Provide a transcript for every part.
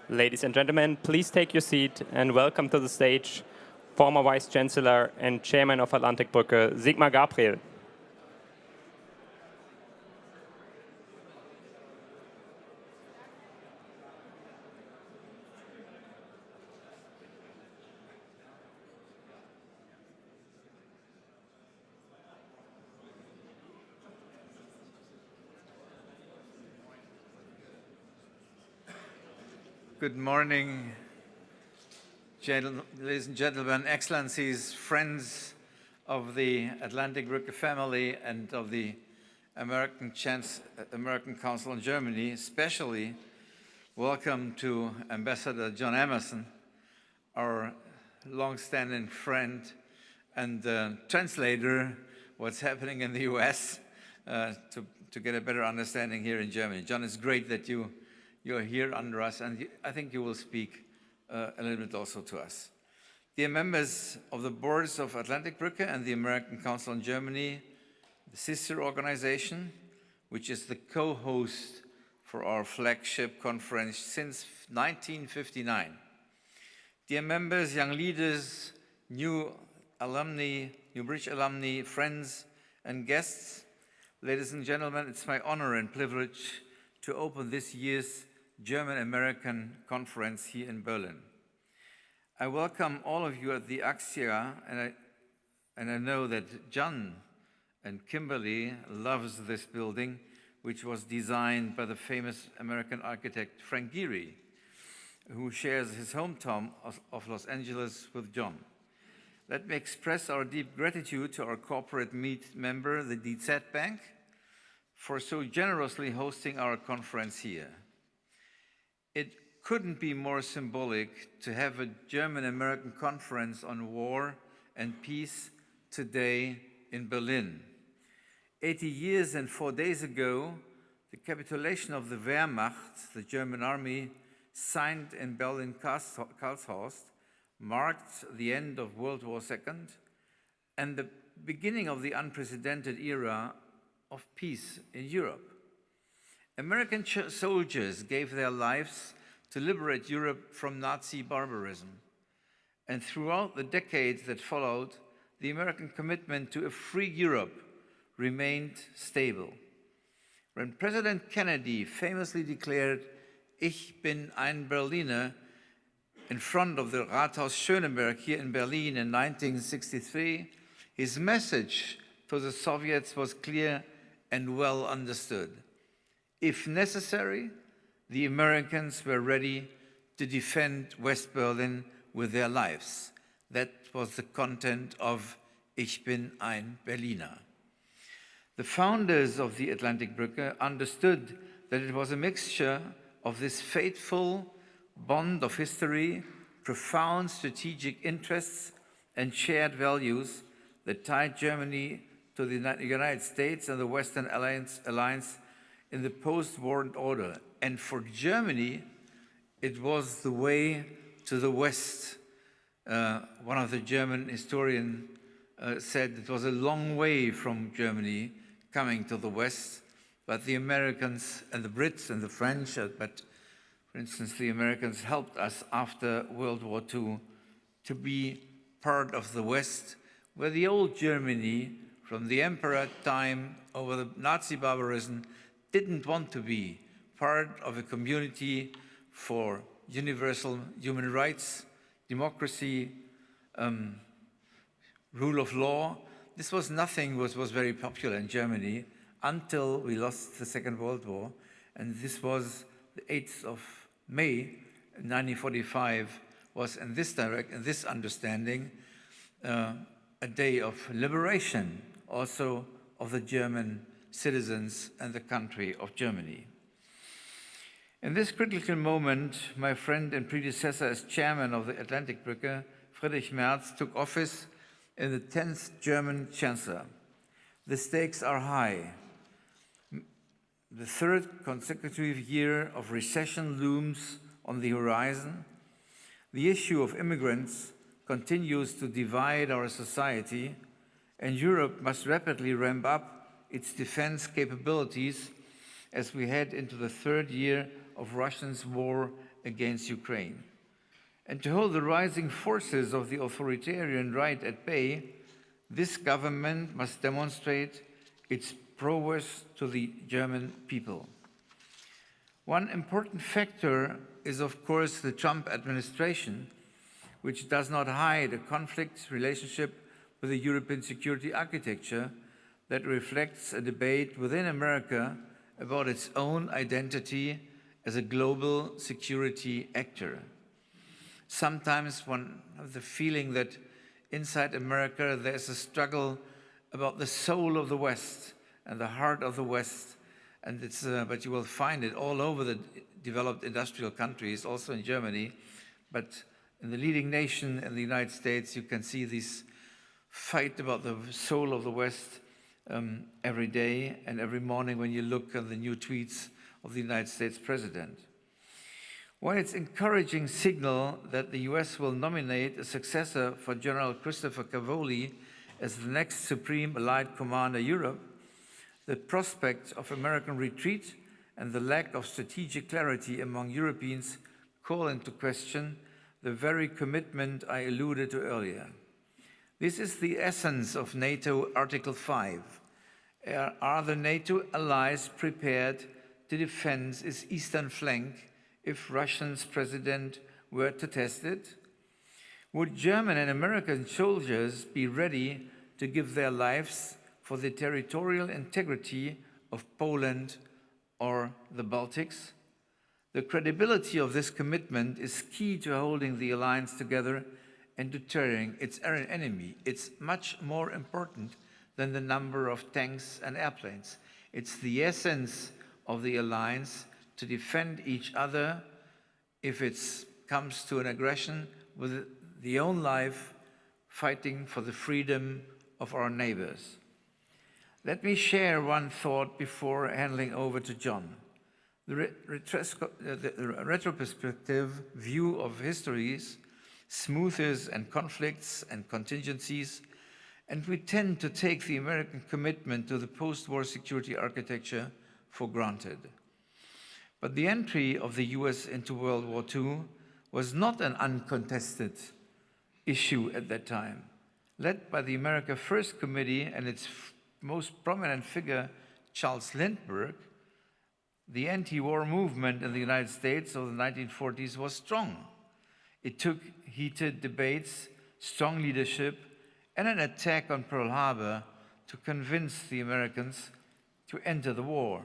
Ladies and gentlemen, please take your seat and welcome to the stage former Vice Chancellor and Chairman of Atlantik-Brücke, Sigmar Gabriel. Good morning, ladies and gentlemen, excellencies, friends of the Atlantik-Brücke family and of the American Council on Germany. Especially welcome to Ambassador John Emerson, our long-standing friend and translator what's happening in the US to get a better understanding here in Germany. John, it's great that you're here under us, and I think you will speak a little bit also to us. Dear members of the boards of Atlantik-Brücke and the American Council on Germany, the sister organization, which is the co-host for our flagship conference since 1959. Dear members, young leaders, new alumni, New Bridge alumni, friends and guests, ladies and gentlemen, it's my honor and privilege to open this year's German-American conference here in Berlin. I welcome all of you at the Axia, and I know that John and Kimberly loves this building, which was designed by the famous American architect Frank Gehry, who shares his hometown of Los Angeles with John. Let me express our deep gratitude to our corporate member, the DZ Bank, for so generously hosting our conference here. It couldn't be more symbolic to have a German-American conference on war and peace today in Berlin. 80 years and 4 days ago, the capitulation of the Wehrmacht, the German army, signed in Berlin-Karlshorst, marked the end of World War II and the beginning of the unprecedented era of peace in Europe. American soldiers gave their lives to liberate Europe from Nazi barbarism. And throughout the decades that followed, the American commitment to a free Europe remained stable. When President Kennedy famously declared, "Ich bin ein Berliner," in front of the Rathaus Schöneberg here in Berlin in 1963, his message to the Soviets was clear and well understood. If necessary, the Americans were ready to defend West Berlin with their lives. That was the content of Ich bin ein Berliner. The founders of the Atlantik-Brücke understood that it was a mixture of this fateful bond of history, profound strategic interests, and shared values that tied Germany to the United States and the Western Alliance in the post-war order. And for Germany, it was the way to the West. One of the German historians said it was a long way from Germany coming to the West, but the Americans and the Brits and the French, but for instance, the Americans helped us after World War II to be part of the West, where the old Germany, from the emperor time over the Nazi barbarism, didn't want to be part of a community for universal human rights, democracy, rule of law. This was nothing was very popular in Germany until we lost the Second World War. And this was the 8th of May, 1945, was in this understanding, a day of liberation, also of the German citizens and the country of Germany. In this critical moment, my friend and predecessor as chairman of the Atlantik-Brücke, Friedrich Merz, took office in the 10th German chancellor. The stakes are high. The third consecutive year of recession looms on the horizon. The issue of immigrants continues to divide our society, and Europe must rapidly ramp up its defense capabilities as we head into the third year of Russia's war against Ukraine. And to hold the rising forces of the authoritarian right at bay, this government must demonstrate its prowess to the German people. One important factor is, of course, the Trump administration, which does not hide a conflict relationship with the European security architecture that reflects a debate within America about its own identity as a global security actor. Sometimes one has the feeling that inside America there's a struggle about the soul of the West and the heart of the West, and but you will find it all over the developed industrial countries, also in Germany, but in the leading nation in the United States, you can see this fight about the soul of the West every day and every morning when you look at the new tweets of the United States president. While it's an encouraging signal that the US will nominate a successor for General Christopher Cavoli as the next Supreme Allied Commander Europe, the prospect of American retreat and the lack of strategic clarity among Europeans call into question the very commitment I alluded to earlier. This is the essence of NATO Article 5. Are the NATO allies prepared to defend its eastern flank if Russia's president were to test it? Would German and American soldiers be ready to give their lives for the territorial integrity of Poland or the Baltics? The credibility of this commitment is key to holding the alliance together and deterring its enemy. It's much more important than the number of tanks and airplanes. It's the essence of the alliance to defend each other if it comes to an aggression with the own life, fighting for the freedom of our neighbors. Let me share one thought before handing over to John. The retrospective view of histories smoothes and conflicts and contingencies, and we tend to take the American commitment to the post-war security architecture for granted. But the entry of the US into World War II was not an uncontested issue at that time. Led by the America First Committee and its most prominent figure, Charles Lindbergh, the anti-war movement in the United States of the 1940s was strong. It took heated debates, strong leadership, and an attack on Pearl Harbor to convince the Americans to enter the war.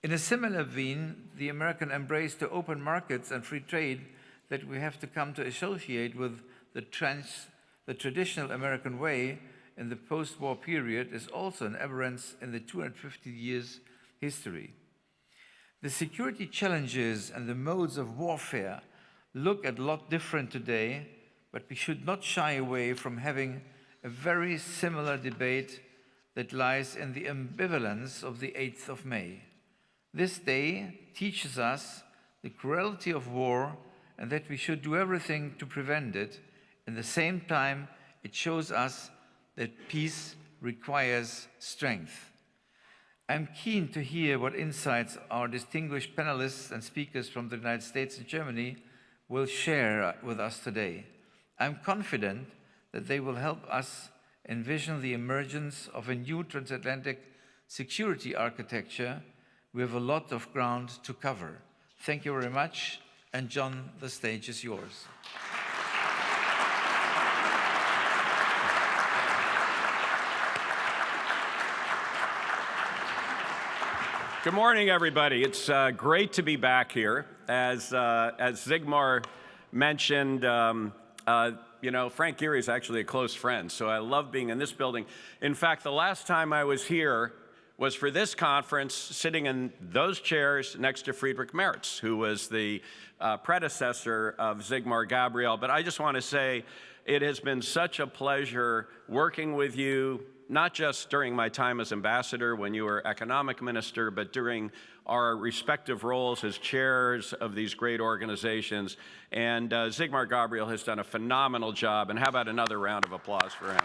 In a similar vein, the American embrace to open markets and free trade that we have to come to associate with the traditional American way in the post-war period is also an aberrance in the 250 years history. The security challenges and the modes of warfare look a lot different today, but we should not shy away from having a very similar debate that lies in the ambivalence of the 8th of May. This day teaches us the cruelty of war and that we should do everything to prevent it. At the same time, it shows us that peace requires strength. I'm keen to hear what insights our distinguished panelists and speakers from the United States and Germany will share with us today. I'm confident that they will help us envision the emergence of a new transatlantic security architecture. We have a lot of ground to cover. Thank you very much, and John, the stage is yours. Good morning, everybody. It's great to be back here. As Sigmar mentioned, you know, Frank Gehry is actually a close friend, so I love being in this building. In fact, the last time I was here was for this conference, sitting in those chairs next to Friedrich Merz, who was the predecessor of Sigmar Gabriel. But I just want to say it has been such a pleasure working with you, not just during my time as ambassador when you were economic minister, but during our respective roles as chairs of these great organizations. And Sigmar Gabriel has done a phenomenal job. And how about another round of applause for him?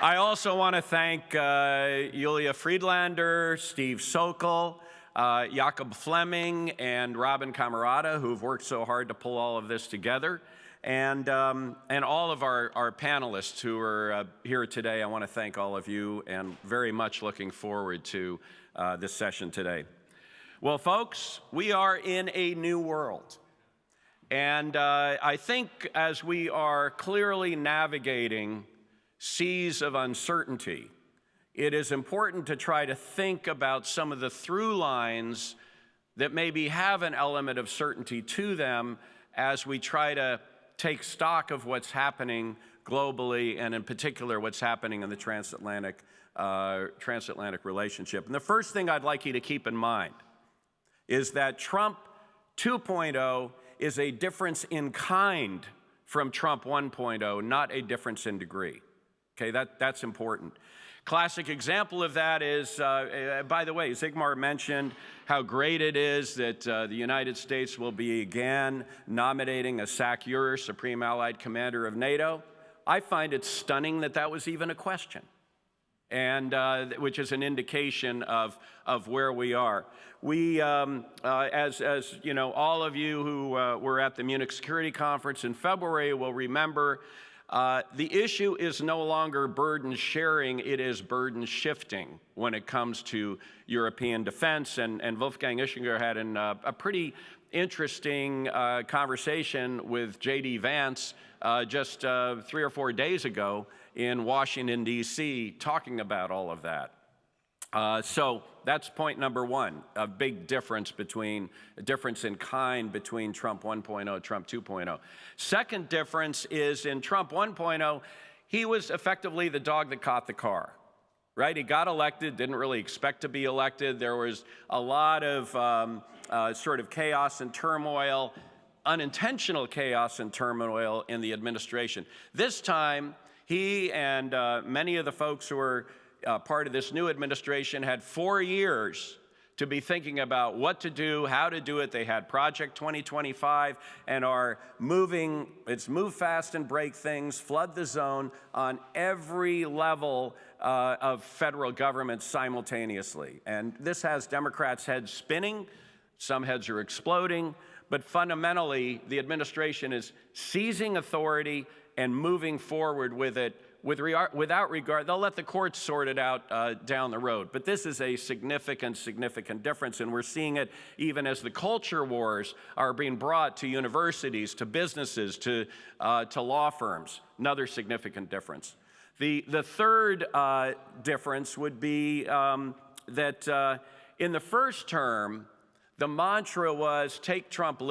I also want to thank Julia Friedlander, Steve Sokol, Jakob Fleming, and Robin Camerata, who've worked so hard to pull all of this together. And all of our panelists who are here today. I want to thank all of you and very much looking forward to this session today. Well, folks, we are in a new world. And I think as we are clearly navigating seas of uncertainty, it is important to try to think about some of the through lines that maybe have an element of certainty to them as we try to take stock of what's happening globally, and in particular what's happening in the transatlantic relationship. And the first thing I'd like you to keep in mind is that Trump 2.0 is a difference in kind from Trump 1.0, not a difference in degree. Okay, that's important. Classic example of that is, by the way, Sigmar mentioned how great it is that the United States will be again nominating a SACEUR, Supreme Allied Commander of NATO. I find it stunning that that was even a question, and which is an indication of where we are. We, as you know, all of you who were at the Munich Security Conference in February will remember, the issue is no longer burden sharing, it is burden shifting when it comes to European defense. And Wolfgang Ischinger had a pretty interesting conversation with J.D. Vance just 3 or 4 days ago in Washington, D.C., talking about all of that. So that's point number one, a big difference in kind between Trump 1.0 and Trump 2.0. Second difference is in Trump 1.0, he was effectively the dog that caught the car, right? He got elected, didn't really expect to be elected. There was a lot of sort of chaos and turmoil, unintentional chaos and turmoil in the administration. This time, he and many of the folks who were part of this new administration had 4 years to be thinking about what to do, how to do it. They had Project 2025 and are moving, it's move fast and break things, flood the zone on every level of federal government simultaneously. And this has Democrats' heads spinning, some heads are exploding, but fundamentally the administration is seizing authority and moving forward with it without regard. They'll let the courts sort it out down the road. But this is a significant difference, and we're seeing it even as the culture wars are being brought to universities, to businesses, to law firms. Another significant difference. The third difference would be that in the first term, the mantra was take Trump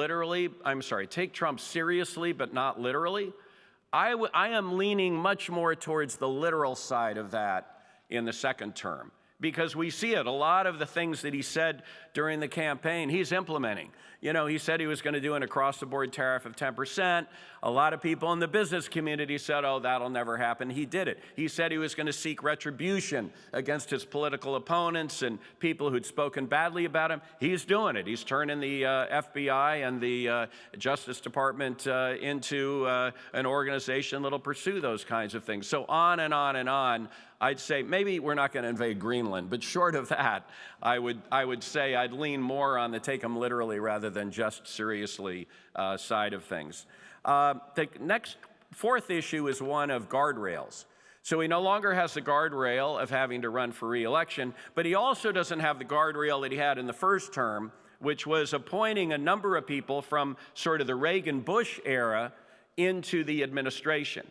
seriously, but not literally. I am leaning much more towards the literal side of that in the second term, because we see it. A lot of the things that he said during the campaign, he's implementing. You know, he said he was going to do an across-the-board tariff of 10%. A lot of people in the business community said, oh, that'll never happen. He did it. He said he was going to seek retribution against his political opponents and people who'd spoken badly about him. He's doing it. He's turning the FBI and the Justice Department into an organization that'll pursue those kinds of things. So on and on and on. I'd say maybe we're not going to invade Greenland, but short of that, I would say I'd lean more on the take them literally rather than just seriously side of things. The fourth issue is one of guardrails. So he no longer has the guardrail of having to run for re-election, but he also doesn't have the guardrail that he had in the first term, which was appointing a number of people from sort of the Reagan-Bush era into the administration.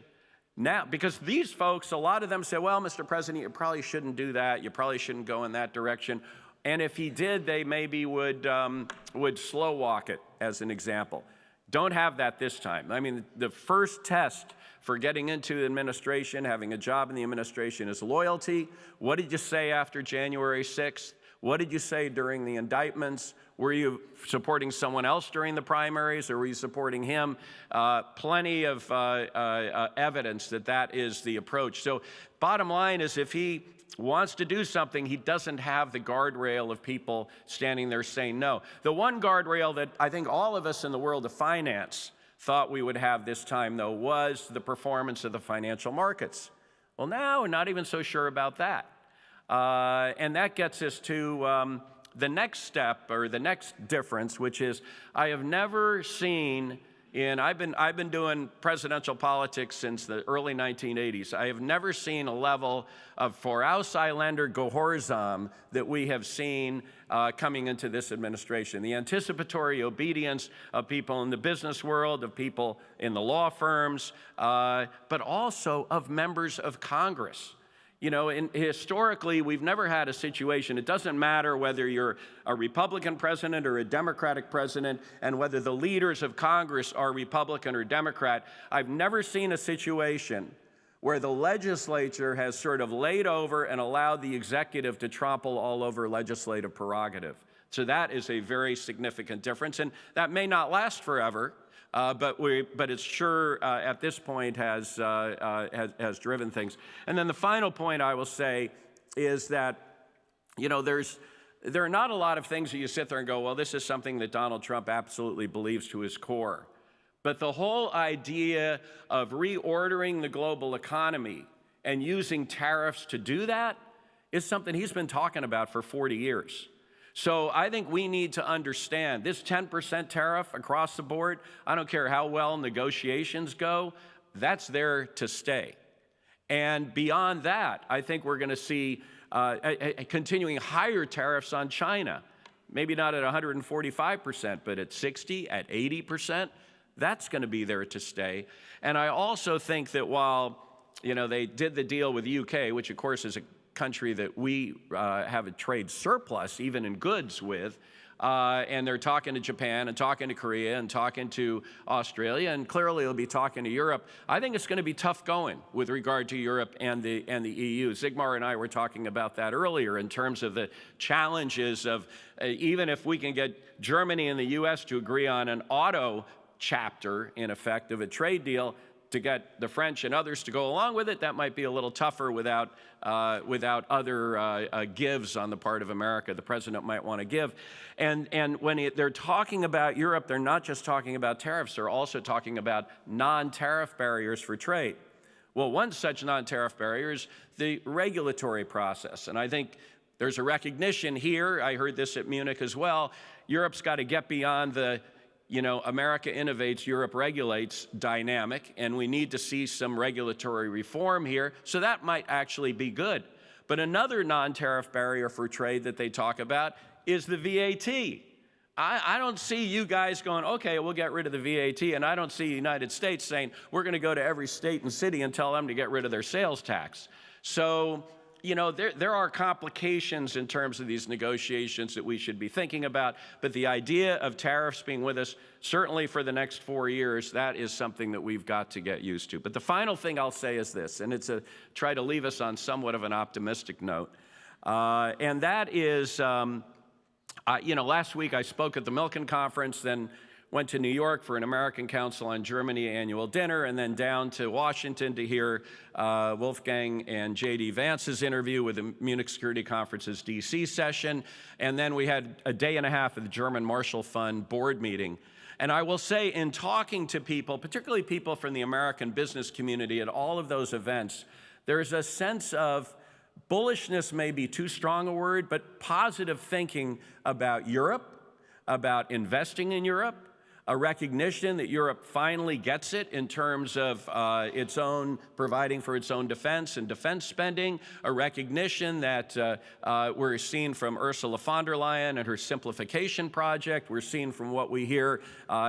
Now, because these folks, a lot of them say, well, Mr. President, you probably shouldn't do that. You probably shouldn't go in that direction. And if he did, they maybe would slow walk it, as an example. Don't have that this time. I mean, the first test for getting into the administration, having a job in the administration, is loyalty. What did you say after January 6th? What did you say during the indictments? Were you supporting someone else during the primaries, or were you supporting him? Plenty of evidence that that is the approach. So bottom line is, if he wants to do something, he doesn't have the guardrail of people standing there saying no. The one guardrail that I think all of us in the world of finance thought we would have this time, though, was the performance of the financial markets. Well, now we're not even so sure about that. And that gets us to the next step, or the next difference, which is I have never seen I've been doing presidential politics since the early 1980s. I have never seen a level of Vorauseilender Gehorsam that we have seen coming into this administration. The anticipatory obedience of people in the business world, of people in the law firms, but also of members of Congress. You know, historically, we've never had a situation, it doesn't matter whether you're a Republican president or a Democratic president, and whether the leaders of Congress are Republican or Democrat. I've never seen a situation where the legislature has sort of laid over and allowed the executive to trample all over legislative prerogative. So that is a very significant difference, and that may not last forever. But it's sure at this point has driven things. And then the final point I will say is that, you know, there are not a lot of things that you sit there and go, well, this is something that Donald Trump absolutely believes to his core. But the whole idea of reordering the global economy and using tariffs to do that is something he's been talking about for 40 years. So I think we need to understand this 10% tariff across the board, I don't care how well negotiations go, that's there to stay. And beyond that, I think we're going to see continuing higher tariffs on China, maybe not at 145%, but at 60%, at 80%, that's going to be there to stay. And I also think that while, you know, they did the deal with the UK, which of course is a country that we have a trade surplus, even in goods with, and they're talking to Japan and talking to Korea and talking to Australia, and clearly they'll be talking to Europe. I think it's going to be tough going with regard to Europe and the EU. Sigmar and I were talking about that earlier in terms of the challenges of even if we can get Germany and the US to agree on an auto chapter, in effect, of a trade deal, to get the French and others to go along with it, that might be a little tougher without other gives on the part of America the president might want to give. And when they're talking about Europe, they're not just talking about tariffs, they're also talking about non-tariff barriers for trade. Well, one such non-tariff barrier is the regulatory process. And I think there's a recognition here, I heard this at Munich as well, Europe's got to get beyond the America innovates, Europe regulates dynamic, and we need to see some regulatory reform here, so that might actually be good. But another non-tariff barrier for trade that they talk about is the VAT. I don't see you guys going, okay, we'll get rid of the VAT, and I don't see the United States saying, we're going to go to every state and city and tell them to get rid of their sales tax. So, there are complications in terms of these negotiations that we should be thinking about, but the idea of tariffs being with us, certainly for the next 4 years, that is something that we've got to get used to. But the final thing I'll say is this, and it's try to leave us on somewhat of an optimistic note, and that is, last week I spoke at the Milken Conference, then went to New York for an American Council on Germany annual dinner, and then down to Washington to hear Wolfgang and J.D. Vance's interview with the Munich Security Conference's D.C. session. And then we had a day and a half of the German Marshall Fund board meeting. And I will say, in talking to people, particularly people from the American business community at all of those events, there's a sense of bullishness, may be too strong a word, but positive thinking about Europe, about investing in Europe, a recognition that Europe finally gets it in terms of its own providing for its own defense and defense spending, a recognition that we're seeing from Ursula von der Leyen and her simplification project. We're seeing from what we hear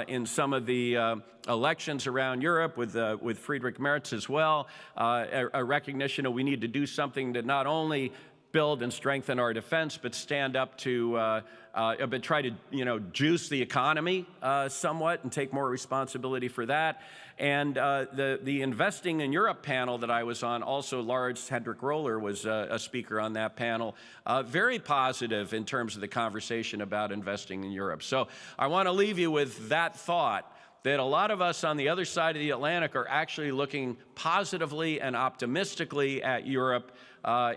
in some of the elections around Europe with Friedrich Merz as well, a recognition that we need to do something to not only build and strengthen our defense, but stand up to, but try to, juice the economy somewhat and take more responsibility for that. And the Investing in Europe panel that I was on, also Lars Hendrik Roller was a speaker on that panel, very positive in terms of the conversation about investing in Europe. So I want to leave you with that thought. that a lot of us on the other side of the Atlantic are actually looking positively and optimistically at Europe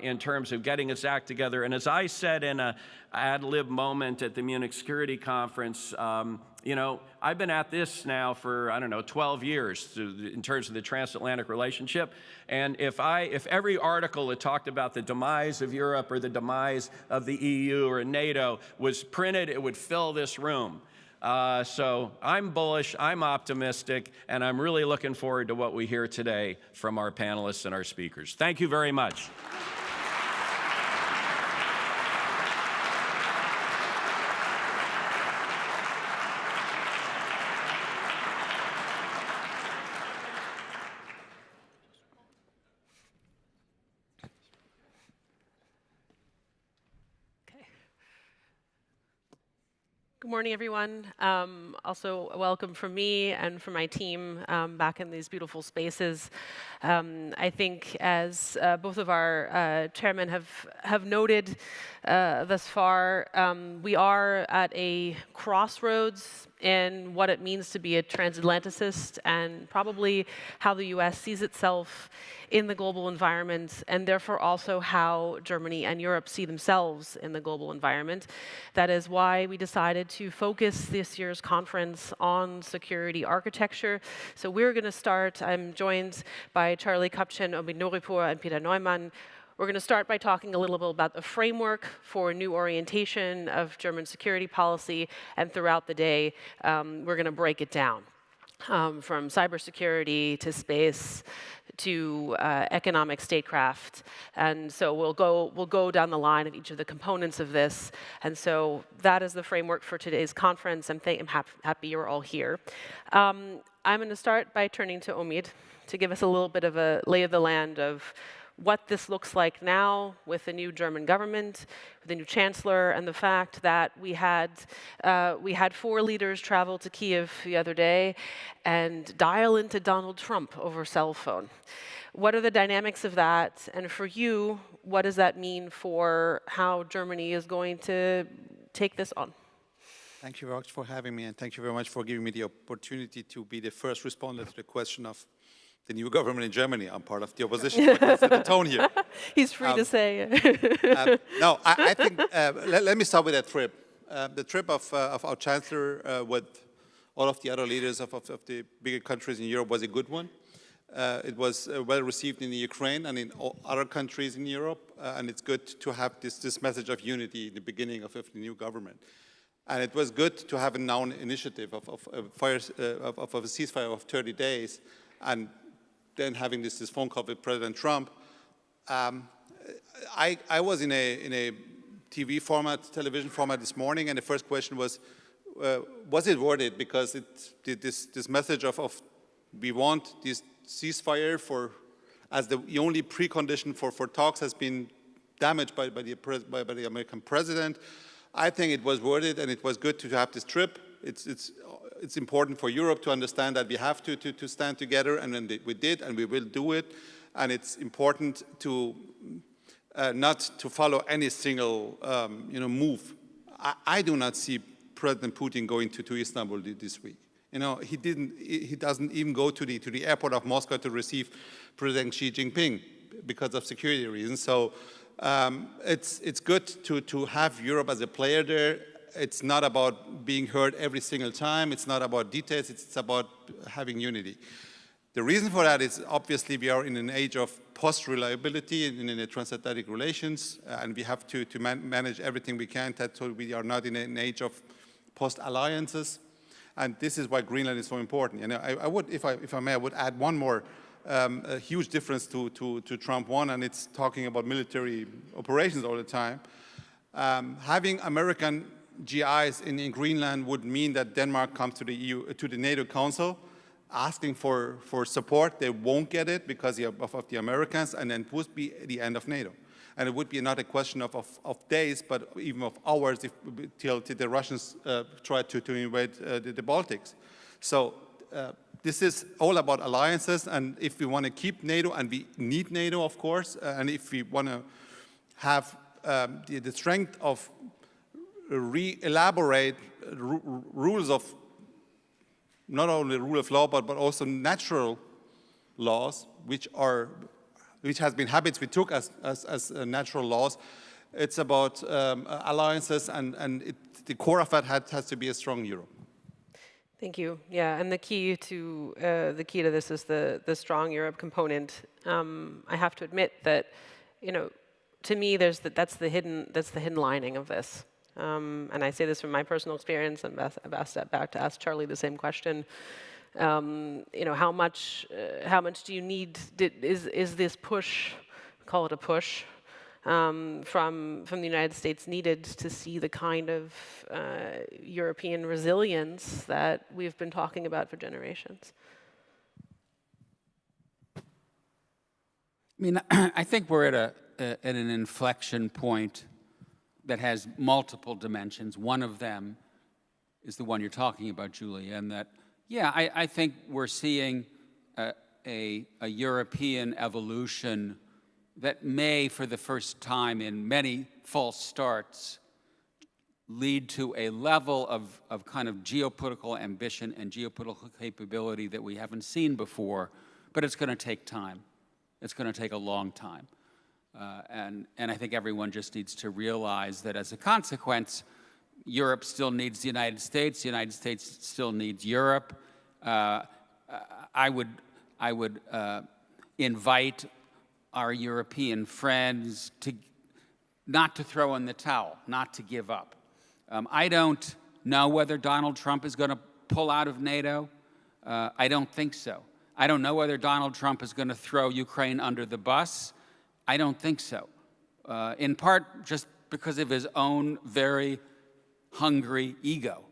in terms of getting its act together. And as I said in an ad-lib moment at the Munich Security Conference, you know, I've been at this now for, I don't know, 12 years in terms of the transatlantic relationship. And if every article that talked about the demise of Europe or the demise of the EU or NATO was printed, it would fill this room. So I'm bullish, I'm optimistic, and I'm really looking forward to what we hear today from our panelists and our speakers. Thank you very much. Good morning, everyone. Also, a welcome from me and from my team back in these beautiful spaces. I think, as both of our chairmen have noted thus far, we are at a crossroads in what it means to be a transatlanticist and probably how the US sees itself in the global environment, and therefore also how Germany and Europe see themselves in the global environment. That is why we decided to focus this year's conference on security architecture. So we're going to start, I'm joined by Charlie Kapchen, Obi Noripur, and Peter Neumann. We're going to start by talking a little bit about the framework for a new orientation of German security policy, and throughout the day, we're going to break it down from cybersecurity to space to economic statecraft. And so we'll go down the line of each of the components of this. And so that is the framework for today's conference. I'm happy you're all here. I'm going to start by turning to Omid to give us a little bit of a lay of the land of what this looks like now with the new German government, with the new chancellor, and the fact that we had 4 leaders travel to Kiev the other day and dial into Donald Trump over cell phone. What are the dynamics of that? And for you, what does that mean for how Germany is going to take this on? Thank you very much for having me, and thank you very much for giving me the opportunity to be the first responder to the question of the new government in Germany. I'm part of the opposition, so I can set the tone here. He's free to say. No, I think, let me start with that trip. The trip of our chancellor with all of the other leaders of the bigger countries in Europe was a good one. It was well received in the Ukraine and in all other countries in Europe, and it's good to have this message of unity in the beginning of the new government. And it was good to have a known initiative of a ceasefire of 30 days, and then having this phone call with President Trump. I was in a television format this morning, and the first question was it worth it? Because this message of we want this ceasefire as the only precondition for talks has been damaged by the American president. I think it was worth it, and it was good to have this trip. It's important for Europe to understand that we have to stand together, and then we did, and we will do it. And it's important to not to follow any single move. I do not see President Putin going to Istanbul this week. You know, he doesn't even go to the airport of Moscow to receive President Xi Jinping because of security reasons. So it's good to have Europe as a player there. It's not about being heard every single time. It's not about details. It's about having unity. The reason for that is obviously we are in an age of post-reliability in the transatlantic relations, and we have to manage everything we can so we are not in an age of post-alliances. And this is why Greenland is so important. And I would, if I may, I would add one more a huge difference to Trump 1, and it's talking about military operations all the time. Having American GIs in Greenland would mean that Denmark comes to the NATO Council asking for support. They won't get it because of the Americans, and then it would be the end of NATO. And it would be not a question of days, but even of hours till the Russians try to invade the Baltics. So this is all about alliances, and if we want to keep NATO, and we need NATO, of course, and if we want to have the strength of re-elaborate rules of not only rule of law, but also natural laws, which has been habits we took as natural laws. It's about alliances, and the core of that has to be a strong Europe. Thank you. Yeah, and the key to this is the strong Europe component. I have to admit that, to me, that's the hidden lining of this. And I say this from my personal experience, and I've asked back to ask Charlie the same question. How much do you need? Is this push, call it a push, from the United States needed to see the kind of European resilience that we've been talking about for generations? I mean, I think we're at an inflection point that has multiple dimensions. One of them is the one you're talking about, Julie, and that, yeah, I think we're seeing a European evolution that may, for the first time in many false starts, lead to a level of kind of geopolitical ambition and geopolitical capability that we haven't seen before, but it's going to take time. It's going to take a long time. And I think everyone just needs to realize that as a consequence, Europe still needs the United States still needs Europe. I would invite our European friends not to throw in the towel, not to give up. I don't know whether Donald Trump is going to pull out of NATO. I don't think so. I don't know whether Donald Trump is going to throw Ukraine under the bus. I don't think so. In part just because of his own very hungry ego.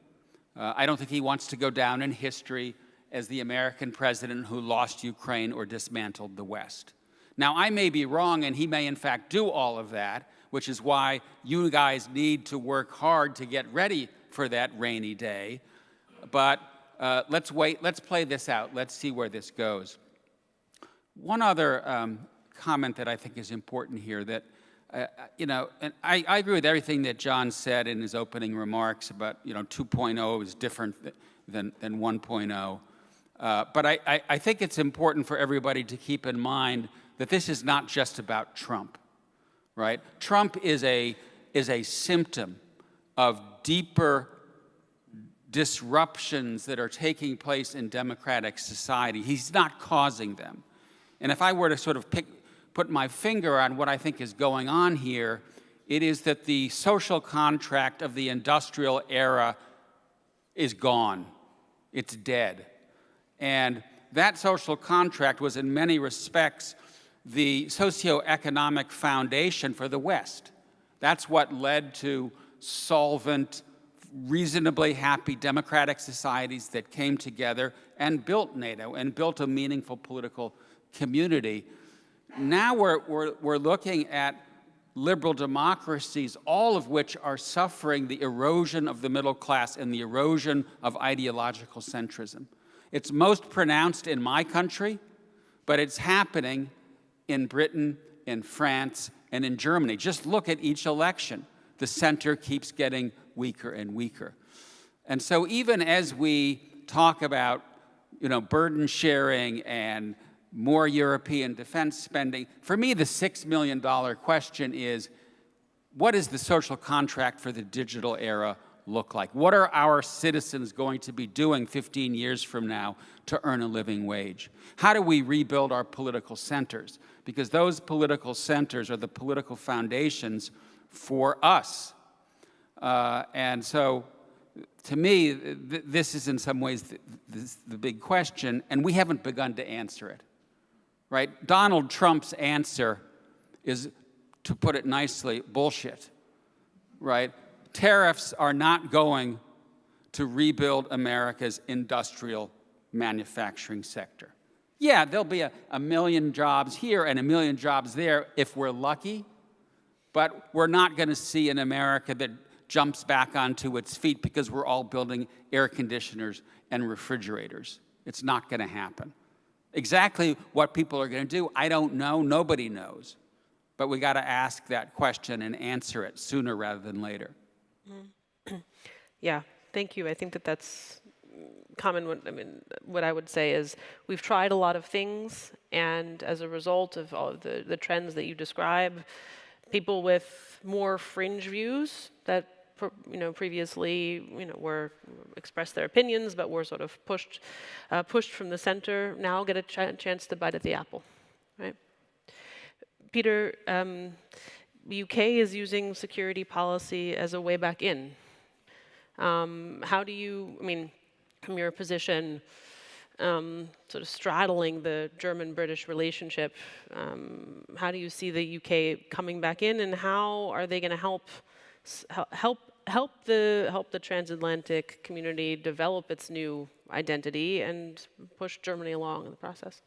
I don't think he wants to go down in history as the American president who lost Ukraine or dismantled the West. Now, I may be wrong, and he may in fact do all of that, which is why you guys need to work hard to get ready for that rainy day. But let's wait, let's play this out. Let's see where this goes. One other comment that I think is important here that, and I agree with everything that John said in his opening remarks about, 2.0 is different than 1.0. But I think it's important for everybody to keep in mind that this is not just about Trump, right? Trump is a symptom of deeper disruptions that are taking place in democratic society. He's not causing them. And if I were to sort of put my finger on what I think is going on here, it is that the social contract of the industrial era is gone. It's dead. And that social contract was in many respects the socioeconomic foundation for the West. That's what led to solvent, reasonably happy democratic societies that came together and built NATO and built a meaningful political community. Now we're looking at liberal democracies, all of which are suffering the erosion of the middle class and the erosion of ideological centrism. It's most pronounced in my country, but it's happening in Britain, in France, and in Germany. Just look at each election. The center keeps getting weaker and weaker. And so even as we talk about, burden sharing and more European defense spending, for me, the $6 million question is, what is the social contract for the digital era look like? What are our citizens going to be doing 15 years from now to earn a living wage? How do we rebuild our political centers? Because those political centers are the political foundations for us. And so, to me, this is in some ways the big question, and we haven't begun to answer it, right? Donald Trump's answer is, to put it nicely, bullshit, right? Tariffs are not going to rebuild America's industrial manufacturing sector. Yeah, there'll be a million jobs here and a million jobs there if we're lucky, but we're not going to see an America that jumps back onto its feet because we're all building air conditioners and refrigerators. It's not going to happen. Exactly what people are going to do, I don't know. Nobody knows. But we got to ask that question and answer it sooner rather than later. Yeah, thank you. I think that's what I would say is we've tried a lot of things, and as a result of all of the trends that you describe, people with more fringe views that previously were expressed their opinions but were sort of pushed from the center now get a chance to bite at the apple, right? Peter, UK is using security policy as a way back in. How do you, from your position, sort of straddling the German-British relationship, how do you see the UK coming back in, and how are they going to help the transatlantic community develop its new identity and push Germany along in the process?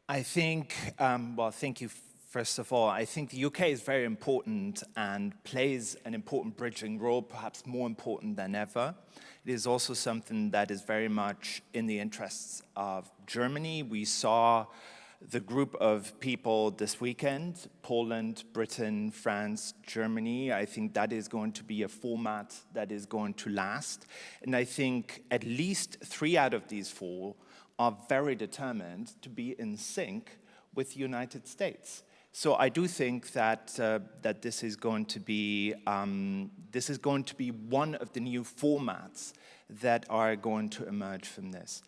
I think, well, thank you. First of all, I think the UK is very important and plays an important bridging role, perhaps more important than ever. It is also something that is very much in the interests of Germany. We saw the group of people this weekend, Poland, Britain, France, Germany. I think that is going to be a format that is going to last. And I think at least 3 out of these 4 are very determined to be in sync with the United States. So I do think that that this is going to be one of the new formats that are going to emerge from this.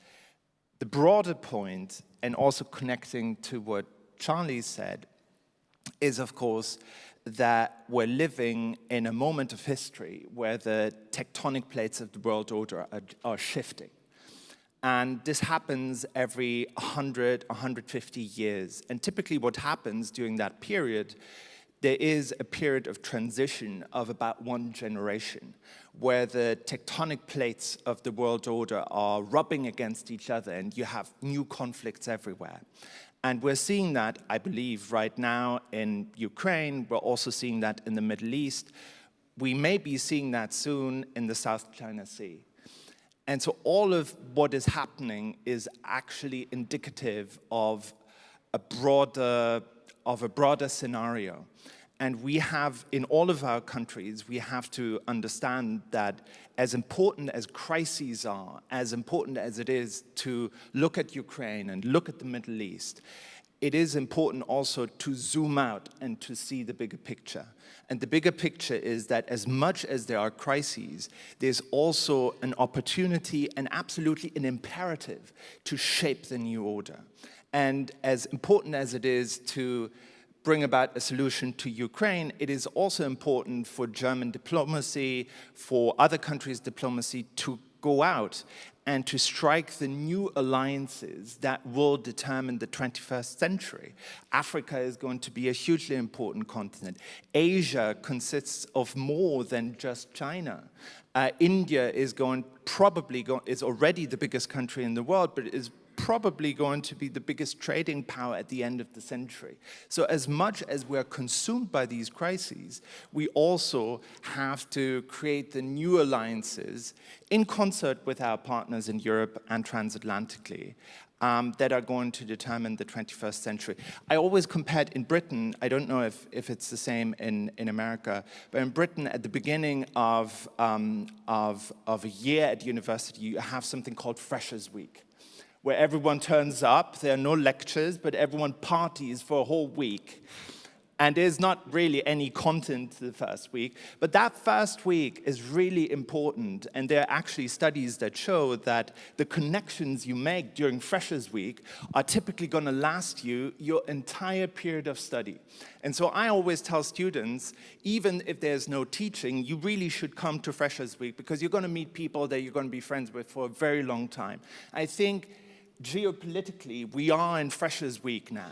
The broader point, and also connecting to what Charlie said, is of course that we're living in a moment of history where the tectonic plates of the world order are shifting. And this happens every 100, 150 years. And typically what happens during that period, there is a period of transition of about 1 generation, where the tectonic plates of the world order are rubbing against each other, and you have new conflicts everywhere. And we're seeing that, I believe, right now in Ukraine. We're also seeing that in the Middle East. We may be seeing that soon in the South China Sea. And so all of what is happening is actually indicative of a broader scenario. And we have, in all of our countries, we have to understand that as important as crises are, as important as it is to look at Ukraine and look at the Middle East, it is important also to zoom out and to see the bigger picture. And the bigger picture is that as much as there are crises, there's also an opportunity and absolutely an imperative to shape the new order. And as important as it is to bring about a solution to Ukraine, it is also important for German diplomacy, for other countries' diplomacy to go out and to strike the new alliances that will determine the 21st century. Africa is going to be a hugely important continent. Asia consists of more than just China. India is is already the biggest country in the world, but is probably going to be the biggest trading power at the end of the century. So as much as we're consumed by these crises, we also have to create the new alliances in concert with our partners in Europe and transatlantically that are going to determine the 21st century. I always compared in Britain, I don't know if it's the same in America, but in Britain at the beginning of a year at university, you have something called Freshers' Week, where everyone turns up, there are no lectures, but everyone parties for a whole week. And there's not really any content the first week, but that first week is really important. And there are actually studies that show that the connections you make during Freshers' Week are typically going to last you your entire period of study. And so I always tell students, even if there's no teaching, you really should come to Freshers' Week because you're going to meet people that you're going to be friends with for a very long time. I think geopolitically, we are in Freshers' Week now.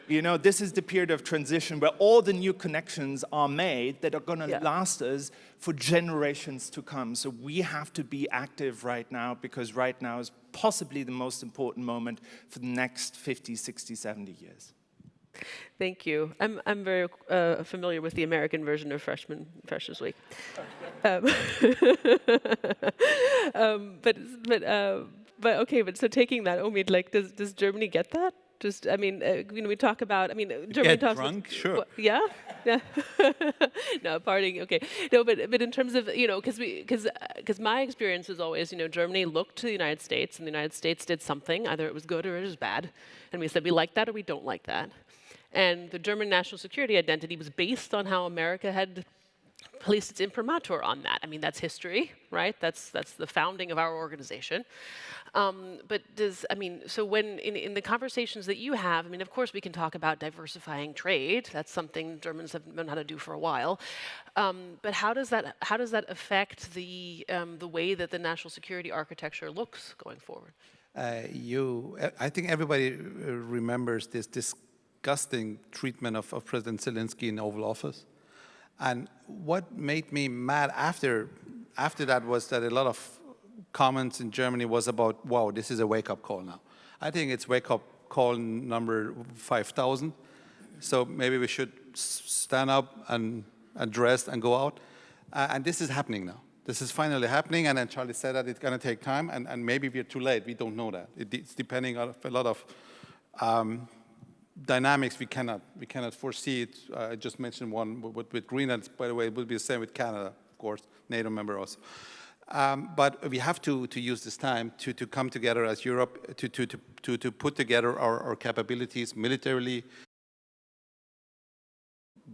This is the period of transition where all the new connections are made that are going to last us for generations to come. So we have to be active right now because right now is possibly the most important moment for the next 50, 60, 70 years. Thank you. I'm very familiar with the American version of Freshers' Week. But so taking that, Omid, does Germany get that? Just, I mean, we talk about, I mean, Germany Get talks drunk, about, sure. yeah, yeah. No, partying, okay. No, but in terms of, because my experience is always, Germany looked to the United States, and the United States did something, either it was good or it was bad, and we said we like that or we don't like that. And the German national security identity was based on how America had placed its imprimatur on that. I mean, that's history, right? That's the founding of our organization. But so when in the conversations that you have, I mean, of course we can talk about diversifying trade. That's something Germans have known how to do for a while. But how does that affect the way that the national security architecture looks going forward? I think everybody remembers this disgusting treatment of President Zelensky in Oval Office. And what made me mad after that was that a lot of comments in Germany was about, wow, this is a wake-up call now. I think it's wake-up call number 5,000. So maybe we should stand up and dress and go out. And this is happening now. This is finally happening. And then Charlie said that it's going to take time. And maybe we're too late. We don't know that. It's depending on a lot of dynamics we cannot foresee it. I just mentioned one with Greenland. By the way, it will be the same with Canada, of course, NATO member also. But we have to use this time to come together as Europe, to put together our capabilities militarily,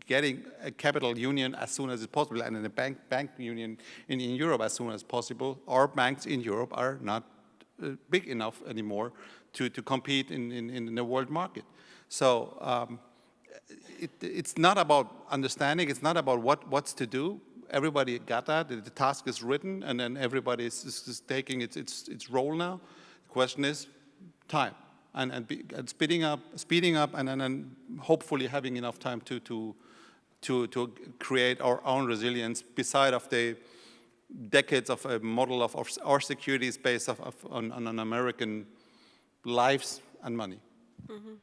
getting a capital union as soon as it's possible, and a bank union in Europe as soon as possible. Our banks in Europe are not big enough anymore to compete in the world market. So it's not about understanding. It's not about what's to do. Everybody got that. The task is written, and then everybody is taking its role now. The question is time and speeding up, and then hopefully having enough time to create our own resilience beside of the decades of a model of our security is based on American lives and money. Mm-hmm.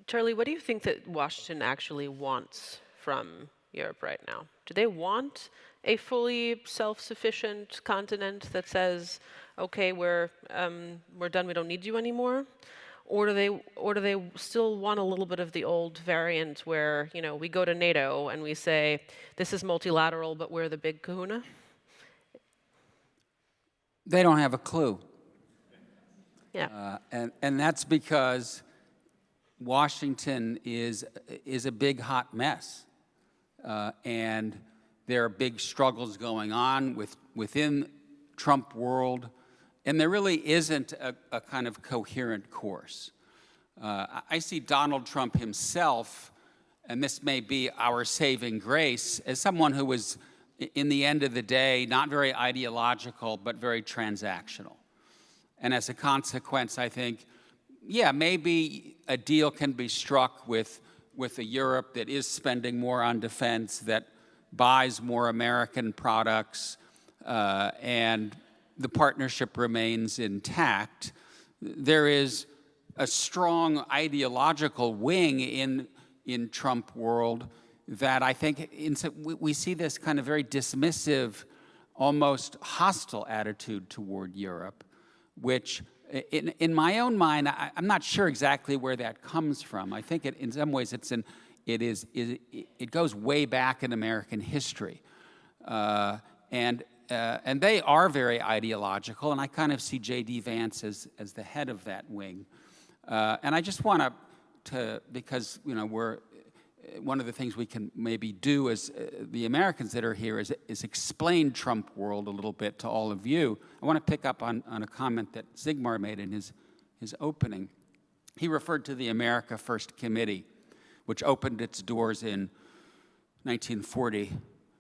Charlie, what do you think that Washington actually wants from Europe right now? Do they want a fully self-sufficient continent that says, okay, we're done, we don't need you anymore? Or do they still want a little bit of the old variant where, we go to NATO and we say, this is multilateral, but we're the big kahuna? They don't have a clue. Yeah. And that's because Washington is a big hot mess. And there are big struggles going on within Trump world, and there really isn't a kind of coherent course. I see Donald Trump himself, and this may be our saving grace, as someone who was, in the end of the day, not very ideological, but very transactional. And as a consequence, I think, yeah, maybe a deal can be struck with a Europe that is spending more on defense, that buys more American products, and the partnership remains intact. There is a strong ideological wing in Trump world that I think we see this kind of very dismissive, almost hostile attitude toward Europe, which in my own mind, I'm not sure exactly where that comes from. I think in some ways it goes way back in American history, and they are very ideological. And I kind of see J.D. Vance as the head of that wing. And I just want to because we're one of the things we can maybe do as the Americans that are here is explain Trump world a little bit to all of you. I want to pick up on a comment that Sigmar made in his opening. He referred to the America First Committee, which opened its doors in 1940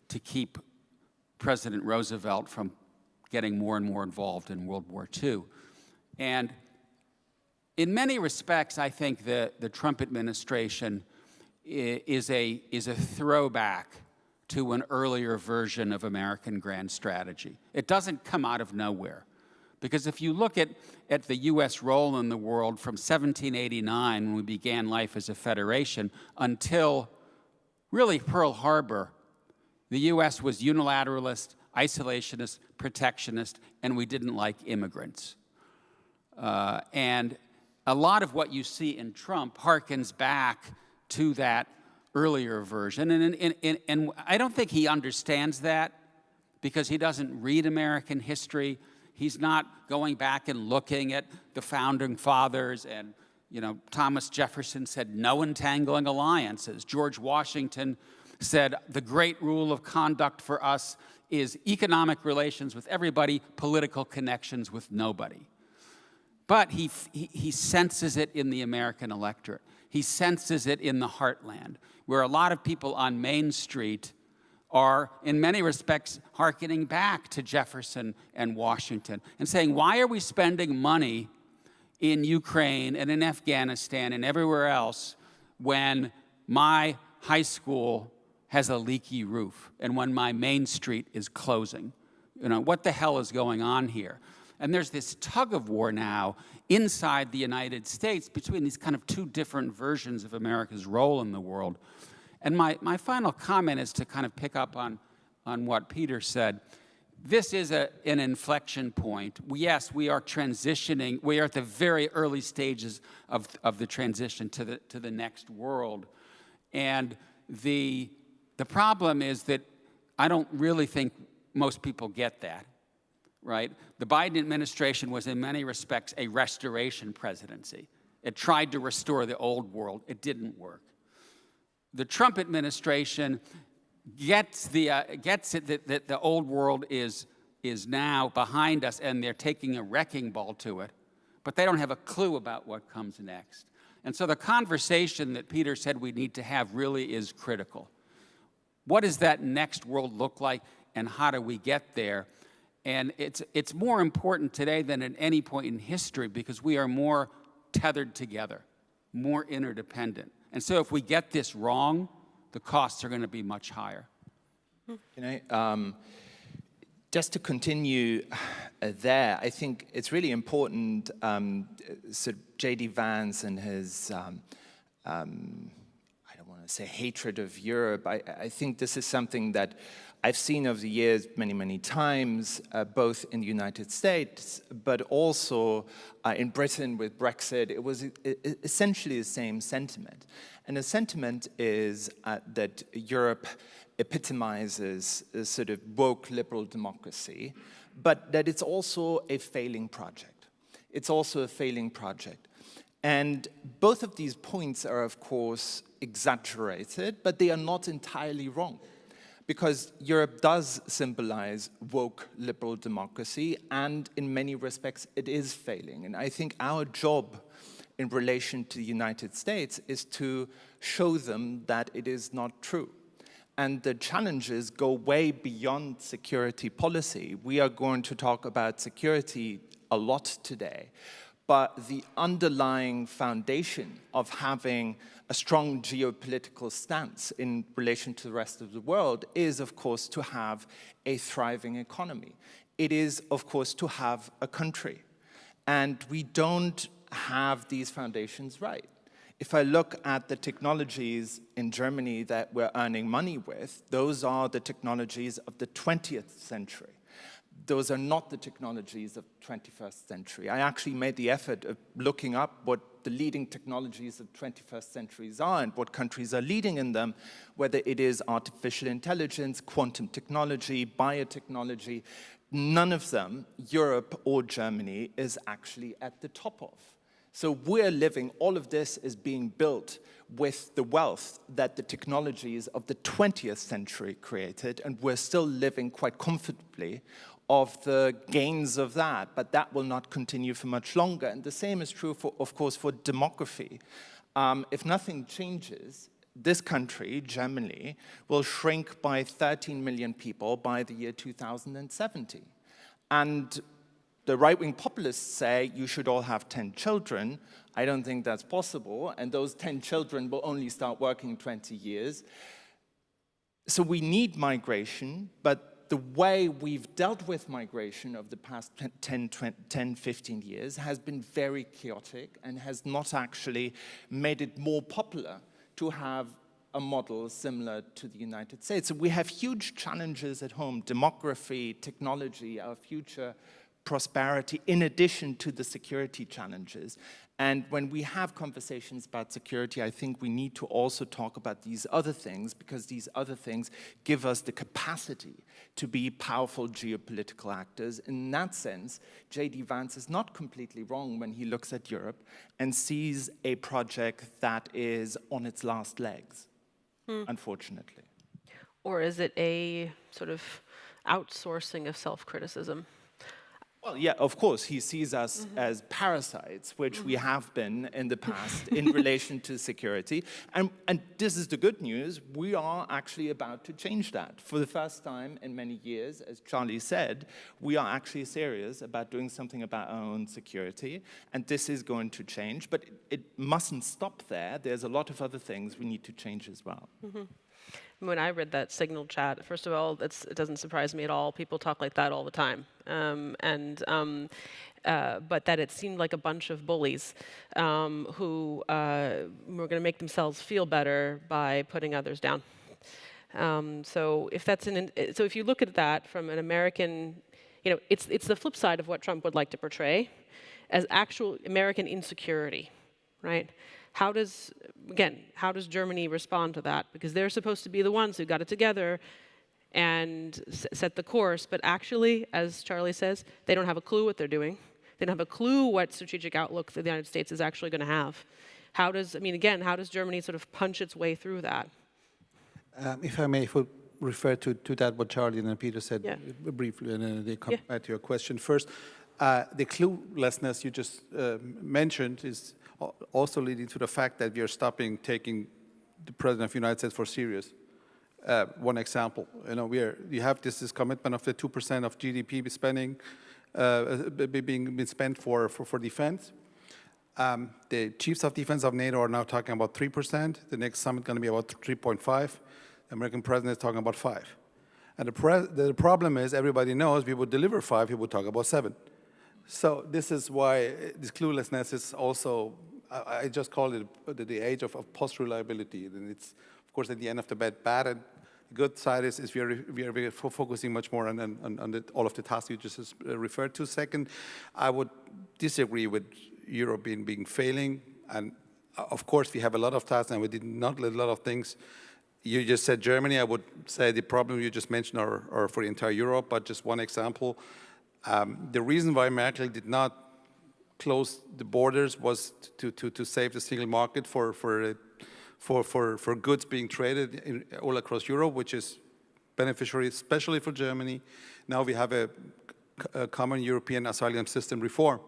to keep President Roosevelt from getting more and more involved in World War II. And in many respects, I think the Trump administration is a throwback to an earlier version of American grand strategy. It doesn't come out of nowhere. Because if you look at the U.S. role in the world from 1789, when we began life as a federation, until really Pearl Harbor, the U.S. was unilateralist, isolationist, protectionist, and we didn't like immigrants. And a lot of what you see in Trump harkens back to that earlier version. And I don't think he understands that because he doesn't read American history. He's not going back and looking at the founding fathers. And, you know, Thomas Jefferson said, no entangling alliances. George Washington said, the great rule of conduct for us is economic relations with everybody, political connections with nobody. But he senses it in the American electorate. He senses it in the heartland, where a lot of people on Main Street are, in many respects, hearkening back to Jefferson and Washington and saying, why are we spending money in Ukraine and in Afghanistan and everywhere else when my high school has a leaky roof and when my Main Street is closing? You know, what the hell is going on here? And there's this tug of war now inside the United States between these kind of two different versions of America's role in the world. And my final comment is to kind of pick up on what Peter said. This is an inflection point. Yes, we are transitioning. We are at the very early stages of the transition to the next world. And the problem is that I don't really think most people get that. Right? The Biden administration was in many respects a restoration presidency. It tried to restore the old world. It didn't work. The Trump administration gets it that the old world is now behind us and they're taking a wrecking ball to it, but they don't have a clue about what comes next. And so the conversation that Peter said we need to have really is critical. What does that next world look like and how do we get there? And it's more important today than at any point in history because we are more tethered together, more interdependent. And so if we get this wrong, the costs are going to be much higher. You know, just to continue there, I think it's really important, so J.D. Vance and his, I don't want to say hatred of Europe, I think this is something that I've seen over the years many, many times, both in the United States, but also in Britain with Brexit. It was essentially the same sentiment. And the sentiment is that Europe epitomizes a sort of woke liberal democracy, but that it's also a failing project. It's also a failing project. And both of these points are, of course, exaggerated, but they are not entirely wrong. Because Europe does symbolize woke liberal democracy, and in many respects, it is failing. And I think our job in relation to the United States is to show them that it is not true. And the challenges go way beyond security policy. We are going to talk about security a lot today. But the underlying foundation of having a strong geopolitical stance in relation to the rest of the world is, of course, to have a thriving economy. It is, of course, to have a country. And we don't have these foundations right. If I look at the technologies in Germany that we're earning money with, those are the technologies of the 20th century. Those are not the technologies of the 21st century. I actually made the effort of looking up what the leading technologies of the 21st centuries are and what countries are leading in them, whether it is artificial intelligence, quantum technology, biotechnology. None of them, Europe or Germany, is actually at the top of. So we're living, all of this is being built with the wealth that the technologies of the 20th century created, and we're still living quite comfortably of the gains of that, but that will not continue for much longer. And the same is true, of course, for demography. If nothing changes, this country, Germany, will shrink by 13 million people by the year 2070. And the right-wing populists say you should all have 10 children. I don't think that's possible, and those 10 children will only start working in 20 years. So we need migration, but the way we've dealt with migration over the past 10, 15 years has been very chaotic and has not actually made it more popular to have a model similar to the United States. So we have huge challenges at home: demography, technology, our future prosperity in addition to the security challenges. And when we have conversations about security, I think we need to also talk about these other things, because these other things give us the capacity to be powerful geopolitical actors. In that sense, J.D. Vance is not completely wrong when he looks at Europe and sees a project that is on its last legs, unfortunately. Or is it a sort of outsourcing of self-criticism? Well, yeah, of course, he sees us as parasites, which we have been in the past in relation to security. And this is the good news. We are actually about to change that. For the first time in many years, as Charlie said, we are actually serious about doing something about our own security. And this is going to change. But it mustn't stop there. There's a lot of other things we need to change as well. When I read that Signal chat, first of all, it doesn't surprise me at all. People talk like that all the time. But that it seemed like a bunch of bullies who were going to make themselves feel better by putting others down. So if you look at that from an American, it's the flip side of what Trump would like to portray as actual American insecurity, right? How does Germany respond to that? Because they're supposed to be the ones who got it together and set the course, but actually, as Charlie says, they don't have a clue what they're doing. They don't have a clue what strategic outlook the United States is actually going to have. How does Germany sort of punch its way through that? If I may refer to that, what Charlie and Peter said briefly, and then they come back to your question. First, the cluelessness you just mentioned is also leading to the fact that we are stopping taking the President of the United States for serious. One example, we have this commitment of the 2% of GDP spending being spent for defense. The chiefs of defense of NATO are now talking about 3%. The next summit is going to be about 3.5. The American president is talking about 5. And the problem is, everybody knows we would deliver 5, he would talk about 7. So this is why this cluelessness is also, I just call it the age of post-reliability. And it's, of course, at the end of the bad. And the good side is we are focusing much more on all of the tasks you just referred to. Second, I would disagree with Europe being failing. And of course, we have a lot of tasks, and we did not let a lot of things. You just said Germany. I would say the problem you just mentioned are for the entire Europe, but just one example. The reason why Merkel did not close the borders was to save the single market for goods being traded all across Europe, which is beneficiary, especially for Germany. Now we have a common European asylum system reform,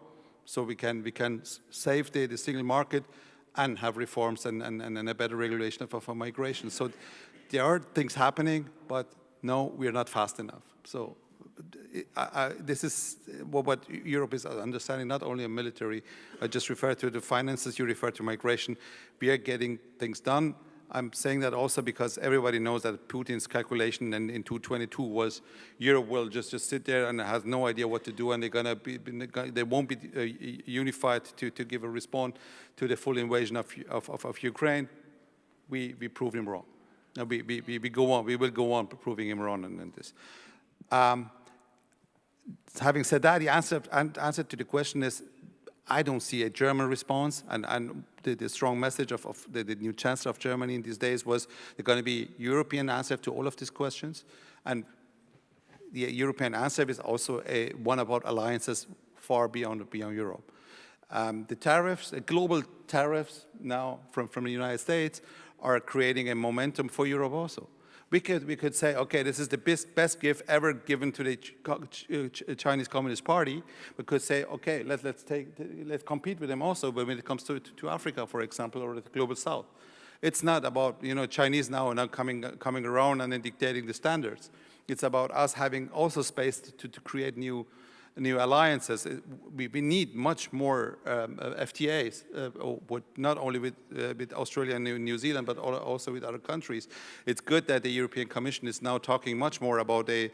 so we can save the single market and have reforms and a better regulation for migration. So there are things happening, but no, we are not fast enough. So this is what Europe is understanding, not only a military. I just referred to the finances, you refer to migration. We are getting things done. I'm saying that also because everybody knows that Putin's calculation in 2022 was Europe will just sit there and has no idea what to do, and they won't be unified to give a response to the full invasion of Ukraine. We prove him wrong. We go on. We will go on proving him wrong in this. Having said that, the answer to the question is, I don't see a German response, and the strong message of the new Chancellor of Germany in these days was there's going to be European answer to all of these questions, and the European answer is also one about alliances far beyond Europe. The tariffs, the global tariffs now from the United States are creating a momentum for Europe also. We could say, okay, this is the best gift ever given to the Chinese Communist Party. We could say, okay, let's compete with them also when it comes to Africa, for example, or the global South. It's not about Chinese now coming around and then dictating the standards. It's about us having also space to create new alliances. We need much more FTAs, not only with Australia and New Zealand, but also with other countries. It's good that the European Commission is now talking much more about a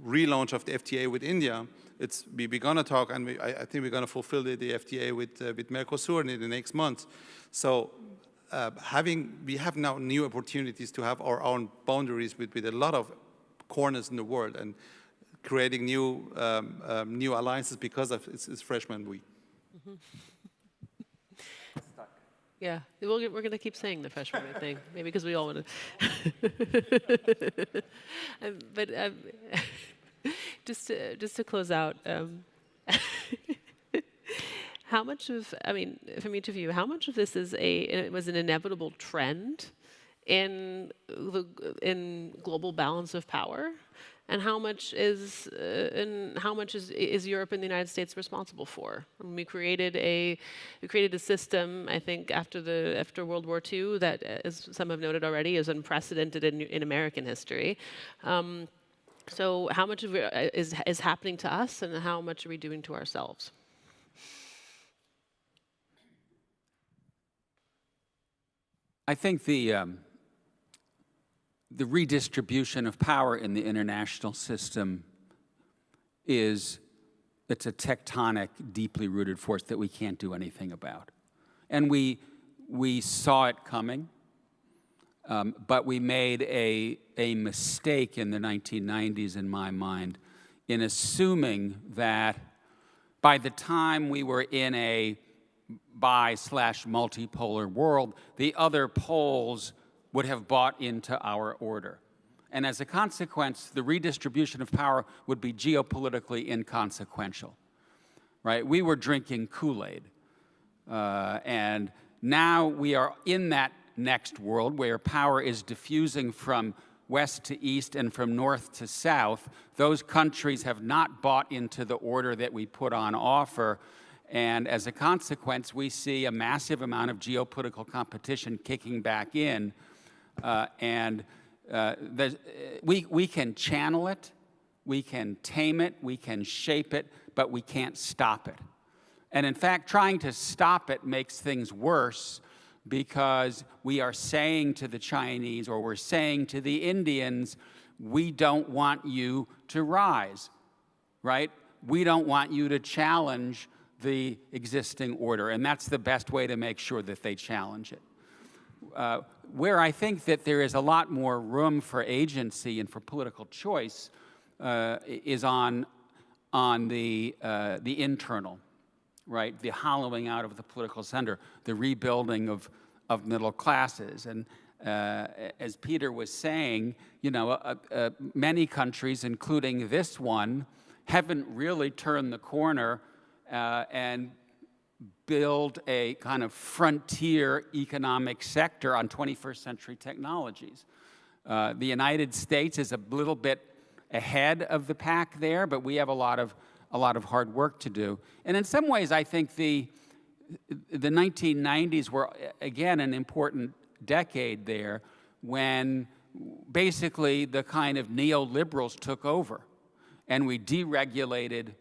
relaunch of the FTA with India. We're going to talk, and I think we're going to fulfill the FTA with Mercosur in the next months. So we have now new opportunities to have our own boundaries with a lot of corners in the world, and creating new new alliances because of its freshman week. Yeah, we're going to keep saying the freshman thing, maybe because we all want to. But just to close out, how much of, I mean, from each of you, how much of this was an inevitable trend in global balance of power, and how much is Europe and the United States responsible for? We created a system, I think, after World War II that, as some have noted already, is unprecedented in American history. So how much of it is happening to us, and how much are we doing to ourselves? I think the redistribution of power in the international system it's a tectonic, deeply rooted force that we can't do anything about. And we saw it coming, but we made a mistake in the 1990s, in my mind, in assuming that by the time we were in a bi/multipolar world, the other poles would have bought into our order. And as a consequence, the redistribution of power would be geopolitically inconsequential, right? We were drinking Kool-Aid. And now we are in that next world where power is diffusing from west to east and from north to south. Those countries have not bought into the order that we put on offer. And as a consequence, we see a massive amount of geopolitical competition kicking back in. We can channel it, we can tame it, we can shape it, but we can't stop it. And in fact, trying to stop it makes things worse, because we are saying to the Chinese, or we're saying to the Indians, we don't want you to rise, right? We don't want you to challenge the existing order, and that's the best way to make sure that they challenge it. Where I think that there is a lot more room for agency and for political choice is on the internal, right? The hollowing out of the political center, the rebuilding of middle classes. And as Peter was saying, you know, many countries, including this one, haven't really turned the corner and build a kind of frontier economic sector on 21st century technologies. The United States is a little bit ahead of the pack there, but we have a lot of hard work to do. And in some ways, I think the 1990s were, again, an important decade there, when basically the kind of neoliberals took over, and we deregulated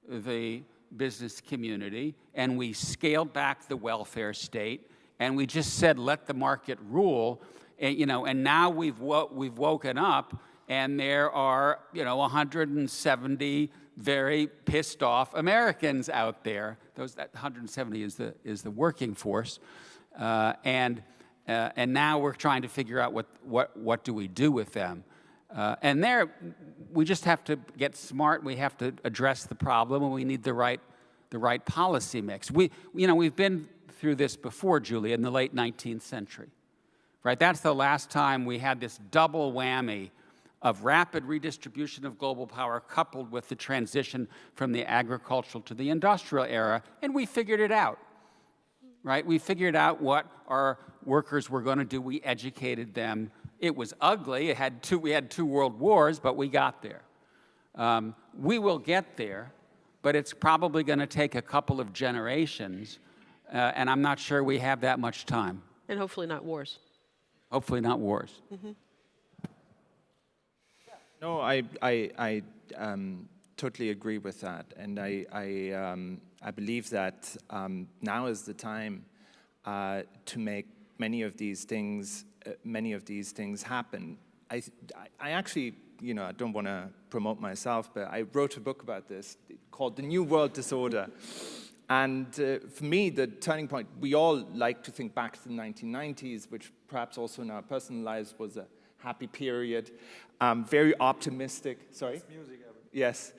the business community, and we scaled back the welfare state, and we just said, let the market rule. And, you know, and now we've woken up, and there are, you know, 170 very pissed off Americans out there. That 170 is the working force, and now we're trying to figure out what do we do with them. And there, we just have to get smart. We have to address the problem, and we need the right policy mix. We've been through this before, Julia, in the late 19th century, right? That's the last time we had this double whammy of rapid redistribution of global power coupled with the transition from the agricultural to the industrial era, and we figured it out, right? We figured out what our workers were going to do. We educated them. It was ugly. We had two world wars, but we got there. We will get there, but it's probably going to take a couple of generations, and I'm not sure we have that much time. And hopefully not wars. Hopefully not wars. Mm-hmm. No, I totally agree with that, and I believe that now is the time to make many of these things happen. I actually, you know, I don't want to promote myself, but I wrote a book about this called The New World Disorder. And for me, the turning point, we all like to think back to the 1990s, which perhaps also in our personal lives was a happy period, very optimistic. Sorry? Yes.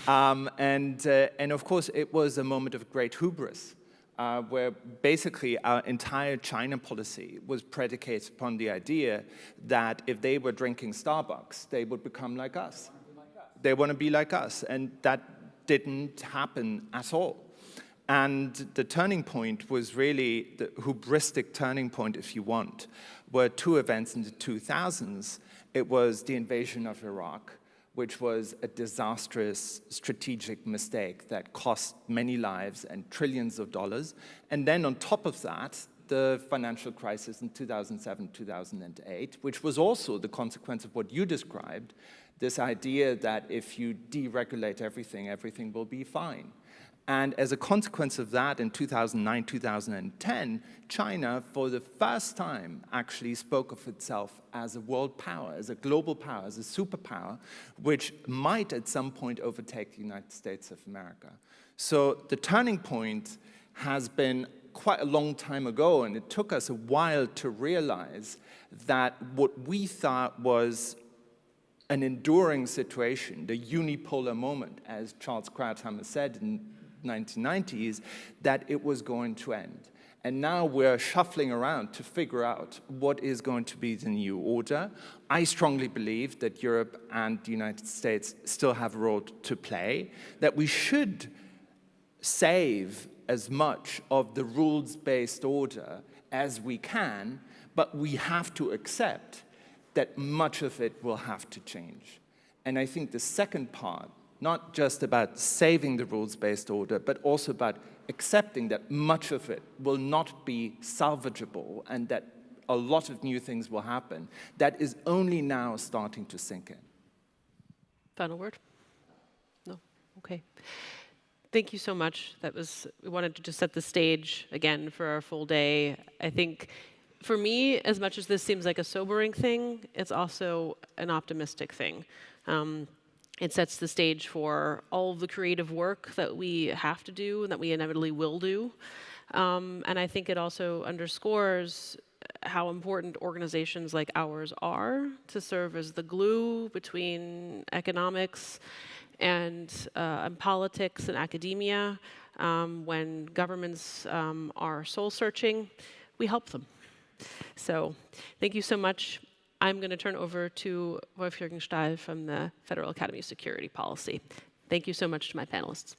And of course, it was a moment of great hubris, where basically our entire China policy was predicated upon the idea that if they were drinking Starbucks, they would become like us. They want to be like us, and that didn't happen at all. And the turning point was really the hubristic turning point, if you want, were two events in the 2000s. It was the invasion of Iraq, which was a disastrous strategic mistake that cost many lives and trillions of dollars. And then on top of that, the financial crisis in 2007, 2008, which was also the consequence of what you described, this idea that if you deregulate everything, everything will be fine. And as a consequence of that, in 2009, 2010, China, for the first time, actually spoke of itself as a world power, as a global power, as a superpower, which might at some point overtake the United States of America. So the turning point has been quite a long time ago, and it took us a while to realize that what we thought was an enduring situation, the unipolar moment, as Charles Krauthammer said in 1990s, that it was going to end. And now we're shuffling around to figure out what is going to be the new order. I strongly believe that Europe and the United States still have a role to play, that we should save as much of the rules-based order as we can, but we have to accept that much of it will have to change. And I think the second part, not just about saving the rules-based order, but also about accepting that much of it will not be salvageable and that a lot of new things will happen, that is only now starting to sink in. Final word? No? Okay. Thank you so much. We wanted to just set the stage again for our full day. I think for me, as much as this seems like a sobering thing, it's also an optimistic thing. It sets the stage for all of the creative work that we have to do and that we inevitably will do. And I think it also underscores how important organizations like ours are to serve as the glue between economics and politics and academia. When governments are soul-searching, we help them. So thank you so much. I'm going to turn over to Wolf-Jürgen Stahl from the Federal Academy of Security Policy. Thank you so much to my panelists.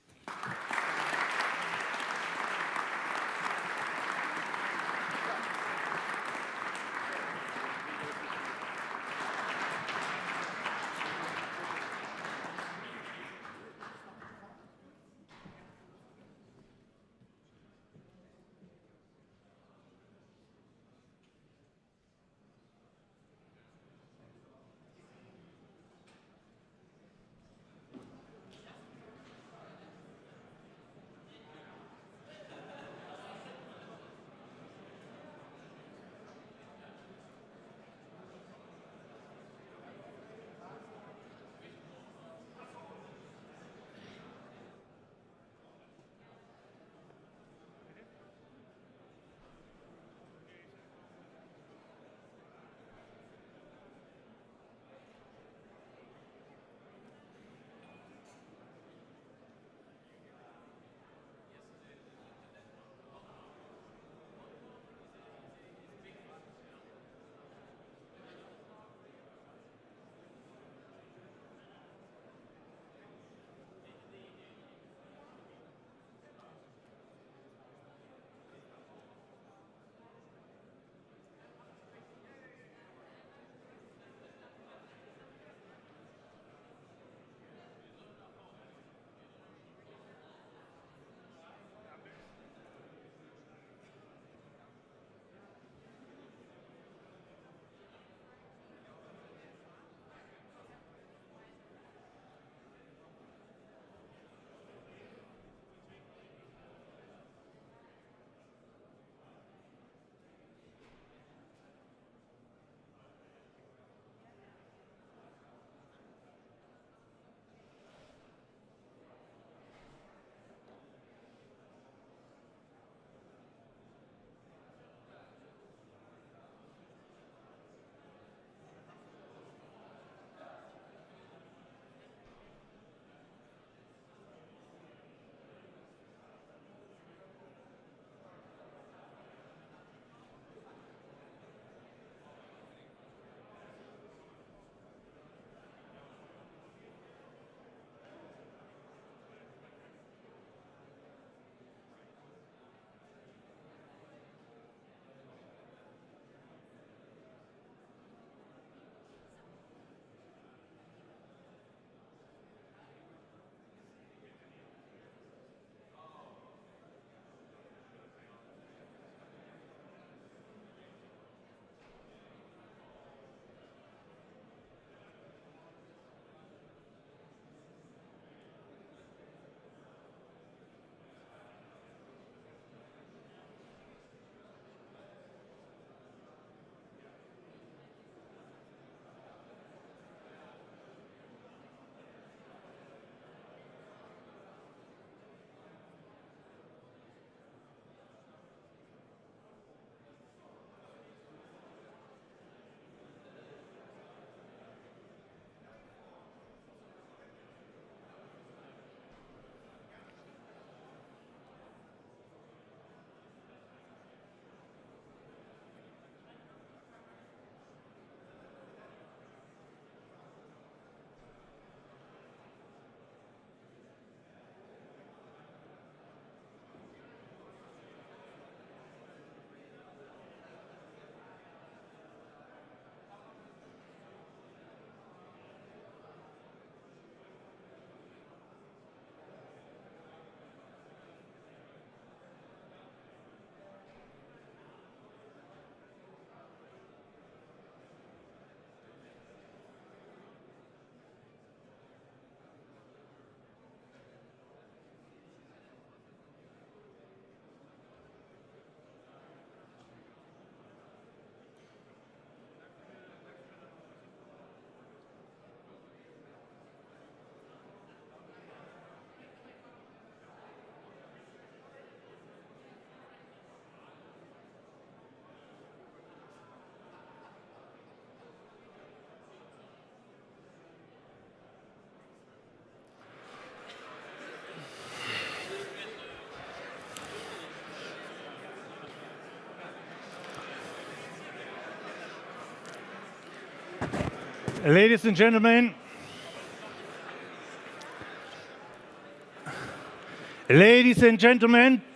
Ladies and gentlemen,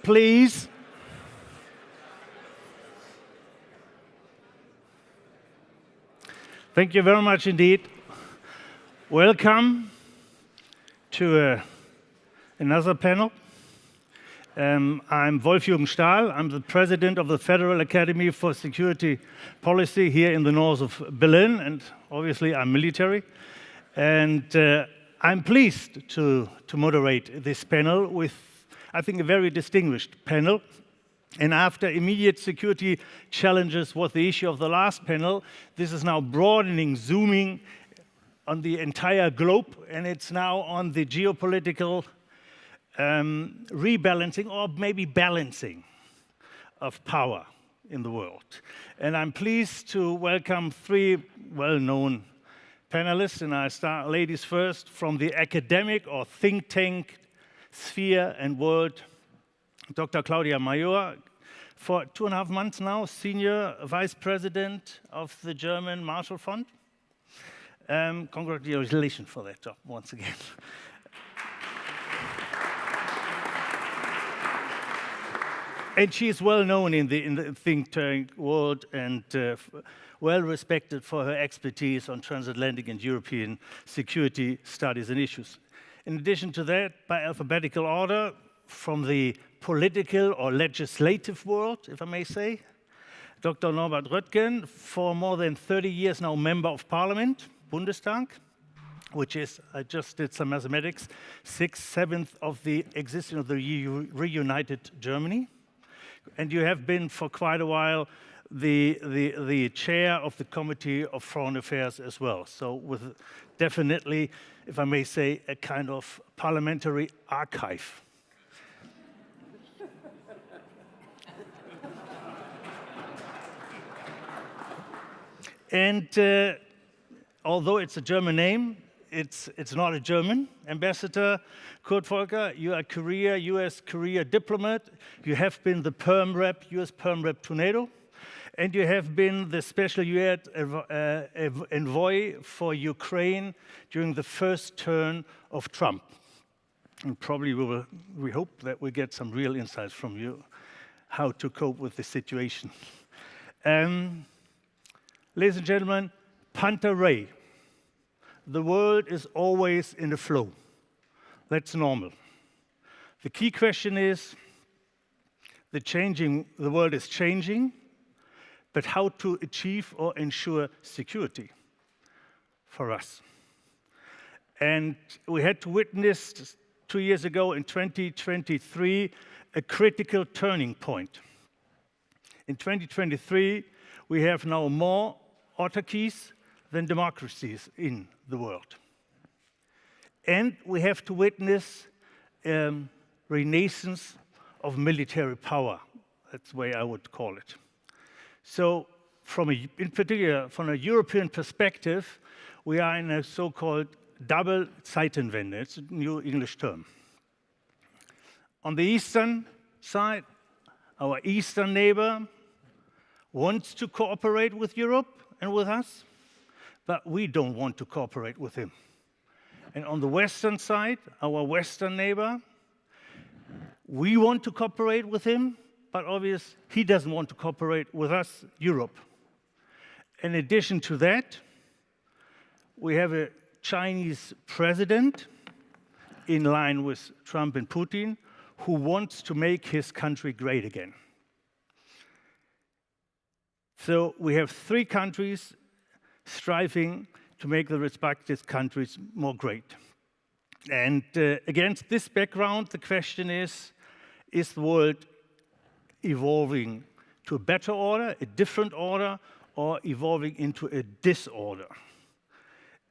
please. Thank you very much indeed. Welcome to another panel. I'm Wolf-Jürgen Stahl. I'm the president of the Federal Academy for Security Policy here in the north of Berlin, and obviously I'm military. And I'm pleased to moderate this panel with, I think, a very distinguished panel. And after immediate security challenges was the issue of the last panel, this is now broadening, zooming on the entire globe, and it's now on the geopolitical rebalancing or maybe balancing of power in the world. And I'm pleased to welcome three well-known panelists, and I start ladies first from the academic or think tank sphere and world. Dr. Claudia Major, for 2.5 months now, Senior Vice President of the German Marshall Fund. Congratulations for that job once again. And she is well known in the think tank world and well respected for her expertise on transatlantic and European security studies and issues. In addition to that, by alphabetical order, from the political or legislative world, if I may say, Dr. Norbert Röttgen, for more than 30 years now member of parliament, Bundestag, which is, I just did some mathematics, 6/7 of the existence of the reunited Germany. And you have been for quite a while the chair of the Committee of Foreign Affairs as well. So with definitely, if I may say, a kind of parliamentary archive. And although it's a German name, it's not a German. Ambassador Kurt Volker, you are a US career diplomat. You have been the US Perm Rep to NATO. And you have been the special US envoy for Ukraine during the first term of Trump. And probably we hope that we get some real insights from you how to cope with the situation. Ladies and gentlemen, Panta Ray. The world is always in the flow. That's normal. The key question is, the world is changing, but how to achieve or ensure security for us. And we had to witness 2 years ago in 2023 a critical turning point. In 2023, we have now more autarkies than democracies in the world. And we have to witness renaissance of military power. That's the way I would call it. So in particular, from a European perspective, we are in a so-called double Zeitenwende. It's a new English term. On the eastern side, our eastern neighbor wants to cooperate with Europe and with us, but we don't want to cooperate with him. And on the western side, our western neighbor, we want to cooperate with him, but obviously he doesn't want to cooperate with us, Europe. In addition to that, we have a Chinese president in line with Trump and Putin who wants to make his country great again. So we have 3 countries striving to make the respective countries more great. And against this background, the question is the world evolving to a better order, a different order, or evolving into a disorder?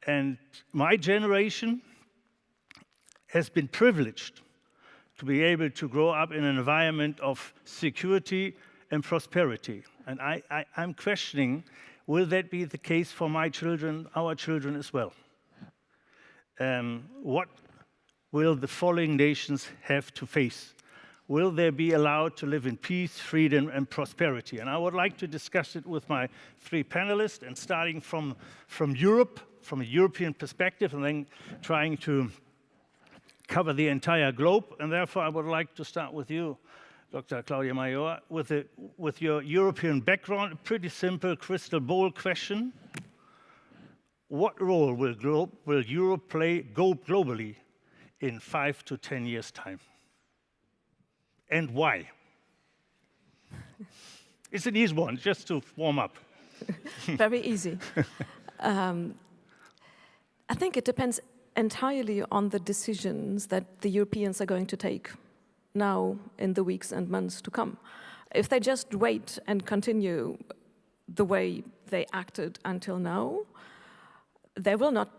And my generation has been privileged to be able to grow up in an environment of security and prosperity. And I'm questioning, will that be the case for my children, our children as well? What will the following nations have to face? Will they be allowed to live in peace, freedom, and prosperity? And I would like to discuss it with my 3 panelists, and starting from Europe, from a European perspective, and then trying to cover the entire globe. And therefore, I would like to start with you, Dr. Claudia Major, with your European background. A pretty simple crystal ball question. What role will Europe play globally in 5 to 10 years' time? And why? It's an easy one, just to warm up. Very easy. I think it depends entirely on the decisions that the Europeans are going to take now in the weeks and months to come. If they just wait and continue the way they acted until now, they will not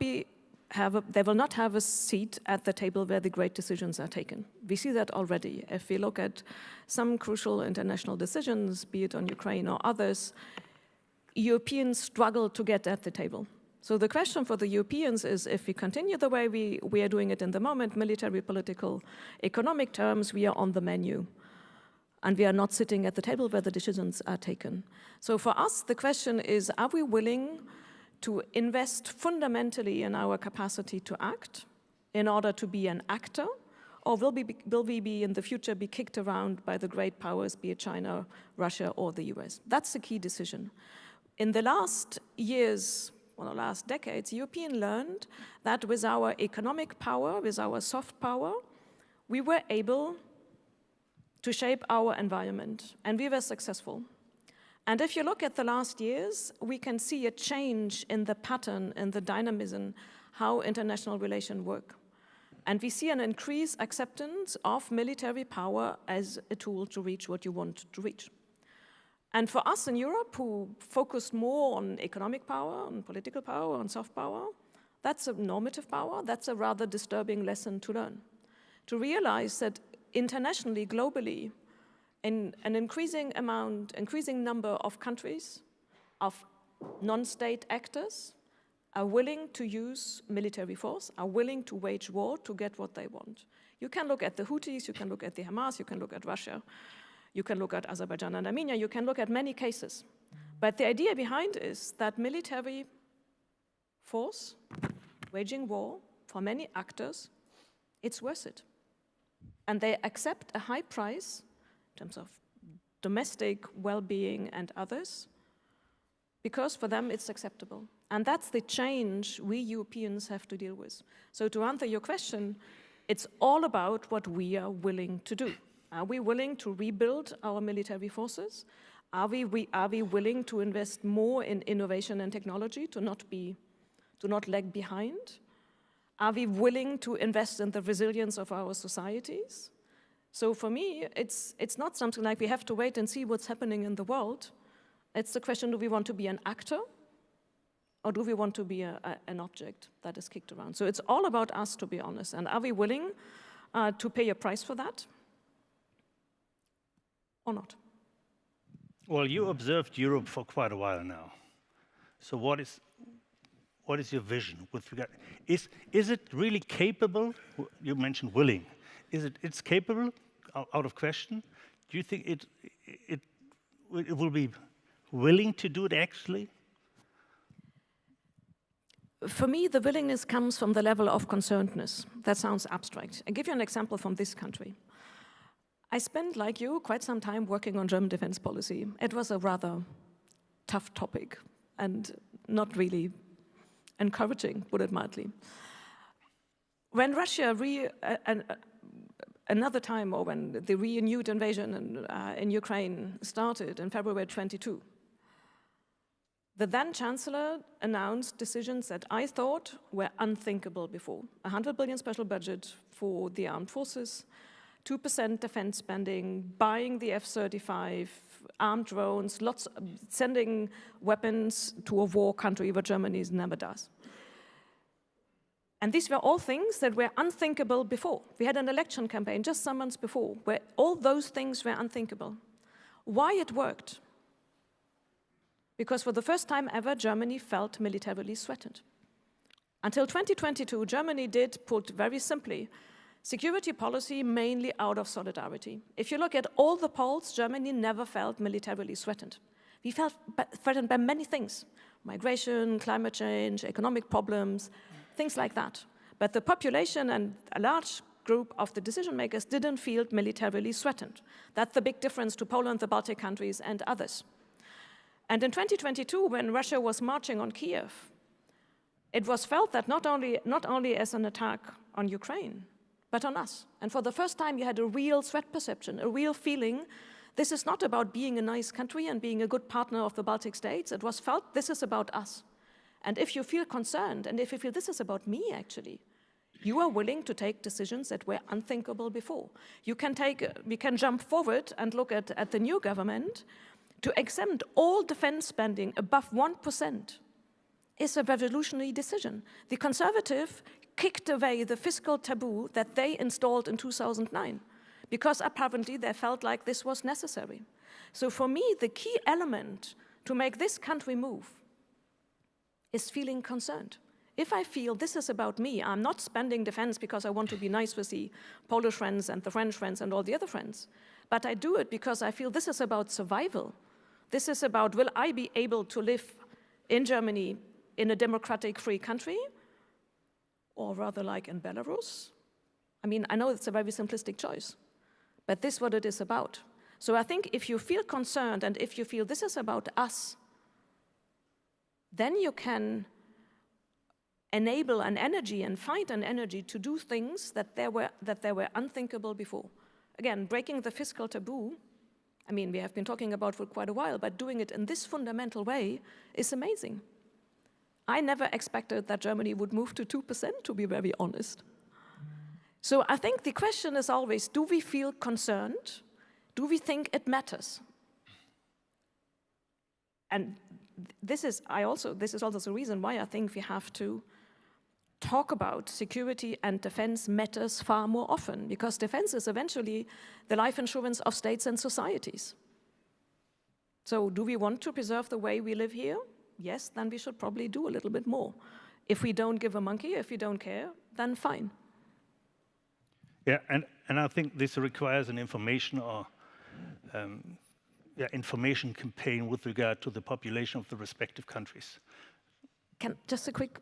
have a seat at the table where the great decisions are taken. We see that already. If we look at some crucial international decisions, be it on Ukraine or others, Europeans struggle to get at the table. So the question for the Europeans is, if we continue the way we are doing it in the moment, military, political, economic terms, we are on the menu. And we are not sitting at the table where the decisions are taken. So for us, the question is, are we willing to invest fundamentally in our capacity to act in order to be an actor? Or will we be in the future be kicked around by the great powers, be it China, Russia, or the US? That's the key decision. In the last years, well, the last decades, Europeans learned that with our economic power, with our soft power, we were able to shape our environment, and we were successful. And if you look at the last years, we can see a change in the pattern, in the dynamism, how international relations work. And we see an increased acceptance of military power as a tool to reach what you want to reach. And for us in Europe, who focused more on economic power, on political power, on soft power, that's a normative power. That's a rather disturbing lesson to learn. To realize that internationally, globally, in an increasing number of countries, of non-state actors, are willing to use military force, are willing to wage war to get what they want. You can look at the Houthis, you can look at the Hamas, you can look at Russia, you can look at Azerbaijan and Armenia, you can look at many cases. But the idea behind is that military force, waging war, for many actors, it's worth it. And they accept a high price in terms of domestic well-being and others, because for them it's acceptable. And that's the change we Europeans have to deal with. So to answer your question, it's all about what we are willing to do. Are we willing to rebuild our military forces? Are we willing to invest more in innovation and technology to not lag behind? Are we willing to invest in the resilience of our societies? So for me, it's not something like we have to wait and see what's happening in the world. It's the question, do we want to be an actor? Or do we want to be an object that is kicked around? So it's all about us, to be honest. And are we willing to pay a price for that? Or not? Well, you observed Europe for quite a while now. So what is your vision with regard? Is it really capable? You mentioned willing. It's capable, out of question? Do you think it will be willing to do it actually? For me, the willingness comes from the level of concernedness. That sounds abstract. I'll give you an example from this country. I spent, like you, quite some time working on German defense policy. It was a rather tough topic and not really encouraging, put it mildly. When Russia, another time, or when the renewed invasion in Ukraine started in February 22, the then Chancellor announced decisions that I thought were unthinkable before. 100 billion special budget for the armed forces, 2% defense spending, buying the F-35, armed drones, sending weapons to a war country, what Germany never does. And these were all things that were unthinkable before. We had an election campaign just some months before where all those things were unthinkable. Why it worked? Because for the first time ever, Germany felt militarily threatened. Until 2022, Germany did, put very simply, security policy mainly out of solidarity. If you look at all the polls, Germany never felt militarily threatened. We felt threatened by many things, migration, climate change, economic problems, things like that. But the population and a large group of the decision makers didn't feel militarily threatened. That's the big difference to Poland, the Baltic countries, and others. And in 2022, when Russia was marching on Kiev, it was felt that not only as an attack on Ukraine, but on us. And for the first time, you had a real threat perception, a real feeling. This is not about being a nice country and being a good partner of the Baltic states. It was felt this is about us. And if you feel concerned, and if you feel this is about me, actually, you are willing to take decisions that were unthinkable before. We can jump forward and look at the new government. To exempt all defense spending above 1% is a revolutionary decision. The Conservative kicked away the fiscal taboo that they installed in 2009, because apparently they felt like this was necessary. So for me, the key element to make this country move is feeling concerned. If I feel this is about me, I'm not spending defense because I want to be nice with the Polish friends and the French friends and all the other friends, but I do it because I feel this is about survival. This is about, will I be able to live in Germany in a democratic, free country, or rather like in Belarus? I mean, I know it's a very simplistic choice, but this is what it is about. So I think if you feel concerned and if you feel this is about us, then you can enable an energy and find an energy to do things that they were unthinkable before. Again, breaking the fiscal taboo, I mean, we have been talking about for quite a while, but doing it in this fundamental way is amazing. I never expected that Germany would move to 2%, to be very honest. So I think the question is always, do we feel concerned? Do we think it matters? And this is also the reason why I think we have to talk about security and defense matters far more often, because defense is eventually the life insurance of states and societies. So do we want to preserve the way we live here? Yes, then we should probably do a little bit more. If we don't give a monkey, if we don't care, then fine. Yeah, and I think this requires an information or information campaign with regard to the population of the respective countries. Just a quick...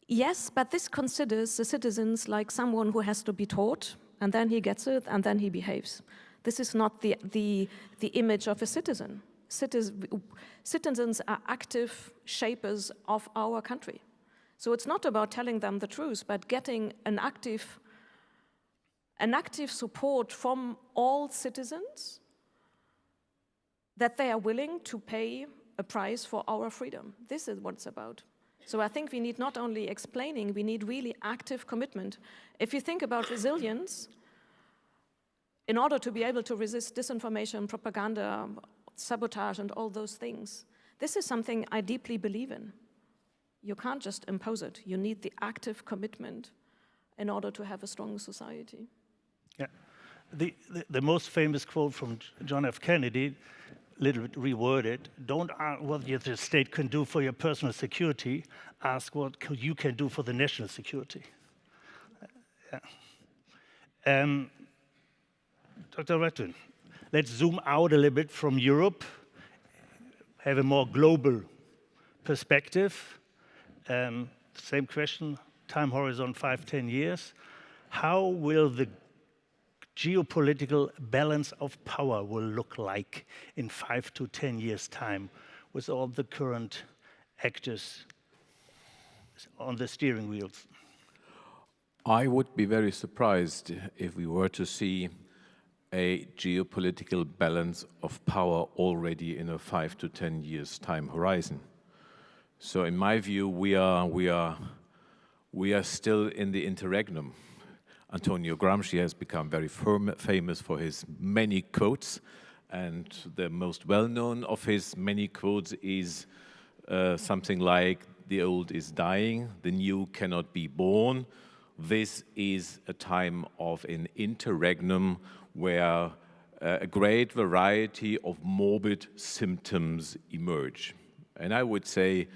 Yes, but this considers the citizens like someone who has to be taught, and then he gets it, and then he behaves. This is not the image of a citizen. Citizens are active shapers of our country. So it's not about telling them the truth, but getting an active support from all citizens that they are willing to pay a price for our freedom. This is what it's about. So I think we need not only explaining, we need really active commitment. If you think about resilience, in order to be able to resist disinformation, propaganda, sabotage, and all those things, this is something I deeply believe in. You can't just impose it. You need the active commitment in order to have a strong society. Yeah. The most famous quote from John F. Kennedy, a little bit reworded, don't ask what the state can do for your personal security, ask what you can do for the national security. Dr. Redwin, let's zoom out a little bit from Europe, have a more global perspective. Same question, time horizon 5-10 years. How will the geopolitical balance of power will look like in 5 to 10 years' time with all the current actors on the steering wheels? I would be very surprised if we were to see a geopolitical balance of power already in a 5 to 10 years' time horizon. So in my view, we are still in the interregnum. Antonio Gramsci has become very famous for his many quotes, and the most well-known of his many quotes is something like, "The old is dying, the new cannot be born." This is a time of an interregnum where a great variety of morbid symptoms emerge. And I would say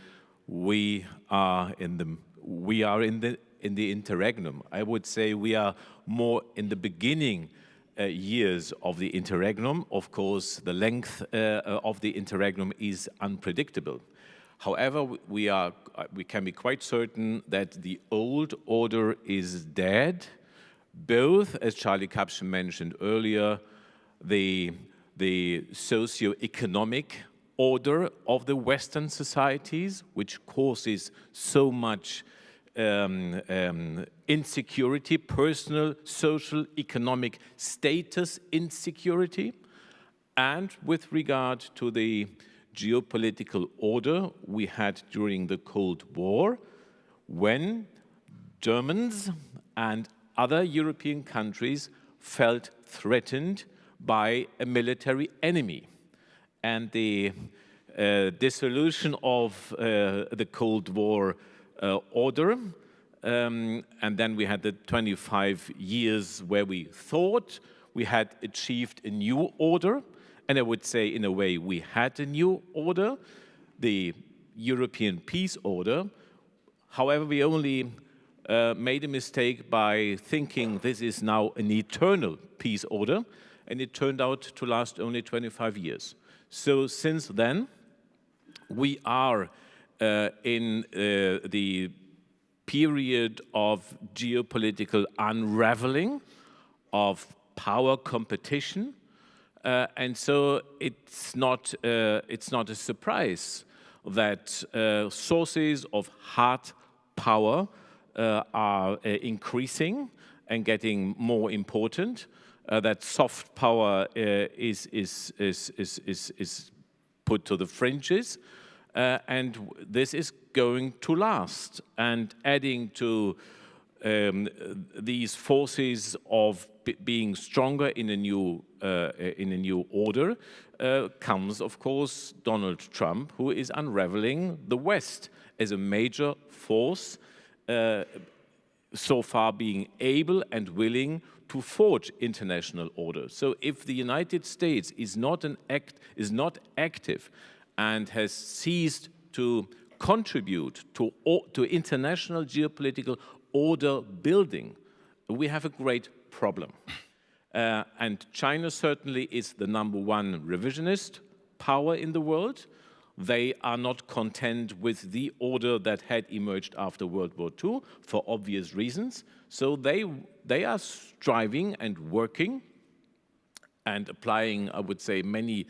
we are in the interregnum. I would say we are more in the beginning years of the interregnum. Of course, the length of the interregnum is unpredictable. However, we can be quite certain that the old order is dead. Both, as Charlie Kapsch mentioned earlier, the socio-economic order of the Western societies, which causes so much insecurity, personal, social, economic status insecurity, and with regard to the geopolitical order we had during the Cold War, when Germans and other European countries felt threatened by a military enemy. And the dissolution of the Cold War order, and then we had the 25 years where we thought we had achieved a new order, and I would say in a way we had a new order, the European peace order. However, we only made a mistake by thinking this is now an eternal peace order, and it turned out to last only 25 years. So since then, we are in the period of geopolitical unraveling, of power competition, and so it's not a surprise that sources of hard power are increasing and getting more important. That soft power is put to the fringes, and this is going to last. And adding to these forces of being stronger in a new order comes, of course, Donald Trump, who is unraveling the West as a major force, so far being able and willing to forge international order. So if the United States is not active and has ceased to contribute to international geopolitical order building, we have a great problem. And China certainly is the #1 revisionist power in the world. They are not content with the order that had emerged after World War II for obvious reasons. So they are striving and working and applying, I would say, many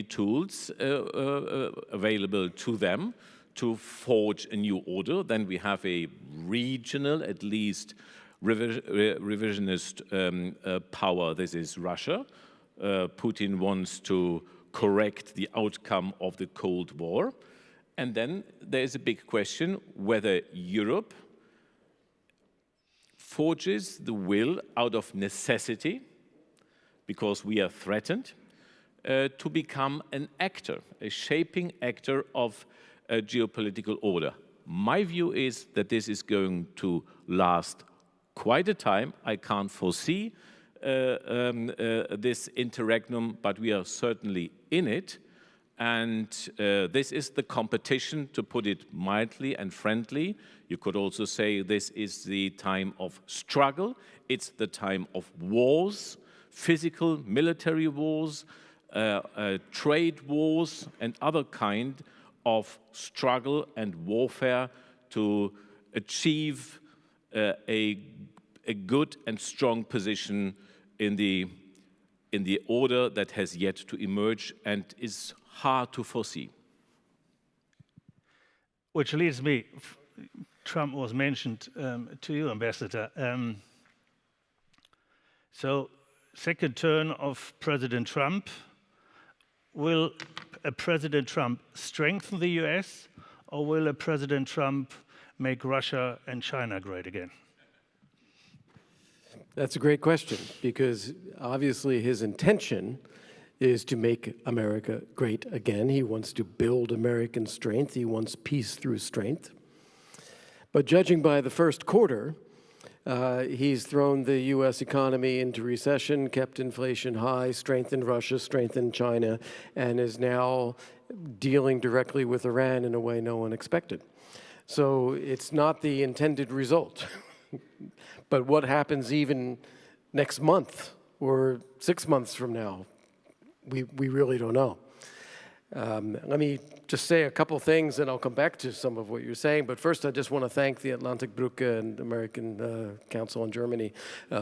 tools available to them to forge a new order. Then we have a regional, at least, revisionist power. This is Russia. Putin wants to correct the outcome of the Cold War. And then there's a big question whether Europe forges the will out of necessity, because we are threatened, to become an actor, a shaping actor of a geopolitical order. My view is that this is going to last quite a time. I can't foresee this interregnum, but we are certainly in it. And this is the competition, to put it mildly and friendly. You could also say this is the time of struggle. It's the time of wars, physical, military wars, trade wars, and other kind of struggle and warfare to achieve a good and strong position in the order that has yet to emerge and is hard to foresee. Which leads me, Trump was mentioned to you, Ambassador. So, second turn of President Trump. Will a President Trump strengthen the US, or will a President Trump make Russia and China great again? That's a great question, because obviously his intention is to make America great again. He wants to build American strength. He wants peace through strength. But judging by the first quarter, he's thrown the U.S. economy into recession, kept inflation high, strengthened Russia, strengthened China, and is now dealing directly with Iran in a way no one expected. So it's not the intended result. But what happens even next month or 6 months from now? We really don't know. Let me just say a couple things, and I'll come back to some of what you're saying. But first, I just want to thank the Atlantik-Brücke and American Council in Germany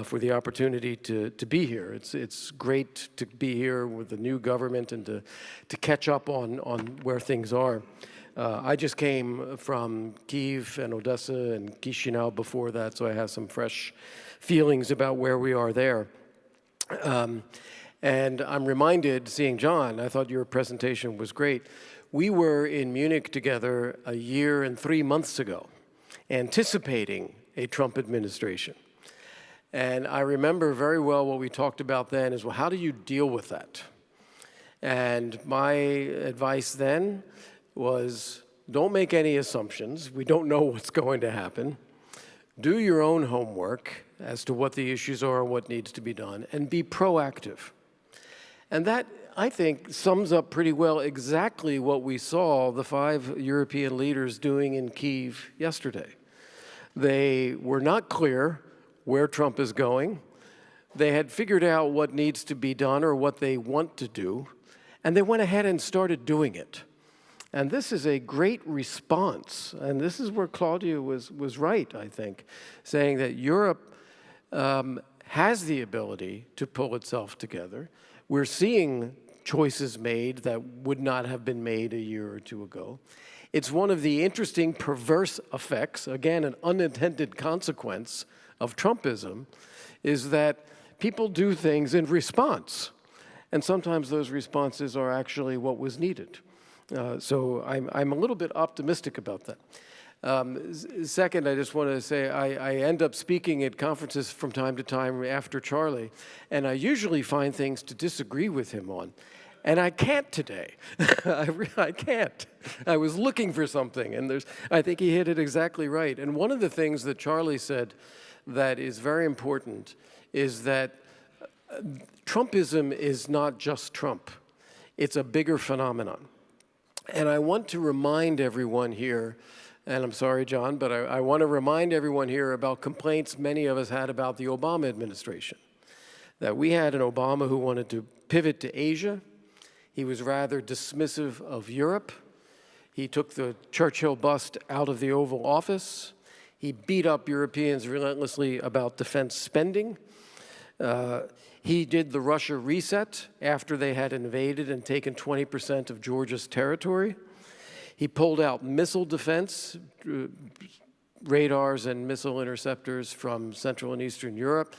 for the opportunity to be here. It's great to be here with the new government and to catch up on where things are. I just came from Kyiv and Odessa and Chisinau before that, so I have some fresh feelings about where we are there. And I'm reminded, seeing John, I thought your presentation was great. We were in Munich together a year and 3 months ago, anticipating a Trump administration. And I remember very well what we talked about then is, well, how do you deal with that? And my advice then was, don't make any assumptions. We don't know what's going to happen. Do your own homework as to what the issues are and what needs to be done, and be proactive. And that, I think, sums up pretty well exactly what we saw the 5 European leaders doing in Kyiv yesterday. They were not clear where Trump is going. They had figured out what needs to be done or what they want to do, and they went ahead and started doing it. And this is a great response, and this is where Claudia was right, I think, saying that Europe has the ability to pull itself together. We're seeing choices made that would not have been made a year or two ago. It's one of the interesting perverse effects, again, an unintended consequence of Trumpism, is that people do things in response. And sometimes those responses are actually what was needed. So I'm a little bit optimistic about that. Second, I just want to say I end up speaking at conferences from time to time after Charlie, and I usually find things to disagree with him on. And I can't today. I can't. I was looking for something, and I think he hit it exactly right. And one of the things that Charlie said that is very important is that Trumpism is not just Trump. It's a bigger phenomenon. And I want to remind everyone here, and I'm sorry, John, but I want to remind everyone here about complaints many of us had about the Obama administration. That we had an Obama who wanted to pivot to Asia. He was rather dismissive of Europe. He took the Churchill bust out of the Oval Office. He beat up Europeans relentlessly about defense spending. He did the Russia reset after they had invaded and taken 20% of Georgia's territory. He pulled out missile defense, radars and missile interceptors from Central and Eastern Europe,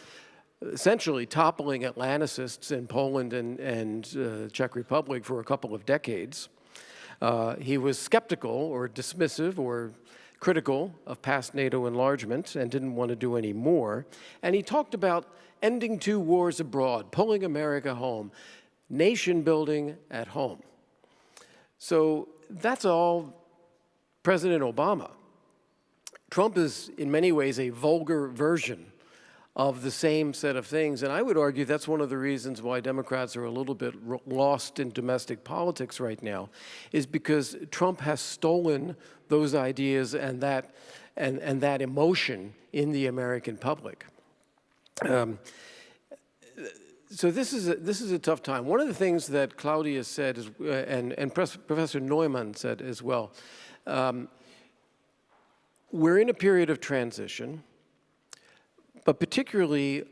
essentially toppling Atlanticists in Poland and Czech Republic for a couple of decades. He was skeptical or dismissive or critical of past NATO enlargement and didn't want to do any more. And he talked about ending 2 wars abroad, pulling America home, nation building at home. So that's all President Obama. Trump is, in many ways, a vulgar version of the same set of things. And I would argue that's one of the reasons why Democrats are a little bit lost in domestic politics right now, is because Trump has stolen those ideas and that emotion in the American public. So this is a tough time. One of the things that Claudia said is, and Professor Neumann said as well, we're in a period of transition, but particularly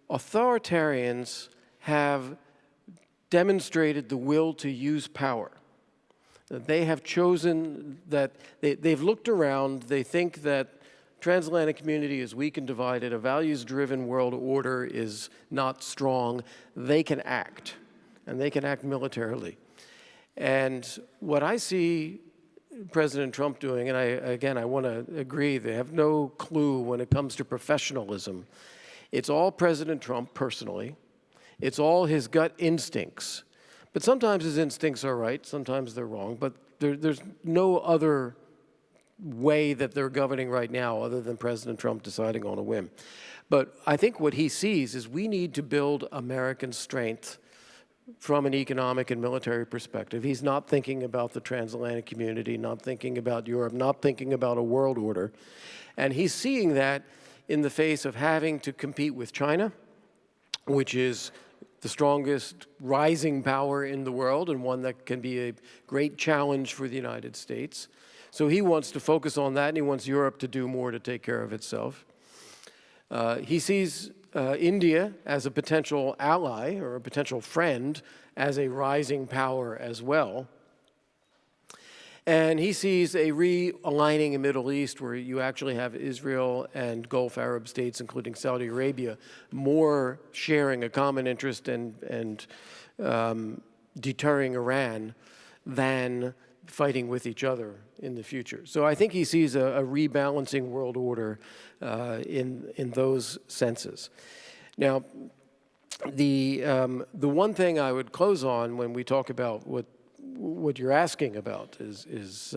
authoritarians have demonstrated the will to use power. They have chosen that, they've looked around, they think that transatlantic community is weak and divided, a values-driven world order is not strong. They can act, and they can act militarily. And what I see President Trump doing, and I want to agree, they have no clue when it comes to professionalism. It's all President Trump personally. It's all his gut instincts. But sometimes his instincts are right, sometimes they're wrong, but there's no other way that they're governing right now other than President Trump deciding on a whim. But I think what he sees is we need to build American strength from an economic and military perspective. He's not thinking about the transatlantic community, not thinking about Europe, not thinking about a world order. And he's seeing that in the face of having to compete with China, which is the strongest rising power in the world and one that can be a great challenge for the United States. So he wants to focus on that, and he wants Europe to do more to take care of itself. He sees India as a potential ally or a potential friend as a rising power as well. And he sees a realigning in the Middle East where you actually have Israel and Gulf Arab states, including Saudi Arabia, more sharing a common interest and deterring Iran than fighting with each other in the future. So I think he sees a rebalancing world order in those senses. Now, the one thing I would close on when we talk about what you're asking about is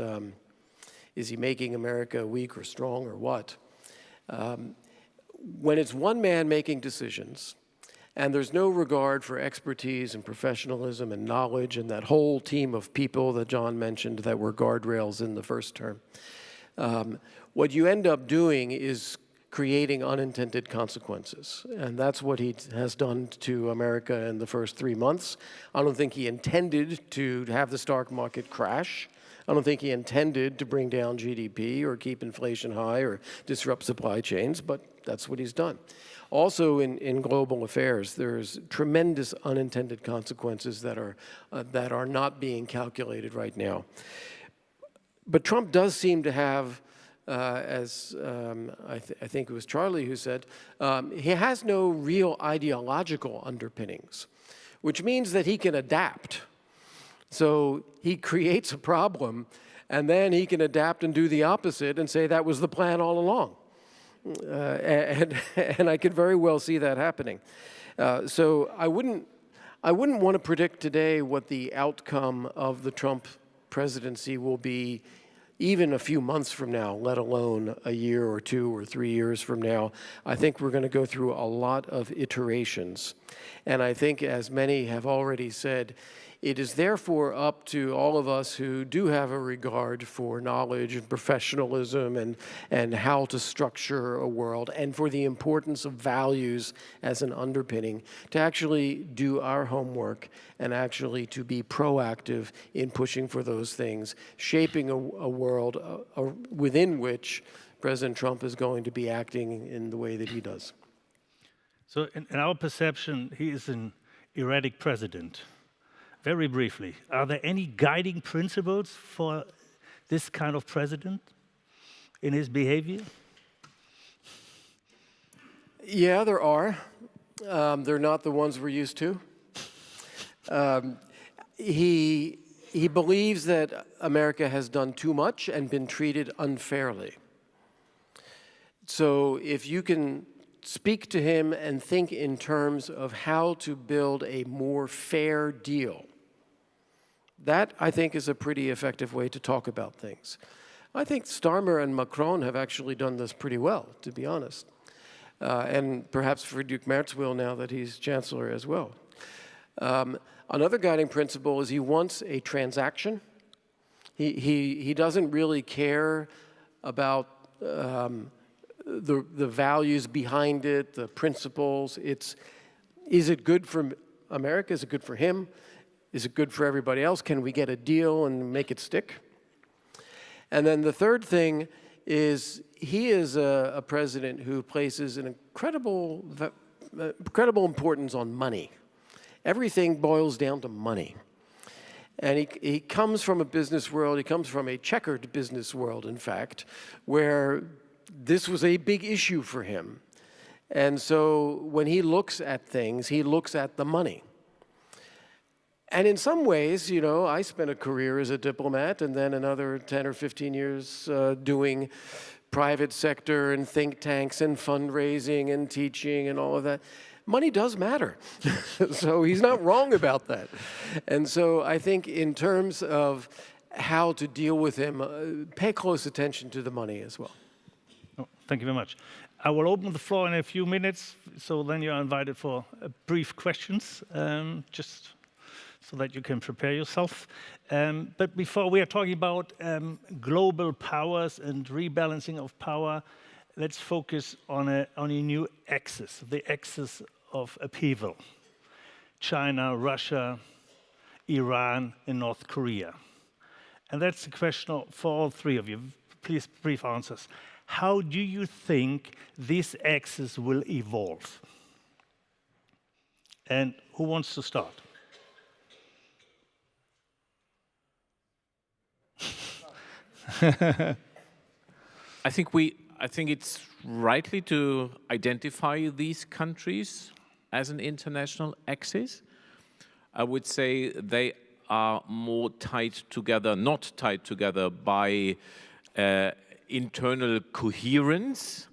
he making America weak or strong or what? When it's one man making decisions, and there's no regard for expertise and professionalism and knowledge and that whole team of people that John mentioned that were guardrails in the first term, what you end up doing is creating unintended consequences. And that's what he has done to America in the first 3 months. I don't think he intended to have the stock market crash. I don't think he intended to bring down GDP or keep inflation high or disrupt supply chains, but that's what he's done. Also in global affairs, there's tremendous unintended consequences that are not being calculated right now. But Trump does seem to have, as I think it was Charlie who said, he has no real ideological underpinnings, which means that he can adapt. So he creates a problem, and then he can adapt and do the opposite and say that was the plan all along. And I could very well see that happening. So I wouldn't want to predict today what the outcome of the Trump presidency will be even a few months from now, let alone a year or 2 or 3 years from now. I think we're going to go through a lot of iterations. And I think, as many have already said, it is therefore up to all of us who do have a regard for knowledge and professionalism and how to structure a world and for the importance of values as an underpinning to actually do our homework and actually to be proactive in pushing for those things, shaping a world within which President Trump is going to be acting in the way that he does. So in our perception, he is an erratic president. Very briefly, are there any guiding principles for this kind of president in his behavior? Yeah, there are. They're not the ones we're used to. He believes that America has done too much and been treated unfairly. So if you can speak to him and think in terms of how to build a more fair deal, that, I think, is a pretty effective way to talk about things. I think Starmer and Macron have actually done this pretty well, to be honest. And perhaps Friedrich Merz will now that he's chancellor as well. Another guiding principle is he wants a transaction. He doesn't really care about the values behind it, the principles. Is it good for America? Is it good for him? Is it good for everybody else? Can we get a deal and make it stick? And then the third thing is he is a president who places an incredible importance on money. Everything boils down to money. And he comes from a business world, he comes from a checkered business world, in fact, where this was a big issue for him. And so when he looks at things, he looks at the money. And in some ways, you know, I spent a career as a diplomat and then another 10 or 15 years doing private sector and think tanks and fundraising and teaching and all of that. Money does matter. So he's not wrong about that. And so I think in terms of how to deal with him, pay close attention to the money as well. Oh, thank you very much. I will open the floor in a few minutes, so then you're invited for brief questions, just so that you can prepare yourself. But before we are talking about global powers and rebalancing of power, let's focus on a new axis, the axis of upheaval. China, Russia, Iran, and North Korea. And that's the question for all three of you. Please, brief answers. How do you think this axis will evolve? And who wants to start? I think it's rightly to identify these countries as an international axis. I would say they are more tied together, not tied together by internal coherence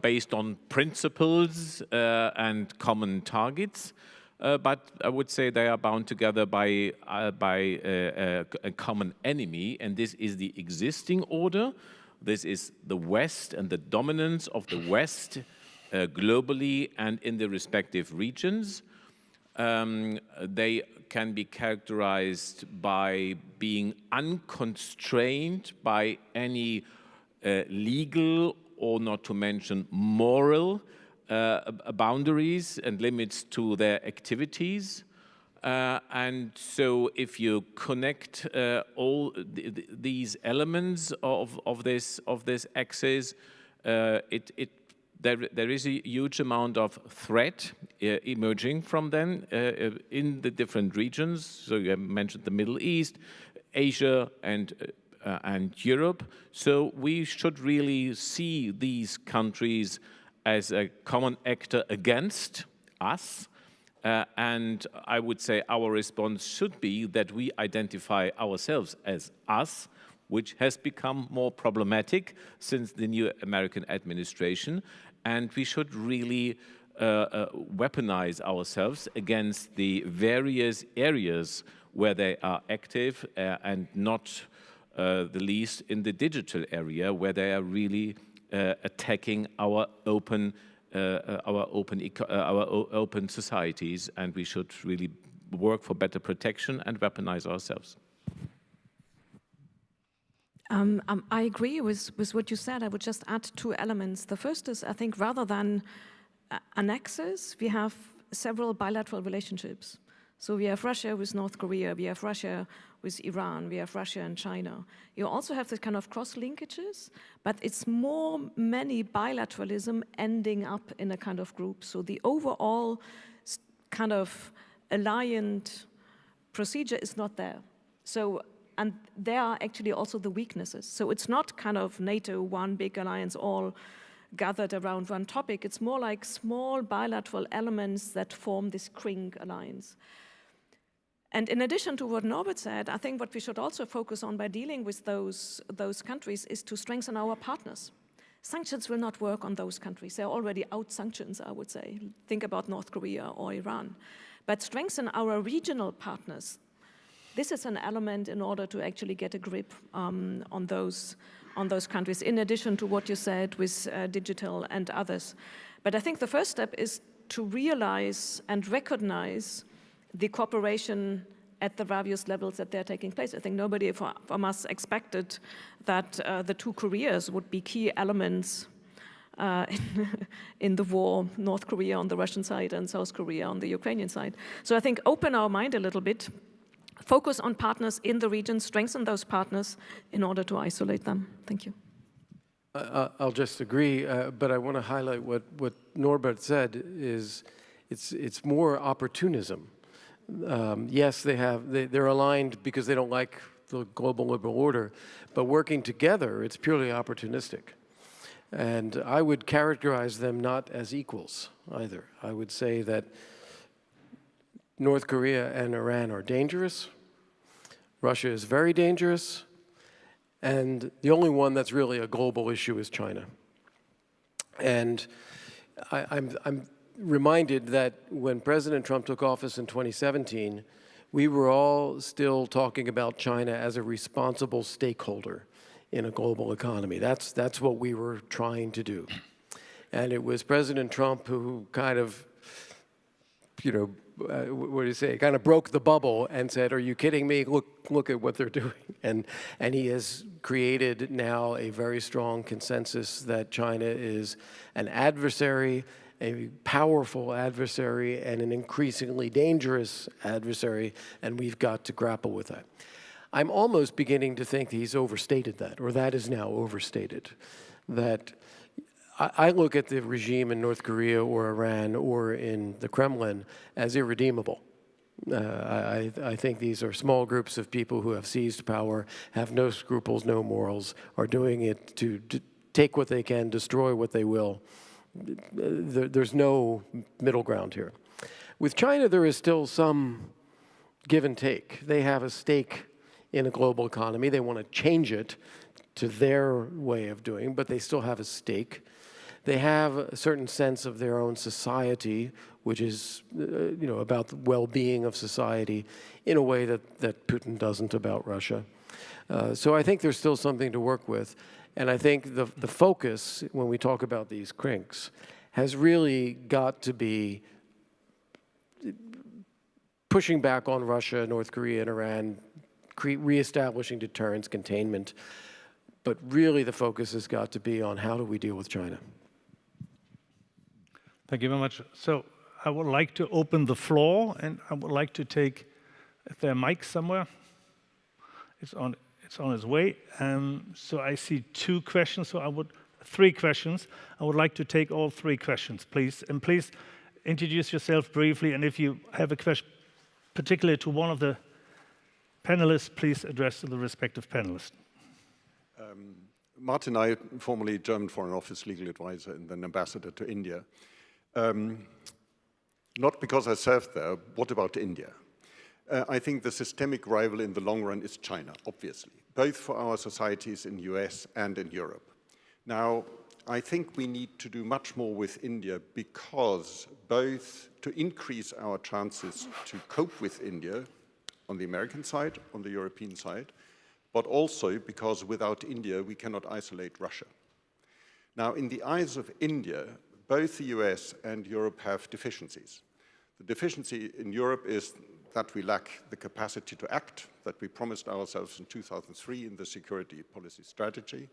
based on principles and common targets. But I would say they are bound together by a common enemy, and this is the existing order. This is the West and the dominance of the West globally and in the respective regions. They can be characterized by being unconstrained by any legal or not to mention moral boundaries and limits to their activities. And so if you connect all these elements of this axis, there is a huge amount of threat emerging from them in the different regions. So you mentioned the Middle East, Asia, and Europe. So we should really see these countries as a common actor against us. And I would say our response should be that we identify ourselves as us, which has become more problematic since the new American administration. And we should really weaponize ourselves against the various areas where they are active, and not the least in the digital area, where they are really attacking our open societies, and we should really work for better protection and weaponize ourselves. I agree with what you said. I would just add two elements. The first is, I think, rather than an axis, we have several bilateral relationships. So we have Russia with North Korea, we have Russia with Iran, we have Russia and China. You also have this kind of cross-linkages, but it's more many bilateralism ending up in a kind of group. So the overall kind of alliant procedure is not there. So, and there are actually also the weaknesses. So it's not kind of NATO, one big alliance, all gathered around one topic. It's more like small bilateral elements that form this Kring alliance. And in addition to what Norbert said, I think what we should also focus on by dealing with those countries is to strengthen our partners. Sanctions will not work on those countries. They're already out sanctions, I would say. Think about North Korea or Iran. But strengthen our regional partners. This is an element in order to actually get a grip on those countries, in addition to what you said with digital and others. But I think the first step is to realize and recognize the cooperation at the various levels that they're taking place. I think nobody from us expected that the two Koreas would be key elements in the war, North Korea on the Russian side and South Korea on the Ukrainian side. So I think open our mind a little bit, focus on partners in the region, strengthen those partners in order to isolate them. Thank you. I'll just agree, but I want to highlight what Norbert said is it's more opportunism. Yes, they're aligned because they don't like the global liberal order, but working together, it's purely opportunistic. And I would characterize them not as equals either. I would say that North Korea and Iran are dangerous. Russia is very dangerous. And the only one that's really a global issue is China. And I'm reminded that when President Trump took office in 2017, we were all still talking about China as a responsible stakeholder in a global economy. That's what we were trying to do. And it was President Trump who kind of, what do you say, kind of broke the bubble and said, are you kidding me? Look at what they're doing. And he has created now a very strong consensus that China is an adversary a powerful adversary and an increasingly dangerous adversary, and we've got to grapple with that. I'm almost beginning to think that he's overstated that, or that is now overstated. That I look at the regime in North Korea or Iran or in the Kremlin as irredeemable. I think these are small groups of people who have seized power, have no scruples, no morals, are doing it to take what they can, destroy what they will. There's no middle ground here. With China, there is still some give and take. They have a stake in a global economy. They want to change it to their way of doing, but they still have a stake. They have a certain sense of their own society, which is about the well-being of society in a way that Putin doesn't about Russia. So I think there's still something to work with. And I think the focus, when we talk about these crinks, has really got to be pushing back on Russia, North Korea, and Iran, reestablishing deterrence, containment. But really the focus has got to be on how do we deal with China. Thank you very much. So I would like to open the floor, and I would like to take, if there are mics somewhere, it's on its way. So I see 2 questions, so 3 questions. I would like to take all 3 questions, please. And please introduce yourself briefly, and if you have a question particularly to one of the panelists, please address to the respective panelist. Martin, I formerly German Foreign Office legal advisor and then ambassador to India. Not because I served there, what about India? I think the systemic rival in the long run is China, obviously, both for our societies in the US and in Europe. Now, I think we need to do much more with India because both to increase our chances to cope with India on the American side, on the European side, but also because without India, we cannot isolate Russia. Now, in the eyes of India, both the US and Europe have deficiencies. The deficiency in Europe is that we lack the capacity to act that we promised ourselves in 2003 in the security policy strategy.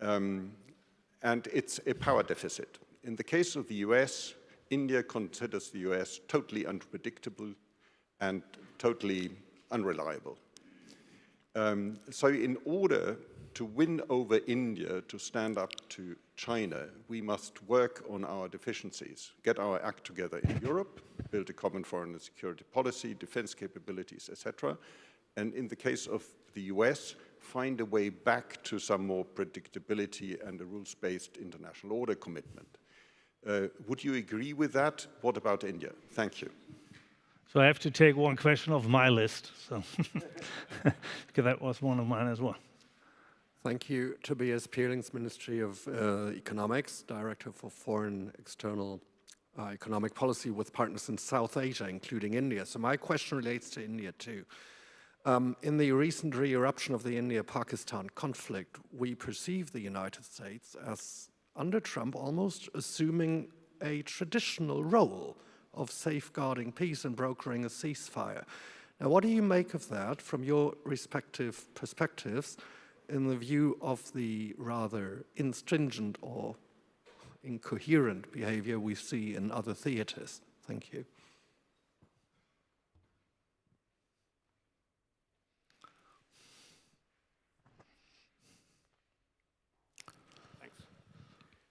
And it's a power deficit. In the case of the US, India considers the US totally unpredictable and totally unreliable. So in order to win over India to stand up to China, we must work on our deficiencies, get our act together in Europe, build a common foreign and security policy, defense capabilities, etc. And in the case of the US, find a way back to some more predictability and a rules-based international order commitment. Would you agree with that? What about India? Thank you. So I have to take one question off my list, so because that was one of mine as well. Thank you. Tobias Peerlings, Ministry of Economics, Director for Foreign External Economic Policy with partners in South Asia, including India. So my question relates to India too. In the recent re-eruption of the India-Pakistan conflict, we perceive the United States as, under Trump, almost assuming a traditional role of safeguarding peace and brokering a ceasefire. Now, what do you make of that from your respective perspectives in the view of the rather stringent or incoherent behavior we see in other theaters? Thank you.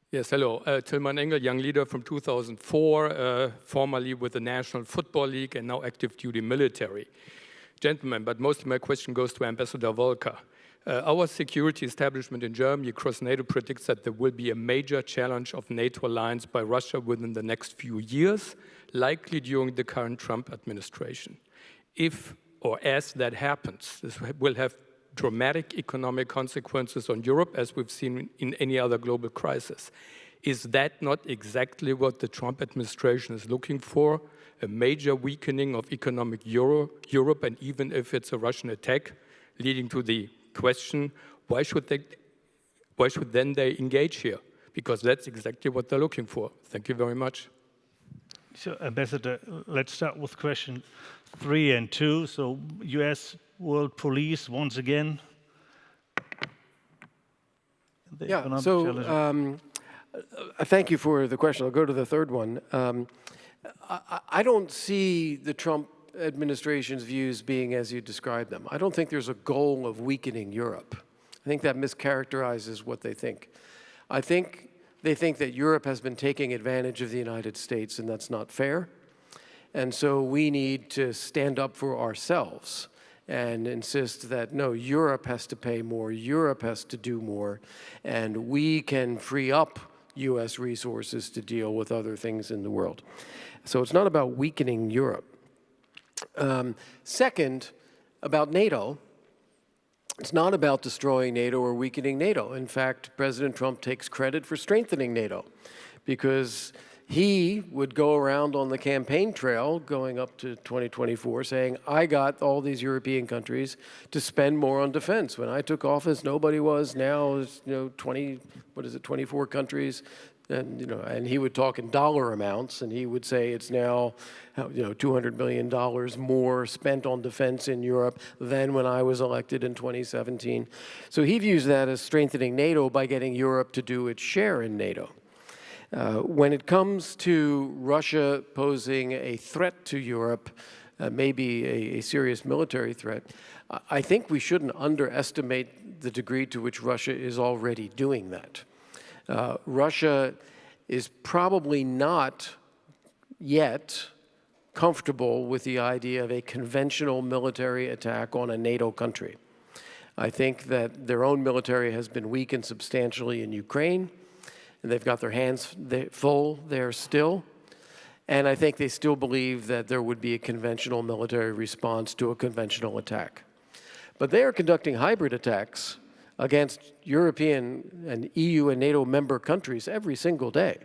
Yes, hello. Tilman Engel, young leader from 2004, formerly with the National Football League and now active duty military. Gentlemen, but most of my question goes to Ambassador Volker. Our security establishment in Germany across NATO predicts that there will be a major challenge of NATO alliance by Russia within the next few years, likely during the current Trump administration. If or as that happens, this will have dramatic economic consequences on Europe, as we've seen in any other global crisis. Is that not exactly what the Trump administration is looking for? A major weakening of economic Europe, and even if it's a Russian attack, leading to the question, why should then they engage here? Because that's exactly what they're looking for. Thank you very much. So, Ambassador, let's start with question 3 and 2. So, U.S. World Police, once again. Yeah, so Thank you for the question. I'll go to the third one. I don't see the Trump administration's views being as you described them. I don't think there's a goal of weakening Europe. I think that mischaracterizes what they think. I think they think that Europe has been taking advantage of the United States, and that's not fair. And so we need to stand up for ourselves and insist that, no, Europe has to pay more, Europe has to do more, and we can free up US resources to deal with other things in the world. So it's not about weakening Europe. Second, about NATO, it's not about destroying NATO or weakening NATO. In fact, President Trump takes credit for strengthening NATO because he would go around on the campaign trail going up to 2024 saying, I got all these European countries to spend more on defense. When I took office, nobody was. Now it's 24 countries. And, and he would talk in dollar amounts, and he would say it's now, $200 billion more spent on defense in Europe than when I was elected in 2017. So he views that as strengthening NATO by getting Europe to do its share in NATO. When it comes to Russia posing a threat to Europe, maybe a serious military threat, I think we shouldn't underestimate the degree to which Russia is already doing that. Russia is probably not yet comfortable with the idea of a conventional military attack on a NATO country. I think that their own military has been weakened substantially in Ukraine, and they've got their hands full there still. And I think they still believe that there would be a conventional military response to a conventional attack. But they are conducting hybrid attacks against European and EU and NATO member countries every single day.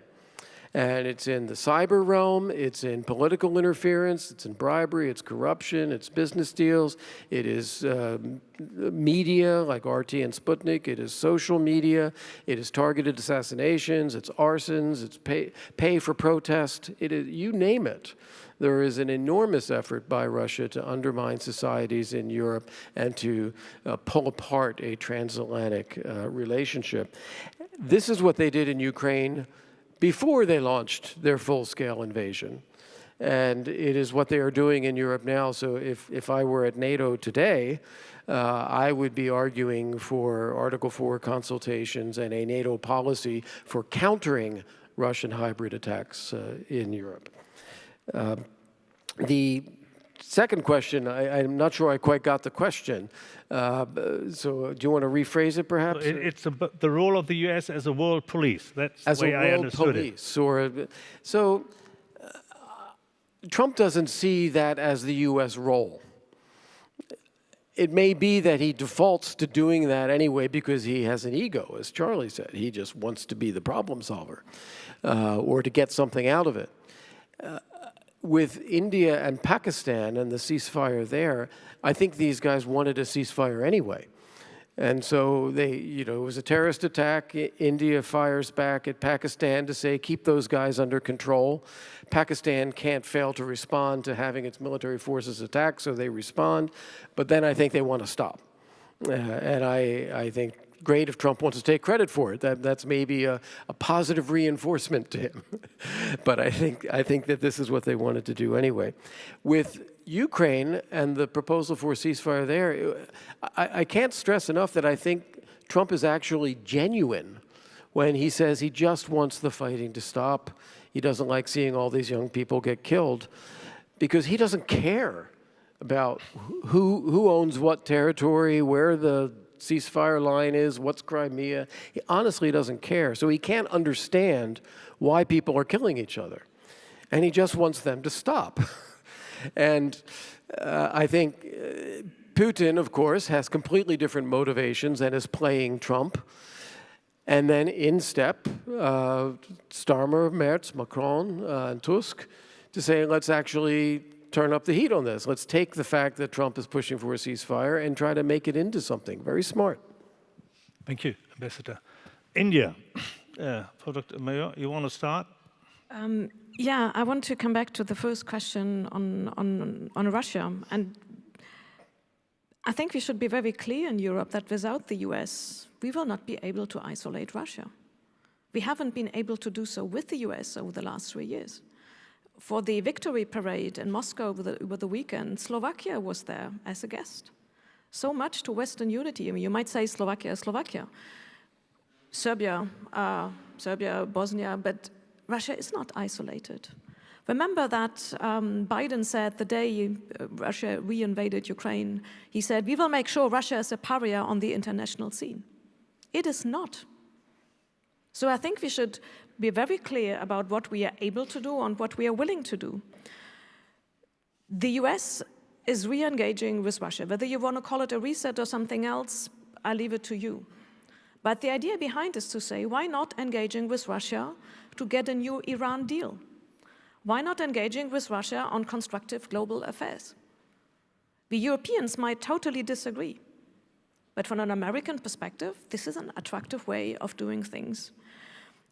And it's in the cyber realm, it's in political interference, it's in bribery, it's corruption, it's business deals, it is media like RT and Sputnik, it is social media, it is targeted assassinations, it's arsons, it's pay for protest, it is, you name it. There is an enormous effort by Russia to undermine societies in Europe and to pull apart a transatlantic relationship. This is what they did in Ukraine before they launched their full-scale invasion. And it is what they are doing in Europe now. So if I were at NATO today, I would be arguing for Article 4 consultations and a NATO policy for countering Russian hybrid attacks in Europe. The second question, I'm not sure I quite got the question. So do you want to rephrase it, perhaps? It's the role of the U.S. as a world police. That's the way I understood it. So Trump doesn't see that as the U.S. role. It may be that he defaults to doing that anyway because he has an ego, as Charlie said. He just wants to be the problem solver or to get something out of it. With India and Pakistan and the ceasefire there, I think these guys wanted a ceasefire anyway. And so they, it was a terrorist attack. India fires back at Pakistan to say, keep those guys under control. Pakistan can't fail to respond to having its military forces attack, so they respond. But then I think they want to stop. And I think great if Trump wants to take credit for it. That's maybe a positive reinforcement to him. But I think that this is what they wanted to do anyway. With Ukraine and the proposal for a ceasefire there, I can't stress enough that I think Trump is actually genuine when he says he just wants the fighting to stop. He doesn't like seeing all these young people get killed because he doesn't care about who owns what territory, where the ceasefire line is, what's Crimea. He honestly doesn't care. So he can't understand why people are killing each other. And he just wants them to stop. And I think Putin, of course, has completely different motivations and is playing Trump. And then in step, Starmer, Merz, Macron, and Tusk to say, let's actually turn up the heat on this. Let's take the fact that Trump is pushing for a ceasefire and try to make it into something. Very smart. Thank you, Ambassador. India. Product Mayor, you want to start? Yeah, I want to come back to the first question on Russia. And I think we should be very clear in Europe that without the US, we will not be able to isolate Russia. We haven't been able to do so with the US over the last 3 years. For the victory parade in Moscow over the weekend, Slovakia was there as a guest. So much to Western unity. I mean, you might say Slovakia, Serbia, Bosnia, but Russia is not isolated. Remember that Biden said the day Russia re-invaded Ukraine, he said, we will make sure Russia is a pariah on the international scene. It is not. So I think we should be very clear about what we are able to do and what we are willing to do. The US is re-engaging with Russia. Whether you want to call it a reset or something else, I leave it to you. But the idea behind is to say, why not engaging with Russia to get a new Iran deal? Why not engaging with Russia on constructive global affairs? The Europeans might totally disagree. But from an American perspective, this is an attractive way of doing things.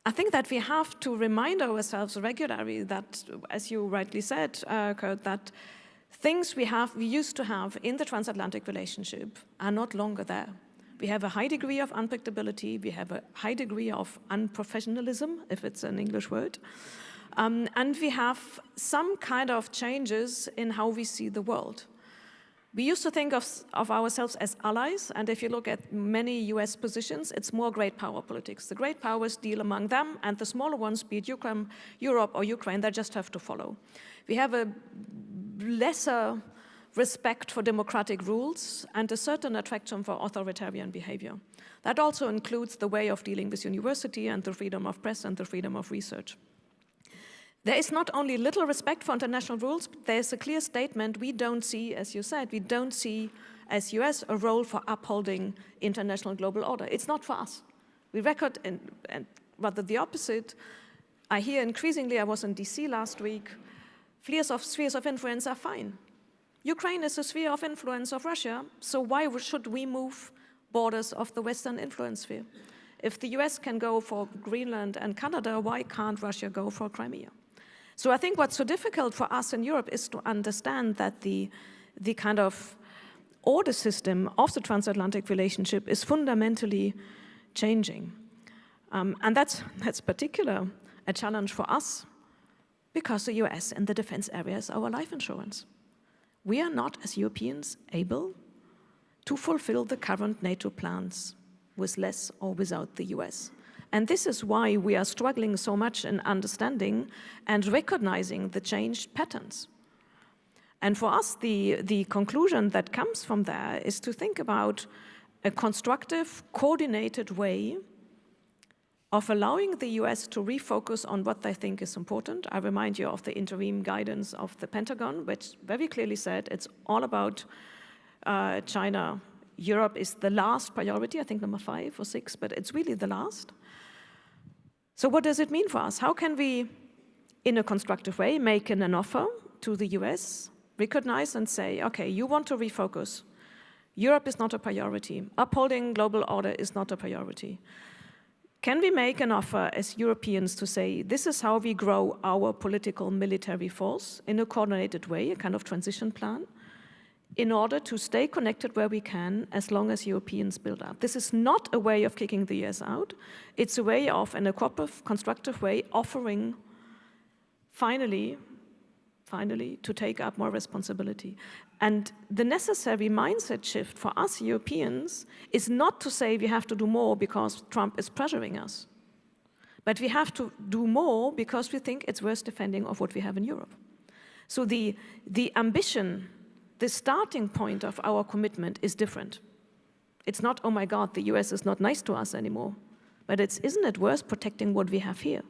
I think that we have to remind ourselves regularly that, as you rightly said, Kurt, that things we used to have in the transatlantic relationship are not longer there. We have a high degree of unpredictability, we have a high degree of unprofessionalism, if it's an English word, and we have some kind of changes in how we see the world. We used to think of ourselves as allies, and if you look at many US positions, it's more great power politics. The great powers deal among them, and the smaller ones, be it Europe or Ukraine, they just have to follow. We have a lesser respect for democratic rules and a certain attraction for authoritarian behavior. That also includes the way of dealing with university and the freedom of press and the freedom of research. There is not only little respect for international rules, but there's a clear statement we don't see, as you said, we don't see as US a role for upholding international global order. It's not for us. We record, and rather the opposite. I hear increasingly, I was in DC last week, spheres of influence are fine. Ukraine is a sphere of influence of Russia, so why should we move borders of the Western influence sphere? If the US can go for Greenland and Canada, why can't Russia go for Crimea? So I think what's so difficult for us in Europe is to understand that the kind of order system of the transatlantic relationship is fundamentally changing. And that's particular a challenge for us because the US in the defense area is our life insurance. We are not, as Europeans, able to fulfill the current NATO plans with less or without the US. And this is why we are struggling so much in understanding and recognizing the changed patterns. And for us, the conclusion that comes from there is to think about a constructive, coordinated way of allowing the US to refocus on what they think is important. I remind you of the interim guidance of the Pentagon, which very clearly said it's all about China. Europe is the last priority, I think number 5 or 6, but it's really the last. So what does it mean for us? How can we, in a constructive way, make an offer to the US, recognize and say, okay, you want to refocus. Europe is not a priority. Upholding global order is not a priority. Can we make an offer as Europeans to say, this is how we grow our political military force in a coordinated way, a kind of transition plan, in order to stay connected where we can as long as Europeans build up. This is not a way of kicking the US out. It's a way of, in a cooperative, constructive way, offering, finally, to take up more responsibility. And the necessary mindset shift for us Europeans is not to say we have to do more because Trump is pressuring us, but we have to do more because we think it's worth defending of what we have in Europe. So the ambition, the starting point of our commitment is different. It's not, oh my God, the US is not nice to us anymore, but isn't it worth protecting what we have here?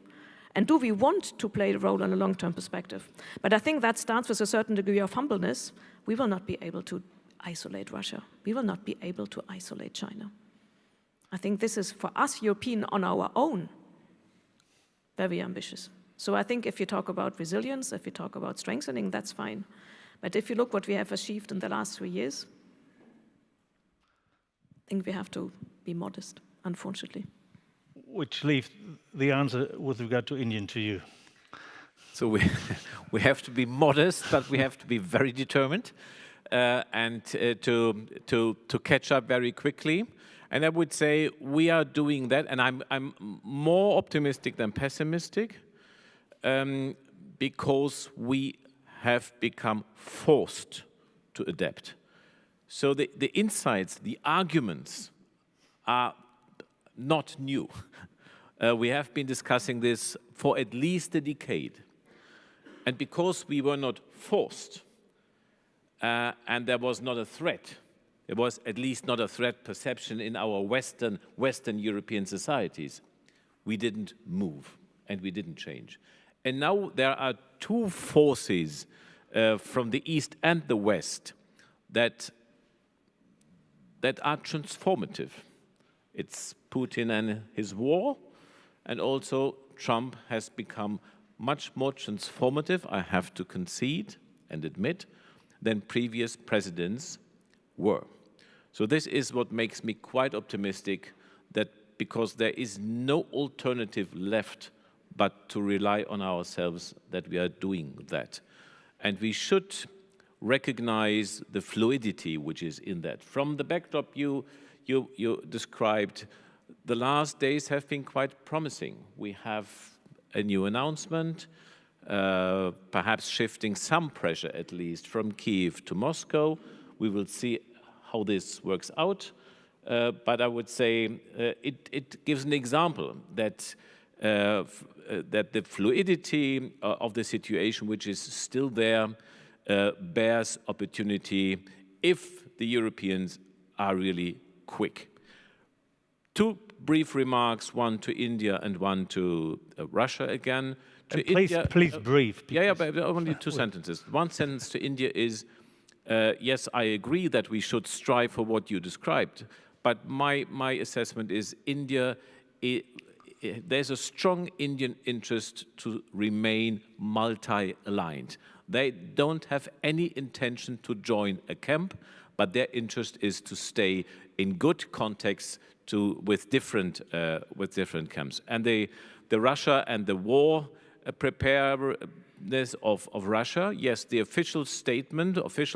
And do we want to play a role in a long-term perspective? But I think that starts with a certain degree of humbleness. We will not be able to isolate Russia. We will not be able to isolate China. I think this is, for us European on our own, very ambitious. So I think if you talk about resilience, if you talk about strengthening, that's fine. But if you look what we have achieved in the last 3 years, I think we have to be modest, unfortunately. Which leaves the answer with regard to India to you. So we have to be modest, but we have to be very determined and to catch up very quickly. And I would say we are doing that, and I'm more optimistic than pessimistic, because we have become forced to adapt. So the insights, the arguments are not new. We have been discussing this for at least a decade. And because we were not forced, and there was not a threat, there was at least not a threat perception in our Western European societies, we didn't move and we didn't change. And now there are two forces from the East and the West that are transformative. It's Putin and his war, and also Trump has become much more transformative, I have to concede and admit, than previous presidents were. So this is what makes me quite optimistic, that because there is no alternative left but to rely on ourselves, that we are doing that. And we should recognize the fluidity which is in that. From the backdrop you described, the last days have been quite promising. We have a new announcement, perhaps shifting some pressure at least from Kyiv to Moscow. We will see how this works out. But I would say it gives an example that the fluidity of the situation, which is still there, bears opportunity if the Europeans are really quick. Two brief remarks, one to India and one to Russia again. To India, please brief. Yeah, but only two sentences. One sentence to India is, yes, I agree that we should strive for what you described, but my assessment is India, there's a strong Indian interest to remain multi-aligned. They don't have any intention to join a camp, but their interest is to stay in good context with different camps. And the Russia and the war preparedness of Russia, yes, the official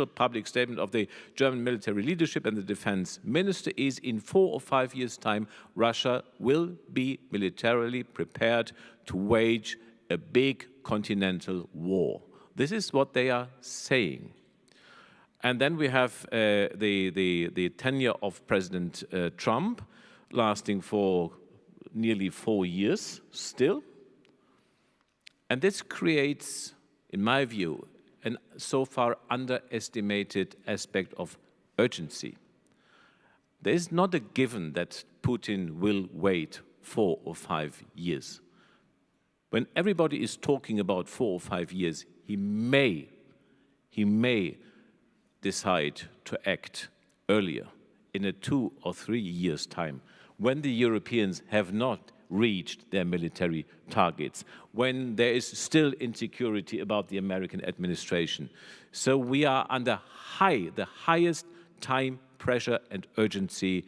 public statement of the German military leadership and the defense minister is in 4 or 5 years' time, Russia will be militarily prepared to wage a big continental war. This is what they are saying. And then we have the tenure of President Trump lasting for nearly 4 years still. And this creates, in my view, an so far underestimated aspect of urgency. There is not a given that Putin will wait 4 or 5 years. When everybody is talking about 4 or 5 years, he may decide to act earlier, in a 2 or 3 years' time, when the Europeans have not reached their military targets, when there is still insecurity about the American administration. So we are under the highest time pressure and urgency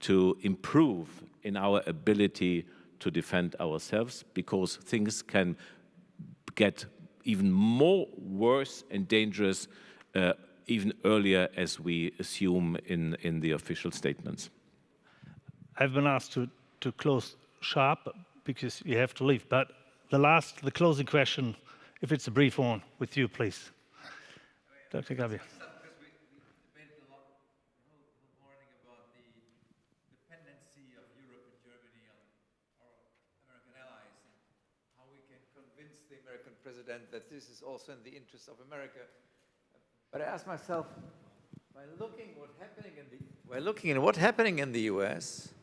to improve in our ability to defend ourselves, because things can get even more worse and dangerous even earlier, as we assume in the official statements. I've been asked to close sharp because you have to leave. But the closing question, if it's a brief one, with you, please. Dr. Gabriel. Because we debated a lot the whole morning about the dependency of Europe and Germany on our American allies and how we can convince the American president that this is also in the interest of America. But I asked myself, by looking at what's happening in the US,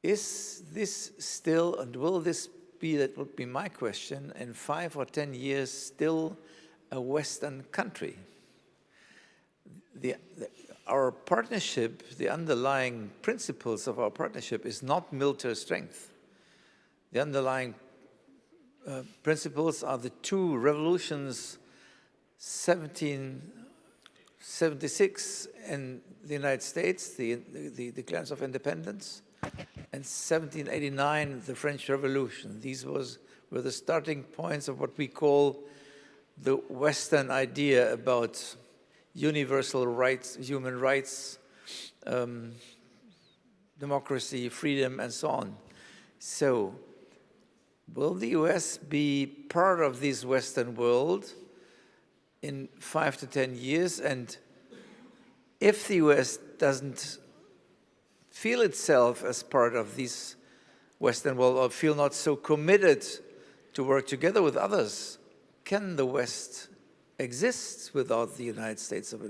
is this still, and will this be, that would be my question, in 5 or 10 years still a Western country? Our partnership, the underlying principles of our partnership is not military strength. The underlying principles are the two revolutions, 1776 in the United States, the declaration of independence, and 1789, the French Revolution. These were the starting points of what we call the Western idea about universal rights, human rights, democracy, freedom, and so on. So, will the US be part of this Western world in 5 to 10 years? And if the US doesn't feel itself as part of this Western world or feel not so committed to work together with others, can the West exist without the United States of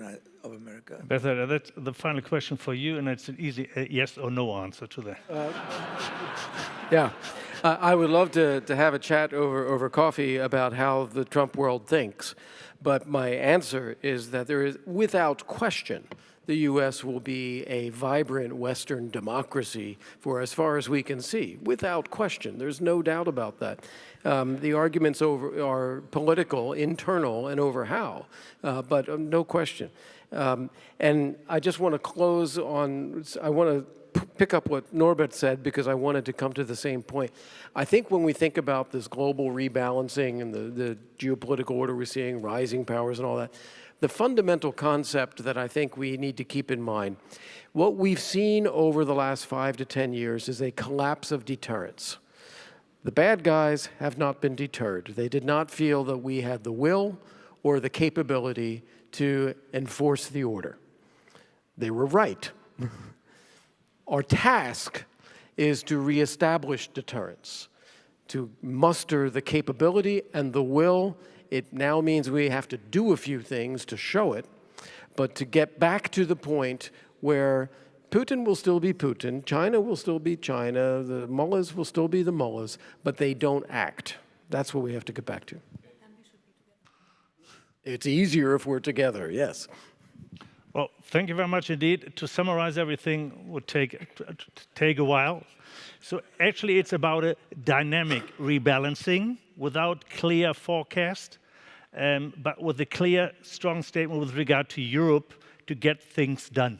America? Ambassador, that's the final question for you, and it's an easy yes or no answer to that. Yeah, I would love to have a chat over coffee about how the Trump world thinks. But my answer is that there is, without question, the U.S. will be a vibrant Western democracy for as far as we can see, without question. There's no doubt about that. The arguments are political, internal, and over how, but no question. And I just want to close on, I want to pick up what Norbert said because I wanted to come to the same point. I think when we think about this global rebalancing and the geopolitical order we're seeing, rising powers and all that, the fundamental concept that I think we need to keep in mind, what we've seen over the last 5 to 10 years is a collapse of deterrence. The bad guys have not been deterred. They did not feel that we had the will or the capability to enforce the order. They were right. Our task is to reestablish deterrence, to muster the capability and the will. It now means we have to do a few things to show it, but to get back to the point where Putin will still be Putin, China will still be China, the mullahs will still be the mullahs, but they don't act. That's what we have to get back to. It's easier if we're together, yes. Well, thank you very much indeed. To summarize everything would take a while. So actually it's about a dynamic rebalancing without clear forecast, but with a clear, strong statement with regard to Europe to get things done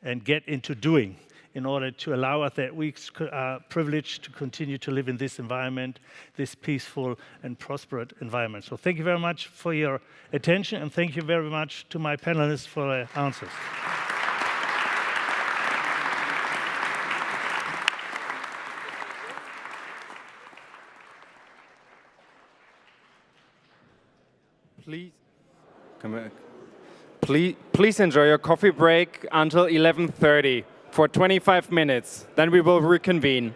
and get into doing in order to allow us that we are privileged to continue to live in this environment, this peaceful and prosperous environment. So thank you very much for your attention, and thank you very much to my panelists for their answers. Please enjoy your coffee break until 11:30 for 25 minutes. Then we will reconvene.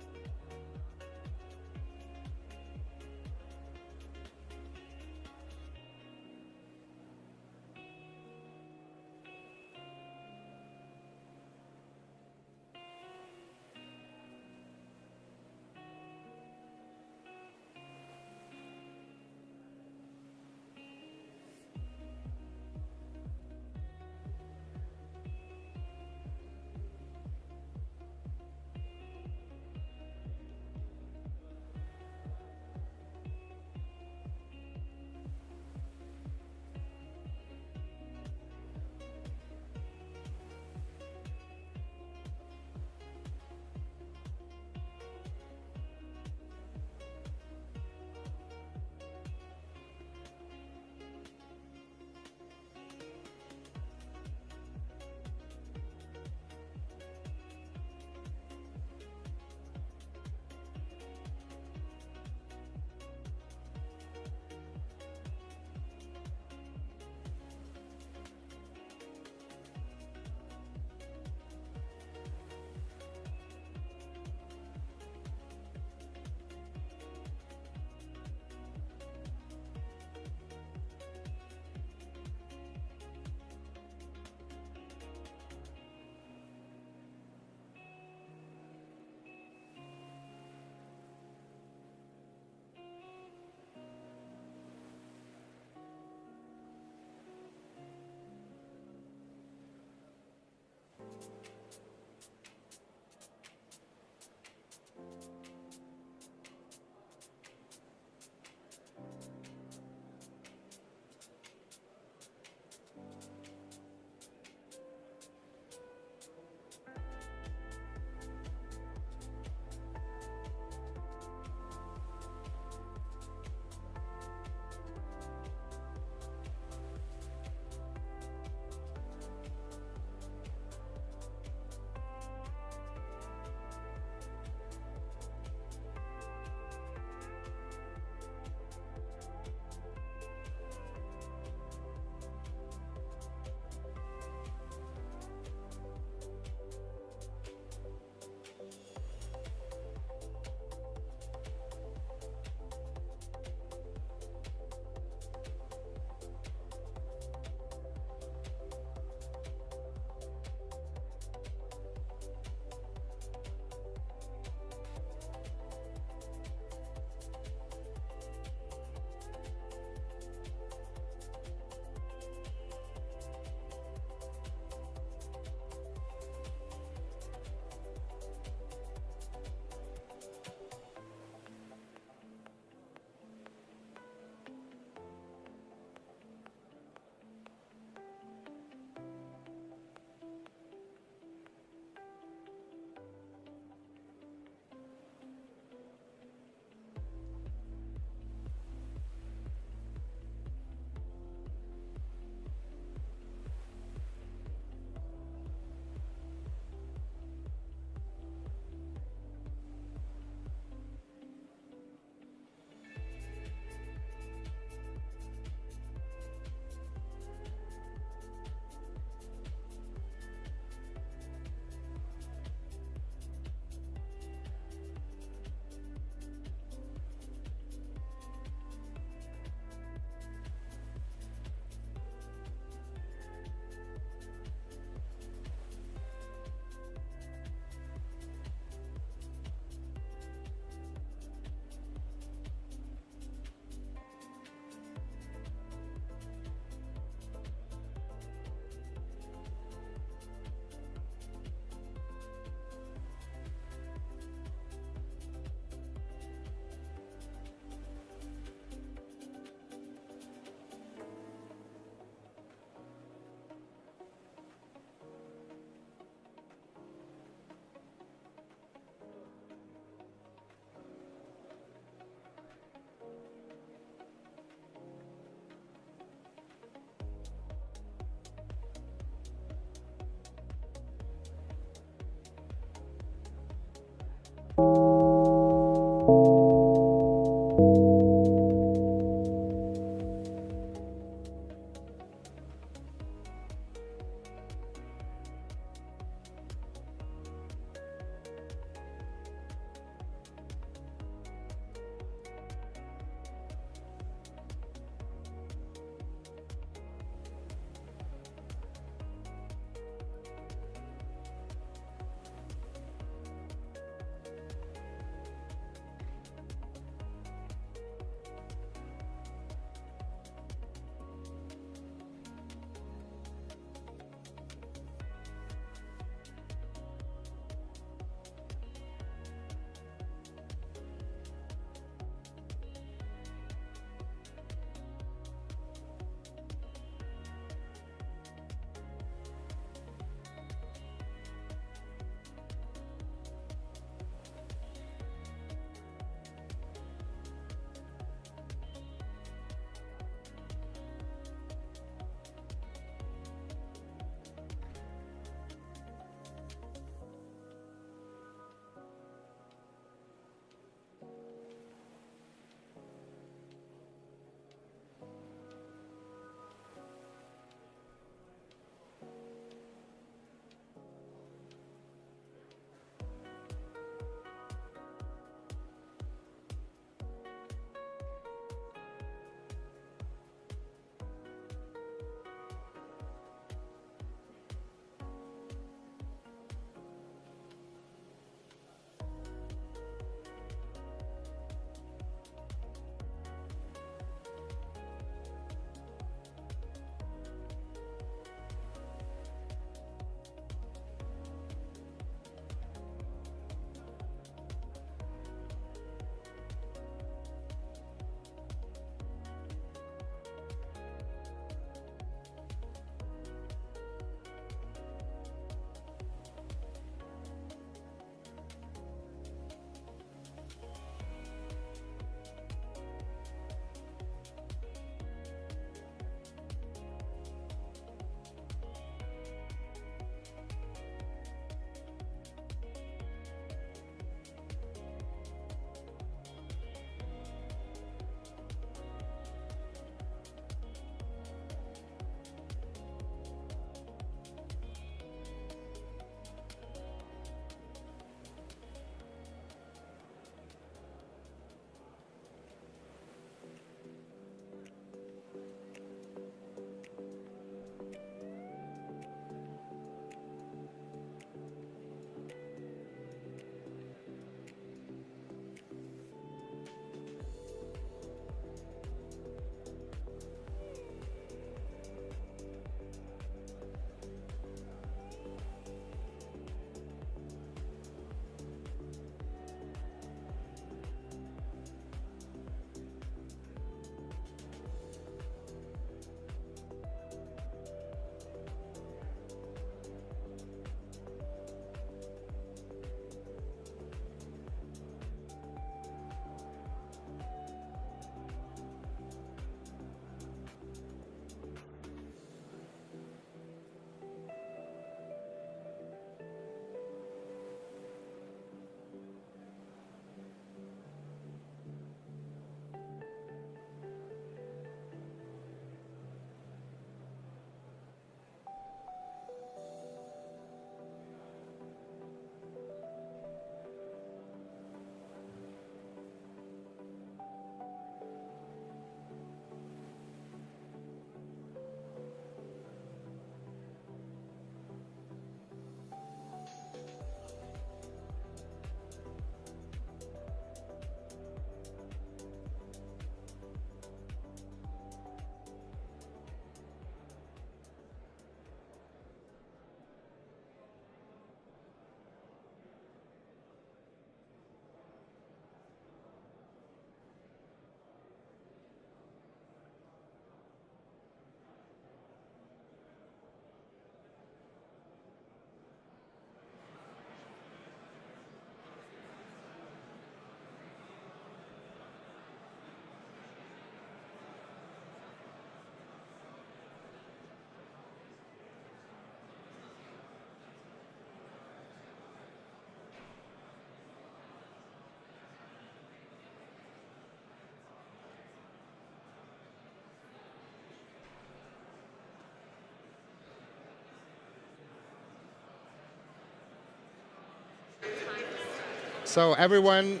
So everyone,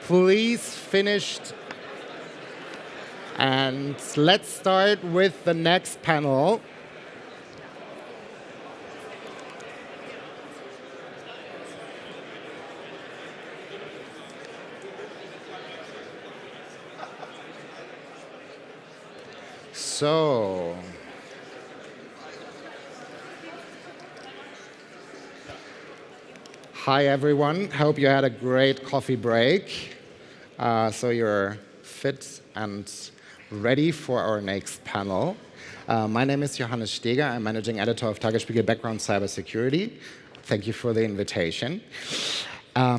please finished. And let's start with the next panel. So, hi everyone, hope you had a great coffee break. So you're fit and ready for our next panel. My name is Johannes Steger, I'm managing editor of Tagesspiegel Background Cybersecurity. Thank you for the invitation.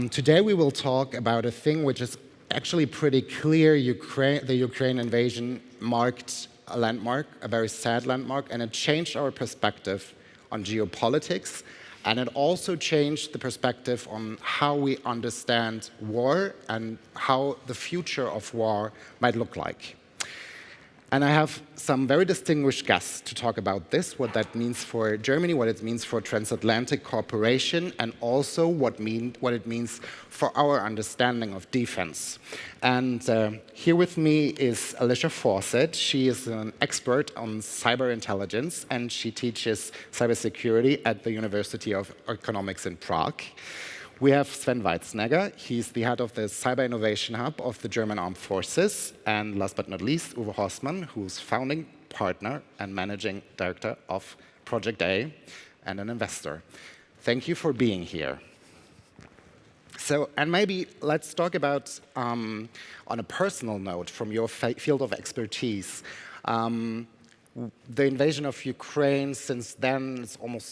Today we will talk about a thing which is actually pretty clear. The Ukraine invasion marked a landmark, a very sad landmark, and it changed our perspective on geopolitics, and it also changed the perspective on how we understand war and how the future of war might look like. And I have some very distinguished guests to talk about this, what that means for Germany, what it means for transatlantic cooperation, and also what it means for our understanding of defense. And here with me is Alicia Fawcett. She is an expert on cyber intelligence, and she teaches cybersecurity at the University of Economics in Prague. We have Sven Weizenegger. He's the head of the Cyber Innovation Hub of the German Armed Forces. And last but not least, Uwe Horstmann, who's founding partner and managing director of Project A and an investor. Thank you for being here. So, and maybe let's talk about, on a personal note, from your field of expertise, the invasion of Ukraine, since then,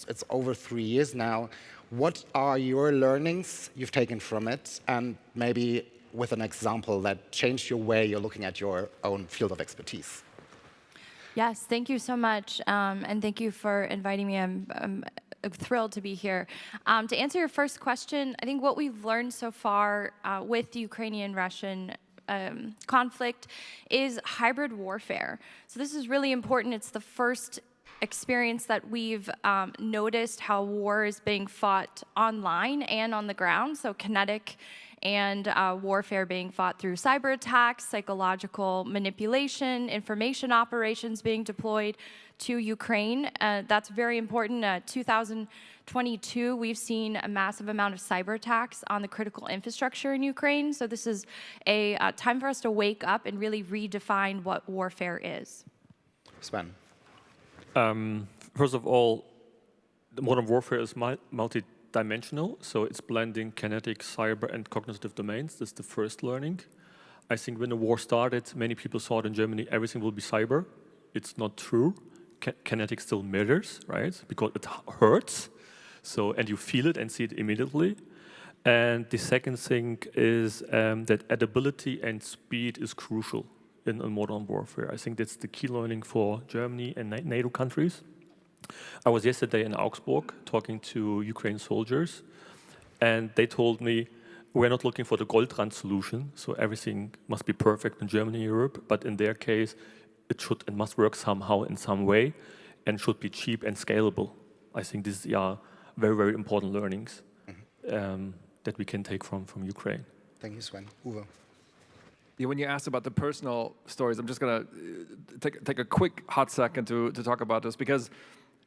it's over 3 years now. What are your learnings you've taken from it, and maybe with an example that changed your way you're looking at your own field of expertise? Yes, thank you so much, and thank you for inviting me. I'm thrilled to be here. To answer your first question, I think what we've learned so far with the Ukrainian-Russian conflict is hybrid warfare. So this is really important. It's the first experience that we've noticed how war is being fought online and on the ground, so kinetic and warfare being fought through cyber attacks, psychological manipulation, information operations being deployed to Ukraine. That's very important. 2022, we've seen a massive amount of cyber attacks on the critical infrastructure in Ukraine, so this is a time for us to wake up and really redefine what warfare is. Sven. First of all, the modern warfare is multi-dimensional, so it's blending kinetic, cyber, and cognitive domains. That's the first learning. I think when the war started, many people thought in Germany everything will be cyber. It's not true. Kinetic still matters, right? Because it hurts, and you feel it and see it immediately. And the second thing is that adaptability and speed is crucial in modern warfare. I think that's the key learning for Germany and NATO countries. I was yesterday in Augsburg talking to Ukraine soldiers, and they told me, we're not looking for the Goldrand solution, so everything must be perfect in Germany and Europe, but in their case, it should and must work somehow in some way, and should be cheap and scalable. I think these are very, very important learnings that we can take from Ukraine. Thank you, Sven. Uwe. Yeah, when you asked about the personal stories, I'm just going to take a quick hot second to talk about this, because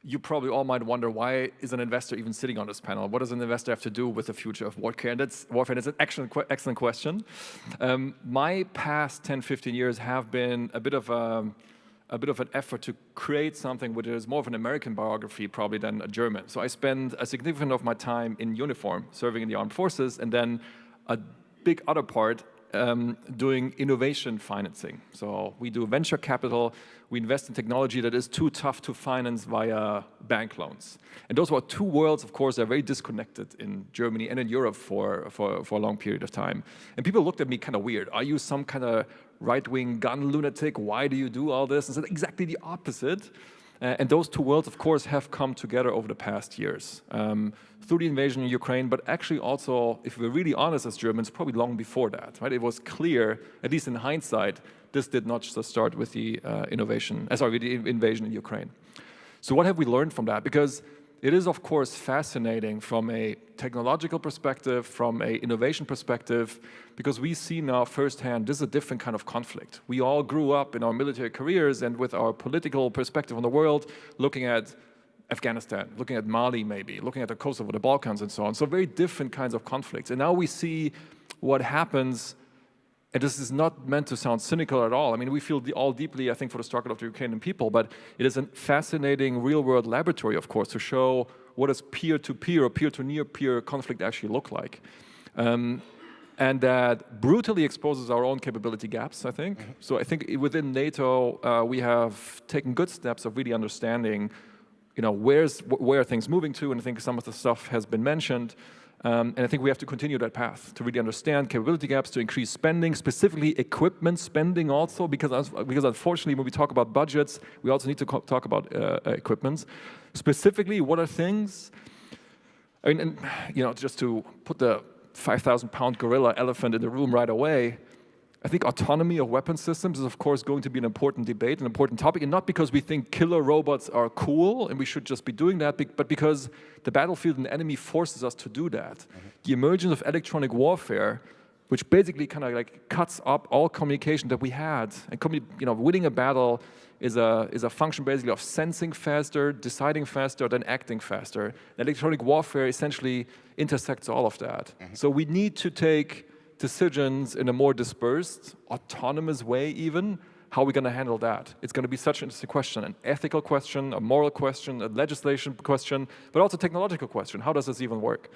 you probably all might wonder, why is an investor even sitting on this panel? What does an investor have to do with the future of warfare? And that's an excellent question. My past 10, 15 years have been a bit of an effort to create something which is more of an American biography probably than a German. So I spend a significant of my time in uniform, serving in the armed forces, and then a big other part doing innovation financing. So we do venture capital, we invest in technology that is too tough to finance via bank loans. And those were two worlds, of course, that are very disconnected in Germany and in Europe for a long period of time. And people looked at me kind of weird. Are you some kind of right-wing gun lunatic? Why do you do all this? And said exactly the opposite. And those two worlds, of course, have come together over the past years through the invasion in Ukraine, but actually also, if we're really honest as Germans, probably long before that, right? It was clear, at least in hindsight, this did not just start with the invasion in Ukraine. So what have we learned from that? Because it is, of course, fascinating from a technological perspective, from an innovation perspective, because we see now firsthand this is a different kind of conflict. We all grew up in our military careers and with our political perspective on the world, looking at Afghanistan, looking at Mali maybe, looking at the Kosovo, the Balkans and so on. So very different kinds of conflicts. And now we see what happens. And this is not meant to sound cynical at all. I mean, we feel all deeply, I think, for the struggle of the Ukrainian people, but it is a fascinating real-world laboratory, of course, to show what does peer-to-peer or peer-to-near-peer conflict actually look like. And that brutally exposes our own capability gaps, I think. So I think within NATO, we have taken good steps of really understanding, where are things moving to, and I think some of the stuff has been mentioned. And I think we have to continue that path to really understand capability gaps, to increase spending, specifically equipment spending also, because unfortunately when we talk about budgets, we also need to talk about equipments. Specifically, what are things, just to put the 5,000-pound gorilla elephant in the room right away, I think autonomy of weapon systems is, of course, going to be an important debate, an important topic, and not because we think killer robots are cool and we should just be doing that, but because the battlefield and the enemy forces us to do that. The emergence of electronic warfare, which basically kind of like cuts up all communication that we had, and winning a battle is a function basically of sensing faster, deciding faster, then acting faster. Electronic warfare essentially intersects all of that. So we need to take decisions in a more dispersed, autonomous way even. How are we going to handle that? It's going to be such an interesting question, an ethical question, a moral question, a legislation question, but also a technological question. How does this even work?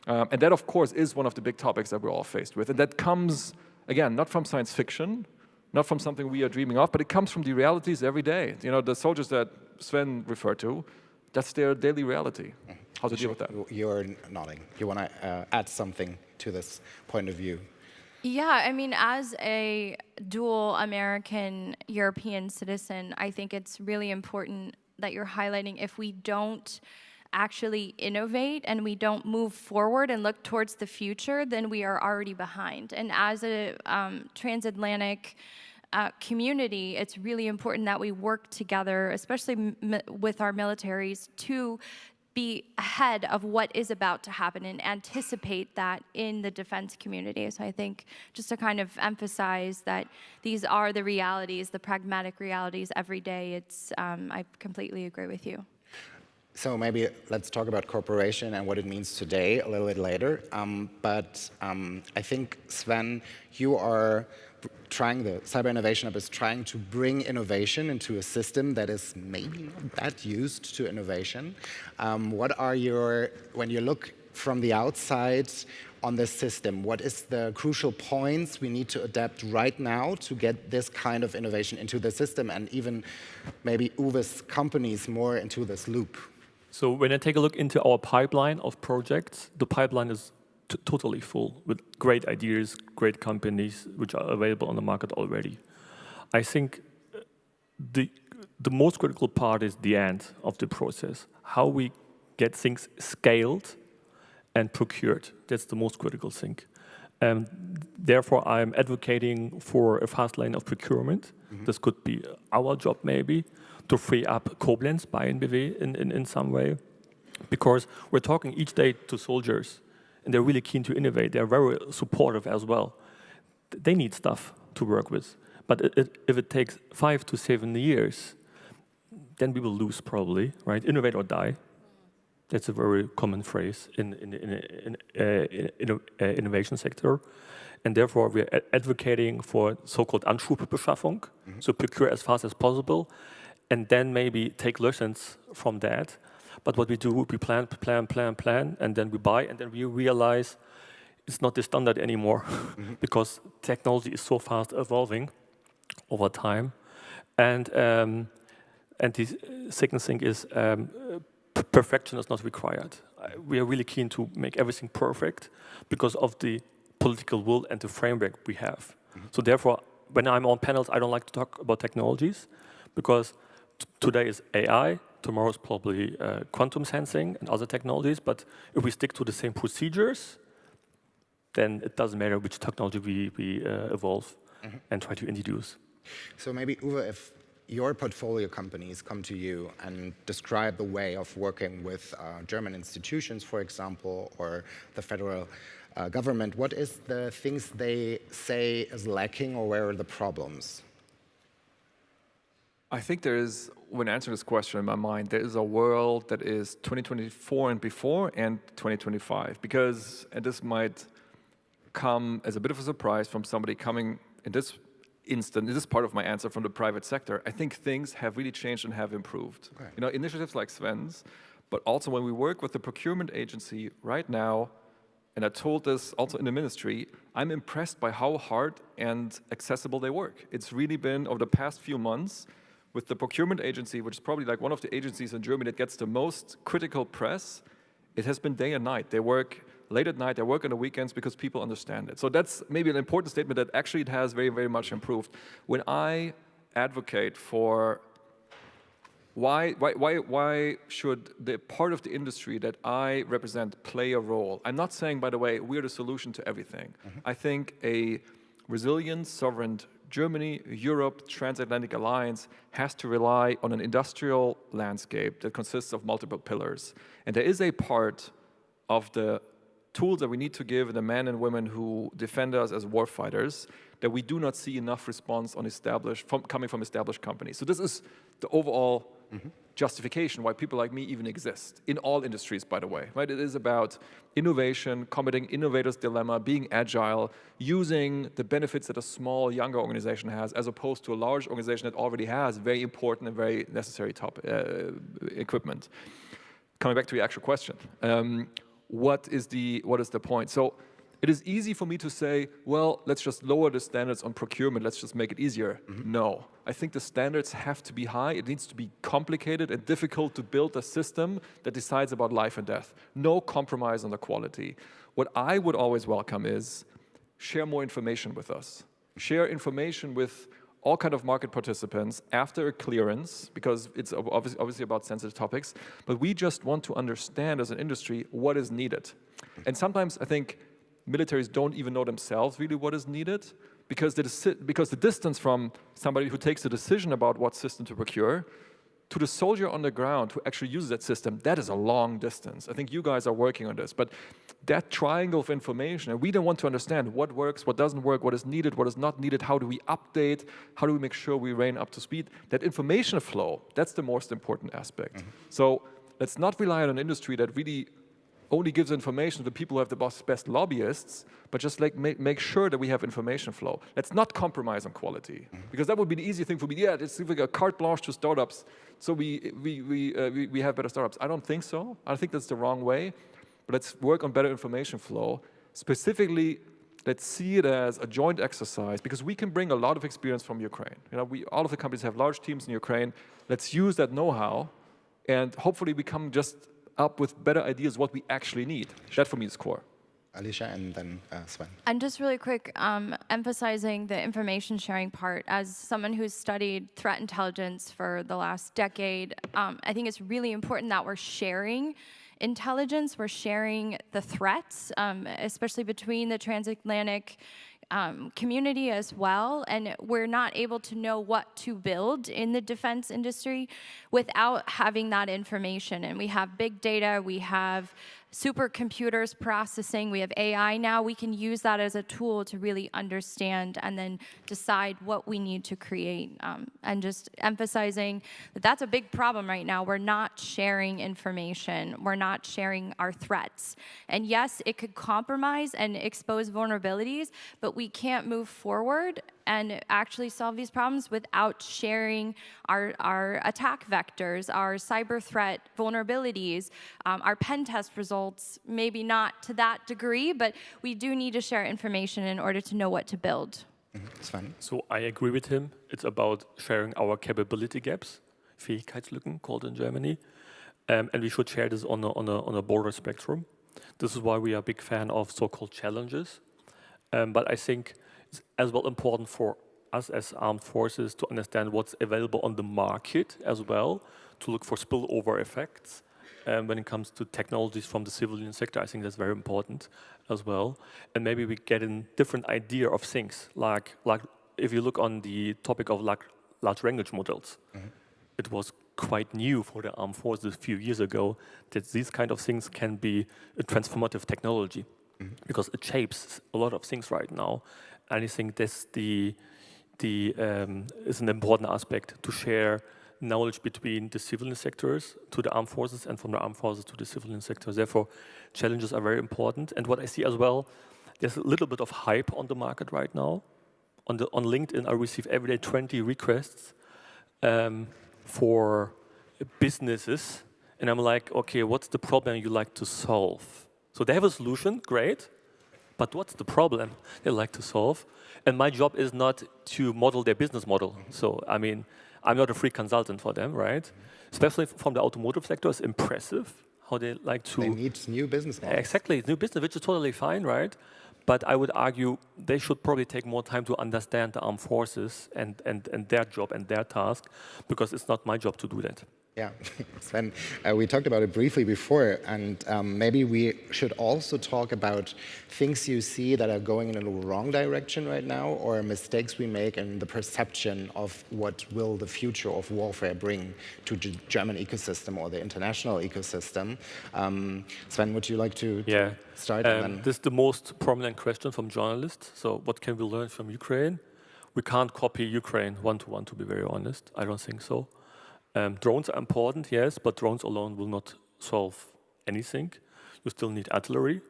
And that, of course, is one of the big topics that we're all faced with. And that comes, again, not from science fiction, not from something we are dreaming of, but it comes from the realities every day. The soldiers that Sven referred to, that's their daily reality. How to deal with that? You're nodding. You want to add something to this point of view? Yeah, I mean, as a dual American-European citizen, I think it's really important that you're highlighting if we don't actually innovate and we don't move forward and look towards the future, then we are already behind. And as a transatlantic community, it's really important that we work together, especially with our militaries, to be ahead of what is about to happen and anticipate that in the defense community. So I think just to kind of emphasize that these are the realities, the pragmatic realities every day. I completely agree with you. So maybe let's talk about cooperation and what it means today a little bit later. But I think, Sven, you are the Cyber Innovation Hub is trying to bring innovation into a system that is maybe not that used to innovation. What are when you look from the outside on this system, what is the crucial points we need to adapt right now to get this kind of innovation into the system and even maybe Uwe's companies more into this loop? So when I take a look into our pipeline of projects, the pipeline is totally full with great ideas, great companies which are available on the market already. I think the most critical part is the end of the process, how we get things scaled and procured. That's the most critical thing. Therefore, I'm advocating for a fast lane of procurement. This could be our job maybe, to free up Koblenz by NBW in some way. Because we're talking each day to soldiers, and they're really keen to innovate. They're very supportive as well. They need stuff to work with. But if it takes 5 to 7 years, then we will lose probably, right? Innovate or die. That's a very common phrase in innovation sector. And therefore, we're advocating for so-called Anschubbeschaffung, so procure as fast as possible, and then maybe take lessons from that. But what we do, we plan, and then we buy, and then we realize it's not the standard anymore because technology is so fast evolving over time. And the second thing is perfection is not required. We are really keen to make everything perfect because of the political will and the framework we have. So therefore, when I'm on panels, I don't like to talk about technologies because today is AI, tomorrow is probably quantum sensing and other technologies, but if we stick to the same procedures, then it doesn't matter which technology we evolve and try to introduce. So maybe, Uwe, if your portfolio companies come to you and describe the way of working with German institutions, for example, or the federal government, what is the things they say is lacking, or where are the problems? I think there is, when answering this question in my mind, there is a world that is 2024 and before and 2025. Because, and this might come as a bit of a surprise from somebody coming in this instant, this is part of my answer, from the private sector, I think things have really changed and have improved. Okay. You know, initiatives like Sven's, but also when we work with the procurement agency right now, and I told this also in the ministry, I'm impressed by how hard and accessible they work. It's really been, over the past few months, with the procurement agency, which is probably like one of the agencies in Germany that gets the most critical press, it has been day and night. They work late at night, they work on the weekends because people understand it. So that's maybe an important statement that actually it has very, very much improved. When I advocate for why should the part of the industry that I represent play a role? I'm not saying, by the way, we're the solution to everything. I think a resilient, sovereign Germany, Europe, Transatlantic alliance has to rely on an industrial landscape that consists of multiple pillars. And there is a part of the tools that we need to give the men and women who defend us as warfighters that we do not see enough response on coming from established companies. So this is the overall justification why people like me even exist, in all industries, by the way. Right? It is about innovation, combating innovators' dilemma, being agile, using the benefits that a small, younger organization has, as opposed to a large organization that already has very important and very necessary equipment. Coming back to your actual question, what is the point? So it is easy for me to say, well, let's just lower the standards on procurement, let's just make it easier. No, I think the standards have to be high. It needs to be complicated and difficult to build a system that decides about life and death. No compromise on the quality. What I would always welcome is share more information with us. Share information with all kinds of market participants after a clearance, because it's obviously about sensitive topics, but we just want to understand as an industry what is needed. And sometimes I think militaries don't even know themselves really what is needed, because the distance from somebody who takes a decision about what system to procure to the soldier on the ground who actually uses that system, that is a long distance. I think you guys are working on this, but that triangle of information, and we don't want to understand what works, what doesn't work, what is needed, what is not needed, how do we update, how do we make sure we rein up to speed. That information flow, that's the most important aspect. So let's not rely on an industry that really only gives information to the people who have the best lobbyists, but just like make sure that we have information flow. Let's not compromise on quality, because that would be the easy thing for me. Yeah, it's like a carte blanche to startups, so we have better startups. I don't think so. I think that's the wrong way. But let's work on better information flow. Specifically, let's see it as a joint exercise, because we can bring a lot of experience from Ukraine. You know, all of the companies have large teams in Ukraine. Let's use that know-how, and hopefully we come just up with better ideas what we actually need. That for me is core. Alicia, and then Sven. And just really quick, emphasizing the information sharing part. As someone who's studied threat intelligence for the last decade, I think it's really important that we're sharing intelligence, we're sharing the threats, especially between the transatlantic community as well, and we're not able to know what to build in the defense industry without having that information. And we have big data, we have supercomputers processing, we have AI now. We can use that as a tool to really understand and then decide what we need to create. And just emphasizing that that's a big problem right now. We're not sharing information. We're not sharing our threats. And yes, it could compromise and expose vulnerabilities, but we can't move forward and actually solve these problems without sharing our attack vectors, our cyber threat vulnerabilities, our pen test results, maybe not to that degree, but we do need to share information in order to know what to build. So I agree with him. It's about sharing our capability gaps, Fähigkeitslücken called in Germany, and we should share this on a broader spectrum. This is why we are a big fan of so-called challenges. But I think it's as well important for us as armed forces to understand what's available on the market as well, to look for spillover effects. When it comes to technologies from the civilian sector, I think that's very important as well. And maybe we get a different idea of things. Like if you look on the topic of like large language models. It was quite new for the armed forces a few years ago that these kind of things can be a transformative technology because it shapes a lot of things right now. And I think that's is an important aspect to share knowledge between the civilian sectors to the armed forces and from the armed forces to the civilian sectors. Therefore, challenges are very important. And what I see as well, there's a little bit of hype on the market right now. On LinkedIn, I receive every day 20 requests for businesses. And I'm like, okay, what's the problem you like to solve? So they have a solution, great. But what's the problem they like to solve? And my job is not to model their business model. So, I mean, I'm not a free consultant for them, right? Especially from the automotive sector, it's impressive how they like to... They need new business models. Exactly, new business, which is totally fine, right? But I would argue they should probably take more time to understand the armed forces and their job and their task, because it's not my job to do that. Yeah, Sven, we talked about it briefly before, and maybe we should also talk about things you see that are going in the wrong direction right now, or mistakes we make in the perception of what will the future of warfare bring to the German ecosystem or the international ecosystem. Sven, would you like to start? This is the most prominent question from journalists. So what can we learn from Ukraine? We can't copy Ukraine one-to-one, to be very honest. I don't think so. Drones are important, yes, but drones alone will not solve anything. You still need artillery.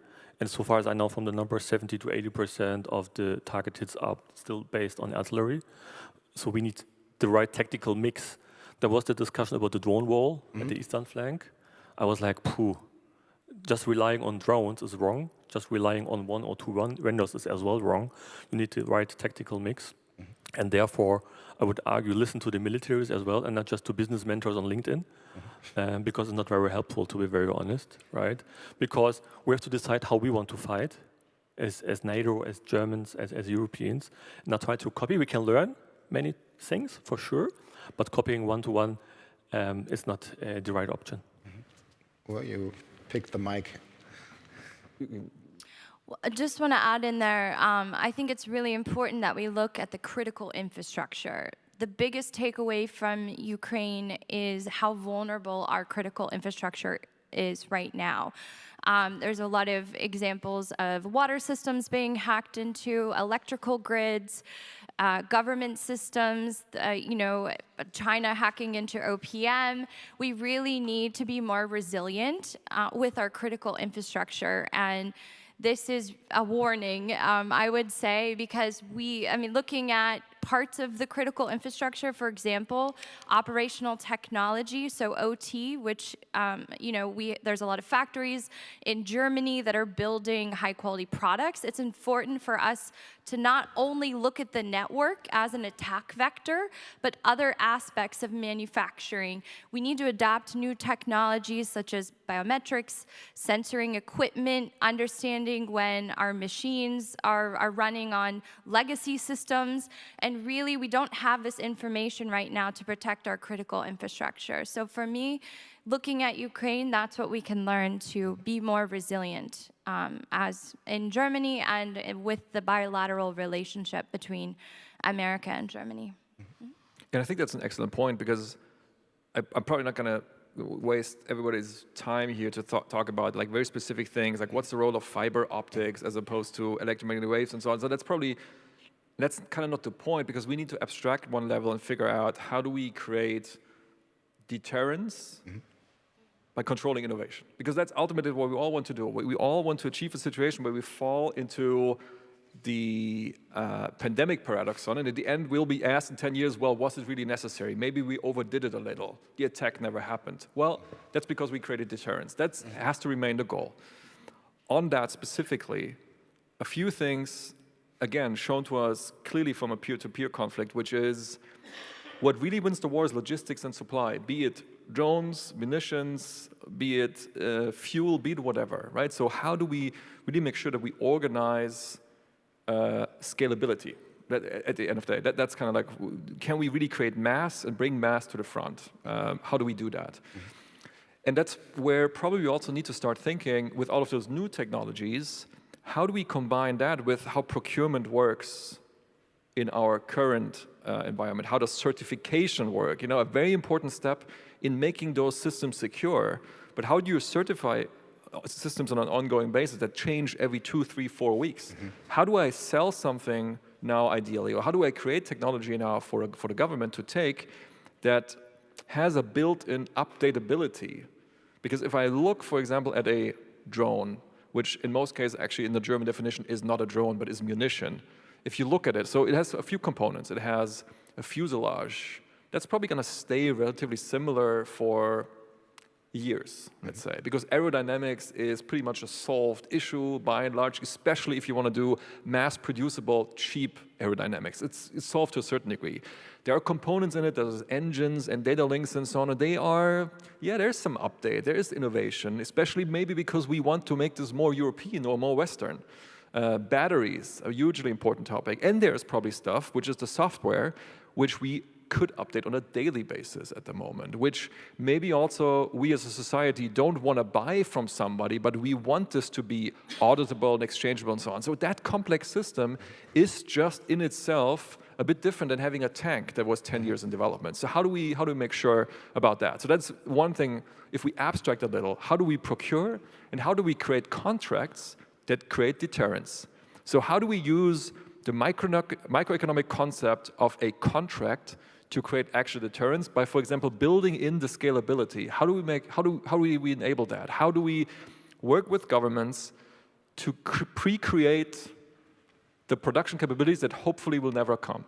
And so far as I know from the numbers, 70 to 80% of the target hits are still based on artillery. So we need the right tactical mix. There was the discussion about the drone wall at the eastern flank. I was like, phew, just relying on drones is wrong. Just relying on one or two vendors is as well wrong. You need the right tactical mix. And therefore, I would argue, listen to the militaries as well, and not just to business mentors on LinkedIn, because it's not very helpful, to be very honest, right? Because we have to decide how we want to fight, as NATO, as Germans, as Europeans, and not try to copy. We can learn many things, for sure, but copying one-to-one is not the right option. Well, you picked the mic. Well, I just want to add in there, I think it's really important that we look at the critical infrastructure. The biggest takeaway from Ukraine is how vulnerable our critical infrastructure is right now. There's a lot of examples of water systems being hacked into, electrical grids, government systems, China hacking into OPM. We really need to be more resilient with our critical infrastructure. And this is a warning, I would say, because looking at parts of the critical infrastructure, for example, operational technology, so OT, which, there's a lot of factories in Germany that are building high-quality products. It's important for us to not only look at the network as an attack vector, but other aspects of manufacturing. We need to adapt new technologies such as biometrics, sensoring equipment, understanding when our machines are running on legacy systems, and really we don't have this information right now to protect our critical infrastructure. So for me, looking at Ukraine, that's what we can learn to be more resilient as in Germany and with the bilateral relationship between America and Germany. And I think that's an excellent point, because I'm probably not going to waste everybody's time here to talk about like very specific things, like what's the role of fiber optics as opposed to electromagnetic waves and so on. So that's kind of not the point, because we need to abstract one level and figure out how do we create deterrence by controlling innovation. Because that's ultimately what we all want to do. We all want to achieve a situation where we fall into the pandemic paradoxon, and at the end we'll be asked in 10 years, well, was it really necessary? Maybe we overdid it a little. The attack never happened. Well, that's because we created deterrence. That has to remain the goal. On that specifically, a few things, again, shown to us clearly from a peer-to-peer conflict, which is what really wins the war is logistics and supply, be it drones, munitions, be it fuel, be it whatever, right? So how do we really make sure that we organize scalability at the end of the day? That's kind of like, can we really create mass and bring mass to the front? How do we do that? And that's where probably we also need to start thinking with all of those new technologies, how do we combine that with how procurement works in our current environment? How does certification work? You know, a very important step in making those systems secure. But how do you certify systems on an ongoing basis that change every 2, 3, 4 weeks? How do I sell something now ideally, or how do I create technology now for the government to take that has a built-in updatability? Because if I look, for example, at a drone, which in most cases actually in the German definition is not a drone but is munition, if you look at it, so it has a few components. It has a fuselage. That's probably going to stay relatively similar for years, let's say, because aerodynamics is pretty much a solved issue by and large, especially if you want to do mass-producible, cheap aerodynamics. It's solved to a certain degree. There are components in it, there's engines and data links and so on, and they are, yeah, there's some update, there is innovation, especially maybe because we want to make this more European or more Western. Batteries, a hugely important topic, and there's probably stuff, which is the software, which we could update on a daily basis at the moment, which maybe also we as a society don't want to buy from somebody, but we want this to be auditable and exchangeable and so on. So that complex system is just in itself a bit different than having a tank that was 10 years in development. So how do we make sure about that? So that's one thing, if we abstract a little, how do we procure and how do we create contracts that create deterrence? So how do we use the microeconomic concept of a contract to create actual deterrence by, for example, building in the scalability? How do we enable that? How do we work with governments to pre-create the production capabilities that hopefully will never come?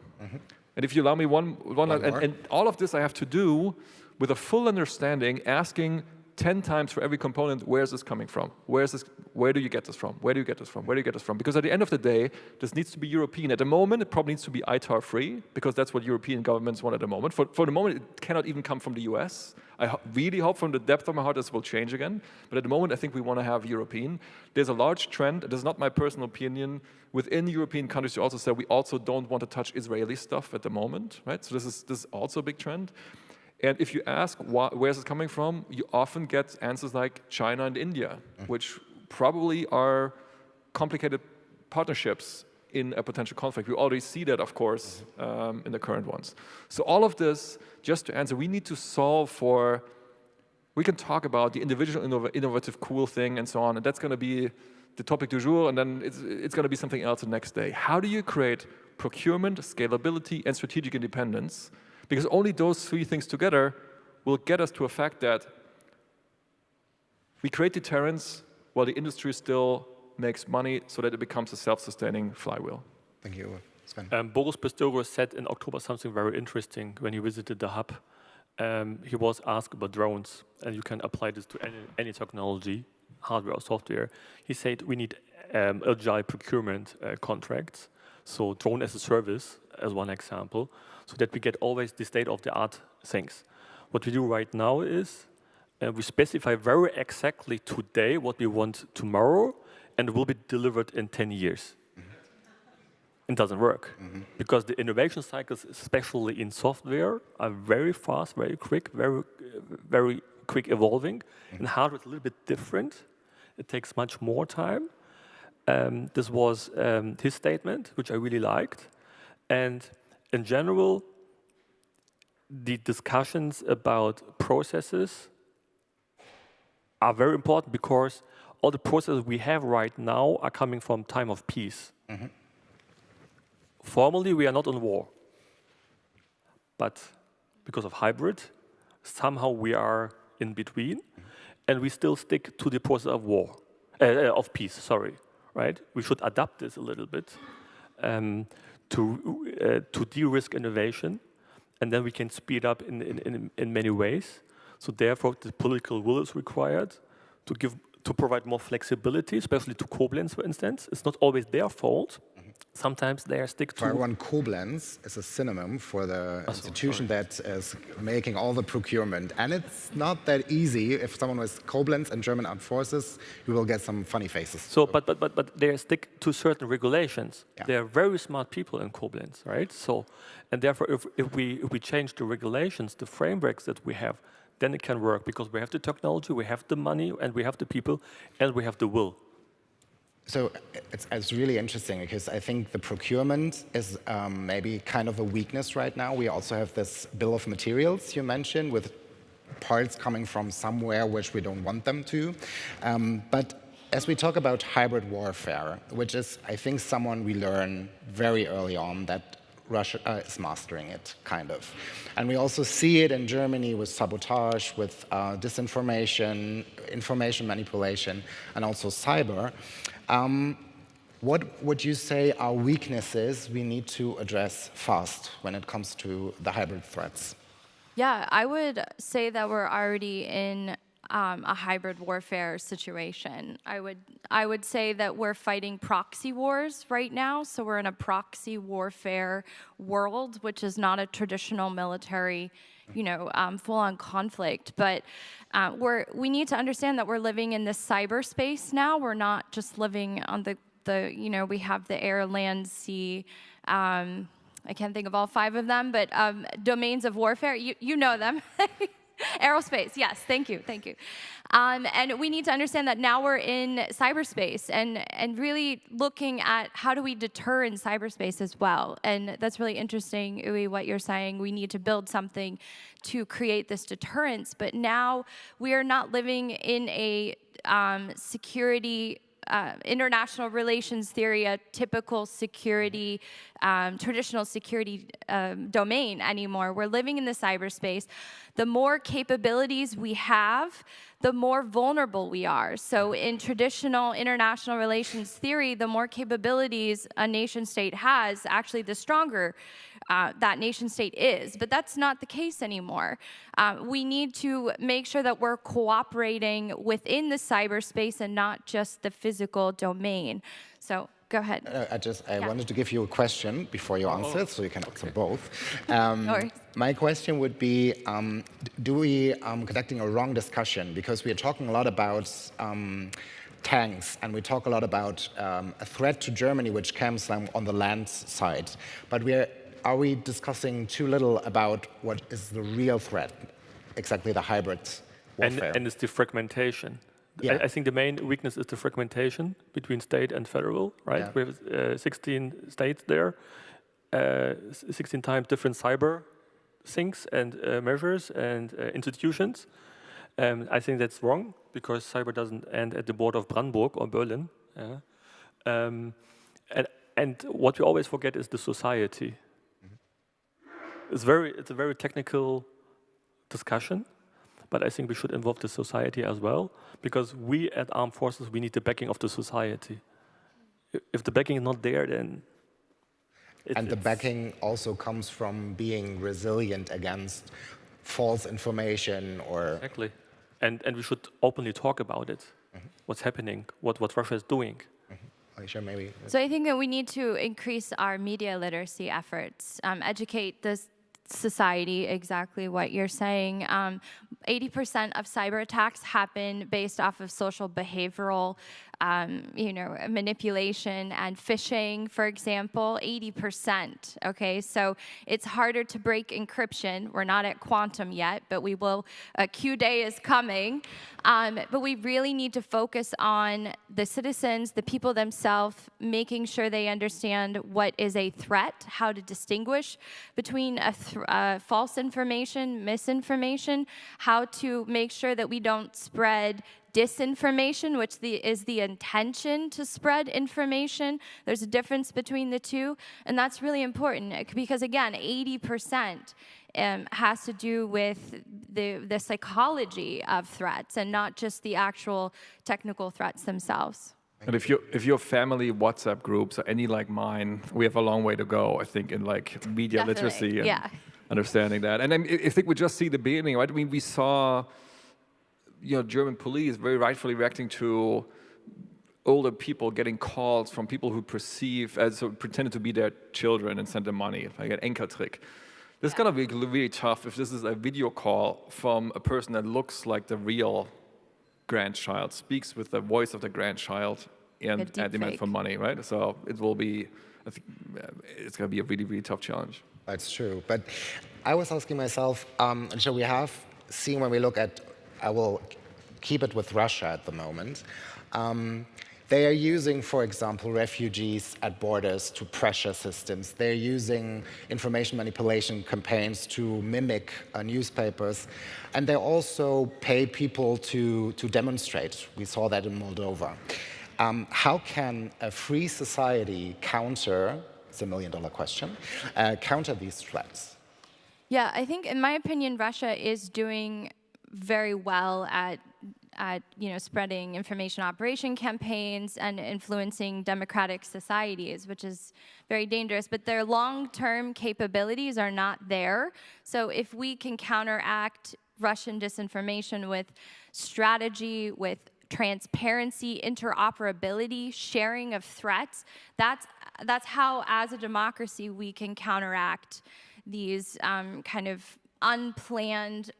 And if you allow me one and all of this I have to do with a full understanding, asking 10 times for every component, where is this coming from? Where do you get this from? Where do you get this from? Where do you get this from? Because at the end of the day, this needs to be European. At the moment, it probably needs to be ITAR-free, because that's what European governments want at the moment. For the moment, it cannot even come from the US. I really hope from the depth of my heart this will change again. But at the moment, I think we want to have European. There's a large trend, this is not my personal opinion, within European countries you also say we also don't want to touch Israeli stuff at the moment, right? So this is also a big trend. And if you ask where's it coming from, you often get answers like China and India, which probably are complicated partnerships in a potential conflict. We already see that, of course, in the current ones. So all of this, just to answer, we need to solve for, we can talk about the individual innovative cool thing and so on, and that's going to be the topic du jour, and then it's going to be something else the next day. How do you create procurement, scalability, and strategic independence? Because only those three things together will get us to a fact that we create deterrence while the industry still makes money so that it becomes a self-sustaining flywheel. Thank you, Sven. Boris Pistorius said in October something very interesting when he visited the hub. He was asked about drones, and you can apply this to any technology, hardware or software. He said we need agile procurement contracts, so drone as a service as one example, so that we get always the state-of-the-art things. What we do right now is we specify very exactly today what we want tomorrow, and it will be delivered in 10 years. It doesn't work, because the innovation cycles, especially in software, are very fast, very quick evolving, and hardware is a little bit different. It takes much more time. This was his statement, which I really liked. And in general, the discussions about processes are very important, because all the processes we have right now are coming from time of peace. Formally, we are not on war. But because of hybrid, somehow we are in between, and we still stick to the process of war, of peace, sorry, right? We should adapt this a little bit to de-risk innovation, and then we can speed up in many ways. So therefore, the political will is required to provide more flexibility, especially to Koblenz, for instance. It's not always their fault. Sometimes they stick to... For everyone, Koblenz is a synonym for the institution that is making all the procurement. And it's not that easy. If someone was Koblenz and German armed forces, you will get some funny faces. So, but they stick to certain regulations. Yeah. They are very smart people in Koblenz, right? So, and therefore, if we change the regulations, the frameworks that we have, then it can work, because we have the technology, we have the money, and we have the people, and we have the will. So it's really interesting because I think the procurement is maybe kind of a weakness right now. We also have this bill of materials you mentioned with parts coming from somewhere which we don't want them to. But as we talk about hybrid warfare, which is, I think, someone we learn very early on that Russia is mastering it, kind of. And we also see it in Germany with sabotage, with disinformation, information manipulation, and also cyber. What would you say are weaknesses we need to address fast when it comes to the hybrid threats? Yeah, I would say that we're already in a hybrid warfare situation. I would say that we're fighting proxy wars right now. So we're in a proxy warfare world, which is not a traditional military, full-on conflict. But we need to understand that we're living in this cyberspace now. We're not just living on we have the air, land, sea. I can't think of all 5 of them, but domains of warfare. You know them. Aerospace, yes, thank you. And we need to understand that now we're in cyberspace and really looking at how do we deter in cyberspace as well. And that's really interesting, Uwe, what you're saying. We need to build something to create this deterrence. But now we are not living in a security international relations theory, a typical security, traditional security domain anymore. We're living in the cyberspace. The more capabilities we have, the more vulnerable we are. So in traditional international relations theory, the more capabilities a nation state has, actually the stronger that nation state is. But that's not the case anymore. We need to make sure that we're cooperating within the cyberspace and not just the physical domain. So go ahead. I wanted to give you a question before you answer, so you can answer both. No worries. My question would be, do we conducting a wrong discussion? Because we are talking a lot about tanks, and we talk a lot about a threat to Germany, which comes on the land side. But are we discussing too little about what is the real threat, exactly the hybrid warfare? And it's the fragmentation. Yeah. I think the main weakness is the fragmentation between state and federal, right? Yeah. We have 16 states there, 16 times different cyber things and measures and institutions. I think that's wrong because cyber doesn't end at the border of Brandenburg or Berlin. And what we always forget is the society. It's a very technical discussion, but I think we should involve the society as well, because we at Armed Forces, we need the backing of the society. If the backing is not there, then... And the backing also comes from being resilient against false information or... Exactly. And we should openly talk about it, what's happening, what Russia is doing. Aisha, maybe. So I think that we need to increase our media literacy efforts, educate this society, exactly what you're saying. 80% of cyber attacks happen based off of social behavioral manipulation and phishing, for example, 80%, okay? So it's harder to break encryption. We're not at quantum yet, but we will. Q day is coming. But we really need to focus on the citizens, the people themselves, making sure they understand what is a threat, how to distinguish between false information, misinformation, how to make sure that we don't spread disinformation, which is the intention to spread information. There's a difference between the two, and that's really important because, again, 80% has to do with the psychology of threats and not just the actual technical threats themselves. And if your family WhatsApp groups are any like mine, we have a long way to go, I think, in like media literacy and understanding that. And I think we just see the beginning, right? I mean, we saw German police very rightfully reacting to older people getting calls from people who pretended to be their children and sent them money, like an Enkeltrick. This is going to be really tough if this is a video call from a person that looks like the real grandchild, speaks with the voice of the grandchild, and demand for money, right? So it will be, I think, it's going to be a really, really tough challenge. That's true. But I was asking myself, so we have seen when we look at, I will keep it with Russia at the moment. They are using, for example, refugees at borders to pressure systems. They're using information manipulation campaigns to mimic newspapers. And they also pay people to demonstrate. We saw that in Moldova. How can a free society counter, it's $1 million question, counter these threats? Yeah, I think, in my opinion, Russia is doing very well at spreading information operation campaigns and influencing democratic societies, which is very dangerous. But their long-term capabilities are not there. So if we can counteract Russian disinformation with strategy, with transparency, interoperability, sharing of threats, that's how, as a democracy, we can counteract these kind of unplanned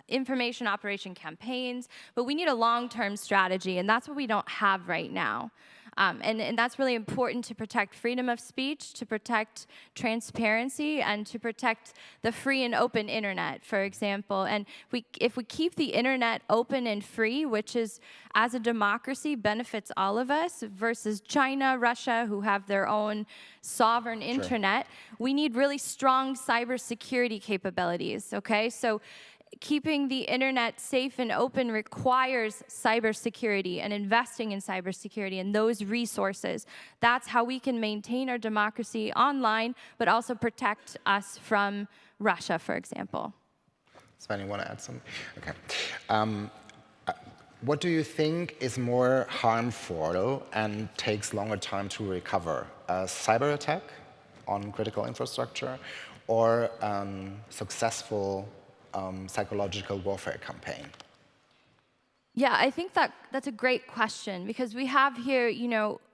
information operation campaigns. But we need a long-term strategy, and that's what we don't have right now. And that's really important to protect freedom of speech, to protect transparency, and to protect the free and open internet, for example. And if we keep the internet open and free, which is, as a democracy, benefits all of us, versus China, Russia, who have their own sovereign internet, we need really strong cybersecurity capabilities, okay? So keeping the internet safe and open requires cybersecurity and investing in cybersecurity and those resources. That's how we can maintain our democracy online, but also protect us from Russia, for example. Sven, you want to add something? Okay. What do you think is more harmful and takes longer time to recover? A cyber attack on critical infrastructure or successful psychological warfare campaign? Yeah, I think that's a great question, because we have here,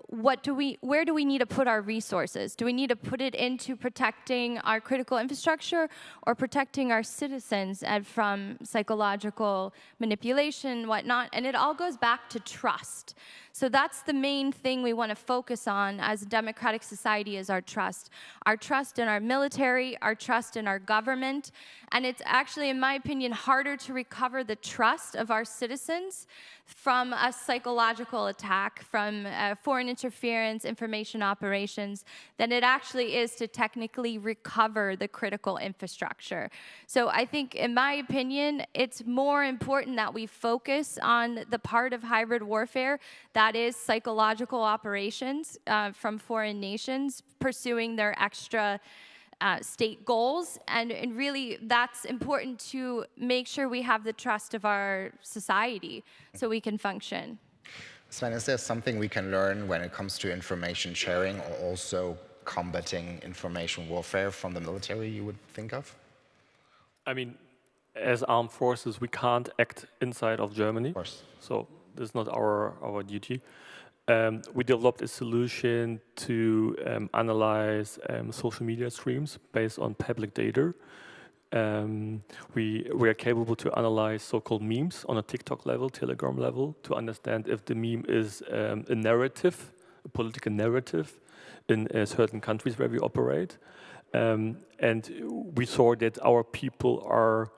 where do we need to put our resources? Do we need to put it into protecting our critical infrastructure or protecting our citizens from psychological manipulation, whatnot? And it all goes back to trust. So that's the main thing we want to focus on as a democratic society, is our trust. Our trust in our military, our trust in our government. And it's actually, in my opinion, harder to recover the trust of our citizens from a psychological attack, from foreign interference, information operations, than it actually is to technically recover the critical infrastructure. So I think, in my opinion, it's more important that we focus on the part of hybrid warfare that is psychological operations from foreign nations pursuing their extra state goals, and really that's important to make sure we have the trust of our society so we can function. Sven, is there something we can learn when it comes to information sharing or also combating information warfare from the military, you would think of? I mean, as armed forces, we can't act inside of Germany. Of course. So this is not our duty. We developed a solution to analyze social media streams based on public data. We are capable to analyze so-called memes on a TikTok level, Telegram level, to understand if the meme is a narrative, a political narrative in certain countries where we operate. And we saw that our people are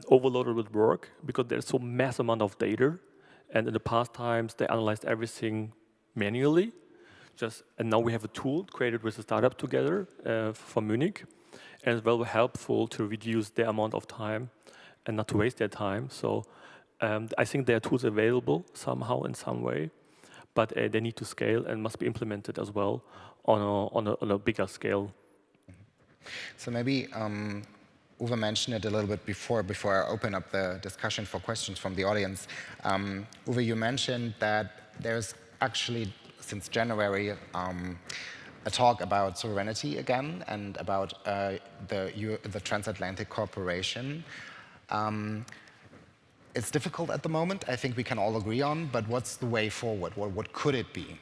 overloaded with work because there's so mass amount of data. And in the past times, they analyzed everything manually. And now we have a tool created with a startup together for Munich. And it's very helpful to reduce the amount of time and not to waste their time. So I think there are tools available somehow in some way, but they need to scale and must be implemented as well on a bigger scale. So maybe Uwe mentioned it a little bit before I open up the discussion for questions from the audience. Uwe, you mentioned that there's actually, since January, a talk about sovereignty again and about the Transatlantic cooperation. It's difficult at the moment, I think we can all agree on, but what's the way forward? What could it be?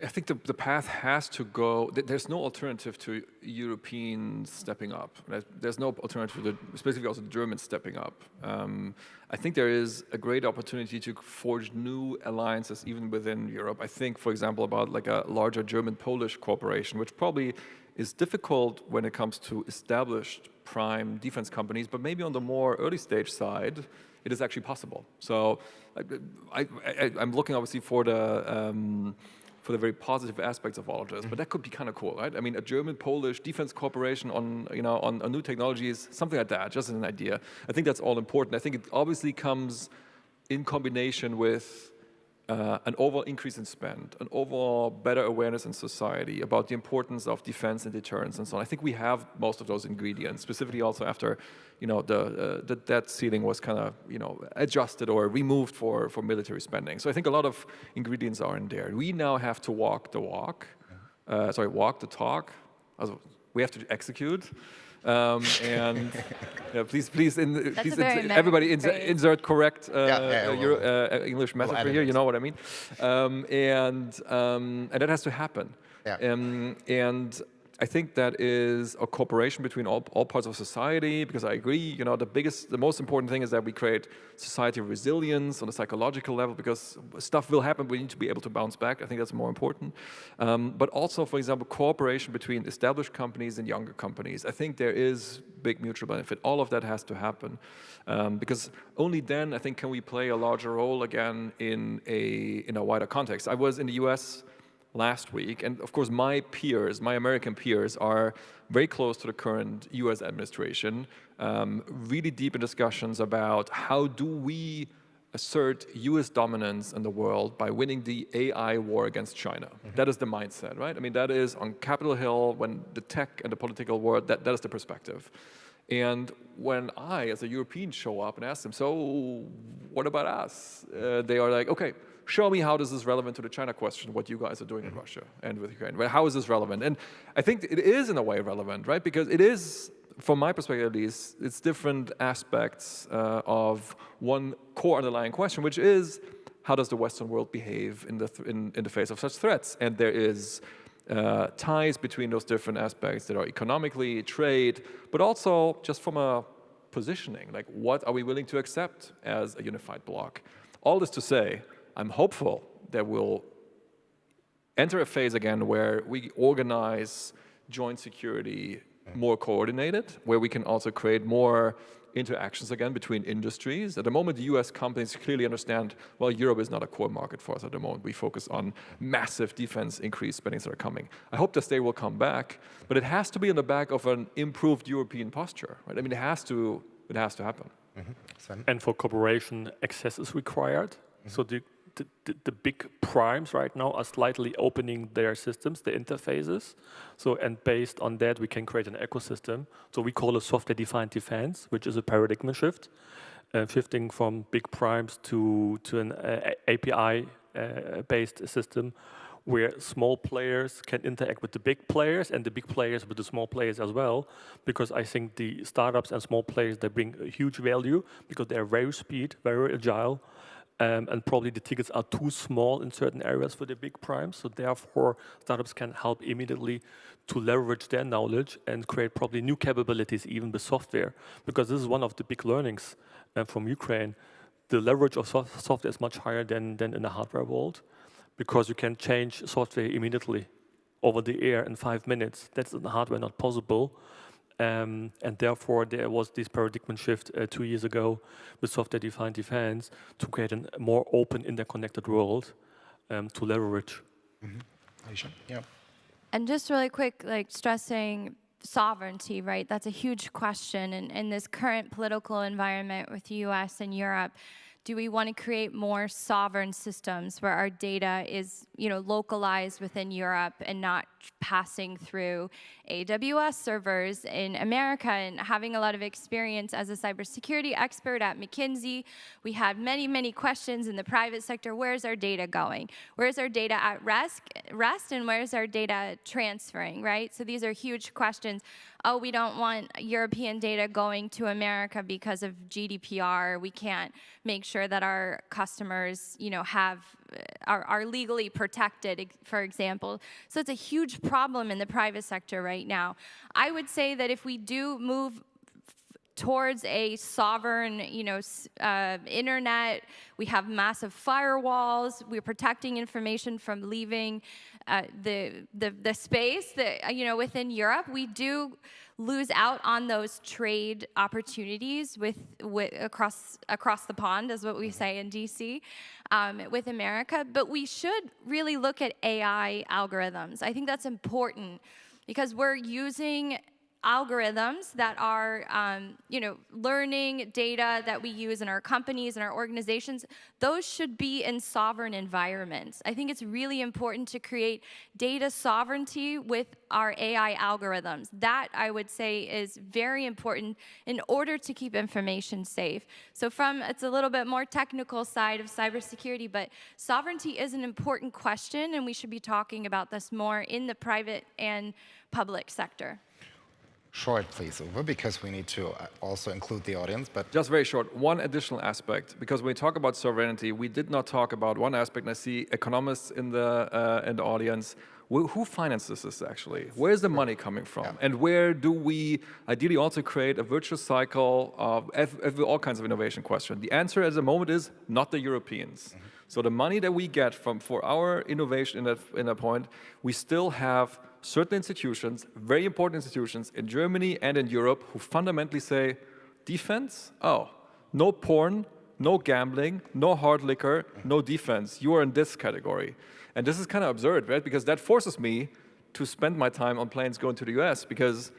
I think the path has to go. There's no alternative to Europeans stepping up. There's no alternative to specifically also the Germans stepping up. I think there is a great opportunity to forge new alliances even within Europe. I think, for example, about like a larger German-Polish cooperation, which probably is difficult when it comes to established prime defense companies, but maybe on the more early stage side, it is actually possible. So I'm looking obviously for the very positive aspects of all of this, but that could be kind of cool, right? I mean, a German-Polish defense cooperation on new technologies, something like that, just as an idea. I think that's all important. I think it obviously comes in combination with an overall increase in spend, an overall better awareness in society about the importance of defense and deterrence and so on. I think we have most of those ingredients, specifically also after, the debt ceiling was kind of, adjusted or removed for military spending. So I think a lot of ingredients are in there. We now have to walk the talk. Also, we have to execute. And please, everybody insert correct English method for here. You know what I mean? And that has to happen. Yeah. And I think that is a cooperation between all parts of society, because I agree, the most important thing is that we create society resilience on a psychological level, because stuff will happen, we need to be able to bounce back. I think that's more important. But also, for example, cooperation between established companies and younger companies. I think there is big mutual benefit. All of that has to happen, because only then, I think, can we play a larger role again in a wider context. I was in the US last week, and of course my American peers are very close to the current US administration, really deep in discussions about how do we assert US dominance in the world by winning the AI war against China. That is the mindset, right? I mean, that is on Capitol Hill, when the tech and the political world, that is the perspective. And when I, as a European, show up and ask them, so what about us? They are like, okay, show me how this is relevant to the China question, what you guys are doing in Russia and with Ukraine. How is this relevant? And I think it is in a way relevant, right? Because it is, from my perspective at least, it's different aspects of one core underlying question, which is, how does the Western world behave in the face of such threats? And there is ties between those different aspects that are economically, trade, but also just from a positioning, like what are we willing to accept as a unified bloc? All this to say, I'm hopeful that we'll enter a phase again where we organize joint security more coordinated, where we can also create more interactions again between industries. At the moment, the US companies clearly understand, well, Europe is not a core market for us at the moment. We focus on massive defense increased spendings that are coming. I hope this day will come back, but it has to be on the back of an improved European posture, right? I mean, it has to happen. And for cooperation, access is required. So the big primes right now are slightly opening their systems, the interfaces. So, and based on that, we can create an ecosystem. So we call it software-defined defense, which is a paradigm shift, shifting from big primes to an API-based system where small players can interact with the big players and the big players with the small players as well. Because I think the startups and small players, they bring a huge value because they are very speed, very agile. And probably the tickets are too small in certain areas for the big primes. So therefore, startups can help immediately to leverage their knowledge and create probably new capabilities even with software. Because this is one of the big learnings from Ukraine. The leverage of software is much higher than in the hardware world, because you can change software immediately over the air in 5 minutes. That's in the hardware not possible. And therefore, there was this paradigm shift 2 years ago with software-defined defense to create a more open, interconnected world to leverage. Aisha? Yeah. And just really quick, like stressing sovereignty, right? That's a huge question. And in this current political environment with the US and Europe, do we want to create more sovereign systems where our data is, localized within Europe and not passing through AWS servers in America? And having a lot of experience as a cybersecurity expert at McKinsey, we had many, many questions in the private sector. Where's our data going? Where's our data at rest and where's our data transferring, right? So these are huge questions. Oh, we don't want European data going to America because of GDPR. We can't make sure that our customers, are legally protected, for example. So it's a huge problem in the private sector right now. I would say that if we do move towards a sovereign, internet. We have massive firewalls. We're protecting information from leaving the space that, within Europe. We do lose out on those trade opportunities with across the pond, is what we say in DC, with America. But we should really look at AI algorithms. I think that's important because we're using algorithms that are, learning data that we use in our companies and our organizations. Those should be in sovereign environments. I think it's really important to create data sovereignty with our AI algorithms. That, I would say, is very important in order to keep information safe. So it's a little bit more technical side of cybersecurity, but sovereignty is an important question, and we should be talking about this more in the private and public sector. Short, please, Uwe, because we need to also include the audience. But just very short, one additional aspect, because when we talk about sovereignty, we did not talk about one aspect, and I see economists in the audience. Who finances this actually? Where's the money coming from? Yeah. And where do we ideally also create a virtuous cycle of all kinds of innovation questions? The answer at the moment is not the Europeans. Mm-hmm. So the money that we get for our innovation in that point, we still have certain institutions, very important institutions in Germany and in Europe, who fundamentally say, defense? Oh, no porn, no gambling, no hard liquor, no defense. You are in this category. And this is kind of absurd, right? Because that forces me to spend my time on planes going to the US, because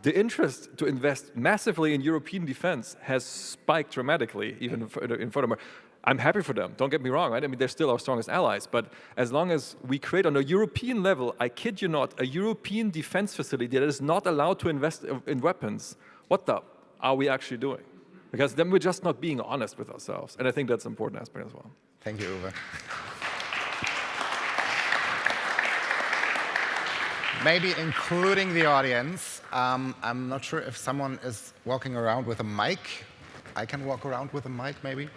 the interest to invest massively in European defense has spiked dramatically, even in furthermore. I'm happy for them, don't get me wrong, right? I mean, they're still our strongest allies, but as long as we create on a European level, I kid you not, a European defense facility that is not allowed to invest in weapons, what the are we actually doing? Because then we're just not being honest with ourselves, and I think that's an important aspect as well. Thank you, Uwe. Maybe including the audience. I'm not sure if someone is walking around with a mic. I can walk around with a mic, maybe.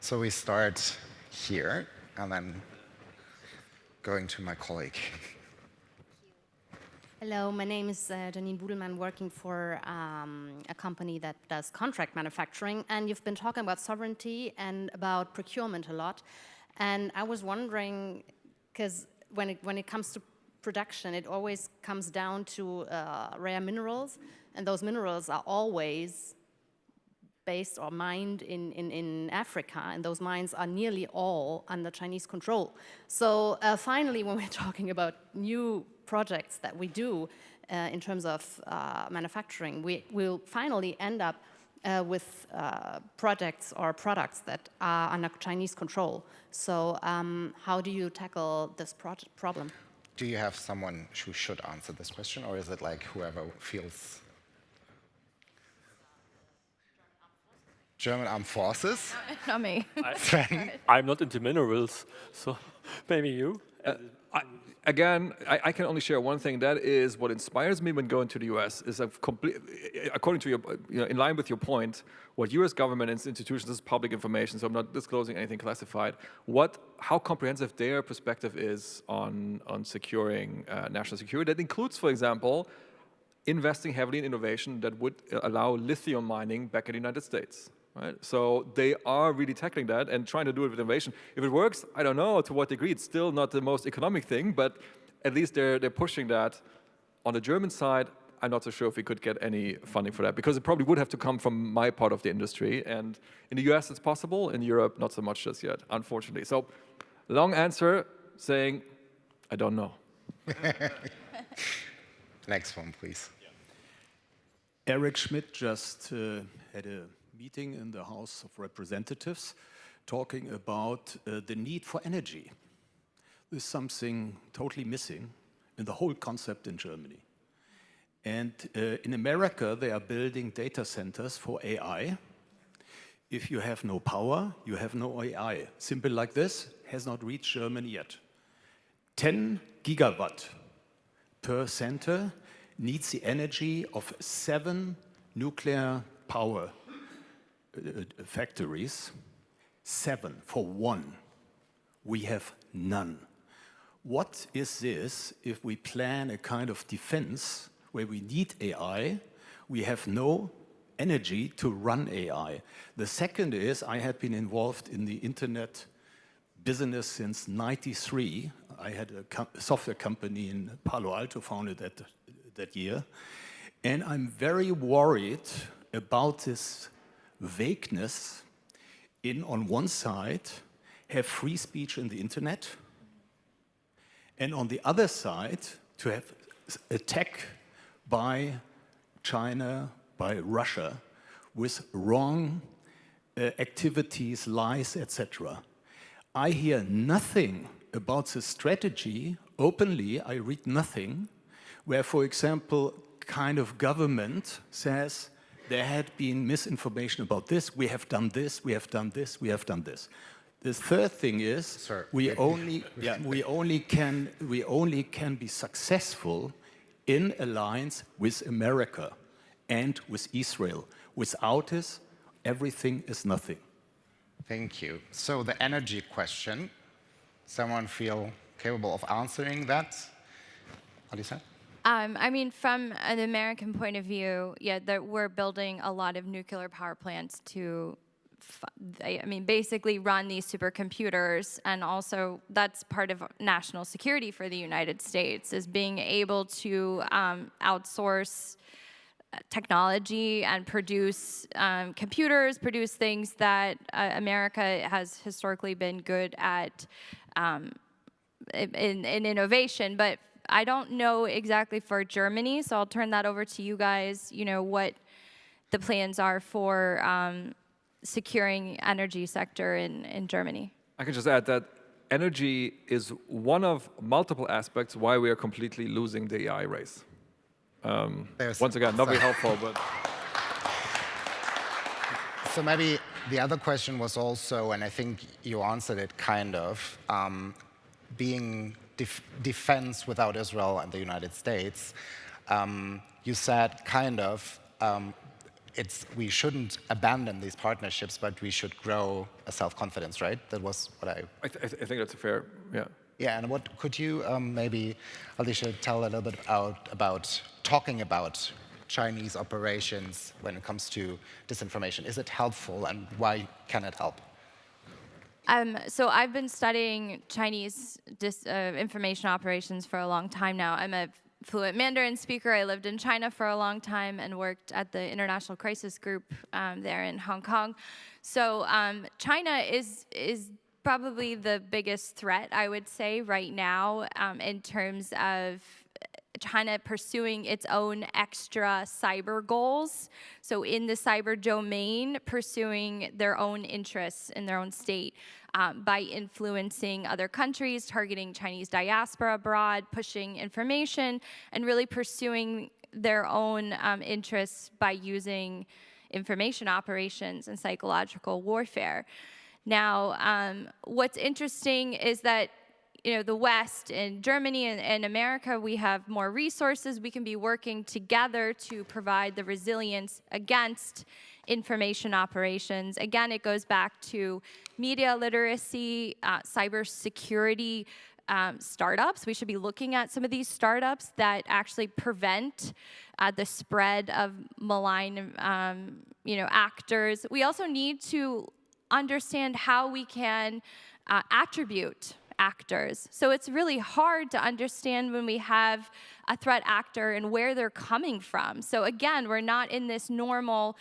So we start here, and then going to my colleague. Hello, my name is Janine Budelmann, working for a company that does contract manufacturing, and you've been talking about sovereignty and about procurement a lot. And I was wondering, because when it comes to production, it always comes down to rare minerals, and those minerals are always based or mined in Africa, and those mines are nearly all under Chinese control. So finally, when we're talking about new projects that we do in terms of manufacturing, we'll finally end up with projects or products that are under Chinese control. So how do you tackle this problem? Do you have someone who should answer this question, or is it like whoever feels? German Armed Forces? Not me. I'm not into minerals, so maybe you. Again, I can only share one thing. That is what inspires me when going to the US is according to your, in line with your point, what US government and institutions, this is public information, so I'm not disclosing anything classified, how comprehensive their perspective is on securing national security. That includes, for example, investing heavily in innovation that would allow lithium mining back in the United States. Right? So they are really tackling that and trying to do it with innovation. If it works, I don't know to what degree. It's still not the most economic thing, but at least they're pushing that. On the German side, I'm not so sure if we could get any funding for that, because it probably would have to come from my part of the industry. And in the US, it's possible. In Europe, not so much just yet, unfortunately. So long answer saying, I don't know. Next one, please. Eric Schmidt just had a meeting in the House of Representatives talking about the need for energy. There's something totally missing in the whole concept in Germany. And in America, they are building data centers for AI. If you have no power, you have no AI. Simple like this, has not reached Germany yet. 10 gigawatt per center needs the energy of 7 nuclear power factories. 7 for 1. We have none. What is this if we plan a kind of defense where we need AI, we have no energy to run AI. The second is I had been involved in the internet business since '93. I had a software company in Palo Alto founded that year. And I'm very worried about this vagueness in, on one side, have free speech in the internet, and on the other side, to have attack by China, by Russia, with wrong activities, lies, etc. I hear nothing about the strategy openly. I read nothing where, for example, kind of government says there had been misinformation about this, we have done this, we have done this, we have done this. The third thing is we only can be successful in alliance with America and with Israel. Without this, everything is nothing. Thank you. So the energy question, someone feel capable of answering that? Alisa? I mean, from an American point of view, yeah, that we're building a lot of nuclear power plants to, basically run these supercomputers, and also that's part of national security for the United States, is being able to outsource technology and produce computers, produce things that America has historically been good at in innovation. But I don't know exactly for Germany, so I'll turn that over to you guys, what the plans are for securing energy sector in Germany. I can just add that energy is one of multiple aspects why we are completely losing the AI race. Once again, not very helpful, but... So maybe the other question was also, and I think you answered it kind of, being defense without Israel and the United States. You said kind of, we shouldn't abandon these partnerships, but we should grow a self-confidence, right? That was what I think that's a fair, yeah. Yeah, and what could you maybe, Alicia, tell a little bit about talking about Chinese operations when it comes to disinformation? Is it helpful, and why can it help? So I've been studying Chinese information operations for a long time now. I'm a fluent Mandarin speaker. I lived in China for a long time and worked at the International Crisis Group there in Hong Kong. So China is probably the biggest threat, I would say, right now in terms of China pursuing its own extra cyber goals. So in the cyber domain, pursuing their own interests in their own state by influencing other countries, targeting Chinese diaspora abroad, pushing information, and really pursuing their own interests by using information operations and psychological warfare. Now, what's interesting is that the West and Germany and America, we have more resources. We can be working together to provide the resilience against information operations. Again, it goes back to media literacy, cybersecurity startups. We should be looking at some of these startups that actually prevent the spread of malign, actors. We also need to understand how we can attribute actors. So it's really hard to understand when we have a threat actor and where they're coming from. So again, we're not in this normal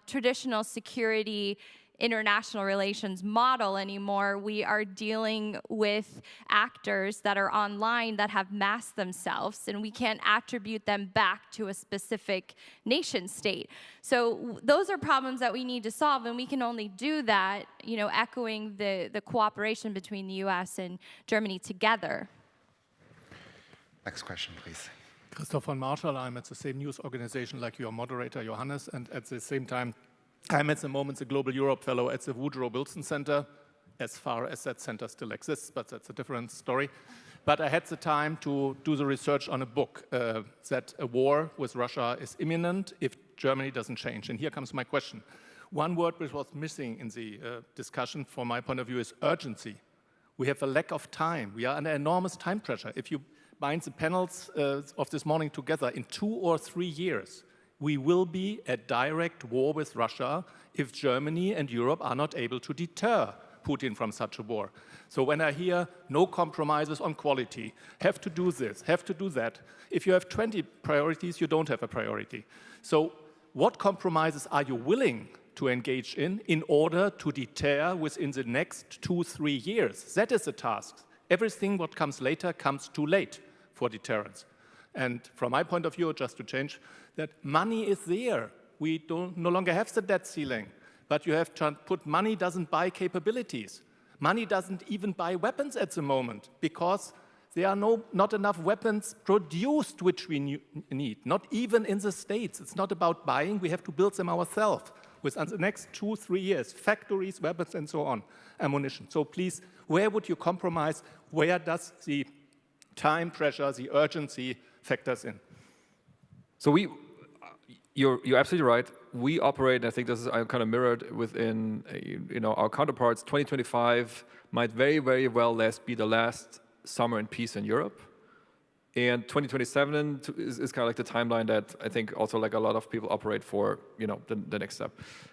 traditional security international relations model anymore. We are dealing with actors that are online that have masked themselves, and we can't attribute them back to a specific nation state. So those are problems that we need to solve, and we can only do that, echoing the cooperation between the US and Germany together. Next question, please. Christoph von Marschall, I'm at the same news organization like your moderator, Johannes, and at the same time, I'm at the moment the Global Europe Fellow at the Woodrow Wilson Center, as far as that center still exists, but that's a different story. But I had the time to do the research on a book that a war with Russia is imminent if Germany doesn't change. And here comes my question. One word which was missing in the discussion from my point of view is urgency. We have a lack of time. We are under enormous time pressure. If you bind the panels of this morning together in 2 or 3 years, We will be at direct war with Russia if Germany and Europe are not able to deter Putin from such a war. So when I hear no compromises on quality, have to do this, have to do that, if you have 20 priorities, you don't have a priority. So what compromises are you willing to engage in order to deter within the next 2-3 years? That is the task. Everything what comes later comes too late for deterrence. And from my point of view, just to change, that money is there. We no longer have the debt ceiling, but you have to put money doesn't buy capabilities. Money doesn't even buy weapons at the moment because there are not enough weapons produced which we need, not even in the States. It's not about buying, we have to build them ourselves within the next 2-3 years, factories, weapons, and so on, ammunition. So please, where would you compromise? Where does the time pressure, the urgency factors in? So you're absolutely right. We operate, and I think this is kind of mirrored within our counterparts. 2025 might very, very well be the last summer in peace in Europe. And 2027 is kind of like the timeline that I think also like a lot of people operate for, the next step.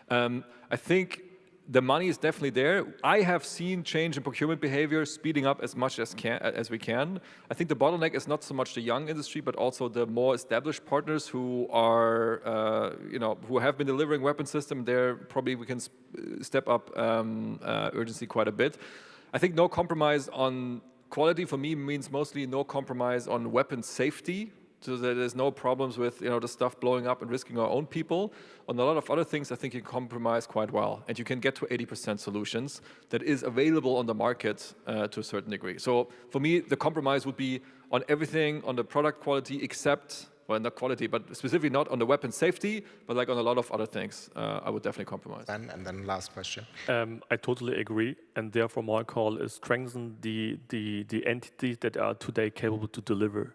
I think the money is definitely there. I have seen change in procurement behavior speeding up as much as we can. I think the bottleneck is not so much the young industry, but also the more established partners who are, who have been delivering weapon system. There probably we can step up urgency quite a bit. I think no compromise on quality for me means mostly no compromise on weapon safety, so that there's no problems with the stuff blowing up and risking our own people. On a lot of other things, I think you compromise quite well, and you can get to 80% solutions that is available on the market to a certain degree. So for me, the compromise would be on everything on the product quality except, well, not quality, but specifically not on the weapon safety, but like on a lot of other things, I would definitely compromise. And then last question. I totally agree, and therefore my call is strengthen the entities that are today capable to deliver.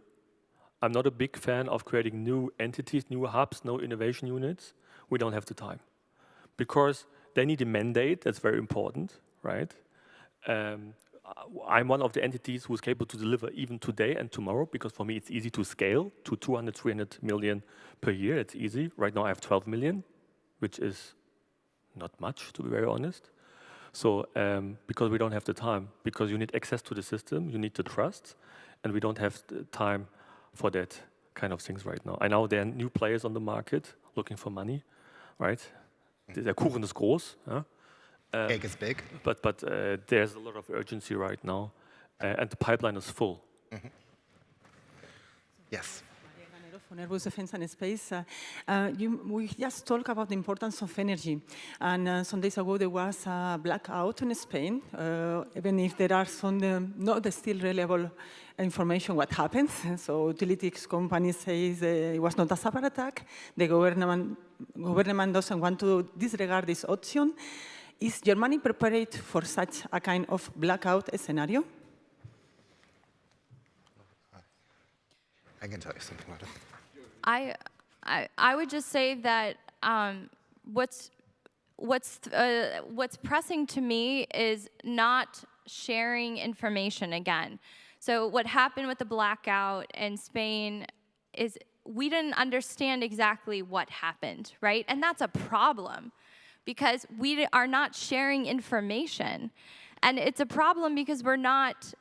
I'm not a big fan of creating new entities, new hubs, no innovation units. We don't have the time. Because they need a mandate, that's very important, right? I'm one of the entities who's capable to deliver even today and tomorrow, because for me it's easy to scale to 200, 300 million per year, it's easy. Right now I have 12 million, which is not much, to be very honest. So, because we don't have the time, because you need access to the system, you need the trust, and we don't have the time for that kind of things right now. I know there are new players on the market looking for money, right? Der Kuchen ist groß. Cake is big. But there's a lot of urgency right now, and the pipeline is full. Mm-hmm. Yes. From Airbus Defence and Space. We just talked about the importance of energy. And some days ago, there was a blackout in Spain. Even if there are some not still reliable information what happens. So utilities companies say it was not a cyber attack. The government doesn't want to disregard this option. Is Germany prepared for such a kind of blackout scenario? I can tell you something about it. I would just say that what's pressing to me is not sharing information again. So what happened with the blackout in Spain is we didn't understand exactly what happened, right? And that's a problem because we are not sharing information. And it's a problem because we're not,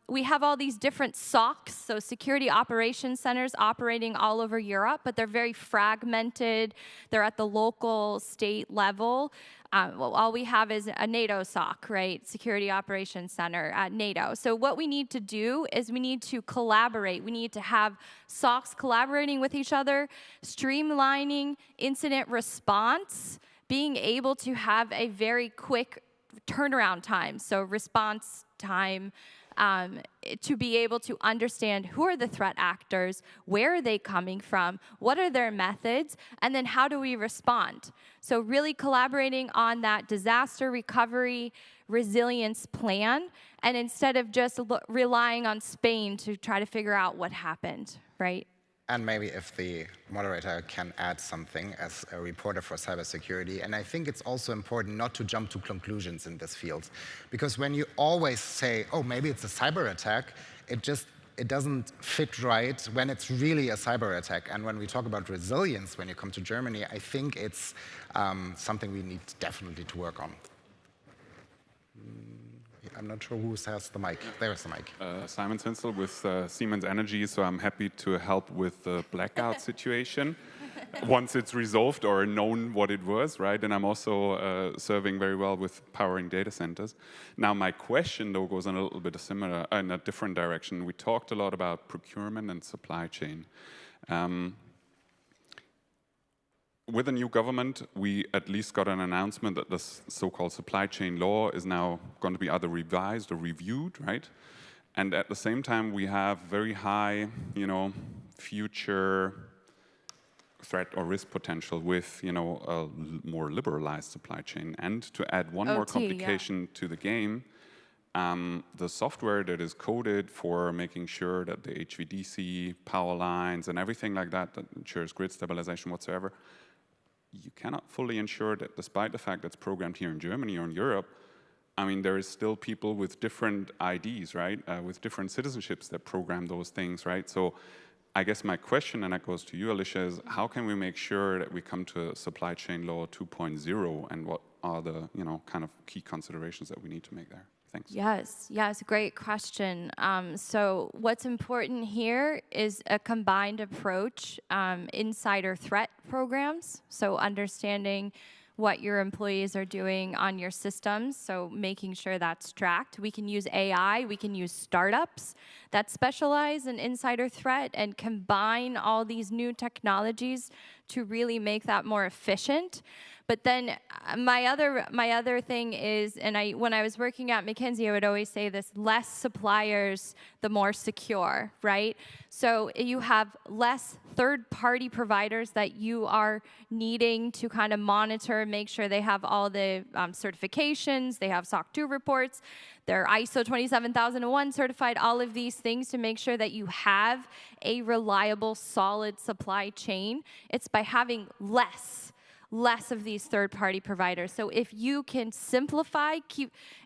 we have all these different SOCs, so security operations centers operating all over Europe, but they're very fragmented. They're at the local, state level. Well, all we have is a NATO SOC, right? Security Operations Center at NATO. So what we need to do is we need to collaborate. We need to have SOCs collaborating with each other, streamlining incident response, being able to have a very quick turnaround time, so response time, to be able to understand who are the threat actors, where are they coming from, what are their methods, and then how do we respond? So really collaborating on that disaster recovery resilience plan, and instead of just relying on Spain to try to figure out what happened, right? And maybe if the moderator can add something as a reporter for cybersecurity. And I think it's also important not to jump to conclusions in this field. Because when you always say, oh, maybe it's a cyber attack, it it doesn't fit right when it's really a cyber attack. And when we talk about resilience, when you come to Germany, I think it's something we need definitely to work on. I'm not sure who has the mic. There's the mic. Simon Zinsel with Siemens Energy, so I'm happy to help with the blackout situation once it's resolved or known what it was, right? And I'm also serving very well with powering data centers. Now, my question, though, goes in a little bit similar, in a different direction. We talked a lot about procurement and supply chain. With the new government, we at least got an announcement that this so-called supply chain law is now going to be either revised or reviewed, right? And at the same time, we have very high, future threat or risk potential with, a more liberalized supply chain. And to add one more complication to the game, the software that is coded for making sure that the HVDC, power lines, and everything like that ensures grid stabilization whatsoever, you cannot fully ensure that despite the fact that it's programmed here in Germany or in Europe, I mean, there is still people with different IDs, right? With different citizenships that program those things, right? So I guess my question, and that goes to you, Alicia, is how can we make sure that we come to supply chain law 2.0 and what are the, kind of key considerations that we need to make there? Thanks. Yes, great question. So what's important here is a combined approach, insider threat programs, so understanding what your employees are doing on your systems, so making sure that's tracked. We can use AI, we can use startups that specialize in insider threat and combine all these new technologies to really make that more efficient. But then my other thing is, and when I was working at McKinsey, I would always say this: less suppliers, the more secure, right? So you have less third-party providers that you are needing to kind of monitor, make sure they have all the certifications, they have SOC 2 reports, they're ISO 27001 certified, all of these things to make sure that you have a reliable, solid supply chain. It's by having less of these third-party providers. So if you can simplify,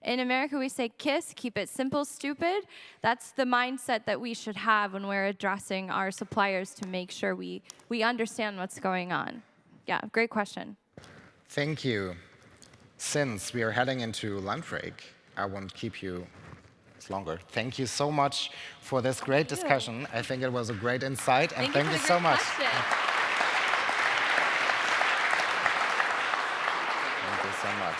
in America we say KISS, keep it simple, stupid. That's the mindset that we should have when we're addressing our suppliers to make sure we understand what's going on. Yeah, great question. Thank you. Since we are heading into lunch break, I won't keep you longer. Thank you so much for this great discussion. I think it was a great insight, and thank you so much. Thank you so much.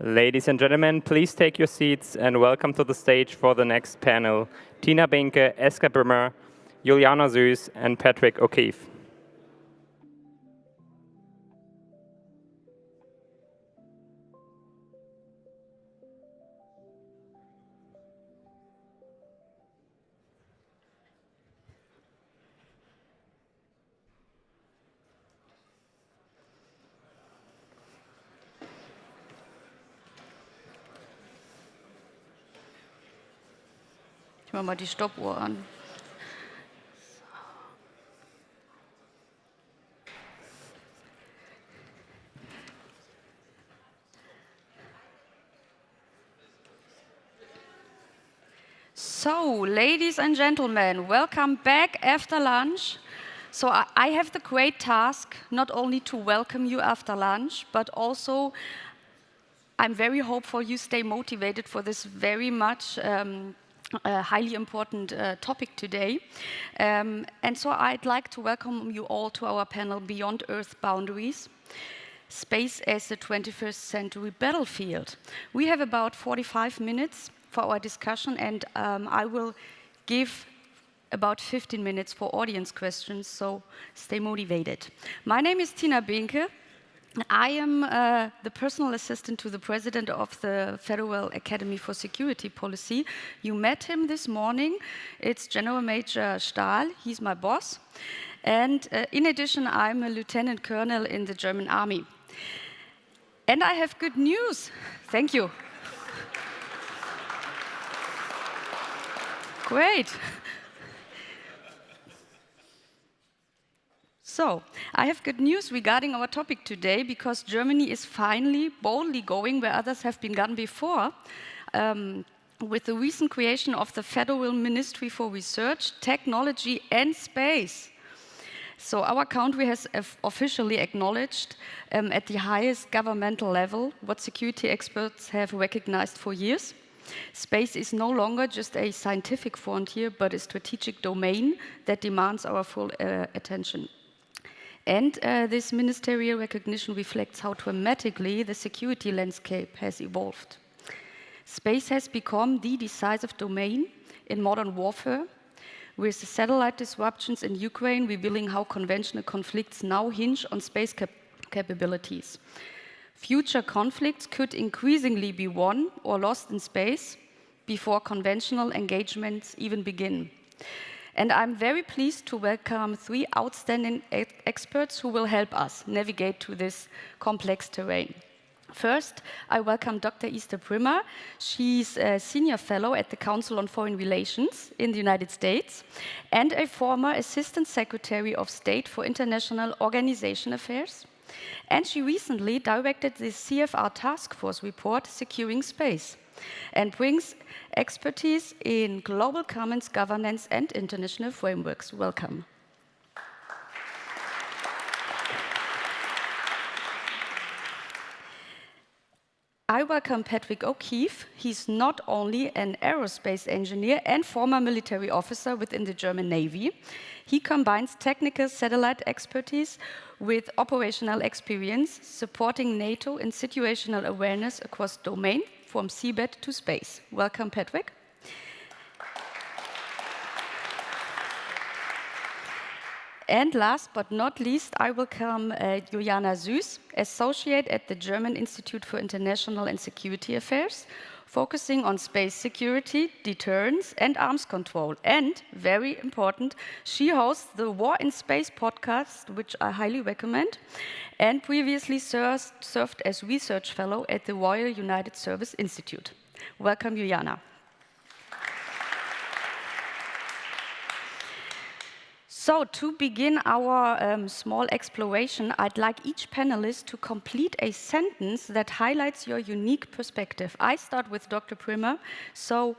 Ladies and gentlemen, please take your seats and welcome to the stage for the next panel, Tina Binke, Eska Brimmer, Juliana Süß, and Patrick O'Keefe. Ich mache mal die Stoppuhr an. So, ladies and gentlemen, welcome back after lunch. So I have the great task not only to welcome you after lunch, but also I'm very hopeful you stay motivated for this very much highly important topic today. And so I'd like to welcome you all to our panel, Beyond Earth Boundaries, Space as the 21st Century Battlefield. We have about 45 minutes for our discussion, and I will give about 15 minutes for audience questions, so stay motivated. My name is Tina Binke. I am the personal assistant to the president of the Federal Academy for Security Policy. You met him this morning. It's General Major Stahl. He's my boss. And in addition, I'm a lieutenant colonel in the German army. And I have good news. Thank you. Great. So, I have good news regarding our topic today, because Germany is finally boldly going where others have been gone before, with the recent creation of the Federal Ministry for Research, Technology and Space. So our country has officially acknowledged at the highest governmental level what security experts have recognized for years. Space is no longer just a scientific frontier, but a strategic domain that demands our full attention. And this ministerial recognition reflects how dramatically the security landscape has evolved. Space has become the decisive domain in modern warfare, with the satellite disruptions in Ukraine revealing how conventional conflicts now hinge on space capabilities. Future conflicts could increasingly be won or lost in space before conventional engagements even begin. And I'm very pleased to welcome three outstanding experts who will help us navigate through this complex terrain. First, I welcome Dr. Easter Brimmer. She's a senior fellow at the Council on Foreign Relations in the United States and a former Assistant Secretary of State for International Organization Affairs. And she recently directed the CFR Task Force report, Securing Space, and brings expertise in global commons governance and international frameworks. Welcome. I welcome Patrick O'Keefe. He's not only an aerospace engineer and former military officer within the German Navy. He combines technical satellite expertise with operational experience, supporting NATO in situational awareness across domain, from seabed to space. Welcome, Patrick. And last but not least, I welcome Juliana Süß, Associate at the German Institute for International and Security Affairs, focusing on space security, deterrence, and arms control. And, very important, she hosts the War in Space podcast, which I highly recommend, and previously served as research fellow at the Royal United Service Institute. Welcome, Juliana. So, to begin our small exploration, I'd like each panelist to complete a sentence that highlights your unique perspective. I start with Dr. Brimmer, so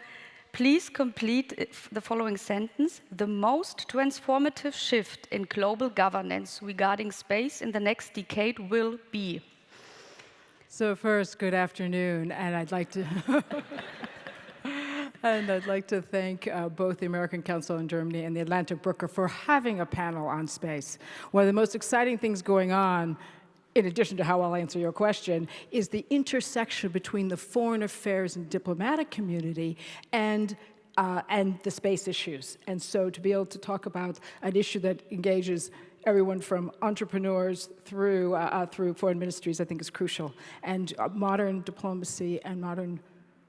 please complete the following sentence. The most transformative shift in global governance regarding space in the next decade will be. So first, good afternoon, and I'd like to... And I'd like to thank both the American Council in Germany and the Atlantik-Brücke for having a panel on space. One of the most exciting things going on in addition to how I'll answer your question, is the intersection between the foreign affairs and diplomatic community and the space issues. And so to be able to talk about an issue that engages everyone from entrepreneurs through foreign ministries, I think is crucial. And modern diplomacy and modern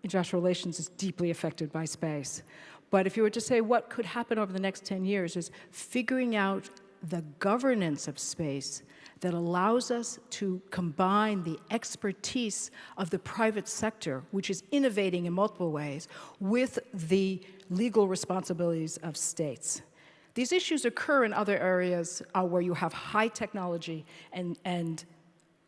international relations is deeply affected by space. But if you were to say what could happen over the next 10 years is figuring out the governance of space that allows us to combine the expertise of the private sector, which is innovating in multiple ways, with the legal responsibilities of states. These issues occur in other areas where you have high technology and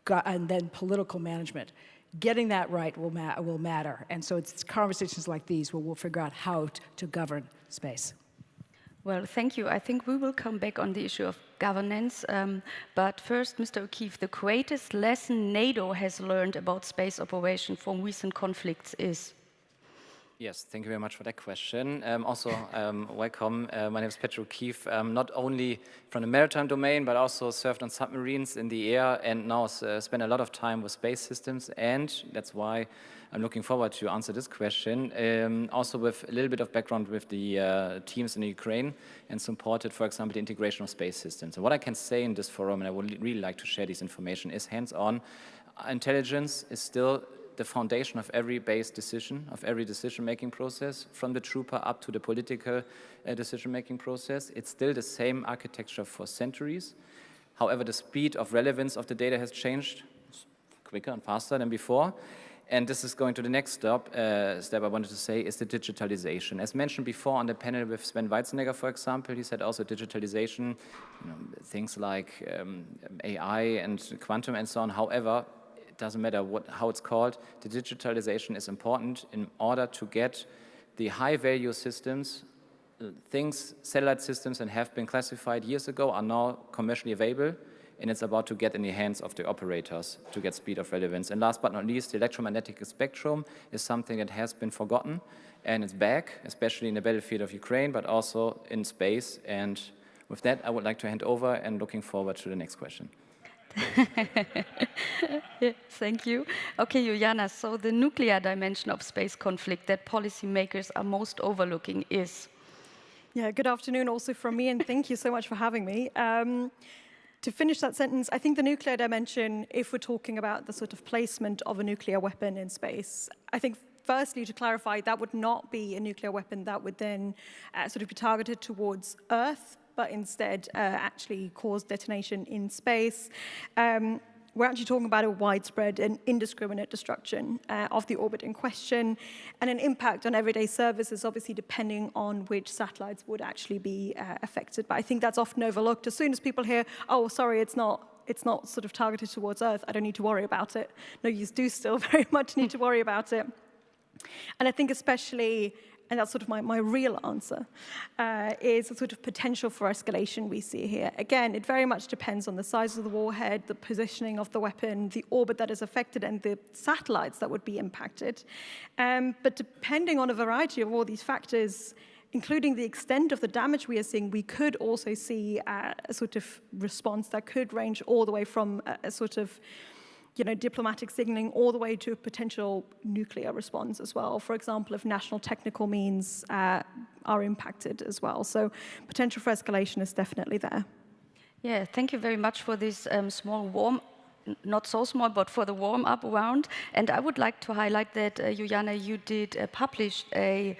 then political management. Getting that right will matter. And so it's conversations like these where we'll figure out how to govern space. Well, thank you. I think we will come back on the issue of governance. But first, Mr. O'Keefe, the greatest lesson NATO has learned about space operation from recent conflicts is? Yes, thank you very much for that question. Welcome. My name is Petro O'Keefe. Not only from the maritime domain, but also served on submarines in the air and now spend a lot of time with space systems. And that's why I'm looking forward to answer this question. Also with a little bit of background with the teams in the Ukraine and supported, for example, the integration of space systems. And what I can say in this forum, and I would really like to share this information, is hands-on. Intelligence is still the foundation of every base decision, of every decision-making process, from the trooper up to the political decision-making process. It's still the same architecture for centuries. However, the speed of relevance of the data has changed quicker and faster than before. And this is going to the next step I wanted to say, is the digitalization. As mentioned before on the panel with Sven Weizenegger, for example, he said also digitalization, things like AI and quantum and so on. However, it doesn't matter how it's called, the digitalization is important in order to get the high-value systems, satellite systems that have been classified years ago are now commercially available, and it's about to get in the hands of the operators to get speed of relevance. And last but not least, the electromagnetic spectrum is something that has been forgotten, and it's back, especially in the battlefield of Ukraine, but also in space. And with that, I would like to hand over and looking forward to the next question. Thank you. Okay, Juliana, so the nuclear dimension of space conflict that policymakers are most overlooking is? Yeah, good afternoon also from me, and thank you so much for having me. To finish that sentence, I think the nuclear dimension, if we're talking about the sort of placement of a nuclear weapon in space, I think firstly, to clarify, that would not be a nuclear weapon that would then sort of be targeted towards Earth, but instead actually cause detonation in space. We're actually talking about a widespread and indiscriminate destruction of the orbit in question, and an impact on everyday services, obviously depending on which satellites would actually be affected. But I think that's often overlooked. As soon as people hear, oh, sorry, it's not sort of targeted towards Earth, I don't need to worry about it. No, you do still very much need to worry about it. And I think especially, and that's sort of my real answer, is the sort of potential for escalation we see here. Again, it very much depends on the size of the warhead, the positioning of the weapon, the orbit that is affected, and the satellites that would be impacted. But depending on a variety of all these factors, including the extent of the damage we are seeing, we could also see a sort of response that could range all the way from a sort of diplomatic signaling all the way to a potential nuclear response as well. For example, if national technical means are impacted as well. So potential for escalation is definitely there. Yeah, thank you very much for this small not so small, but for the warm-up round. And I would like to highlight that, Juliana, you did publish a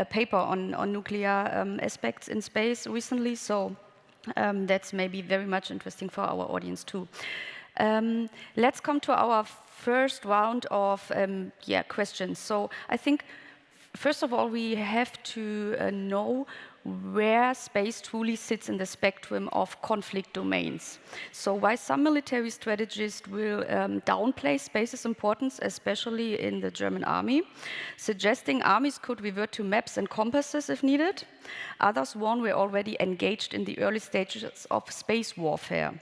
paper on nuclear aspects in space recently. So that's maybe very much interesting for our audience too. Let's come to our first round of questions. So I think, first of all, we have to know where space truly sits in the spectrum of conflict domains. So why some military strategists will downplay space's importance, especially in the German army, suggesting armies could revert to maps and compasses if needed. Others warn we're already engaged in the early stages of space warfare.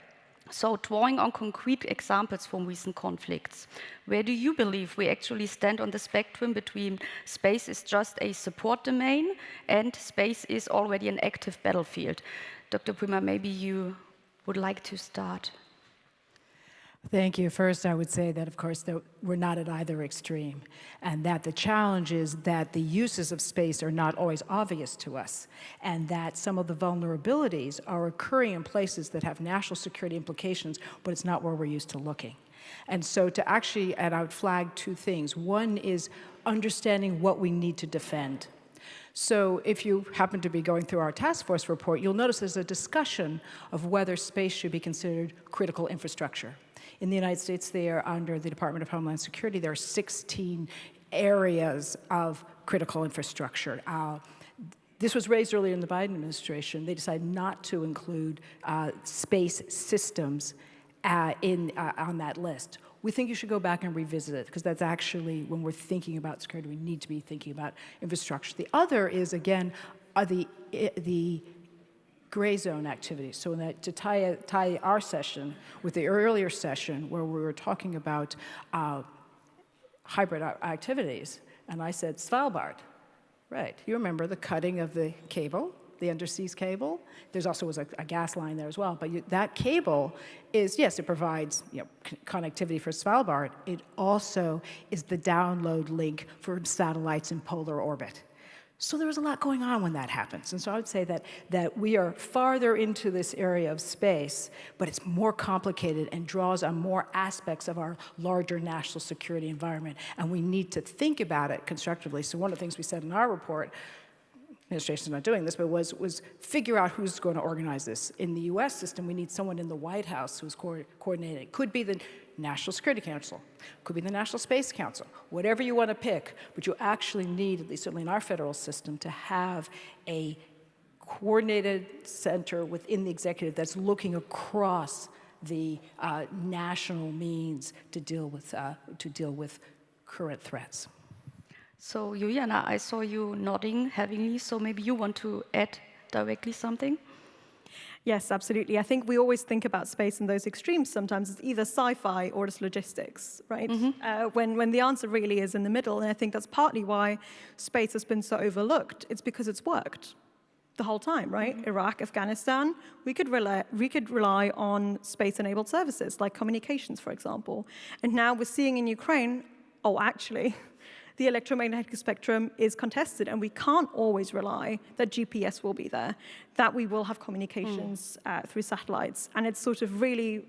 So drawing on concrete examples from recent conflicts, where do you believe we actually stand on the spectrum between space is just a support domain and space is already an active battlefield? Dr. Prima, maybe you would like to start. Thank you. First, I would say that, of course, that we're not at either extreme, and that the challenge is that the uses of space are not always obvious to us, and that some of the vulnerabilities are occurring in places that have national security implications, but it's not where we're used to looking. And so to actually, and I would flag two things. One is understanding what we need to defend. So if you happen to be going through our task force report, you'll notice there's a discussion of whether space should be considered critical infrastructure. In the United States, there, under the Department of Homeland Security, there are 16 areas of critical infrastructure. This was raised earlier in the Biden administration. They decided not to include space systems on that list. We think you should go back and revisit it, because that's actually, when we're thinking about security, we need to be thinking about infrastructure. The other is, again, the gray zone activities. So to tie our session with the earlier session where we were talking about hybrid activities, and I said Svalbard, right? You remember the cutting of the cable, the underseas cable. There's also was a gas line there as well. But that cable is, yes, it provides connectivity for Svalbard. It also is the download link for satellites in polar orbit. So there was a lot going on when that happens. And so I would say that we are farther into this area of space, but it's more complicated and draws on more aspects of our larger national security environment. And we need to think about it constructively. So one of the things we said in our report, administration's not doing this, but was figure out who's going to organize this. In the US system, we need someone in the White House who's coordinating. It could be the National Security Council, could be the National Space Council, whatever you want to pick, but you actually need, at least certainly in our federal system, to have a coordinated center within the executive that's looking across the national means to deal with current threats. So, Juliana, I saw you nodding heavily, so maybe you want to add directly something? Yes, absolutely. I think we always think about space in those extremes sometimes. It's either sci-fi or it's logistics, right? When the answer really is in the middle, and I think that's partly why space has been so overlooked. It's because it's worked the whole time, right? Iraq, Afghanistan, we could rely on space-enabled services like communications, for example. And now we're seeing in Ukraine, oh, actually, the electromagnetic spectrum is contested, and we can't always rely that GPS will be there, that we will have communications through satellites. And it's sort of really,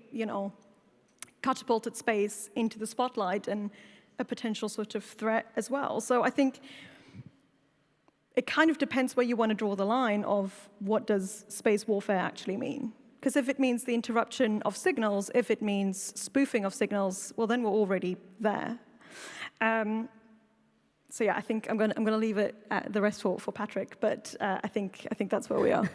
catapulted space into the spotlight and a potential sort of threat as well. So I think it kind of depends where you want to draw the line of what does space warfare actually mean. Because if it means the interruption of signals, if it means spoofing of signals, well, then we're already there. So yeah, I think I'm going to leave it the rest for Patrick, but I think that's where we are.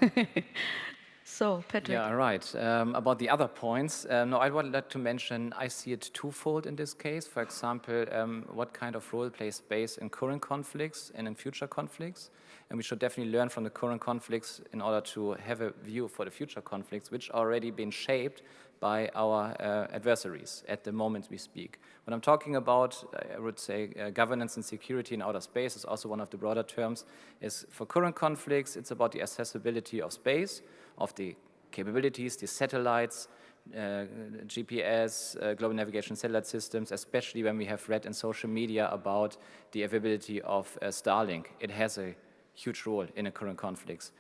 So, Patrick. Yeah, right. About the other points, no, I would like to mention I see it twofold in this case. For example, what kind of role plays space in current conflicts and in future conflicts. And we should definitely learn from the current conflicts in order to have a view for the future conflicts, which are already been shaped by our adversaries at the moment we speak. When I'm talking about, I would say, governance and security in outer space is also one of the broader terms, is for current conflicts, it's about the accessibility of space, of the capabilities, the satellites, GPS, global navigation satellite systems, especially when we have read in social media about the availability of Starlink. It has a huge role in the current conflicts.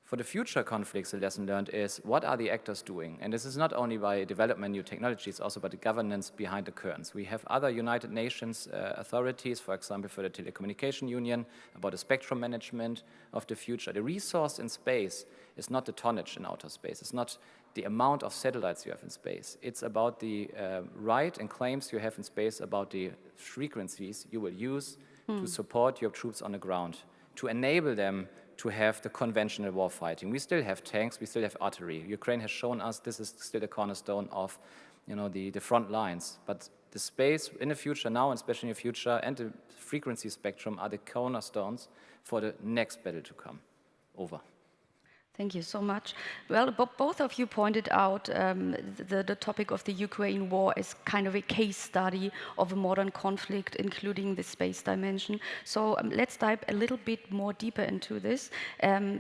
For the future conflicts, the lesson learned is what are the actors doing? And this is not only by development new technologies, also by the governance behind the curtains. We have other United Nations authorities, for example, for the Telecommunication Union, about the spectrum management of the future. The resource in space is not the tonnage in outer space. It's not the amount of satellites you have in space. It's about the right and claims you have in space about the frequencies you will use to support your troops on the ground, to enable them to have the conventional war fighting. We still have tanks, we still have artillery. Ukraine has shown us this is still the cornerstone of the front lines. But the space in the future now, and especially in the future, and the frequency spectrum are the cornerstones for the next battle to come. Over. Thank you so much. Well, both of you pointed out the topic of the Ukraine war as kind of a case study of a modern conflict, including the space dimension. So let's dive a little bit more deeper into this.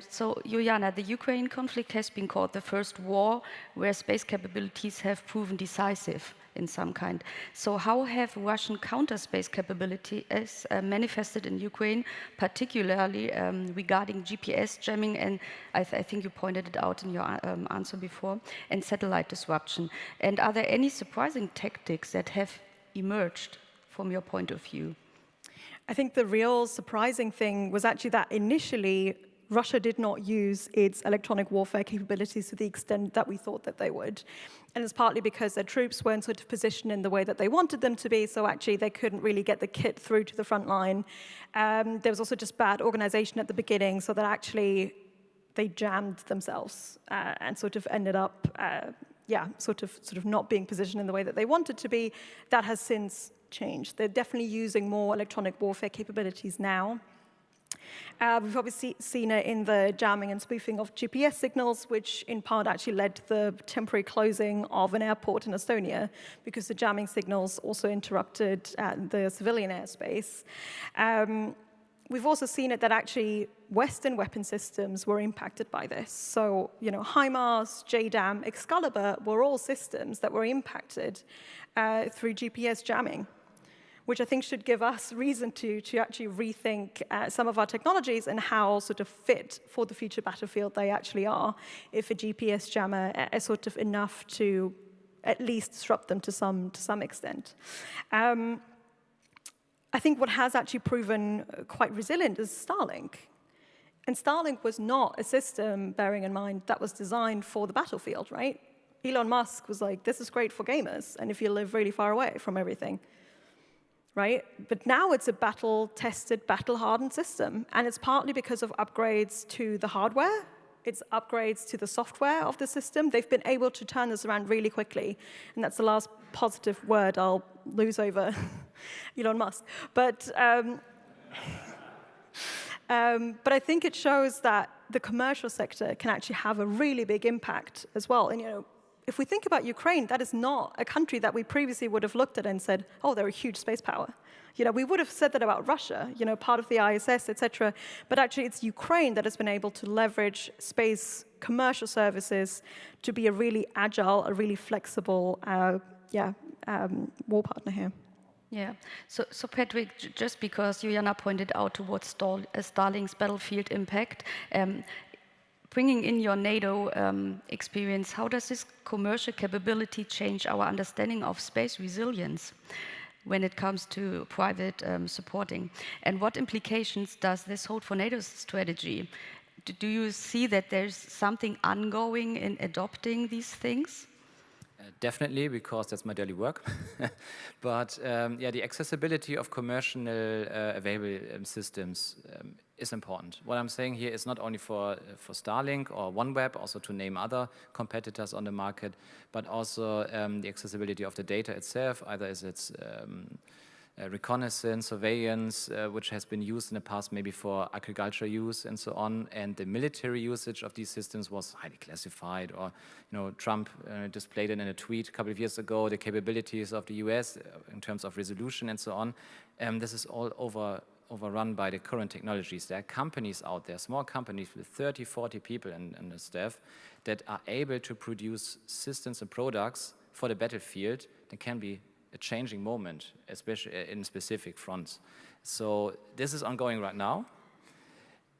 So, Juliana, the Ukraine conflict has been called the first war where space capabilities have proven decisive. in some kind. So how have Russian counter-space capabilities manifested in Ukraine, particularly regarding GPS jamming, and I think you pointed it out in your answer before, and satellite disruption? And are there any surprising tactics that have emerged from your point of view? I think the real surprising thing was actually that initially Russia did not use its electronic warfare capabilities to the extent that we thought that they would. And it's partly because their troops weren't sort of positioned in the way that they wanted them to be, so actually they couldn't really get the kit through to the front line. There was also just bad organization at the beginning, so that actually they jammed themselves and sort of ended up, sort of not being positioned in the way that they wanted to be. That has since changed. They're definitely using more electronic warfare capabilities now. We've obviously seen it in the jamming and spoofing of GPS signals, which in part actually led to the temporary closing of an airport in Estonia, because the jamming signals also interrupted the civilian airspace. We've also seen it that actually Western weapon systems were impacted by this. So, HIMARS, JDAM, Excalibur were all systems that were impacted through GPS jamming, which I think should give us reason to actually rethink some of our technologies and how sort of fit for the future battlefield they actually are, if a GPS jammer is sort of enough to at least disrupt them to some extent. I think what has actually proven quite resilient is Starlink. And Starlink was not a system, bearing in mind, that was designed for the battlefield, right? Elon Musk was like, this is great for gamers, and if you live really far away from everything. Right? But now it's a battle-tested, battle-hardened system. And it's partly because of upgrades to the hardware. It's upgrades to the software of the system. They've been able to turn this around really quickly. And that's the last positive word I'll lose over Elon Musk. But I think it shows that the commercial sector can actually have a really big impact as well. And, if we think about Ukraine, that is not a country that we previously would have looked at and said, oh, they're a huge space power. We would have said that about Russia, part of the ISS, etc. But actually, it's Ukraine that has been able to leverage space commercial services to be a really agile, a really flexible, war partner here. Yeah. So Patrick, just because Juliana pointed out towards Starlink's battlefield impact, bringing in your NATO experience, how does this commercial capability change our understanding of space resilience when it comes to private supporting? And what implications does this hold for NATO's strategy? Do you see that there's something ongoing in adopting these things? Definitely, because that's my daily work. But the accessibility of commercially available systems is important. What I'm saying here is not only for Starlink or OneWeb, also to name other competitors on the market, but also the accessibility of the data itself, either as it's reconnaissance, surveillance, which has been used in the past maybe for agriculture use and so on, and the military usage of these systems was highly classified, or Trump displayed it in a tweet a couple of years ago, the capabilities of the US in terms of resolution and so on. This is all overrun by the current technologies. There are companies out there, small companies with 30, 40 people in the staff, that are able to produce systems and products for the battlefield that can be a changing moment, especially in specific fronts. So this is ongoing right now,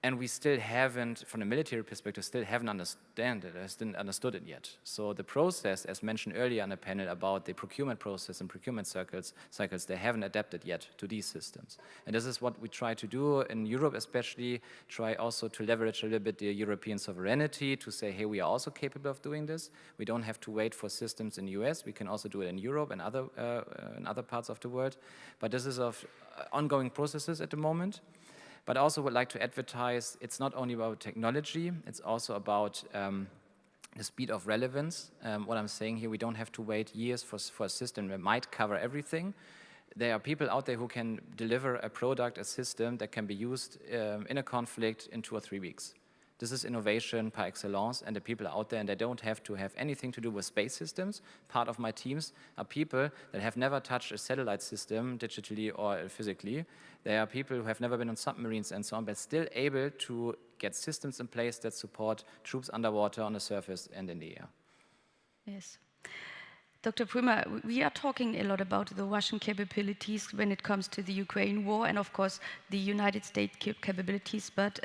and we still haven't, from a military perspective, still haven't understood it yet. So the process, as mentioned earlier on the panel about the procurement process and procurement cycles, they haven't adapted yet to these systems. And this is what we try to do in Europe, especially try also to leverage a little bit the European sovereignty to say, hey, we are also capable of doing this. We don't have to wait for systems in the US. We can also do it in Europe and other parts of the world. But this is of ongoing processes at the moment. But I also would like to advertise, it's not only about technology, it's also about the speed of relevance. What I'm saying here, we don't have to wait years for a system that might cover everything. There are people out there who can deliver a product, a system that can be used in a conflict in 2 or 3 weeks. This is innovation par excellence, and the people out there, and they don't have to have anything to do with space systems. Part of my teams are people that have never touched a satellite system digitally or physically. They are people who have never been on submarines and so on, but still able to get systems in place that support troops underwater, on the surface, and in the air. Yes. Dr. Prima, we are talking a lot about the Russian capabilities when it comes to the Ukraine war and, of course, the United States capabilities. But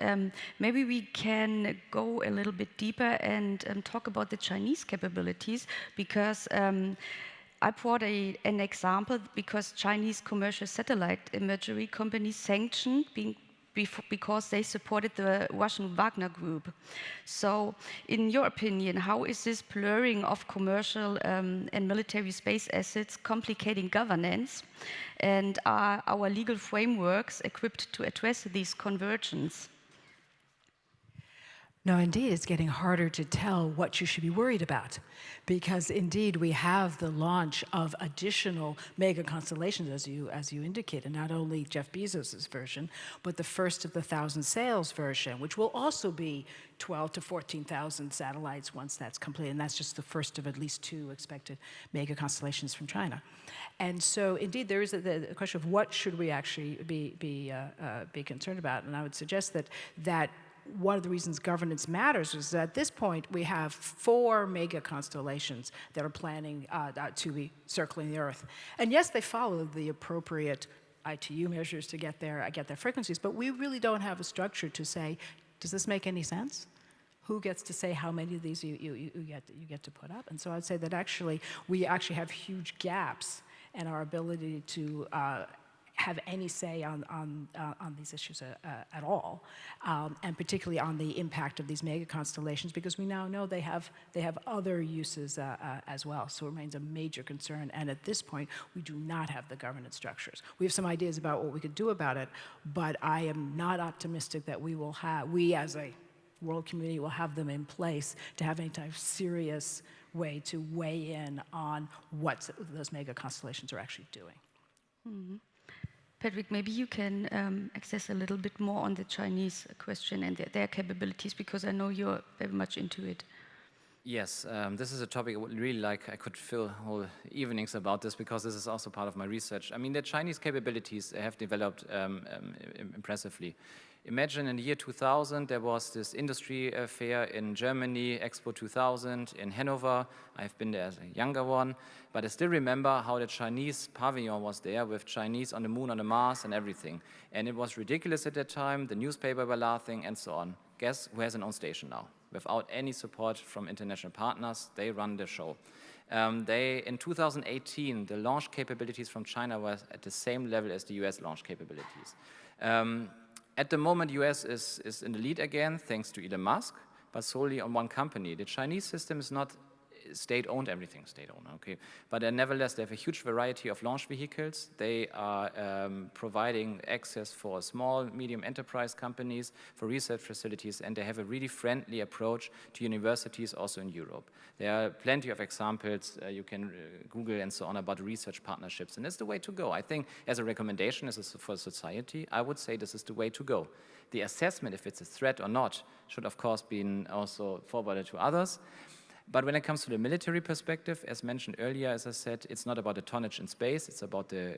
maybe we can go a little bit deeper and talk about the Chinese capabilities, because I brought an example because Chinese commercial satellite imagery companies sanctioned because they supported the Russian Wagner group. So, in your opinion, how is this blurring of commercial and military space assets complicating governance? And are our legal frameworks equipped to address these convergences? No, indeed, it's getting harder to tell what you should be worried about, because indeed we have the launch of additional mega constellations, as you indicated, not only Jeff Bezos's version, but the first of the 1,000 sails version, which will also be 12 to 14,000 satellites once that's complete, and that's just the first of at least 2 expected mega constellations from China. And so, indeed, there is the question of what should we actually be concerned about, and I would suggest that one of the reasons governance matters is that at this point we have 4 mega constellations that are planning to be circling the Earth. And yes, they follow the appropriate ITU measures to get their frequencies, but we really don't have a structure to say, does this make any sense? Who gets to say how many of these you get to put up? And so I'd say that we actually have huge gaps in our ability to have any say on these issues at all, and particularly on the impact of these mega constellations, because we now know they have other uses as well. So it remains a major concern, and at this point, we do not have the governance structures. We have some ideas about what we could do about it, but I am not optimistic that we as a world community will have them in place to have any type of serious way to weigh in on what those mega constellations are actually doing. Mm-hmm. Patrick, maybe you can access a little bit more on the Chinese question and their capabilities, because I know you're very much into it. Yes, this is a topic I would really like. I could fill whole evenings about this, because this is also part of my research. I mean, the Chinese capabilities have developed impressively. Imagine in the year 2000, there was this industry fair in Germany, Expo 2000 in Hanover. I've been there as a younger one, but I still remember how the Chinese pavilion was there with Chinese on the moon, on the Mars and everything. And it was ridiculous at that time. The newspaper were laughing and so on. Guess who has an own station now? Without any support from international partners, they run the show. In 2018, the launch capabilities from China were at the same level as the US launch capabilities. At the moment, US is in the lead again, thanks to Elon Musk, but solely on one company. The Chinese system is not state-owned, everything state-owned, okay? But nevertheless, they have a huge variety of launch vehicles. They are providing access for small, medium enterprise companies, for research facilities, and they have a really friendly approach to universities also in Europe. There are plenty of examples you can Google and so on about research partnerships, and it's the way to go. I think as a recommendation for society, I would say this is the way to go. The assessment, if it's a threat or not, should of course be also forwarded to others. But when it comes to the military perspective, as mentioned earlier, as I said, it's not about the tonnage in space, it's about the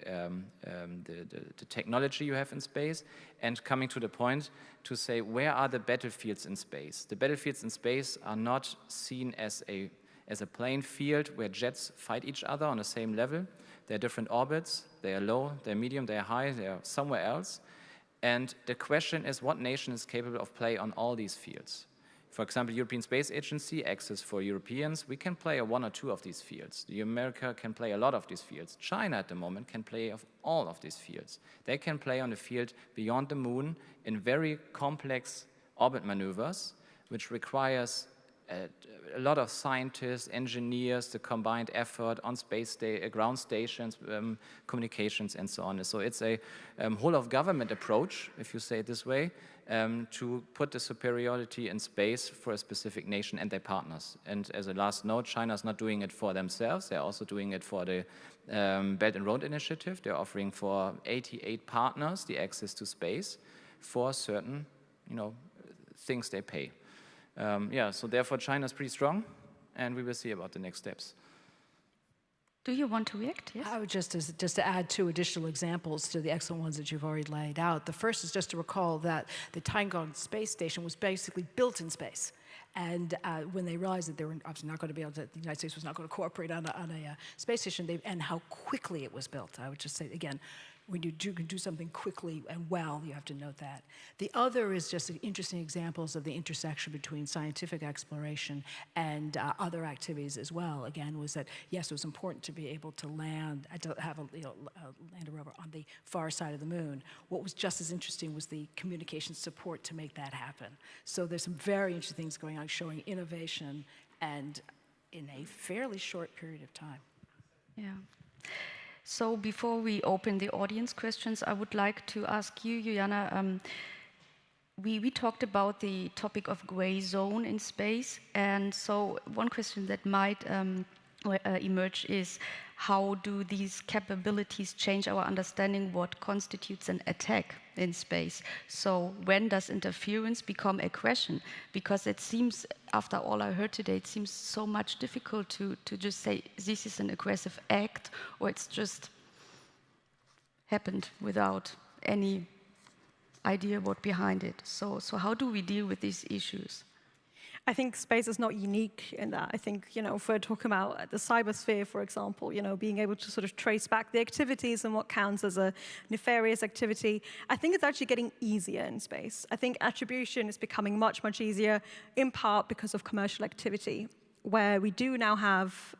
technology you have in space, and coming to the point to say, where are the battlefields in space? The battlefields in space are not seen as a playing field where jets fight each other on the same level. There are different orbits, they are low, they're medium, they're high, they are somewhere else. And the question is, what nation is capable of play on all these fields? For example, European Space Agency, access for Europeans, we can play 1 or 2 of these fields. America can play a lot of these fields. China at the moment can play all of these fields. They can play on the field beyond the moon in very complex orbit maneuvers, which requires a lot of scientists, engineers, the combined effort on ground stations, communications, and so on. So it's a whole of government approach, if you say it this way, to put the superiority in space for a specific nation and their partners. And as a last note, China's not doing it for themselves. They're also doing it for the Belt and Road Initiative. They're offering for 88 partners the access to space for certain, things they pay. So therefore China's pretty strong, and we will see about the next steps. Do you want to react? Yes. I would just to add 2 additional examples to the excellent ones that you've already laid out. The first is just to recall that the Tiangong space station was basically built in space. And when they realized that they were obviously not going to be able to, the United States was not going to cooperate on a space station, and how quickly it was built. I would just say, again, when you can do something quickly and well, you have to note that. The other is just interesting examples of the intersection between scientific exploration and other activities as well. Again, was that, yes, it was important to be able to land, to have a land a rover on the far side of the moon. What was just as interesting was the communication support to make that happen. So there's some very interesting things going on, showing innovation and in a fairly short period of time. Yeah. So before we open the audience questions, I would like to ask you, Juliana, we talked about the topic of gray zone in space, and so one question that might emerge is, how do these capabilities change our understanding what constitutes an attack in space? So when does interference become aggression? Because it seems, after all I heard today, it seems so much difficult to just say this is an aggressive act, or it's just happened without any idea what behind it. So how do we deal with these issues? I think space is not unique in that. I think, if we're talking about the cybersphere, for example, being able to sort of trace back the activities and what counts as a nefarious activity, I think it's actually getting easier in space. I think attribution is becoming much, much easier, in part because of commercial activity, where we do now have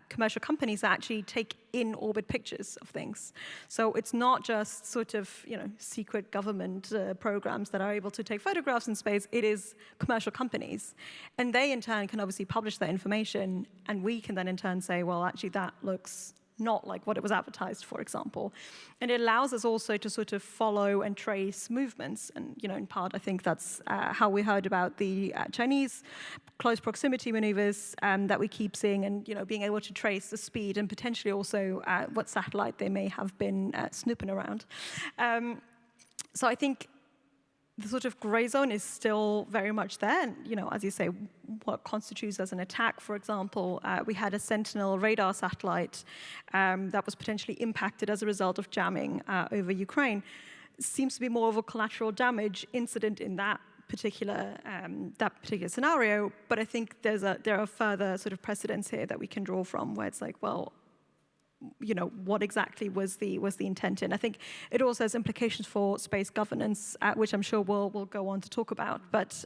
commercial companies that actually take in-orbit pictures of things. So it's not just sort of, secret government programs that are able to take photographs in space. It is commercial companies. And they, in turn, can obviously publish that information, and we can then, in turn, say, well, actually, that looks not like what it was advertised, for example. And it allows us also to sort of follow and trace movements. And, in part, I think that's how we heard about the Chinese close proximity maneuvers that we keep seeing, and, being able to trace the speed and potentially also what satellite they may have been snooping around. So I think the sort of gray zone is still very much there. And, as you say, what constitutes as an attack, for example, we had a Sentinel radar satellite that was potentially impacted as a result of jamming over Ukraine. Seems to be more of a collateral damage incident in that particular scenario. But I think there are further sort of precedents here that we can draw from, where it's like, well, what exactly was the intent in? I think it also has implications for space governance, which I'm sure we'll go on to talk about. But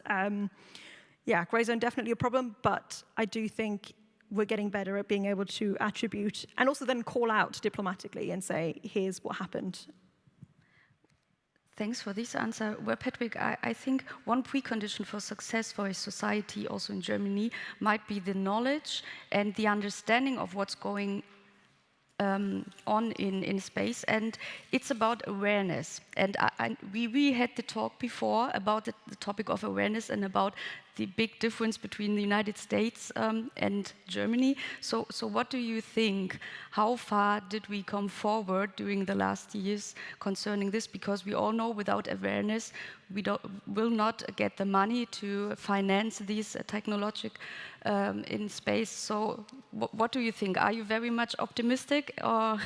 yeah, gray zone definitely a problem. But I do think we're getting better at being able to attribute and also then call out diplomatically and say, here's what happened. Thanks for this answer. Well, Patrick, I think one precondition for success for a society, also in Germany, might be the knowledge and the understanding of what's going on in space, and it's about awareness. And we had the talk before about the topic of awareness and about the big difference between the United States and Germany. So what do you think? How far did we come forward during the last years concerning this? Because we all know without awareness, we will not get the money to finance these technological in space. So what do you think? Are you very much optimistic, or?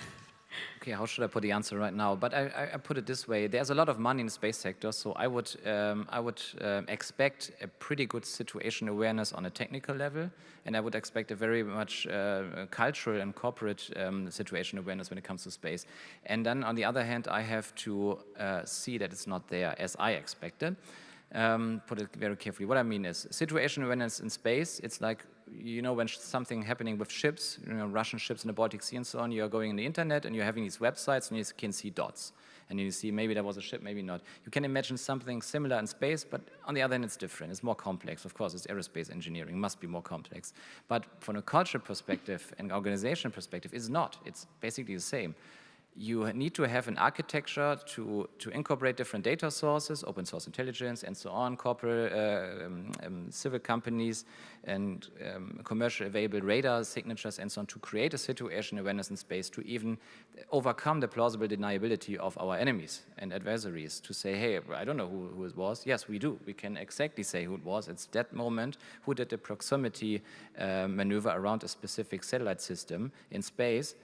Okay, how should I put the answer right now? But I put it this way: there's a lot of money in the space sector, so I would expect a pretty good situation awareness on a technical level, and I would expect a very much cultural and corporate situation awareness when it comes to space. And then on the other hand, I have to see that it's not there as I expected. Put it very carefully. What I mean is, situation awareness in space, it's like, when something happening with ships, Russian ships in the Baltic Sea and so on, you're going on the internet and you're having these websites and you can see dots. And you see maybe there was a ship, maybe not. You can imagine something similar in space, but on the other hand, it's different. It's more complex. Of course, it's aerospace engineering, must be more complex. But from a cultural perspective and organizational perspective, it's not. It's basically the same. You need to have an architecture to incorporate different data sources, open source intelligence, and so on, corporate, civil companies, and commercial available radar signatures, and so on, to create a situation awareness in space, to even overcome the plausible deniability of our enemies and adversaries, to say, hey, I don't know who it was. Yes, we do. We can exactly say who it was. It's that moment who did the proximity maneuver around a specific satellite system in space.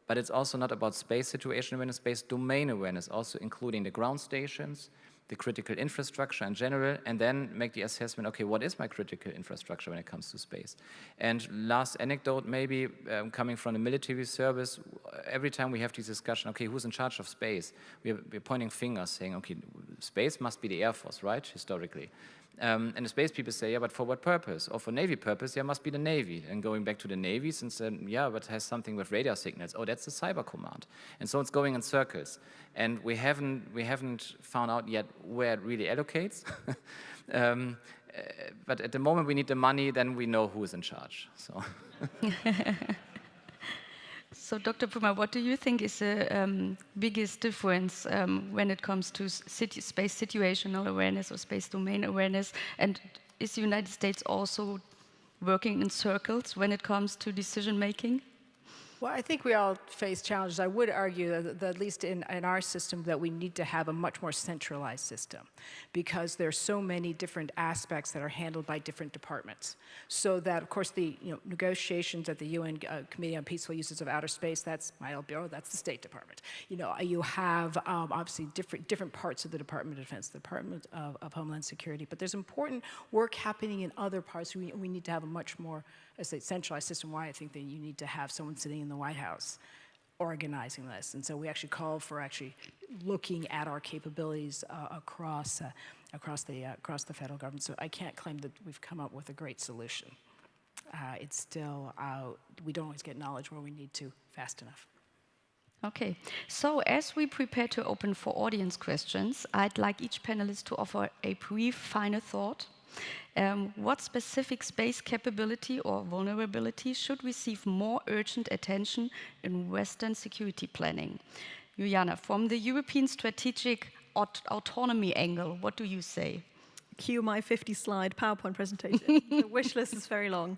But it's also not about space situation awareness, space domain awareness, also including the ground stations, the critical infrastructure in general, and then make the assessment, okay, what is my critical infrastructure when it comes to space? And last anecdote, maybe coming from the military service, every time we have this discussion, okay, who's in charge of space? We're pointing fingers saying, okay, space must be the Air Force, right, historically. And the space people say, yeah, but for what purpose? Or for Navy purpose, yeah, must be the Navy. And going back to the Navy, since yeah, but it has something with radar signals. Oh, that's the cyber command. And so it's going in circles. And we haven't found out yet where it really allocates. But at the moment we need the money, then we know who is in charge. So. So, Dr. Brümmer, what do you think is the biggest difference when it comes to space situational awareness or space domain awareness? And is the United States also working in circles when it comes to decision making? Well, I think we all face challenges. I would argue that at least in our system that we need to have a much more centralized system because there's so many different aspects that are handled by different departments. So that, of course, the negotiations at the UN Committee on Peaceful Uses of Outer Space, that's my old bureau, that's the State Department. You have obviously different parts of the Department of Defense, the Department of Homeland Security, but there's important work happening in other parts. We need to have a much more, as a centralized system. Why I think that you need to have someone sitting in the White House organizing this. And so we actually call for actually looking at our capabilities across the federal government. So I can't claim that we've come up with a great solution. It's still, we don't always get knowledge where we need to fast enough. Okay, so as we prepare to open for audience questions, I'd like each panelist to offer a brief final thought. What specific space capability or vulnerability should receive more urgent attention in Western security planning? Juliana, from the European strategic autonomy angle, what do you say? Cue my 50-slide PowerPoint presentation. The wish list is very long.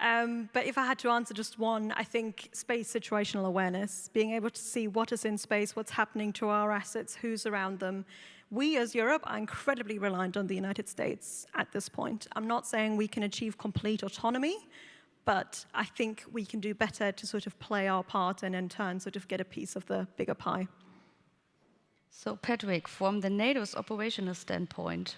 But if I had to answer just one, I think space situational awareness, being able to see what is in space, what's happening to our assets, who's around them. We, as Europe, are incredibly reliant on the United States at this point. I'm not saying we can achieve complete autonomy, but I think we can do better to sort of play our part and in turn sort of get a piece of the bigger pie. So, Patrick, from the NATO's operational standpoint.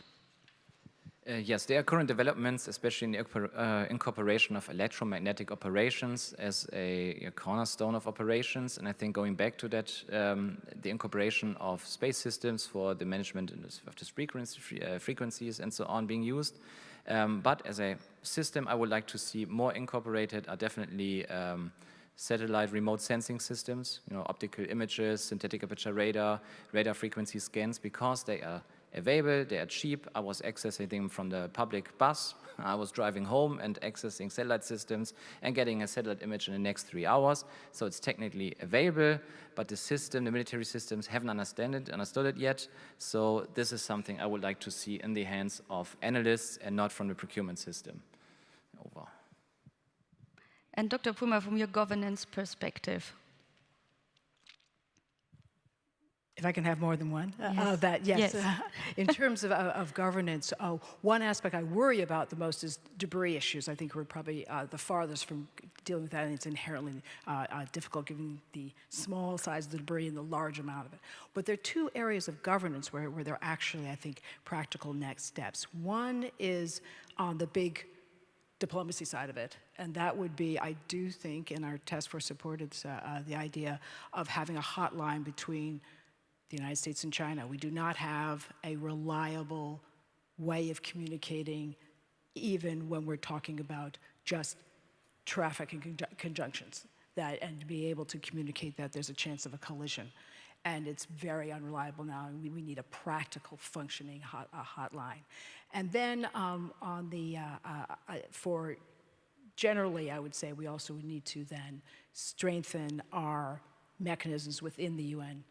Yes, there are current developments, especially in the incorporation of electromagnetic operations as a cornerstone of operations. And I think going back to that, the incorporation of space systems for the management of the frequencies and so on being used. But as a system, I would like to see more incorporated are definitely satellite remote sensing systems, optical images, synthetic aperture radar, radar frequency scans, because they are available, they are cheap. I was accessing them from the public bus. I was driving home and accessing satellite systems and getting a satellite image in the next 3 hours. So it's technically available, but the system, the military systems haven't understood it yet. So this is something I would like to see in the hands of analysts and not from the procurement system. Over. And Dr. Brümmer, from your governance perspective. If I can have more than one? Yes. Yes. In terms of governance, one aspect I worry about the most is debris issues. I think we're probably the farthest from dealing with that, and it's inherently difficult given the small size of the debris and the large amount of it. But there are two areas of governance where there are actually, I think, practical next steps. One is on the big diplomacy side of it, and that would be, I do think, in our task force supported the idea of having a hotline between the United States and China. We do not have a reliable way of communicating, even when we're talking about just traffic and conjunctions, and to be able to communicate that there's a chance of a collision. And it's very unreliable now, and we need a practical functioning hotline. And then for generally, I would say we also need to then strengthen our mechanisms within the UN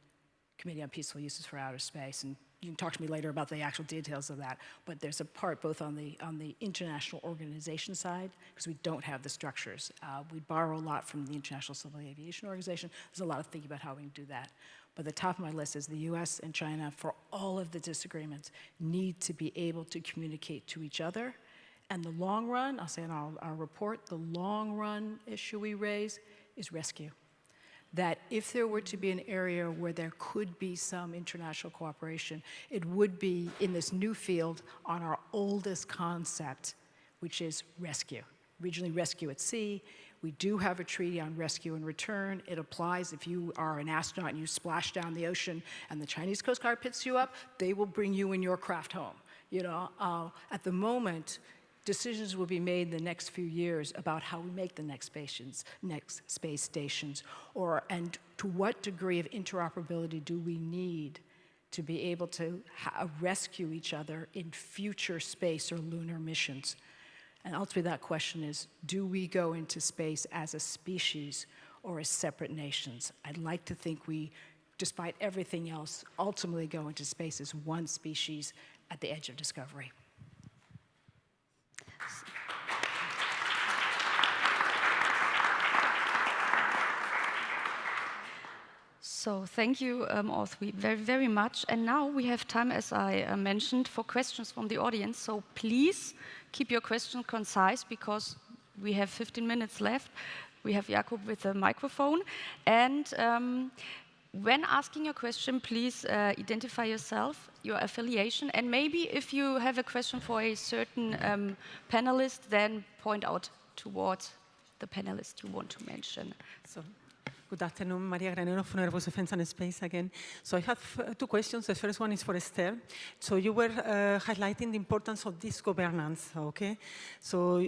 Committee on Peaceful Uses for Outer Space, and you can talk to me later about the actual details of that, but there's a part both on the international organization side, because we don't have the structures. We borrow a lot from the International Civil Aviation Organization. There's a lot of thinking about how we can do that. But the top of my list is the US and China, for all of the disagreements, need to be able to communicate to each other. And the long run, I'll say in our report, the long run issue we raise is rescue. that if there were to be an area where there could be some international cooperation, it would be in this new field on our oldest concept, which is rescue. Regionally rescue at sea. We do have a treaty on rescue and return. It applies if you are an astronaut and you splash down the ocean and the Chinese Coast Guard picks you up, they will bring you and your craft home. You know, at the moment, decisions will be made in the next few years about how we make the next space stations, and to what degree of interoperability do we need to be able to rescue each other in future space or lunar missions. And ultimately that question is, do we go into space as a species or as separate nations? I'd like to think we, despite everything else, ultimately go into space as one species at the edge of discovery. So thank you all three very, very much. And now we have time, as I mentioned, for questions from the audience. So please keep your question concise because we have 15 minutes left. We have Jakob with a microphone. And when asking your question, please identify yourself, your affiliation, and maybe if you have a question for a certain panelist, then point out towards the panelist you want to mention. So. Good afternoon, Maria Granero from Airbus Defence and Space again. So I have two questions. The first one is for Esther. So you were highlighting the importance of this governance, okay? So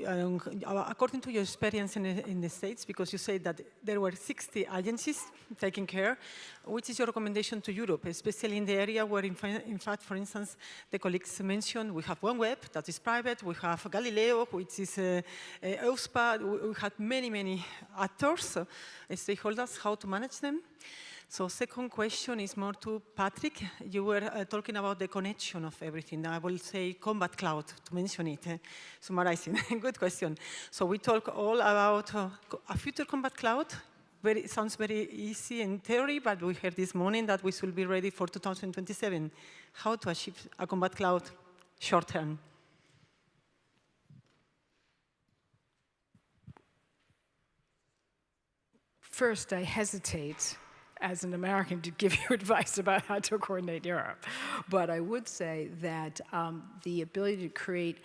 according to your experience in the States, because you said that there were 60 agencies taking care, which is your recommendation to Europe, especially in the area where, in fact, for instance, the colleagues mentioned we have OneWeb that is private, we have Galileo, which is EUSPA, we have many, many actors, stakeholders, how to manage them. So second question is more to Patrick. You were talking about the connection of everything. I will say combat cloud, to mention it, summarizing. Good question. So we talk all about a future combat cloud. Sounds very easy in theory, but we heard this morning that we should be ready for 2027. How to achieve a combat cloud short term? First, I hesitate as an American to give you advice about how to coordinate Europe. But I would say that the ability to create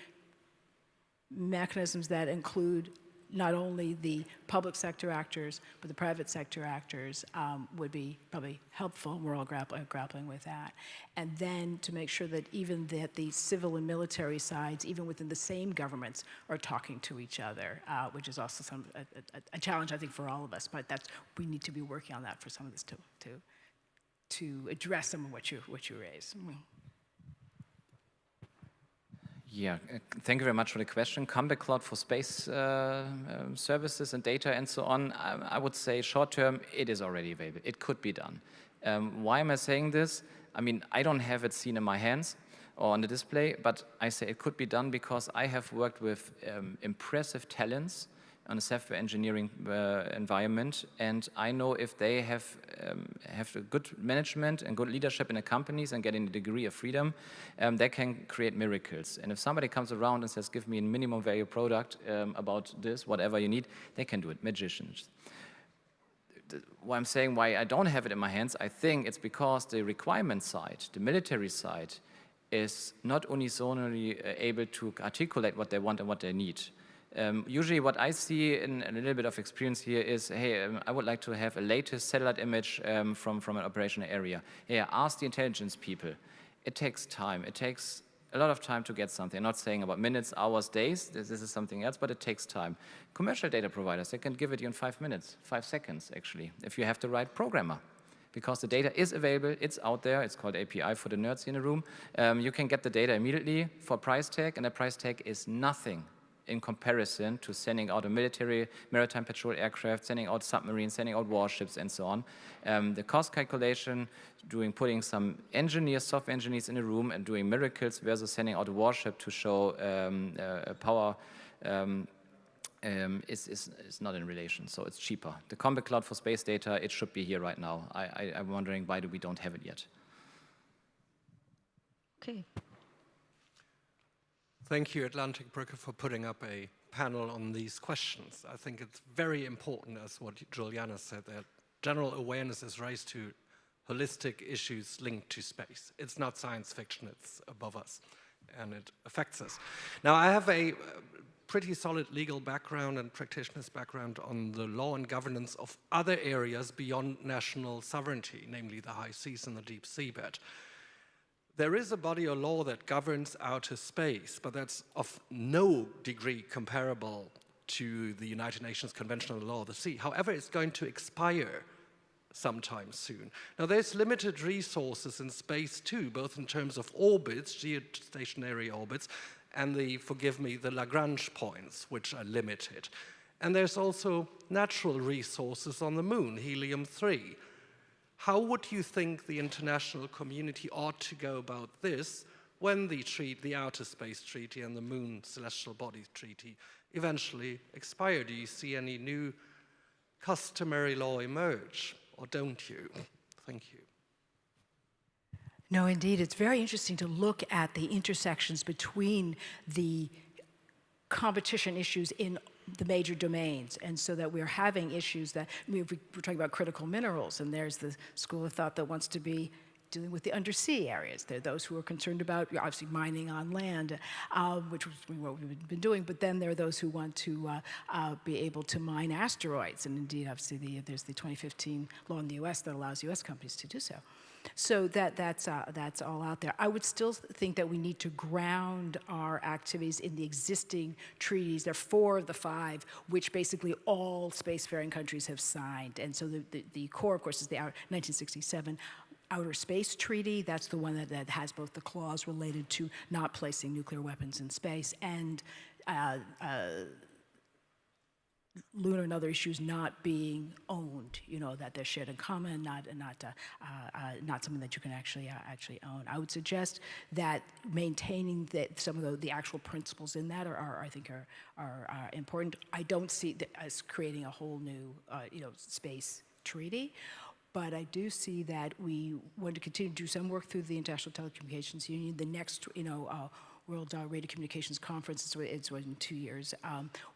mechanisms that include not only the public sector actors, but the private sector actors would be probably helpful. We're all grappling with that. And then to make sure that even that the civil and military sides, even within the same governments, are talking to each other, which is also a challenge, I think, for all of us. But we need to be working on that for some of this to address some of what you raise. Yeah, thank you very much for the question. Combat cloud for space services and data and so on, I would say short term, it is already available. It could be done. Why am I saying this? I mean, I don't have it seen in my hands or on the display, but I say it could be done because I have worked with impressive talents on a software engineering environment, and I know if they have a good management and good leadership in the companies and getting a degree of freedom, they can create miracles. And if somebody comes around and says, give me a minimum value product about this, whatever you need, they can do it, magicians. Why I'm saying why I don't have it in my hands, I think it's because the requirement side, the military side, is not unisonorly able to articulate what they want and what they need. Usually what I see in a little bit of experience here is, hey, I would like to have a latest satellite image from an operational area. Hey, ask the intelligence people. It takes time. It takes a lot of time to get something. I'm not saying about minutes, hours, days. This is something else, but it takes time. Commercial data providers, they can give it you in 5 minutes, 5 seconds, actually, if you have the right programmer. Because the data is available, it's out there, it's called API for the nerds in the room. You can get the data immediately for a price tag, and the price tag is nothing in comparison to sending out a military maritime patrol aircraft, sending out submarines, sending out warships, and so on. The cost calculation, putting some engineers, software engineers in a room and doing miracles versus sending out a warship to show power is not in relation, so it's cheaper. The combat cloud for space data, it should be here right now. I'm wondering why we don't have it yet. Okay. Thank you, Atlantik-Brücke, for putting up a panel on these questions. I think it's very important, as what Juliana said, that general awareness is raised to holistic issues linked to space. It's not science fiction, it's above us, and it affects us. Now, I have a pretty solid legal background and practitioner's background on the law and governance of other areas beyond national sovereignty, namely the high seas and the deep seabed. There is a body of law that governs outer space, but that's of no degree comparable to the United Nations Convention on the Law of the Sea. However, it's going to expire sometime soon. Now, there's limited resources in space too, both in terms of orbits, geostationary orbits, and the, forgive me, the Lagrange points, which are limited. And there's also natural resources on the moon, helium-3. How would you think the international community ought to go about this when the Outer Space Treaty and the Moon Celestial Bodies Treaty eventually expire? Do you see any new customary law emerge, or don't you? Thank you. No, indeed, it's very interesting to look at the intersections between the competition issues in the major domains, and so that we're having issues that, we're talking about critical minerals, and there's the school of thought that wants to be dealing with the undersea areas. There are those who are concerned about, obviously, mining on land, which is what we've been doing, but then there are those who want to be able to mine asteroids, and indeed, obviously, there's the 2015 law in the US that allows US companies to do so. So that's all out there. I would still think that we need to ground our activities in the existing treaties. There are 4 of the 5, which basically all spacefaring countries have signed. And so the core, of course, is the 1967 Outer Space Treaty. That's the one that has both the clause related to not placing nuclear weapons in space and lunar and other issues not being owned, that they're shared in common, not something that you can actually own. I would suggest that maintaining some of the actual principles in that I think are important. I don't see as creating a whole new space treaty, but I do see that we want to continue to do some work through the International Telecommunications Union. The next World Radio Communications Conference, it's in 2 years,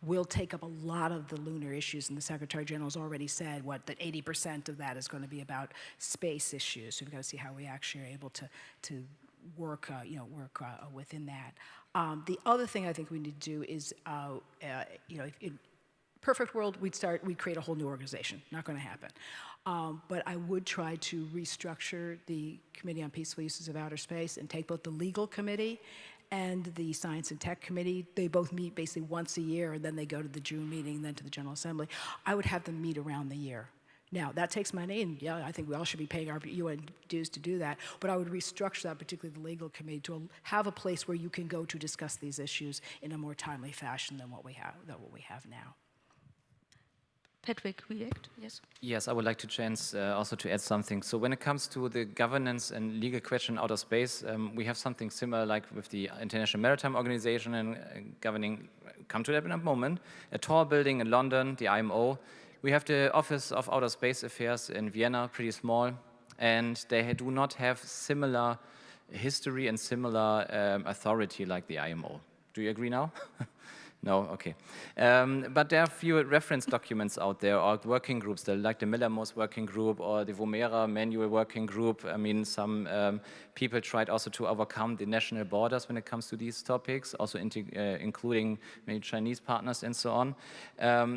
will take up a lot of the lunar issues, and the Secretary General's already said that 80% of that is going to be about space issues. So we've got to see how we actually are able to work within that. The other thing I think we need to do is, in perfect world, we'd create a whole new organization. Not going to happen. But I would try to restructure the Committee on Peaceful Uses of Outer Space and take both the Legal Committee and the Science and Tech Committee. They both meet basically once a year, and then they go to the June meeting and then to the General Assembly. I would have them meet around the year. Now, that takes money, and yeah, I think we all should be paying our UN dues to do that, but I would restructure that, particularly the Legal Committee, to have a place where you can go to discuss these issues in a more timely fashion than what we have now. Patrick, react, yes? Yes, I would like to also to add something. So when it comes to the governance and legal question outer space, we have something similar like with the International Maritime Organization and governing, come to that in a moment, a tall building in London, the IMO. We have the Office of Outer Space Affairs in Vienna, pretty small, and they do not have similar history and similar authority like the IMO. Do you agree now? No, okay. But there are few reference documents out there, or working groups, like the Miller-Morse working group or the Vomera manual working group. I mean, some people tried also to overcome the national borders when it comes to these topics, also including maybe Chinese partners and so on.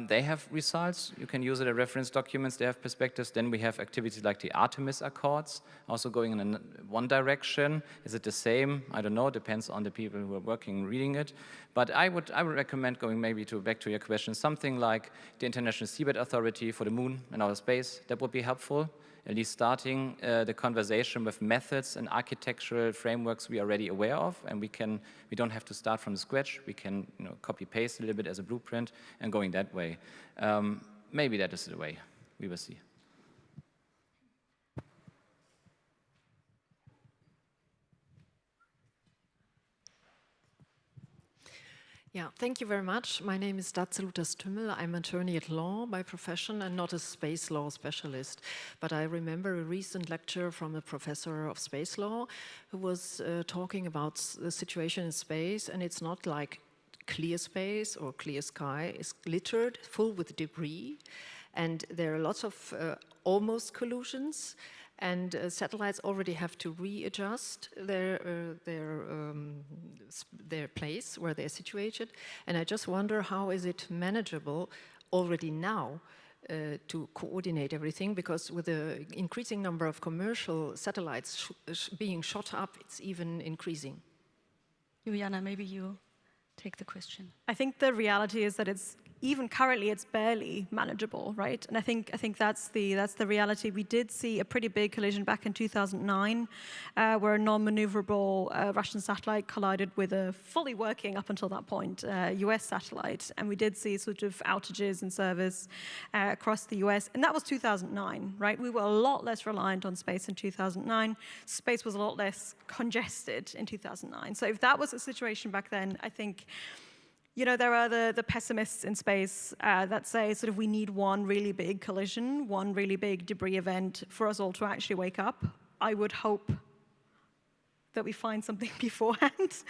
They have results. You can use it as reference documents. They have perspectives. Then we have activities like the Artemis Accords, also going in one direction. Is it the same? I don't know. Depends on the people who are working, reading it. But I would recommend going maybe back to your question, something like the International Seabed Authority for the Moon and outer space. That would be helpful, at least starting the conversation with methods and architectural frameworks we are already aware of, and we don't have to start from scratch. We can copy paste a little bit as a blueprint and going that way. Maybe that is the way. We will see. Yeah, thank you very much. My name is Datzeluta Stümmel. I'm an attorney at law by profession and not a space law specialist. But I remember a recent lecture from a professor of space law who was talking about the situation in space, and it's not like clear space or clear sky. It's littered, full with debris. And there are lots of almost collisions, and satellites already have to readjust their place where they're situated. And I just wonder, how is it manageable already now to coordinate everything? Because with the increasing number of commercial satellites being shot up, it's even increasing. Juliana, maybe you take the question. I think the reality is that even currently it's barely manageable, right? And I think that's the reality. We did see a pretty big collision back in 2009, where a non-maneuverable Russian satellite collided with a fully working, up until that point, US satellite, and we did see sort of outages in service across the US, and that was 2009, right? We were a lot less reliant on space in 2009. Space was a lot less congested in 2009. So if that was the situation back then, I think, you know, there are the pessimists in space that say sort of we need one really big collision, one really big debris event for us all to actually wake up. I would hope that we find something beforehand.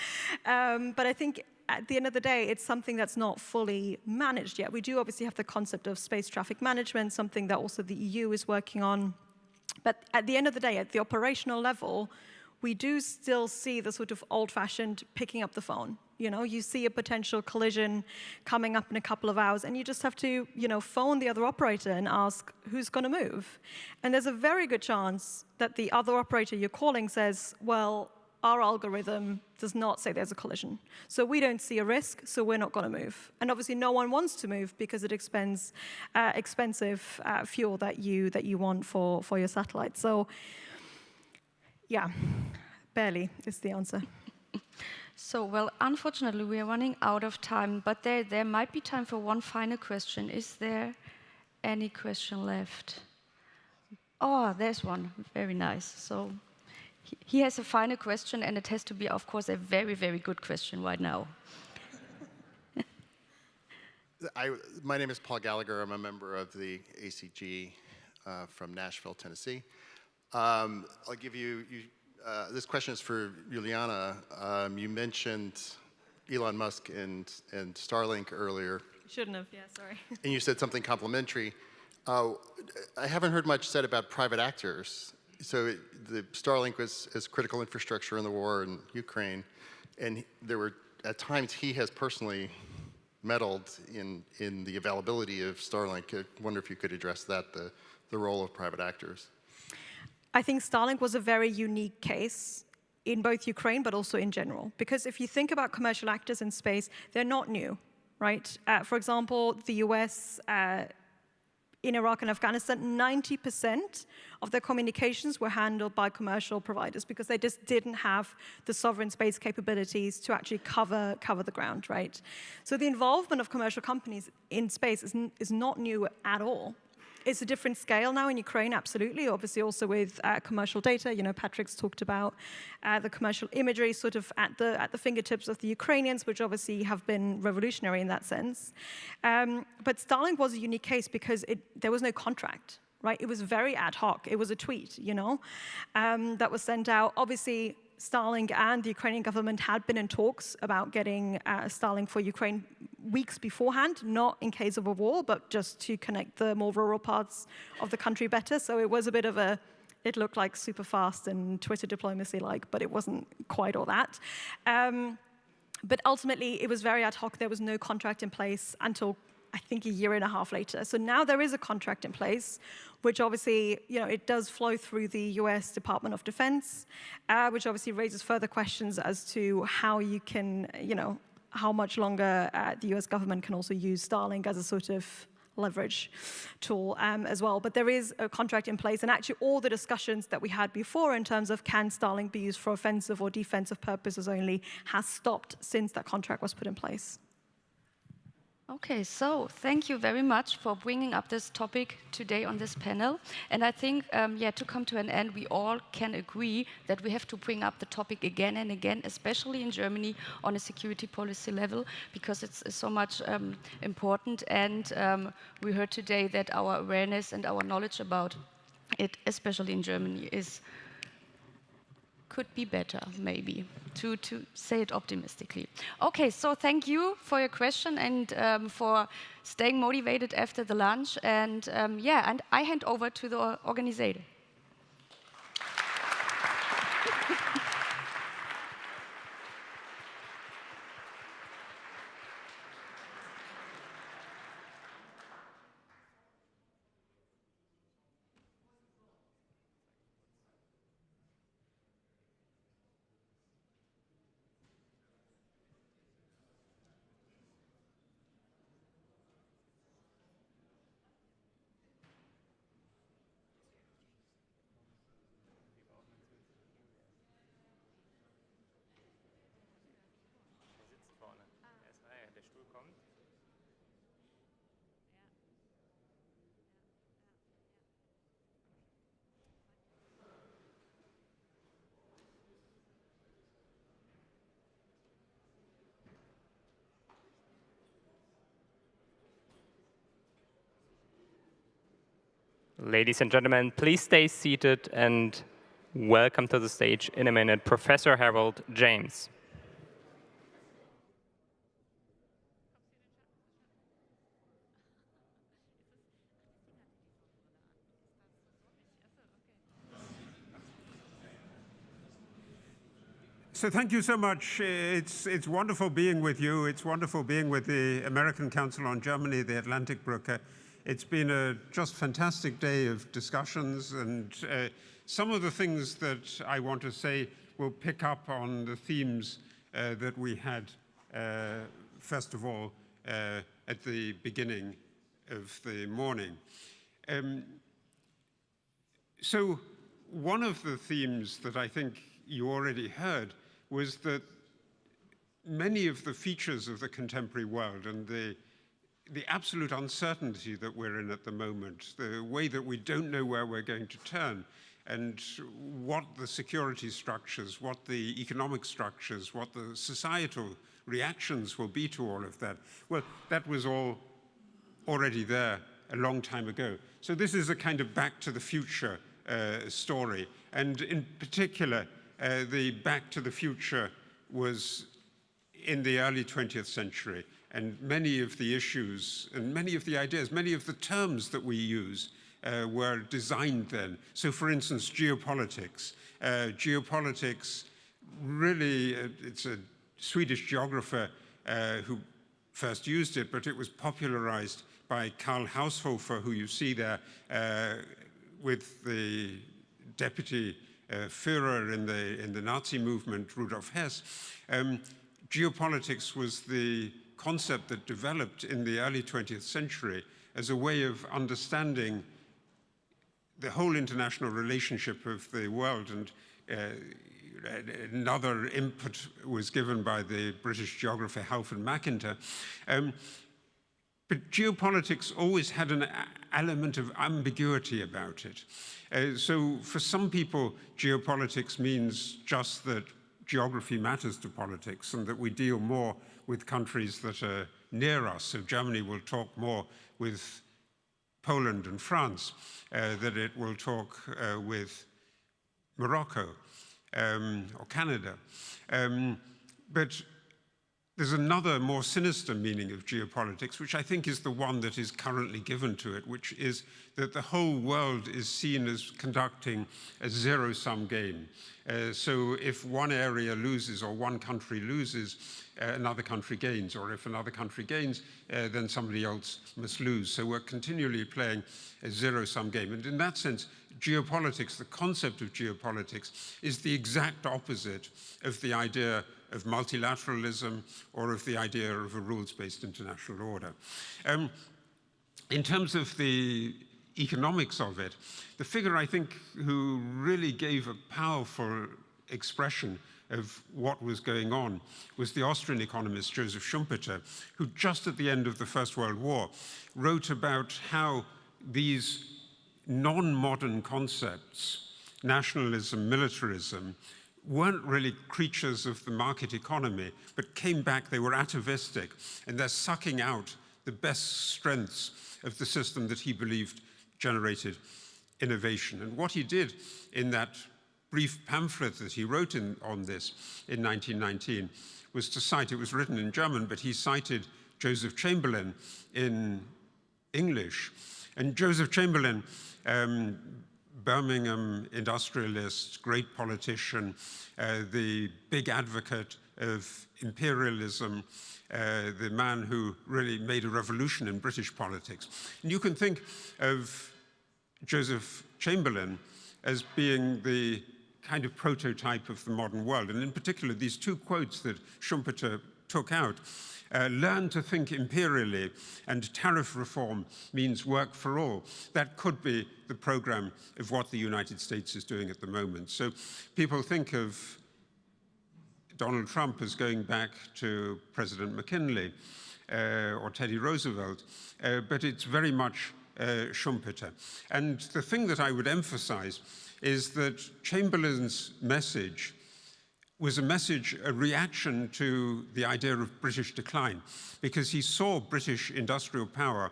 But I think at the end of the day, it's something that's not fully managed yet. We do obviously have the concept of space traffic management, something that also the EU is working on. But at the end of the day, at the operational level, we do still see the sort of old-fashioned picking up the phone. You know, you see a potential collision coming up in a couple of hours, and you just have to, you know, phone the other operator and ask who's going to move. And there's a very good chance that the other operator you're calling says, well, our algorithm does not say there's a collision. So we don't see a risk, so we're not going to move. And obviously no one wants to move because it expends expensive fuel that you want for your satellite. So yeah, barely is the answer. So, well, unfortunately, we are running out of time, but there might be time for one final question. Is there any question left? Oh, there's one. Very nice. So he has a final question, and it has to be, of course, a very, very good question right now. My name is Paul Gallagher. I'm a member of the ACG from Nashville, Tennessee. I'll give you this question is for Juliana. You mentioned Elon Musk and Starlink earlier. Shouldn't have, yeah, sorry. And you said something complimentary. I haven't heard much said about private actors. So the Starlink was as critical infrastructure in the war in Ukraine, and there were, at times, he has personally meddled in the availability of Starlink. I wonder if you could address that, the role of private actors. I think Starlink was a very unique case in both Ukraine, but also in general. Because if you think about commercial actors in space, they're not new, right? For example, the US, in Iraq and Afghanistan, 90% of their communications were handled by commercial providers because they just didn't have the sovereign space capabilities to actually cover the ground, right? So the involvement of commercial companies in space is not new at all. It's a different scale now in Ukraine, absolutely. Obviously, also with commercial data. You know, Patrick's talked about the commercial imagery sort of at the fingertips of the Ukrainians, which obviously have been revolutionary in that sense. But Starlink was a unique case because there was no contract, right? It was very ad hoc. It was a tweet, you know, that was sent out. Obviously, Starlink and the Ukrainian government had been in talks about getting Starlink for Ukraine weeks beforehand, not in case of a war, but just to connect the more rural parts of the country better. So it was a bit of it looked like super fast and Twitter diplomacy-like, but it wasn't quite all that. But ultimately, it was very ad hoc. There was no contract in place until, I think, a year and a half later. So now there is a contract in place, which obviously, you know, it does flow through the US Department of Defense, which obviously raises further questions as to how you can, you know, how much longer the US government can also use Starlink as a sort of leverage tool as well. But there is a contract in place, and actually all the discussions that we had before in terms of can Starlink be used for offensive or defensive purposes only has stopped since that contract was put in place. Okay, so thank you very much for bringing up this topic today on this panel. And I think, yeah, to come to an end, we all can agree that we have to bring up the topic again and again, especially in Germany on a security policy level, because it's so much important. And we heard today that our awareness and our knowledge about it, especially in Germany, is could be better, maybe, to say it optimistically. Okay, so thank you for your question and for staying motivated after the lunch. And yeah, and I hand over to the organizer. Ladies and gentlemen, please stay seated and welcome to the stage in a minute, Professor Harold James. So thank you so much. It's wonderful being with you. It's wonderful being with the American Council on Germany, the Atlantik-Brücke. It's been a just fantastic day of discussions, and some of the things that I want to say will pick up on the themes that we had, first of all, at the beginning of the morning. So one of the themes that I think you already heard was that many of the features of the contemporary world and the absolute uncertainty that we're in at the moment, the way that we don't know where we're going to turn, and what the security structures, what the economic structures, what the societal reactions will be to all of that, well, that was all already there a long time ago. So this is a kind of back to the future story. And in particular, the back to the future was in the early 20th century. And many of the issues and many of the ideas, many of the terms that we use were designed then. So for instance, geopolitics. Geopolitics really, it's a Swedish geographer who first used it, but it was popularized by Karl Haushofer, who you see there with the deputy Führer in the Nazi movement, Rudolf Hess. Geopolitics was the concept that developed in the early 20th century as a way of understanding the whole international relationship of the world. And another input was given by the British geographer Halford Mackintosh. But geopolitics always had an element of ambiguity about it. So for some people, geopolitics means just that geography matters to politics and that we deal more with countries that are near us. So Germany will talk more with Poland and France, that it will talk with Morocco or Canada. But there's another more sinister meaning of geopolitics, which I think is the one that is currently given to it, which is that the whole world is seen as conducting a zero-sum game. So if one area loses or one country loses, another country gains, or if another country gains, then somebody else must lose. So we're continually playing a zero-sum game. And in that sense, geopolitics, the concept of geopolitics, is the exact opposite of the idea of multilateralism or of the idea of a rules-based international order. In terms of the economics of it, the figure, I think, who really gave a powerful expression of what was going on was the Austrian economist Joseph Schumpeter, who just at the end of the First World War wrote about how these non-modern concepts, nationalism, militarism, weren't really creatures of the market economy, but came back, they were atavistic, and they're sucking out the best strengths of the system that he believed generated innovation. And what he did in that brief pamphlet that he wrote on this in 1919 was to cite, it was written in German, but he cited Joseph Chamberlain in English. And Joseph Chamberlain, Birmingham industrialist, great politician, the big advocate of imperialism, the man who really made a revolution in British politics. And you can think of Joseph Chamberlain as being the kind of prototype of the modern world. And in particular, these two quotes that Schumpeter took out, learn to think imperially, and tariff reform means work for all. That could be the program of what the United States is doing at the moment. So people think of Donald Trump as going back to President McKinley or Teddy Roosevelt, but it's very much Schumpeter. And the thing that I would emphasize is that Chamberlain's message was a message, a reaction to the idea of British decline, because he saw British industrial power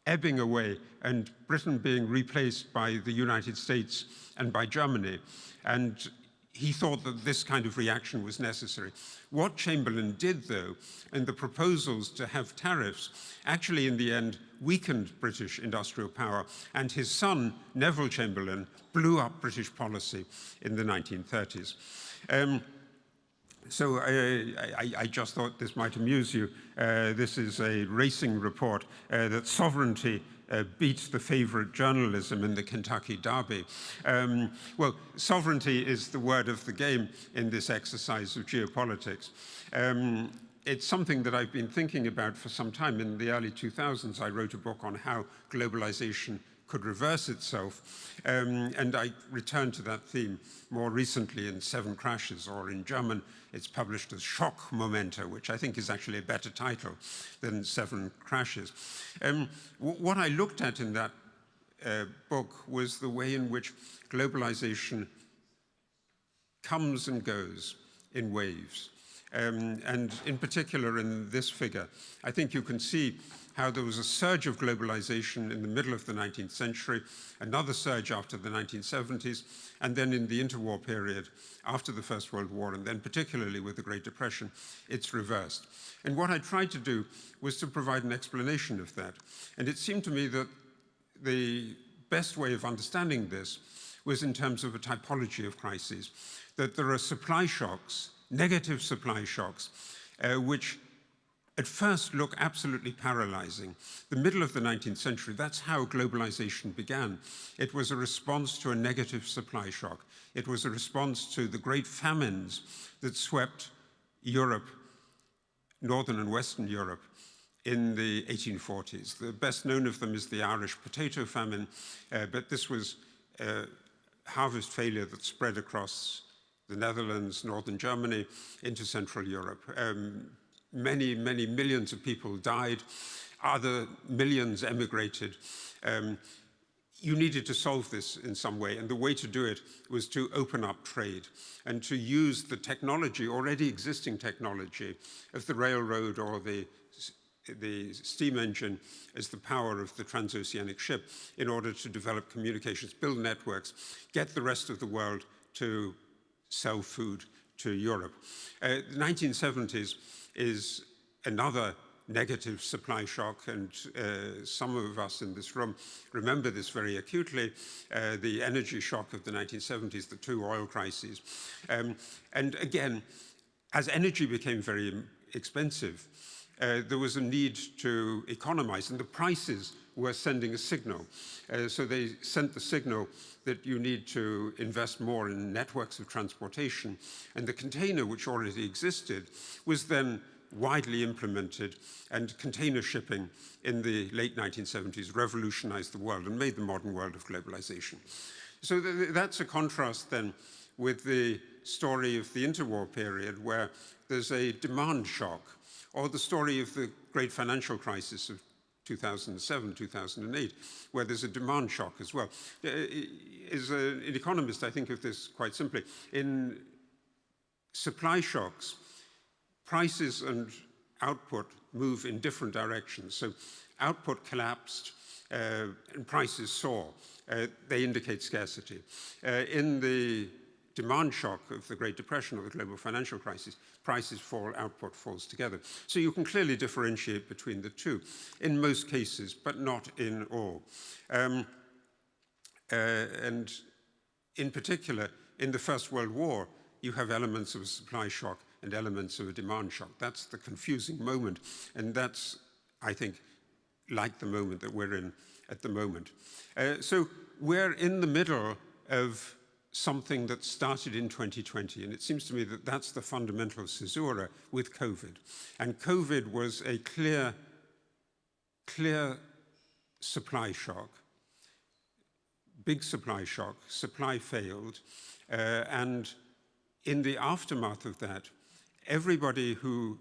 ebbing away and Britain being replaced by the United States and by Germany. And he thought that this kind of reaction was necessary. What Chamberlain did, though, and the proposals to have tariffs, actually in the end weakened British industrial power, and his son, Neville Chamberlain, blew up British policy in the 1930s. So I just thought this might amuse you. This is a racing report that sovereignty beats the favorite journalism in the Kentucky Derby. Well, sovereignty is the word of the game in this exercise of geopolitics. It's something that I've been thinking about for some time. In the early 2000s, I wrote a book on how globalization could reverse itself. And I returned to that theme more recently in 7 Crashes, or in German, it's published as Schockmomente, which I think is actually a better title than 7 Crashes. What I looked at in that book was the way in which globalization comes and goes in waves. And in particular in this figure, I think you can see how there was a surge of globalization in the middle of the 19th century, another surge after the 1970s, and then in the interwar period after the First World War, and then particularly with the Great Depression, it's reversed. And what I tried to do was to provide an explanation of that. And it seemed to me that the best way of understanding this was in terms of a typology of crises, that there are supply shocks, negative supply shocks, which at first look absolutely paralyzing. The middle of the 19th century, that's how globalization began. It was a response to a negative supply shock. It was a response to the great famines that swept Europe, Northern and Western Europe, in the 1840s. The best known of them is the Irish potato famine, but this was a harvest failure that spread across the Netherlands, Northern Germany, into Central Europe. Many, many millions of people died. Other millions emigrated. You needed to solve this in some way, and the way to do it was to open up trade and to use the technology, already existing technology, of the railroad or the steam engine as the power of the transoceanic ship in order to develop communications, build networks, get the rest of the world to sell food to Europe. The 1970s is another negative supply shock, and some of us in this room remember this very acutely, the energy shock of the 1970s, the 2 oil crises. And again, as energy became very expensive, there was a need to economize, and the prices were sending a signal. So they sent the signal that you need to invest more in networks of transportation. And the container, which already existed, was then widely implemented, and container shipping in the late 1970s revolutionized the world and made the modern world of globalization. So that's a contrast then with the story of the interwar period, where there's a demand shock, or the story of the great financial crisis of 2007, 2008, where there's a demand shock as well. As an economist, I think of this quite simply. In supply shocks, prices and output move in different directions. So output collapsed and prices soar. They indicate scarcity. In the demand shock of the Great Depression or the global financial crisis, prices fall, output falls together. So you can clearly differentiate between the two in most cases, but not in all. And in particular, in the First World War, you have elements of a supply shock and elements of a demand shock. That's the confusing moment, and that's, I think, like the moment that we're in at the moment. So we're in the middle of something that started in 2020, and it seems to me that that's the fundamental caesura with COVID. And COVID was a clear supply shock, big supply shock, supply failed, and in the aftermath of that, everybody who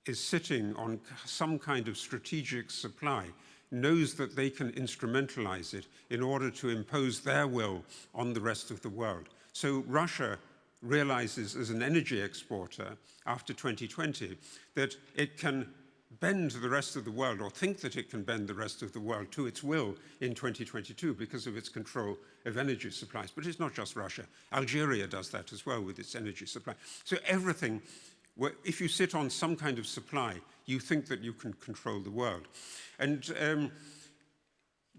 is sitting on some kind of strategic supply knows that they can instrumentalize it in order to impose their will on the rest of the world. So Russia realizes as an energy exporter after 2020 that it can bend the rest of the world, or think that it can bend the rest of the world to its will in 2022 because of its control of energy supplies. But it's not just Russia. Algeria does that as well with its energy supply. So everything, if you sit on some kind of supply, you think that you can control the world. And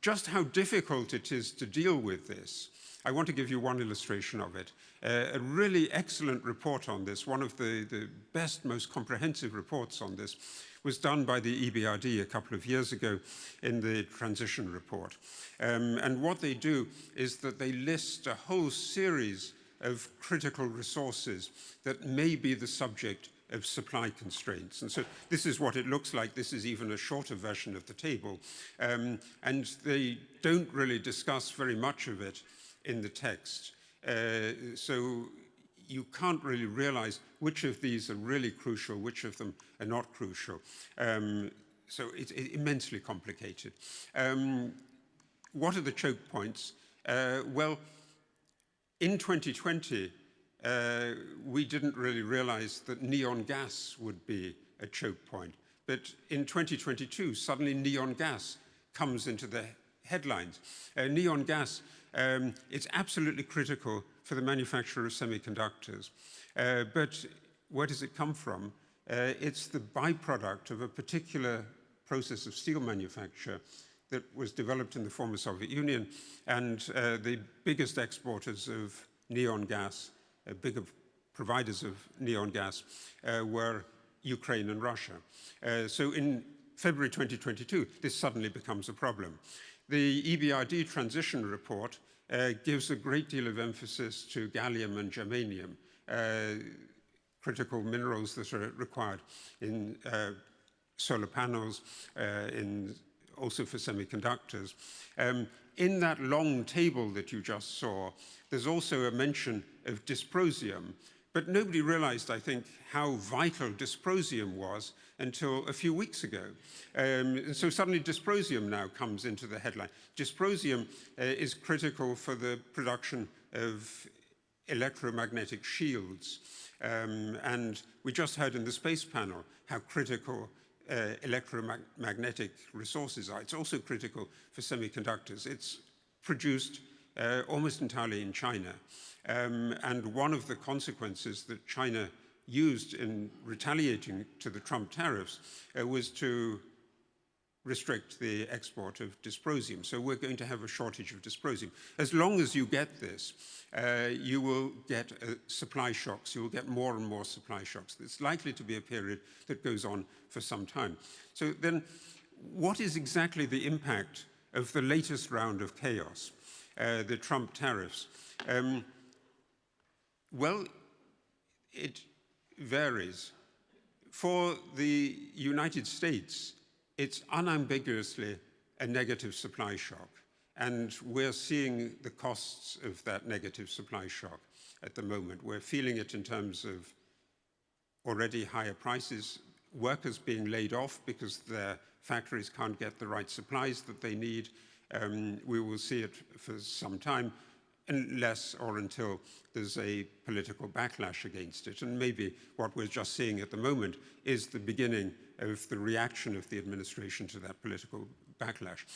just how difficult it is to deal with this, I want to give you one illustration of it. A really excellent report on this, one of the best, most comprehensive reports on this, was done by the EBRD a couple of years ago in the transition report. And what they do is that they list a whole series of critical resources that may be the subject of supply constraints. And so this is what it looks like. This is even a shorter version of the table. And they don't really discuss very much of it in the text. So you can't really realize which of these are really crucial, which of them are not crucial. So it's immensely complicated. What are the choke points? Well, in 2020, we didn't really realize that neon gas would be a choke point. But in 2022, suddenly neon gas comes into the headlines. Neon gas, it's absolutely critical for the manufacture of semiconductors. But where does it come from? It's the byproduct of a particular process of steel manufacture that was developed in the former Soviet Union, and the biggest exporters of neon gas, bigger providers of neon gas, were Ukraine and Russia. So in February 2022, this suddenly becomes a problem. The EBRD transition report gives a great deal of emphasis to gallium and germanium, critical minerals that are required in solar panels, also for semiconductors. In that long table that you just saw, there's also a mention of dysprosium, but nobody realized, I think, how vital dysprosium was until a few weeks ago. And so suddenly dysprosium now comes into the headline. Dysprosium is critical for the production of electromagnetic shields. And we just heard in the space panel how critical electromagnetic resources are. It's also critical for semiconductors. It's produced almost entirely in China. And one of the consequences that China used in retaliating to the Trump tariffs was to restrict the export of dysprosium. So we're going to have a shortage of dysprosium. As long as you get this, you will get supply shocks. You will get more and more supply shocks. It's likely to be a period that goes on for some time. So then what is exactly the impact of the latest round of chaos, the Trump tariffs? Well, it varies. For the United States, it's unambiguously a negative supply shock. And we're seeing the costs of that negative supply shock at the moment. We're feeling it in terms of already higher prices, workers being laid off because their factories can't get the right supplies that they need. We will see it for some time, unless or until there's a political backlash against it. And maybe what we're just seeing at the moment is the beginning of the reaction of the administration to that political backlash.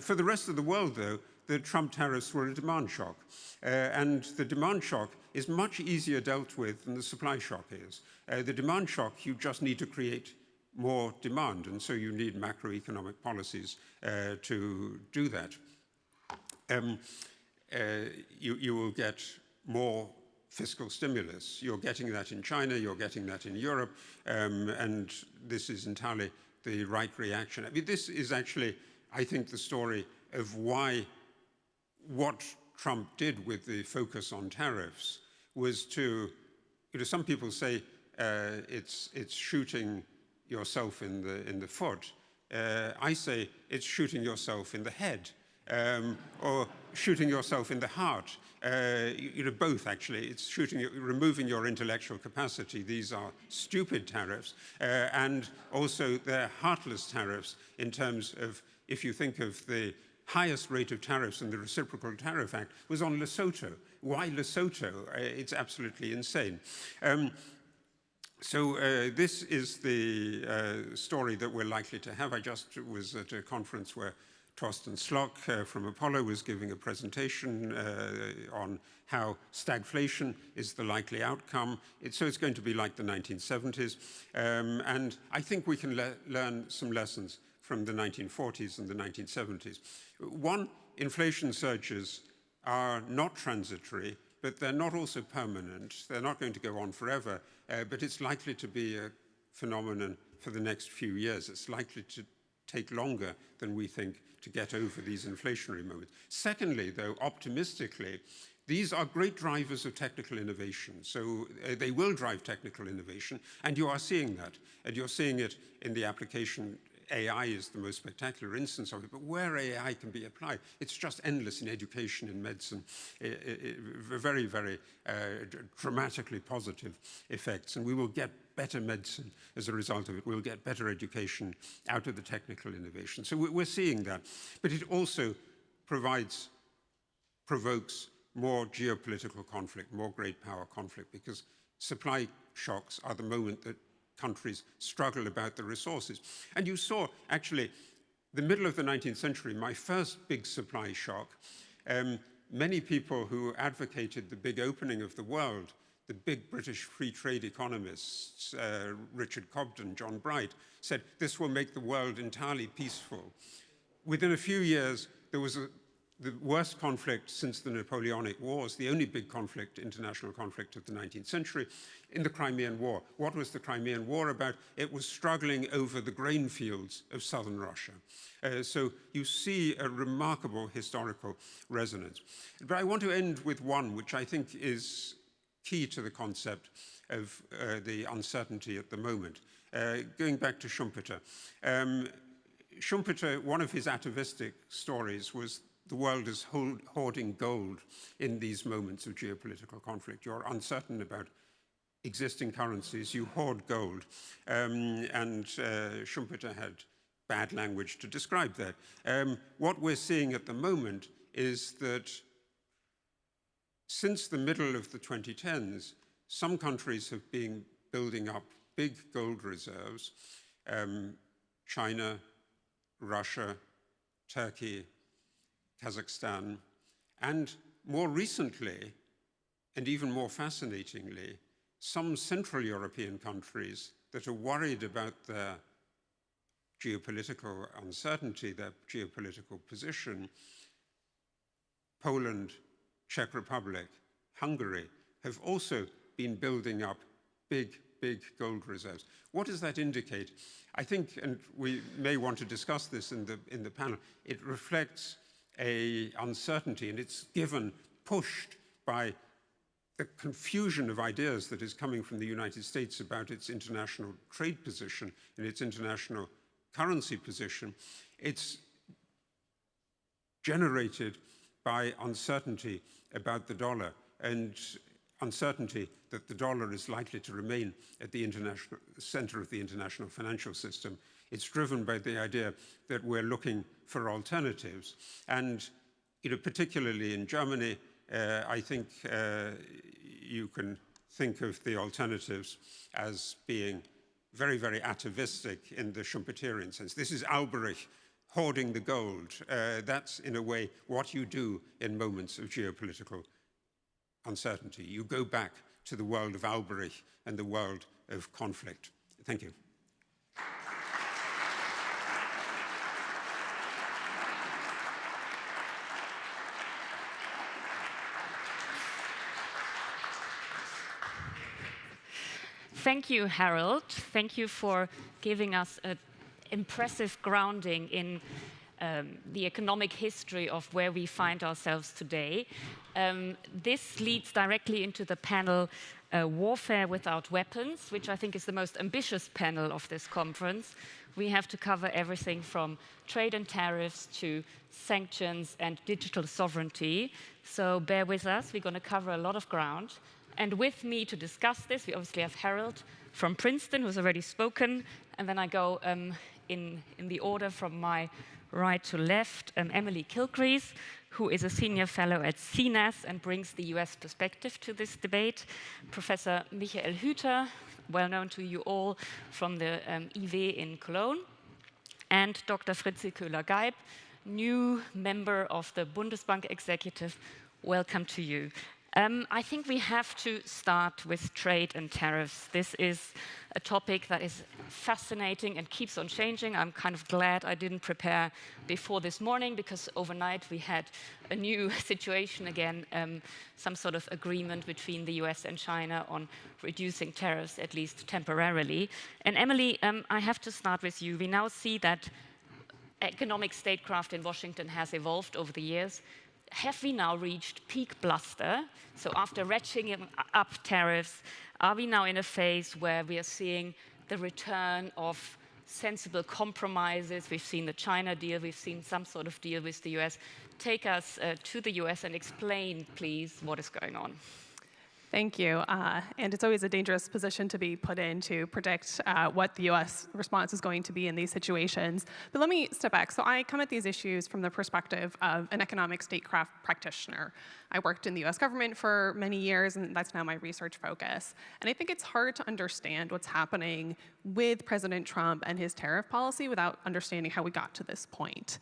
For the rest of the world, though, the Trump tariffs were a demand shock. And the demand shock is much easier dealt with than the supply shock is. The demand shock, you just need to create more demand, and so you need macroeconomic policies to do that. You will get more fiscal stimulus. You're getting that in China, you're getting that in Europe, and this is entirely the right reaction. I mean, this is actually, I think, the story of why what Trump did with the focus on tariffs was to, some people say it's shooting yourself in the foot. I say it's shooting yourself in the head, or shooting yourself in the heart. Both, actually. It's removing your intellectual capacity. These are stupid tariffs, and also they're heartless tariffs in terms of, if you think of the highest rate of tariffs in the Reciprocal Tariff Act was on Lesotho. Why Lesotho? It's absolutely insane. So this is the story that we're likely to have. I just was at a conference where Torsten Slok from Apollo was giving a presentation on how stagflation is the likely outcome. So it's going to be like the 1970s. And I think we can learn some lessons from the 1940s and the 1970s. One, inflation surges are not transitory, but they're not also permanent. They're not going to go on forever, but it's likely to be a phenomenon for the next few years. It's likely to take longer than we think to get over these inflationary moments. Secondly, though, optimistically, these are great drivers of technical innovation. So they will drive technical innovation, and you are seeing that. And you're seeing it in the application. AI is the most spectacular instance of it, but where AI can be applied, it's just endless in education, in medicine, very, very dramatically positive effects. And we will get better medicine as a result of it. We'll get better education out of the technical innovation. So we're seeing that. But it also provokes more geopolitical conflict, more great power conflict, because supply shocks are the moment that countries struggle about the resources. And you saw, actually, the middle of the 19th century, my first big supply shock, many people who advocated the big opening of the world, the big British free trade economists, Richard Cobden, John Bright, said this will make the world entirely peaceful. Within a few years, there was the worst conflict since the Napoleonic Wars, the only big conflict, international conflict of the 19th century, in the Crimean War. What was the Crimean War about? It was struggling over the grain fields of southern Russia. So you see a remarkable historical resonance. But I want to end with one, which I think is key to the concept of the uncertainty at the moment. Going back to Schumpeter. Schumpeter, one of his atavistic stories was the world is hoarding gold in these moments of geopolitical conflict. You're uncertain about existing currencies, you hoard gold. And Schumpeter had bad language to describe that. What we're seeing at the moment is that since the middle of the 2010s, some countries have been building up big gold reserves. China, Russia, Turkey, Kazakhstan, and more recently, and even more fascinatingly, some Central European countries that are worried about their geopolitical uncertainty, their geopolitical position. Poland, Czech Republic, Hungary have also been building up big gold reserves. What does that indicate? I think, and we may want to discuss this in the panel, it reflects an uncertainty, and it's pushed by the confusion of ideas that is coming from the United States about its international trade position and its international currency position. It's generated by uncertainty about the dollar and uncertainty that the dollar is likely to remain at the center of the international financial system. It's driven by the idea that we're looking for alternatives. And particularly in Germany, I think you can think of the alternatives as being very, very atavistic in the Schumpeterian sense. This is Albrecht hoarding the gold. That's, in a way, what you do in moments of geopolitical uncertainty. You go back to the world of Alberich and the world of conflict. Thank you. Thank you, Harold. Thank you for giving us an impressive grounding in the economic history of where we find ourselves today. This leads directly into the panel Warfare Without Weapons, which I think is the most ambitious panel of this conference. We have to cover everything from trade and tariffs to sanctions and digital sovereignty. So bear with us, we're going to cover a lot of ground. And with me to discuss this, we obviously have Harold from Princeton, who's already spoken. And then I go in the order from my right to left, Emily Kilcrease, who is a senior fellow at CNAS and brings the US perspective to this debate. Professor Michael Hüter, well known to you all from the IW in Cologne. And Dr. Fritzi Köhler-Geib, new member of the Bundesbank Executive. Welcome to you. I think we have to start with trade and tariffs. This is a topic that is fascinating and keeps on changing. I'm kind of glad I didn't prepare before this morning, because overnight we had a new situation again, some sort of agreement between the US and China on reducing tariffs, at least temporarily. And Emily, I have to start with you. We now see that economic statecraft in Washington has evolved over the years. Have we now reached peak bluster? So after ratcheting up tariffs, are we now in a phase where we are seeing the return of sensible compromises? We've seen the China deal, we've seen some sort of deal with the US. Take us to the US and explain, please, what is going on. Thank you. And it's always a dangerous position to be put in to predict what the US response is going to be in these situations. But let me step back. So I come at these issues from the perspective of an economic statecraft practitioner. I worked in the US government for many years, and that's now my research focus. And I think it's hard to understand what's happening with President Trump and his tariff policy without understanding how we got to this point.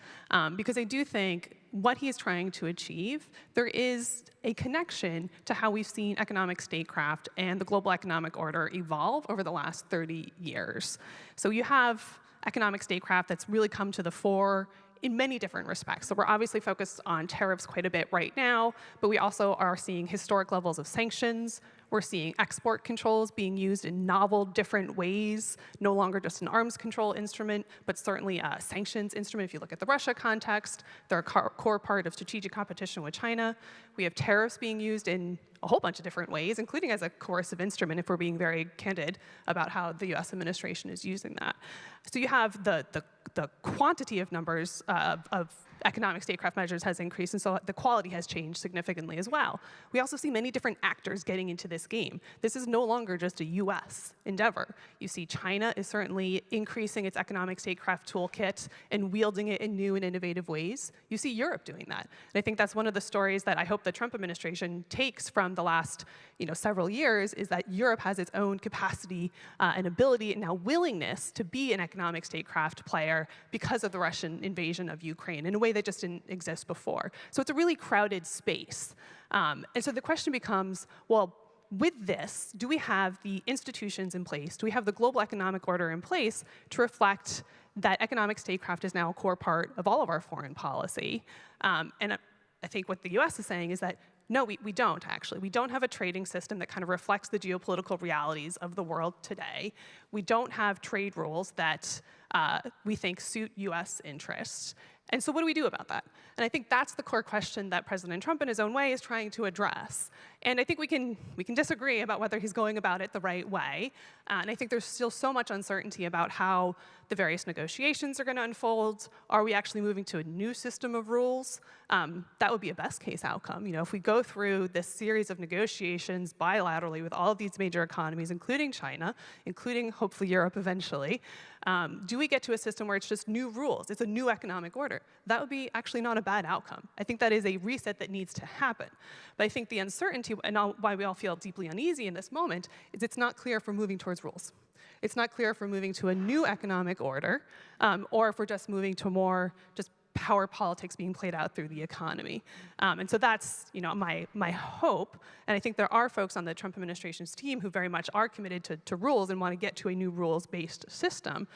Because I do think what he is trying to achieve, there is a connection to how we've seen economic statecraft and the global economic order evolve over the last 30 years. So you have economic statecraft that's really come to the fore in many different respects. So we're obviously focused on tariffs quite a bit right now, but we also are seeing historic levels of sanctions. We're seeing export controls being used in novel, different ways, no longer just an arms control instrument, but certainly a sanctions instrument. If you look at the Russia context, they're a core part of strategic competition with China. We have tariffs being used in a whole bunch of different ways, including as a coercive instrument, if we're being very candid about how the US administration is using that. So you have the quantity of numbers of economic statecraft measures has increased, and so the quality has changed significantly as well. We also see many different actors getting into this game. This is no longer just a US endeavor. You see China is certainly increasing its economic statecraft toolkit and wielding it in new and innovative ways. You see Europe doing that. And I think that's one of the stories that I hope the Trump administration takes from the last several years, is that Europe has its own capacity and ability and now willingness to be an economic statecraft player because of the Russian invasion of Ukraine in a way that just didn't exist before. So it's a really crowded space. And so the question becomes, well, with this, do we have the institutions in place? Do we have the global economic order in place to reflect that economic statecraft is now a core part of all of our foreign policy? And I think what the US is saying is that no, we don't, actually. We don't have a trading system that kind of reflects the geopolitical realities of the world today. We don't have trade rules that we think suit US interests. And so what do we do about that? And I think that's the core question that President Trump, in his own way, is trying to address. And I think we can disagree about whether he's going about it the right way. And I think there's still so much uncertainty about how the various negotiations are going to unfold. Are we actually moving to a new system of rules? That would be a best case outcome. If we go through this series of negotiations bilaterally with all of these major economies, including China, including hopefully Europe eventually, do we get to a system where it's just new rules? It's a new economic order. order. That would be actually not a bad outcome. I think that is a reset that needs to happen. But I think the uncertainty, and why we all feel deeply uneasy in this moment, is it's not clear if we're moving towards rules. It's not clear if we're moving to a new economic order, or if we're just moving to more just power politics being played out through the economy. And so that's my hope. And I think there are folks on the Trump administration's team who very much are committed to rules and want to get to a new rules-based system.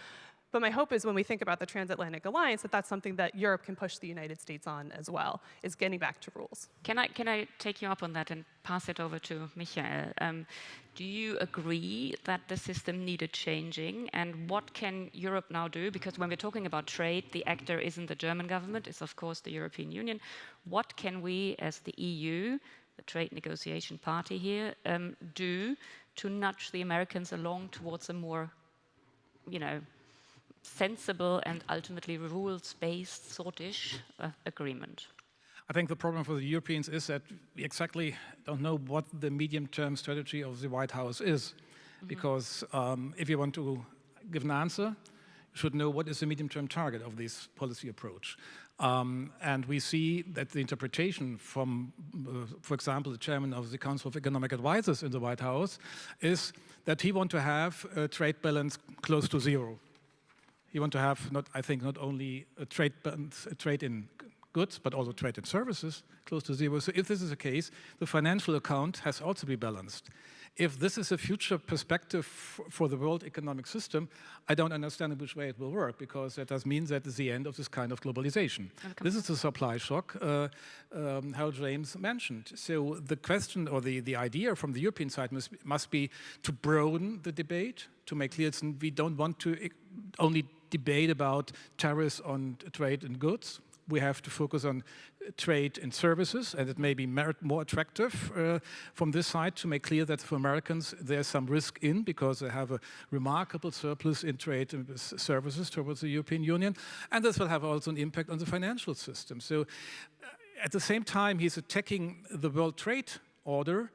But my hope is when we think about the Transatlantic Alliance, that's something that Europe can push the United States on as well, is getting back to rules. Can I take you up on that and pass it over to Michael? Do you agree that the system needed changing? And what can Europe now do? Because when we're talking about trade, the actor isn't the German government, it's of course the European Union. What can we as the EU, the trade negotiation party here, do to nudge the Americans along towards a more, sensible and ultimately rules-based sort-ish agreement? I think the problem for the Europeans is that we exactly don't know what the medium-term strategy of the White House is. Because if you want to give an answer, you should know what is the medium-term target of this policy approach. And we see that the interpretation from, for example, the chairman of the Council of Economic Advisors in the White House is that he wants to have a trade balance close to zero. You want to have, not only a trade in goods, but also trade in services close to zero. So if this is the case, the financial account has also to be balanced. If this is a future perspective for the world economic system, I don't understand in which way it will work, because that does mean that it's the end of this kind of globalization. This is the supply shock how James mentioned. So the question or the idea from the European side must be to broaden the debate, to make clear we don't want to only debate about tariffs on trade in goods. We have to focus on trade in services, and it may be more attractive from this side to make clear that for Americans there's some risk in, because they have a remarkable surplus in trade and services towards the European Union, and this will have also an impact on the financial system. So at the same time he's attacking the World Trade Order,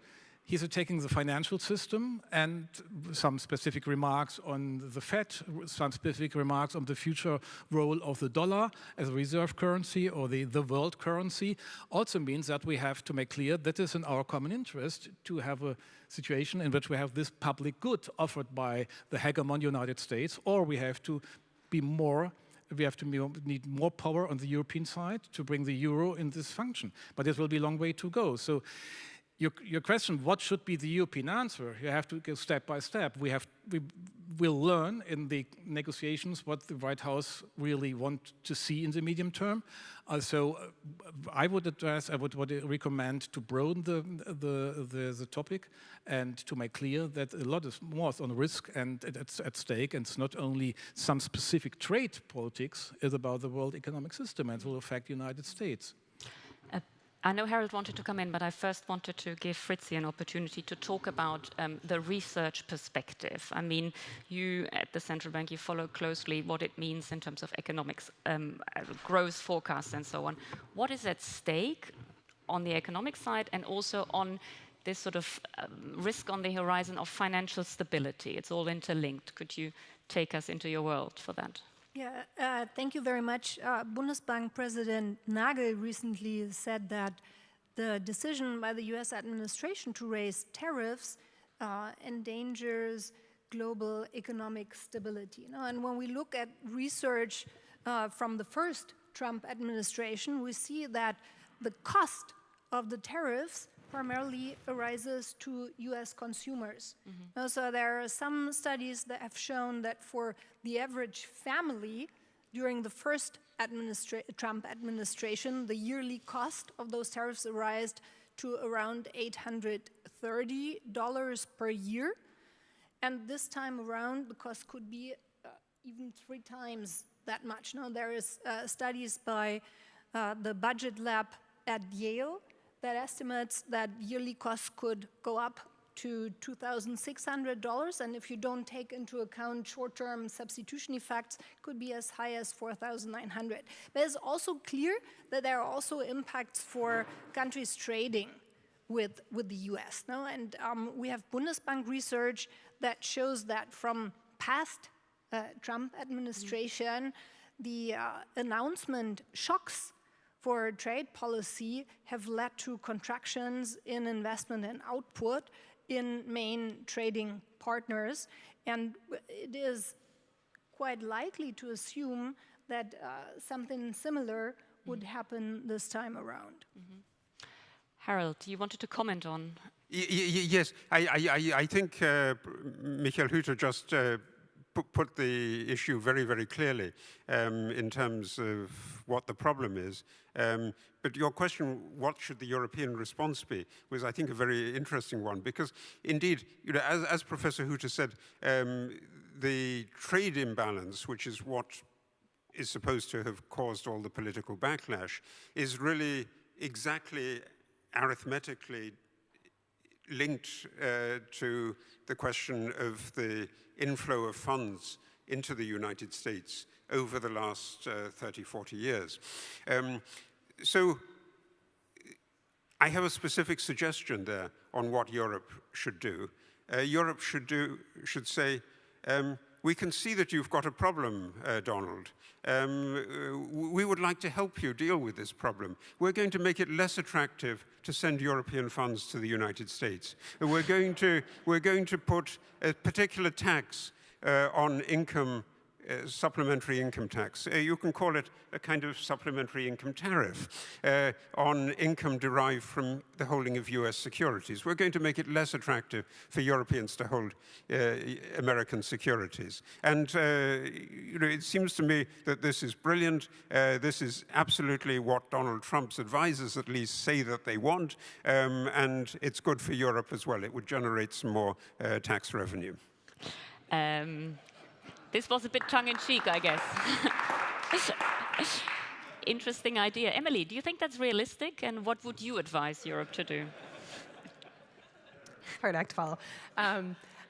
he's attacking the financial system, and some specific remarks on the Fed, some specific remarks on the future role of the dollar as a reserve currency or the world currency, also means that we have to make clear that it is in our common interest to have a situation in which we have this public good offered by the hegemon United States, or we have to be more need more power on the European side to bring the euro in this function. But it will be a long way to go. So your question, what should be the European answer? You have to go step by step. We will learn in the negotiations what the White House really want to see in the medium term. So I would recommend to broaden the topic and to make clear that a lot is more on risk and it's at stake, and it's not only some specific trade politics, it's about the world economic system, and it will affect the United States. I know Harold wanted to come in, but I first wanted to give Fritzi an opportunity to talk about the research perspective. I mean, you at the central bank, you follow closely what it means in terms of economics, growth forecasts and so on. What is at stake on the economic side and also on this sort of risk on the horizon of financial stability? It's all interlinked. Could you take us into your world for that? Yeah, thank you very much. Bundesbank President Nagel recently said that the decision by the US administration to raise tariffs endangers global economic stability. And when we look at research from the first Trump administration, we see that the cost of the tariffs primarily arises to US consumers. So there are some studies that have shown that for the average family during the first Trump administration, the yearly cost of those tariffs arose to around $830 per year. And this time around, the cost could be even 3 times that much. Now, there is studies by the Budget Lab at Yale that estimates that yearly costs could go up to $2,600, and if you don't take into account short-term substitution effects, it could be as high as $4,900. But it's also clear that there are also impacts for countries trading with the US. No? And we have Bundesbank research that shows that from past Trump administration, the announcement shocks for trade policy have led to contractions in investment and output in main trading partners. And it is quite likely to assume that something similar would happen this time around. Harold, you wanted to comment on? Yes, I think Michael Hüter just put the issue very, very clearly in terms of what the problem is. But your question, what should the European response be, was, I think, a very interesting one. Because, indeed, as Professor Hüter said, the trade imbalance, which is what is supposed to have caused all the political backlash, is really exactly arithmetically linked to the question of the inflow of funds into the United States over the last 30, 40 years. So I have a specific suggestion there on what Europe should do. Europe should say, we can see that you've got a problem, Donald. We would like to help you deal with this problem. We're going to make it less attractive to send European funds to the United States. We're going to put a particular tax on income, supplementary income tax. You can call it a kind of supplementary income tariff on income derived from the holding of US securities. We're going to make it less attractive for Europeans to hold American securities. And it seems to me that this is brilliant. This is absolutely what Donald Trump's advisors at least say that they want. And it's good for Europe as well. It would generate some more tax revenue. This was a bit tongue-in-cheek, I guess. Interesting idea. Emily, do you think that's realistic? And what would you advise Europe to do? Hard act to follow.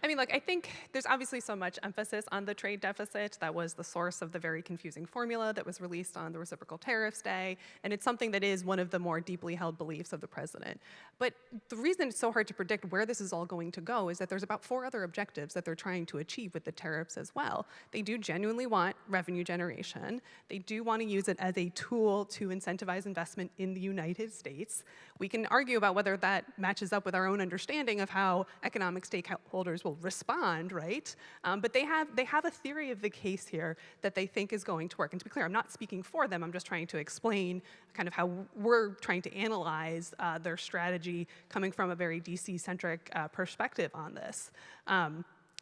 I mean, look, I think there's obviously so much emphasis on the trade deficit. That was the source of the very confusing formula that was released on the reciprocal tariffs day. And it's something that is one of the more deeply held beliefs of the president. But the reason it's so hard to predict where this is all going to go is that there's about 4 other objectives that they're trying to achieve with the tariffs as well. They do genuinely want revenue generation. They do want to use it as a tool to incentivize investment in the United States. We can argue about whether that matches up with our own understanding of how economic stakeholders will respond, right? But they have a theory of the case here that they think is going to work. And to be clear, I'm not speaking for them. I'm just trying to explain kind of how we're trying to analyze their strategy coming from a very DC-centric perspective on this.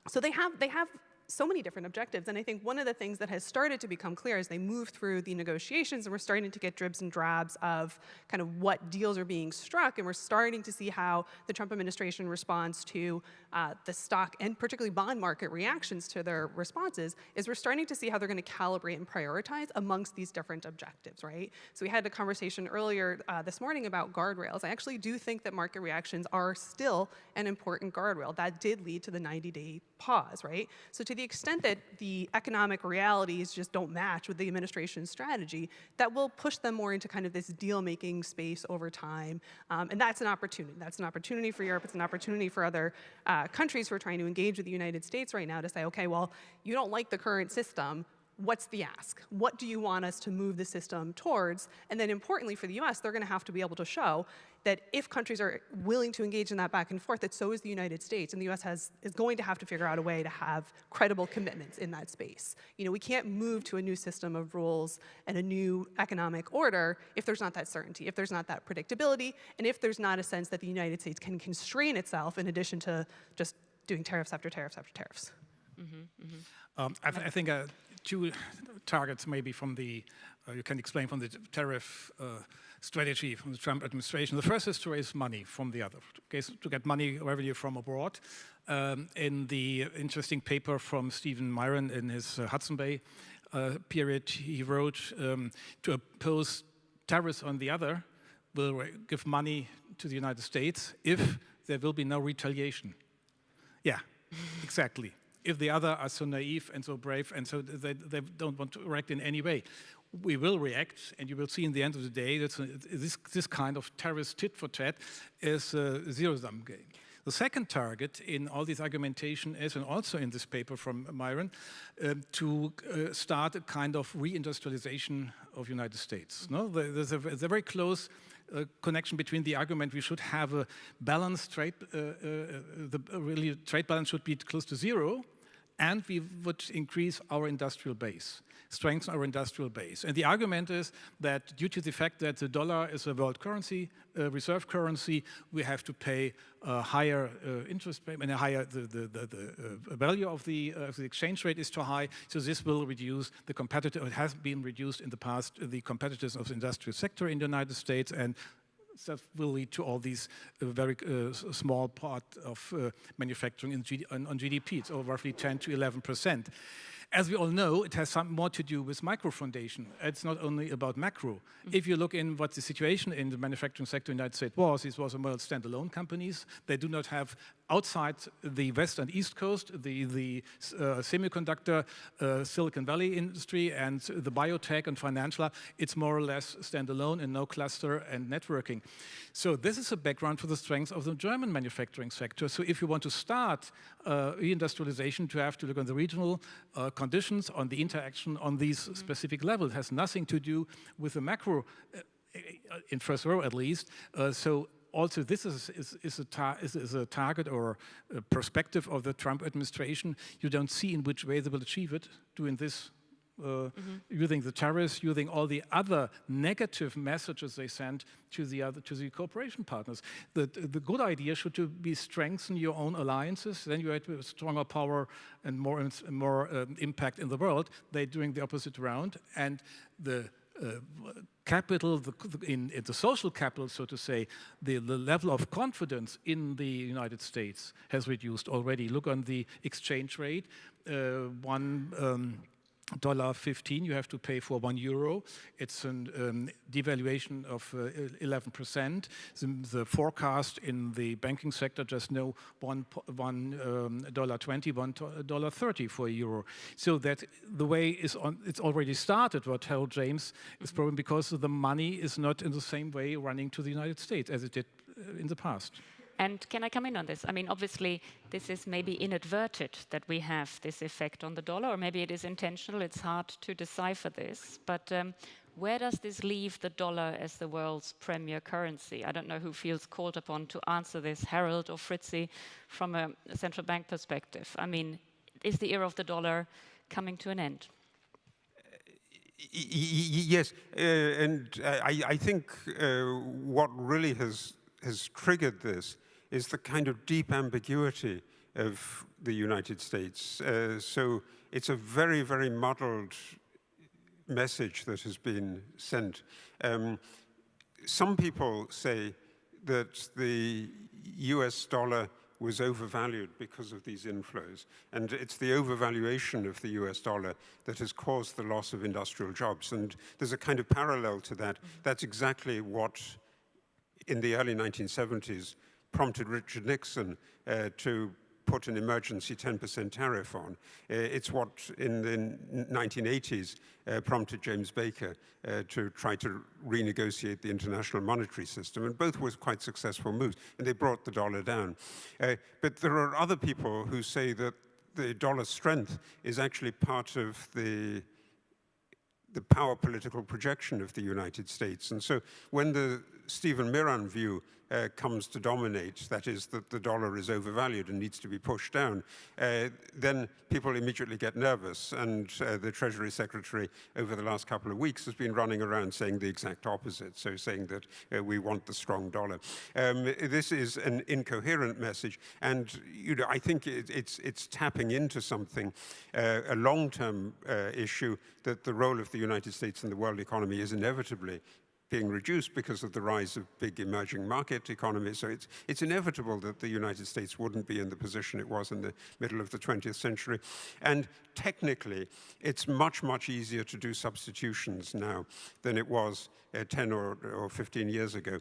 So they have so many different objectives. And I think one of the things that has started to become clear as they move through the negotiations, and we're starting to get dribs and drabs of kind of what deals are being struck, and we're starting to see how the Trump administration responds to the stock and particularly bond market reactions to their responses, is we're starting to see how they're going to calibrate and prioritize amongst these different objectives, right? So we had a conversation earlier this morning about guardrails. I actually do think that market reactions are still an important guardrail. That did lead to the 90-day pause, right? So to the extent that the economic realities just don't match with the administration's strategy, that will push them more into kind of this deal-making space over time. And that's an opportunity. That's an opportunity for Europe. It's an opportunity for other countries who are trying to engage with the United States right now to say, okay, well, you don't like the current system. What's the ask? What do you want us to move the system towards? And then importantly for the US, they're going to have to be able to show that if countries are willing to engage in that back and forth, that so is the United States. And the US is going to have to figure out a way to have credible commitments in that space. You know, we can't move to a new system of rules and a new economic order if there's not that certainty, if there's not that predictability, and if there's not a sense that the United States can constrain itself in addition to just doing tariffs after tariffs after tariffs. I think 2 targets maybe from the, you can explain from the tariff strategy from the Trump administration. The first is to raise money from the other, to get money revenue from abroad. In the interesting paper from Stephen Myron in his Hudson Bay period, he wrote to oppose tariffs on the other will give money to the United States if there will be no retaliation. Yeah, exactly. If the other are so naive and so brave and so they don't want to react in any way. We will react, and you will see in the end of the day that this kind of terrorist tit for tat is a zero-sum game. The second target in all this argumentation is, and also in this paper from Myron, to start a kind of reindustrialization of the United States. No? There's a very close connection between the argument we should have a balanced trade, really trade balance should be close to zero, and we would increase our industrial base, strengthen our industrial base. And the argument is that due to the fact that the dollar is a world currency, reserve currency, we have to pay a higher interest payment, and the value of the exchange rate is too high, so this will reduce the competitive, it has been reduced in the past, the competitiveness of the industrial sector in the United States, and that will lead to all these very small part of manufacturing on GDP. It's roughly 10 to 11%. As we all know, it has some more to do with micro-foundation. It's not only about macro. If you look in what the situation in the manufacturing sector in the United States was, it was more standalone companies. They do not have, outside the West and East Coast, the semiconductor, Silicon Valley industry and the biotech and financial, it's more or less standalone and no cluster and networking. So this is a background for the strength of the German manufacturing sector. So if you want to start reindustrialization, you have to look on the regional conditions, on the interaction on these specific levels. It has nothing to do with the macro, in first row at least. So also this is a target or a perspective of the Trump administration. You don't see in which way they will achieve it, doing this, using the tariffs, using all the other negative messages they send to the cooperation partners. The good idea should be strengthen your own alliances. Then you have a stronger power and more impact in the world. They're doing the opposite round, and the capital, in the social capital, so to say, the level of confidence in the United States has reduced already. Look on the exchange rate, $1.15 you have to pay for €1. It's a devaluation of 11%. The forecast in the banking sector just know $1.20, $1.30 for a euro. So that the way is on, it's already started, what Harold James is probably because the money is not in the same way running to the United States as it did in the past. And can I come in on this? I mean, obviously, this is maybe inadvertent that we have this effect on the dollar, or maybe it is intentional. It's hard to decipher this. But where does this leave the dollar as the world's premier currency? I don't know who feels called upon to answer this, Harold or Fritzi, from a central bank perspective. I mean, is the era of the dollar coming to an end? Yes, and I think what really has triggered this is the kind of deep ambiguity of the United States. So it's a very, very muddled message that has been sent. Some people say that the US dollar was overvalued because of these inflows. And it's the overvaluation of the US dollar that has caused the loss of industrial jobs. And there's a kind of parallel to that. That's exactly what, in the early 1970s, prompted Richard Nixon to put an emergency 10% tariff on. It's what, in the 1980s, prompted James Baker to try to renegotiate the international monetary system. And both were quite successful moves, and they brought the dollar down. But there are other people who say that the dollar's strength is actually part of the power political projection of the United States. And so when the Stephen Miran view comes to dominate, that is that the dollar is overvalued and needs to be pushed down, then people immediately get nervous. And the Treasury Secretary over the last couple of weeks has been running around saying the exact opposite, so saying that we want the strong dollar. This is an incoherent message, and I think it's tapping into something, a long-term issue, that the role of the United States in the world economy is inevitably being reduced because of the rise of big emerging market economies. So it's inevitable that the United States wouldn't be in the position it was in the middle of the 20th century. And technically, it's much, much easier to do substitutions now than it was 10 or 15 years ago.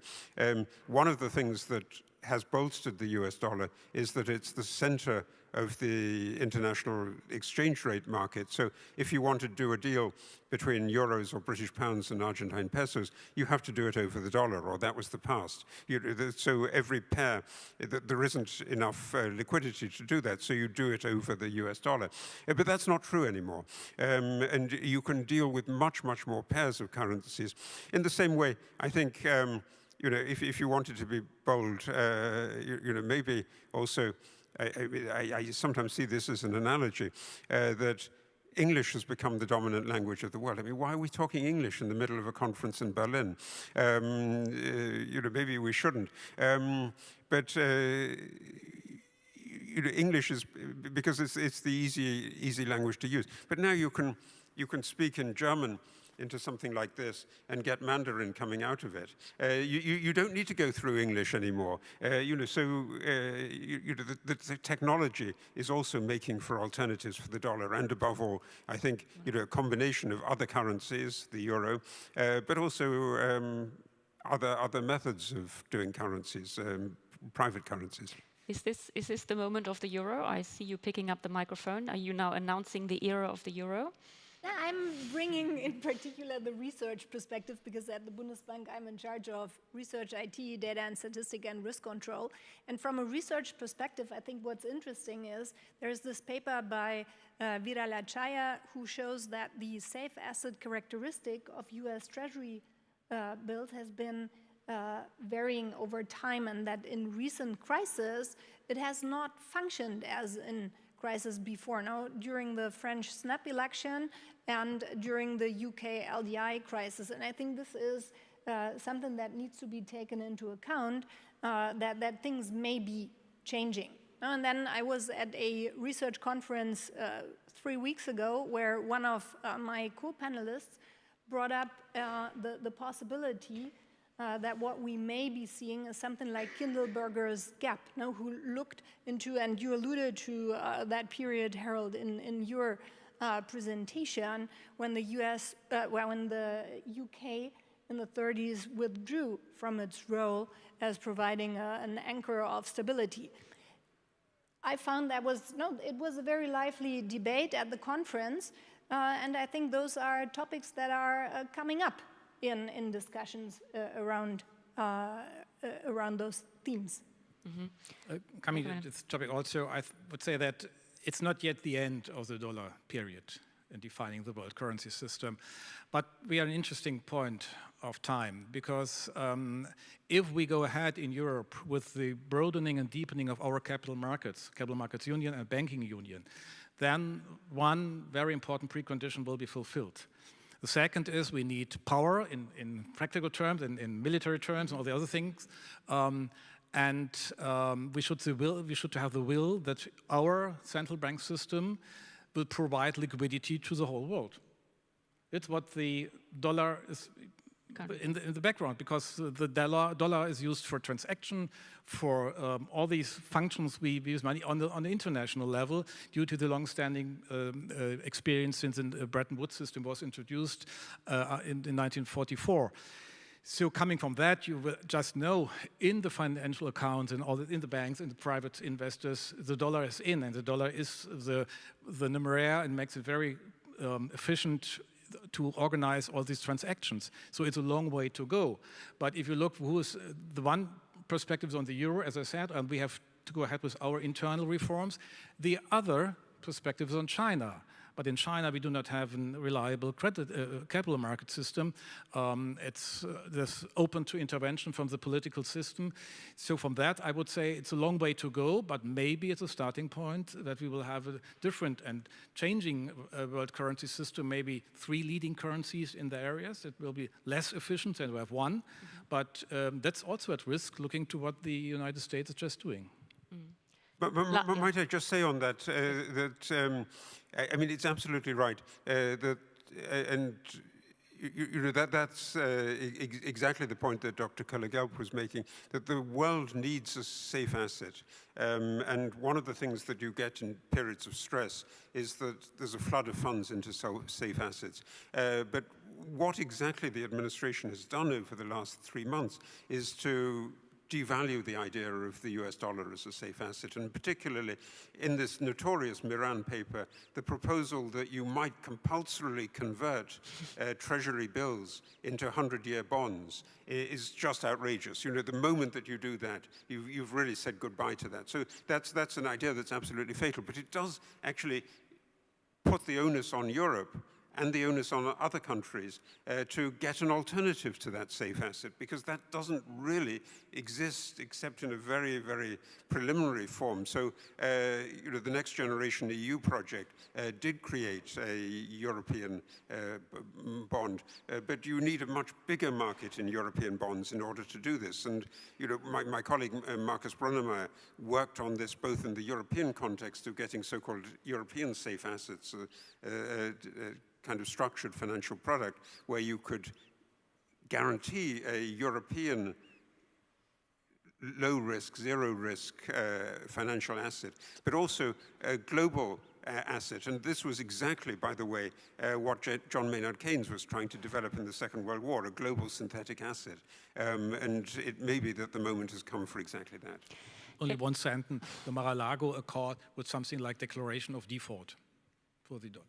One of the things that has bolstered the US dollar is that it's the center of the international exchange rate market. So if you want to do a deal between euros or British pounds and Argentine pesos, you have to do it over the dollar, or that was the past. So every pair, there isn't enough liquidity to do that, so you do it over the US dollar. But that's not true anymore. And you can deal with much, much more pairs of currencies. In the same way, I think, if you wanted to be bold, maybe also, I sometimes see this as an analogy, that English has become the dominant language of the world. I mean, why are we talking English in the middle of a conference in Berlin? Maybe we shouldn't. But English is, because it's the easy language to use. But now you can speak in German into something like this and get Mandarin coming out of it. You don't need to go through English anymore. The technology is also making for alternatives for the dollar, and above all, I think a combination of other currencies, the euro, but also other methods of doing currencies, private currencies. Is this the moment of the euro? I see you picking up the microphone. Are you now announcing the era of the euro? I'm bringing in particular the research perspective, because at the Bundesbank I'm in charge of research, IT, data and statistic and risk control. And from a research perspective, I think what's interesting is there's this paper by Viralachaya who shows that the safe asset characteristic of US Treasury bills has been varying over time, and that in recent crises it has not functioned as in crisis before. Now, during the French snap election and during the UK LDI crisis. And I think this is something that needs to be taken into account, that things may be changing. And then I was at a research conference 3 weeks ago where one of my co-panelists brought up the possibility that what we may be seeing is something like Kindleberger's gap, who looked into, and you alluded to that period, Harold, in your presentation, when the when the UK in the 30s withdrew from its role as providing an anchor of stability. I found it was a very lively debate at the conference, and I think those are topics that are coming up in discussions around those themes. Coming to this topic also, I would say that it's not yet the end of the dollar period in defining the world currency system, but we are at an interesting point of time, because if we go ahead in Europe with the broadening and deepening of our capital markets union and banking union, then one very important precondition will be fulfilled. The second is we need power in practical terms, in military terms, and all the other things. We should have the will that our central bank system will provide liquidity to the whole world. It's what the dollar is in the background, because the dollar is used for transaction, for all these functions we use money on the international level, due to the long-standing experience since the Bretton Woods system was introduced in 1944. So coming from that, you will just know in the financial accounts and in the banks and the private investors, the dollar is in, and the dollar is the numeraire, and makes it very efficient to organize all these transactions. So it's a long way to go. But if you look, the one perspective is on the euro, as I said, and we have to go ahead with our internal reforms. The other perspective is on China. But in China, we do not have a reliable capital market system. It's open to intervention from the political system. So from that, I would say it's a long way to go, but maybe it's a starting point that we will have a different and changing world currency system, maybe 3 leading currencies in the areas. It will be less efficient than we have one, but that's also at risk, looking to what the United States is just doing. But might I just say on that, I mean, it's absolutely right. That's exactly the point that Dr. Keller-Gelb was making, that the world needs a safe asset. And one of the things that you get in periods of stress is that there's a flood of funds into safe assets. But what exactly the administration has done over the last 3 months is to devalue the idea of the US dollar as a safe asset, and particularly in this notorious Miran paper, the proposal that you might compulsorily convert treasury bills into 100-year bonds is just outrageous. You know, the moment that you do that, you've really said goodbye to that. So that's an idea that's absolutely fatal, but it does actually put the onus on Europe and the onus on other countries to get an alternative to that safe asset, because that doesn't really exist except in a very, very preliminary form. So, you know, the Next Generation EU project did create a European bond, but you need a much bigger market in European bonds in order to do this. And, you know, my colleague Markus Brunnermeier worked on this both in the European context of getting so-called European safe assets, kind of structured financial product where you could guarantee a European low-risk, zero-risk financial asset, but also a global asset. And this was exactly, by the way, what John Maynard Keynes was trying to develop in the Second World War, a global synthetic asset. And it may be that the moment has come for exactly that. Only one sentence, the Mar-a-Lago Accord with something like declaration of default for the dollar.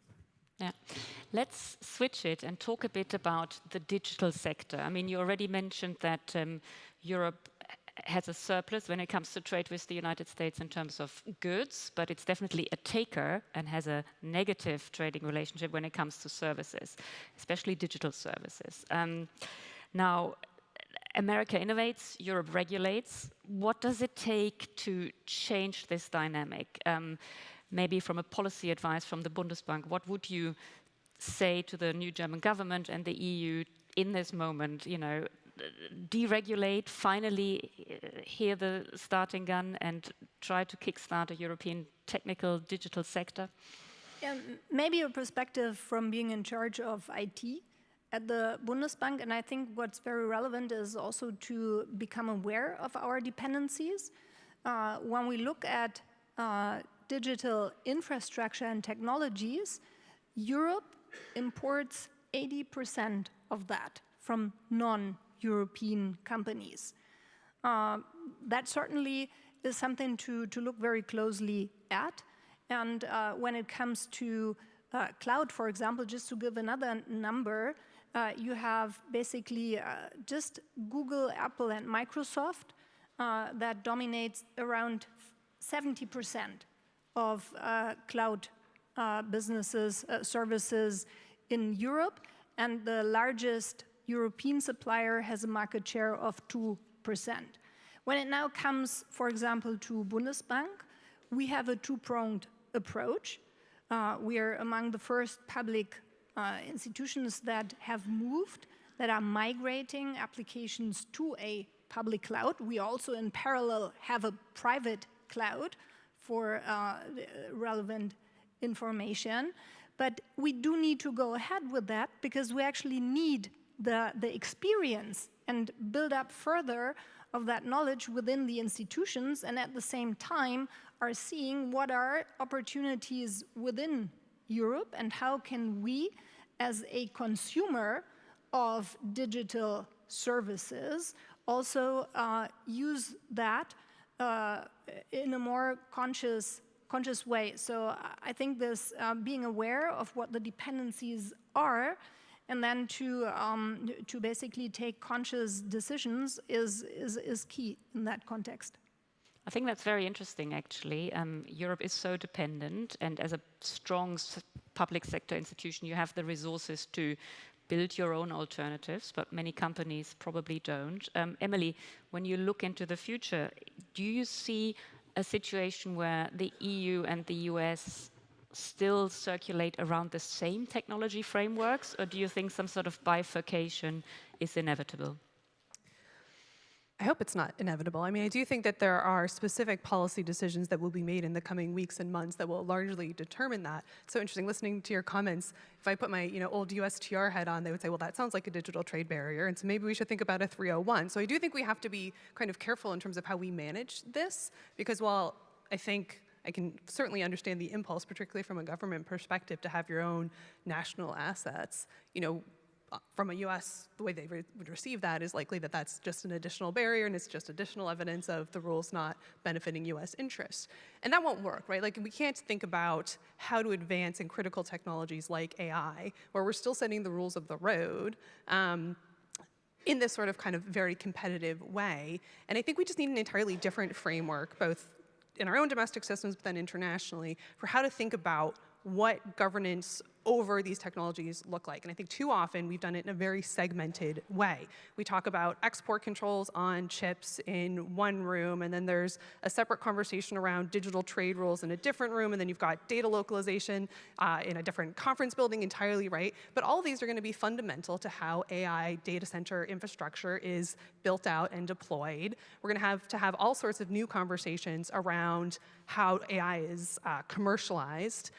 Yeah. Let's switch it and talk a bit about the digital sector. I mean, you already mentioned that Europe has a surplus when it comes to trade with the United States in terms of goods, but it's definitely a taker and has a negative trading relationship when it comes to services, especially digital services. Now, America innovates, Europe regulates. What does it take to change this dynamic? Maybe from a policy advice from the Bundesbank, what would you say to the new German government and the EU in this moment? You know, deregulate, finally hear the starting gun and try to kickstart a European technical digital sector? Yeah, maybe a perspective from being in charge of IT at the Bundesbank, and I think what's very relevant is also to become aware of our dependencies. When we look at digital infrastructure and technologies, Europe imports 80% of that from non-European companies. That certainly is something to look very closely at. And when it comes to cloud, for example, just to give another number, you have basically just Google, Apple, and Microsoft that dominates around 70% of cloud businesses, services in Europe, and the largest European supplier has a market share of 2%. When it now comes, for example, to Bundesbank, we have a two-pronged approach. We are among the first public institutions that have moved, that are migrating applications to a public cloud. We also, in parallel, have a private cloud for relevant information. But we do need to go ahead with that because we actually need the experience and build up further of that knowledge within the institutions, and at the same time are seeing what are opportunities within Europe and how can we, as a consumer of digital services, also use that in a more conscious way. So I think this being aware of what the dependencies are and then to basically take conscious decisions is key in that context. I think that's very interesting, actually. Europe is so dependent, and as a strong public sector institution, you have the resources to build your own alternatives, but many companies probably don't. Emily, when you look into the future, do you see a situation where the EU and the US still circulate around the same technology frameworks, or do you think some sort of bifurcation is inevitable? I hope it's not inevitable. I mean, I do think that there are specific policy decisions that will be made in the coming weeks and months that will largely determine that. So interesting, listening to your comments, if I put my old USTR hat on, they would say, well, that sounds like a digital trade barrier, and so maybe we should think about a 301. So I do think we have to be kind of careful in terms of how we manage this, because while I think I can certainly understand the impulse, particularly from a government perspective, to have your own national assets, from a US, the way they would receive that is likely that that's just an additional barrier and it's just additional evidence of the rules not benefiting US interests. And that won't work, right? Like, we can't think about how to advance in critical technologies like AI, where we're still setting the rules of the road, in this sort of kind of very competitive way. And I think we just need an entirely different framework, both in our own domestic systems, but then internationally, for how to think about what governance over these technologies look like. And I think too often we've done it in a very segmented way. We talk about export controls on chips in one room, and then there's a separate conversation around digital trade rules in a different room, and then you've got data localization in a different conference building entirely, right? But all of these are going to be fundamental to how AI data center infrastructure is built out and deployed. We're going to have all sorts of new conversations around how AI is commercialized.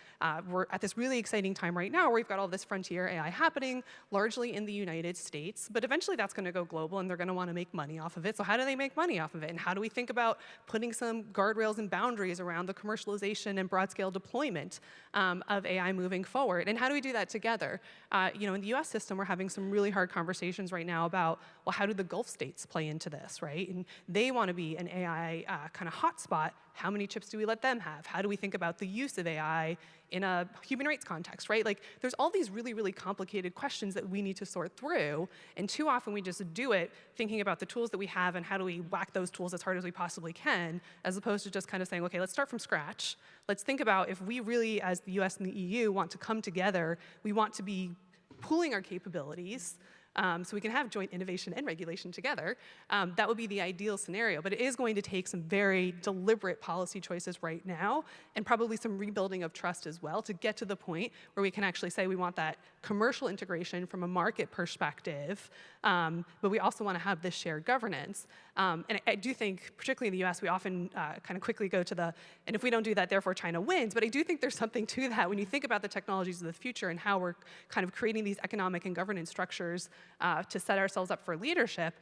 We're at this really exciting time right now where we've got all this frontier AI happening, largely in the United States, but eventually that's going to go global and they're going to want to make money off of it. So how do they make money off of it? And how do we think about putting some guardrails and boundaries around the commercialization and broad-scale deployment of AI moving forward? And how do we do that together? In the US system, we're having some really hard conversations right now about, well, how do the Gulf states play into this, right? And they want to be an AI kind of hotspot. How many chips do we let them have? How do we think about the use of AI in a human rights context, right? Like, there's all these really, really complicated questions that we need to sort through, and too often we just do it thinking about the tools that we have and how do we whack those tools as hard as we possibly can, as opposed to just kind of saying, okay, let's start from scratch. Let's think about if we really, as the US and the EU, want to come together, we want to be pooling our capabilities, so we can have joint innovation and regulation together. That would be the ideal scenario, but it is going to take some very deliberate policy choices right now, and probably some rebuilding of trust as well, to get to the point where we can actually say we want that commercial integration from a market perspective, but we also want to have this shared governance. And I do think, particularly in the US, we often kind of quickly go to the, and if we don't do that, therefore China wins. But I do think there's something to that when you think about the technologies of the future and how we're kind of creating these economic and governance structures to set ourselves up for leadership.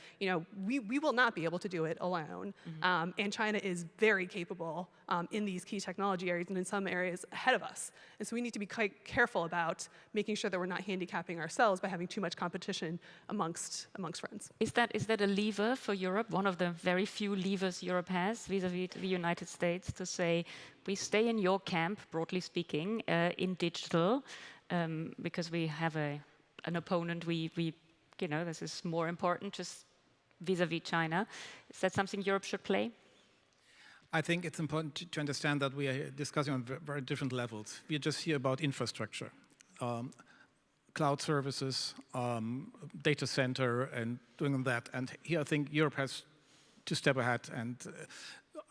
We will not be able to do it alone. And China is very capable in these key technology areas, and in some areas ahead of us. And so we need to be quite careful about making sure that we're not handicapping ourselves by having too much competition amongst friends. Is that a lever for Europe, one of the very few levers Europe has vis-a-vis the United States, to say, we stay in your camp, broadly speaking, in digital, because we have an opponent this is more important just vis-a-vis China. Is that something Europe should play? I think it's important to understand that we are discussing on very different levels. We just hear about infrastructure, cloud services, data center, and doing that. And here I think Europe has to step ahead and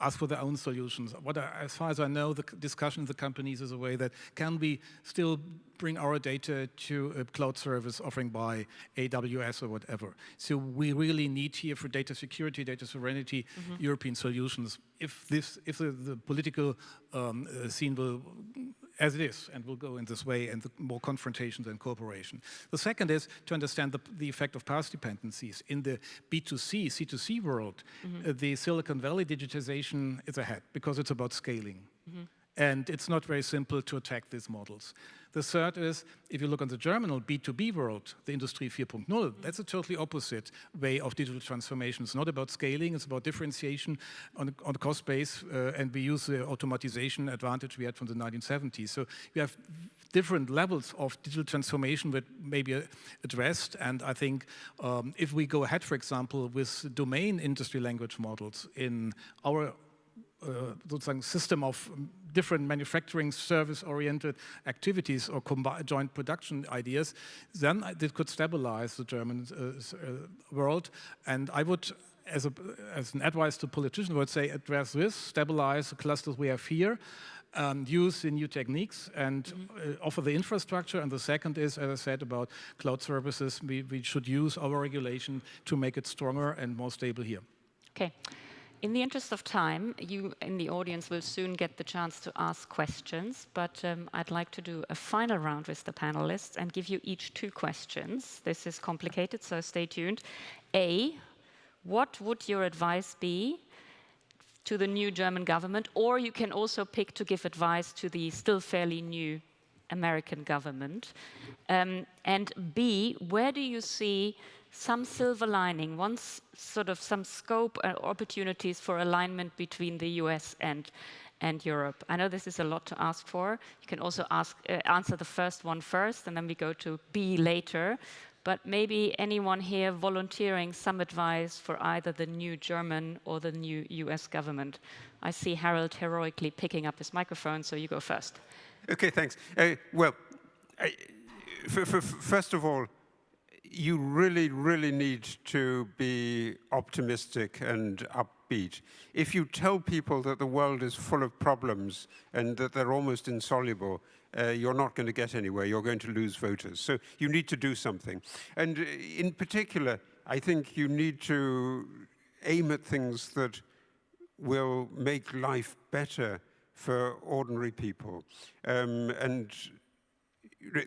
ask for their own solutions. As far as I know, the discussion of the companies is a way that can we still bring our data to a cloud service offering by AWS or whatever. So we really need here for data security, data sovereignty, European solutions. If the political scene will, as it is, and will go in this way, and more confrontations and cooperation. The second is to understand the effect of past dependencies. In the B2C, C2C world, the Silicon Valley digitization is ahead because it's about scaling. And it's not very simple to attack these models. The third is, if you look on the German B2B world, the Industry 4.0, that's a totally opposite way of digital transformation. It's not about scaling, it's about differentiation on the cost base, and we use the automatization advantage we had from the 1970s. So we have different levels of digital transformation that may be addressed, and I think if we go ahead, for example, with domain industry language models in our system of different manufacturing service-oriented activities or joint production ideas, then it could stabilize the German world. And I would, as an advice to politicians, would say address this, stabilize the clusters we have here, use the new techniques and offer the infrastructure. And the second is, as I said, about cloud services, we should use our regulation to make it stronger and more stable here. Okay. In the interest of time, you in the audience will soon get the chance to ask questions, but I'd like to do a final round with the panelists and give you each 2 questions. This is complicated, so stay tuned. A, what would your advice be to the new German government, or you can also pick to give advice to the still fairly new American government? And B, where do you see some silver lining, sort of some scope or opportunities for alignment between the US and Europe? I know this is a lot to ask for. You can also answer the first one first, and then we go to B later. But maybe anyone here volunteering some advice for either the new German or the new US government. I see Harold heroically picking up his microphone, so you go first. Okay, thanks. First of all, you really, really need to be optimistic and upbeat. If you tell people that the world is full of problems and that they're almost insoluble, you're not going to get anywhere. You're going to lose voters. So you need to do something. And in particular, I think you need to aim at things that will make life better for ordinary people. And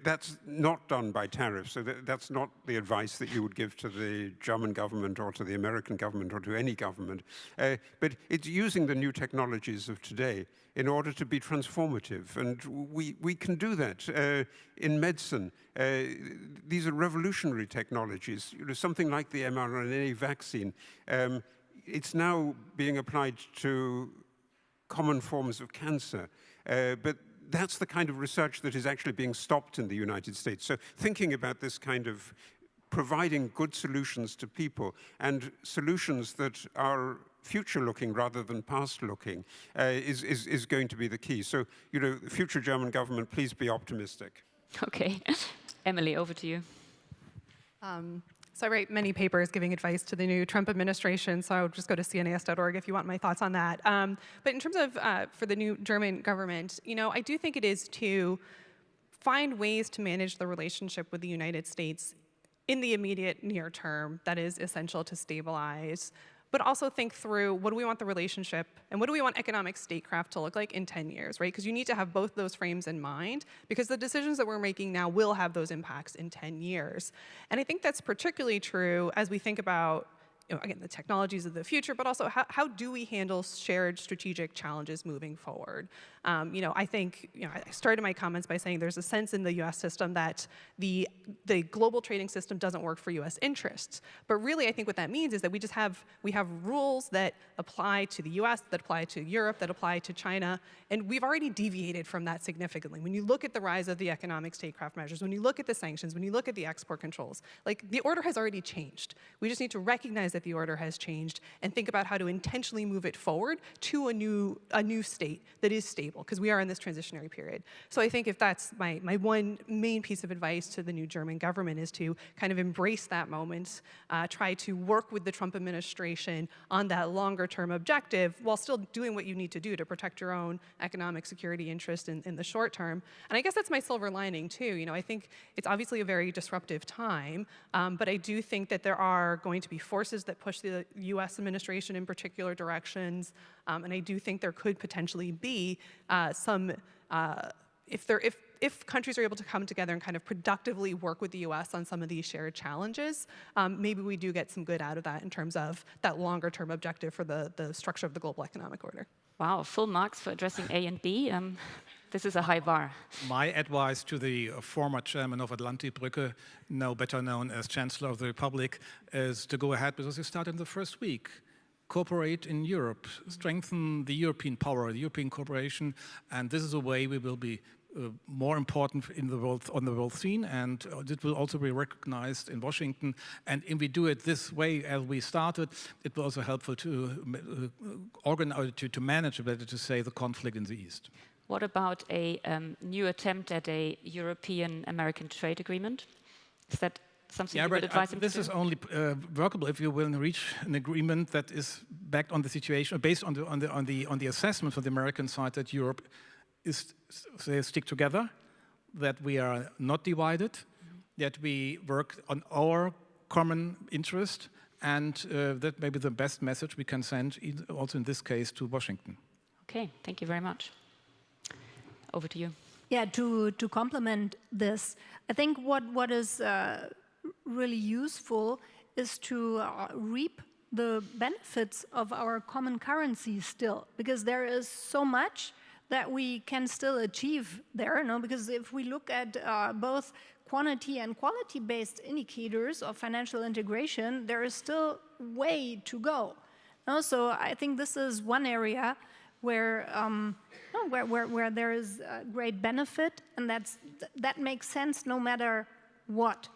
that's not done by tariffs. So that's not the advice that you would give to the German government or to the American government or to any government. But it's using the new technologies of today in order to be transformative. And we can do that in medicine. These are revolutionary technologies. Something like the mRNA vaccine. It's now being applied to common forms of cancer. But that's the kind of research that is actually being stopped in the United States. So thinking about this kind of providing good solutions to people and solutions that are future-looking rather than past-looking is going to be the key. So, the future German government, please be optimistic. Okay. Emily, over to you. So I write many papers giving advice to the new Trump administration, so I would just go to cnas.org if you want my thoughts on that. But in terms of for the new German government, I do think it is to find ways to manage the relationship with the United States in the immediate near term that is essential to stabilize, but also think through what do we want the relationship and what do we want economic statecraft to look like in 10 years, right? Because you need to have both those frames in mind because the decisions that we're making now will have those impacts in 10 years. And I think that's particularly true as we think about again, the technologies of the future, but also how do we handle shared strategic challenges moving forward? I think, I started my comments by saying there's a sense in the US system that the global trading system doesn't work for US interests. But really, I think what that means is that we have rules that apply to the US, that apply to Europe, that apply to China, and we've already deviated from that significantly. When you look at the rise of the economic statecraft measures, when you look at the sanctions, when you look at the export controls, the order has already changed. We just need to recognize that the order has changed and think about how to intentionally move it forward to a new state that is stable, because we are in this transitionary period. So I think if that's my one main piece of advice to the new German government is to kind of embrace that moment, try to work with the Trump administration on that longer term objective while still doing what you need to do to protect your own economic security interest in the short term. And I guess that's my silver lining too. I think it's obviously a very disruptive time, but I do think that there are going to be forces that push the US administration in particular directions. And I do think there could potentially be if countries are able to come together and kind of productively work with the US on some of these shared challenges, maybe we do get some good out of that in terms of that longer term objective for the structure of the global economic order. Wow, full marks for addressing A and B. This is a high bar. My advice to the former chairman of Atlantik-Brücke, now better known as Chancellor of the Republic, is to go ahead because you start in the first week. Cooperate in Europe, strengthen the European power, the European cooperation, and this is a way we will be more important in the world, on the world scene, and it will also be recognized in Washington. And if we do it this way as we started, it will also helpful to organize, to manage, better to say, the conflict in the East. What about a new attempt at a European-American trade agreement? Is that something you would advise him to do? This is only workable if you will reach an agreement that is backed on the situation, based on the assessment from the American side that Europe is, they stick together, that we are not divided, that we work on our common interest, and that may be the best message we can send, also in this case, to Washington. Okay, thank you very much. Over to you. Yeah, to complement this, I think what is really useful is to reap the benefits of our common currency still, because there is so much that we can still achieve there, no? Because if we look at both quantity and quality-based indicators of financial integration, there is still way to go. No? So I think this is one area where there is great benefit, and that makes sense no matter what.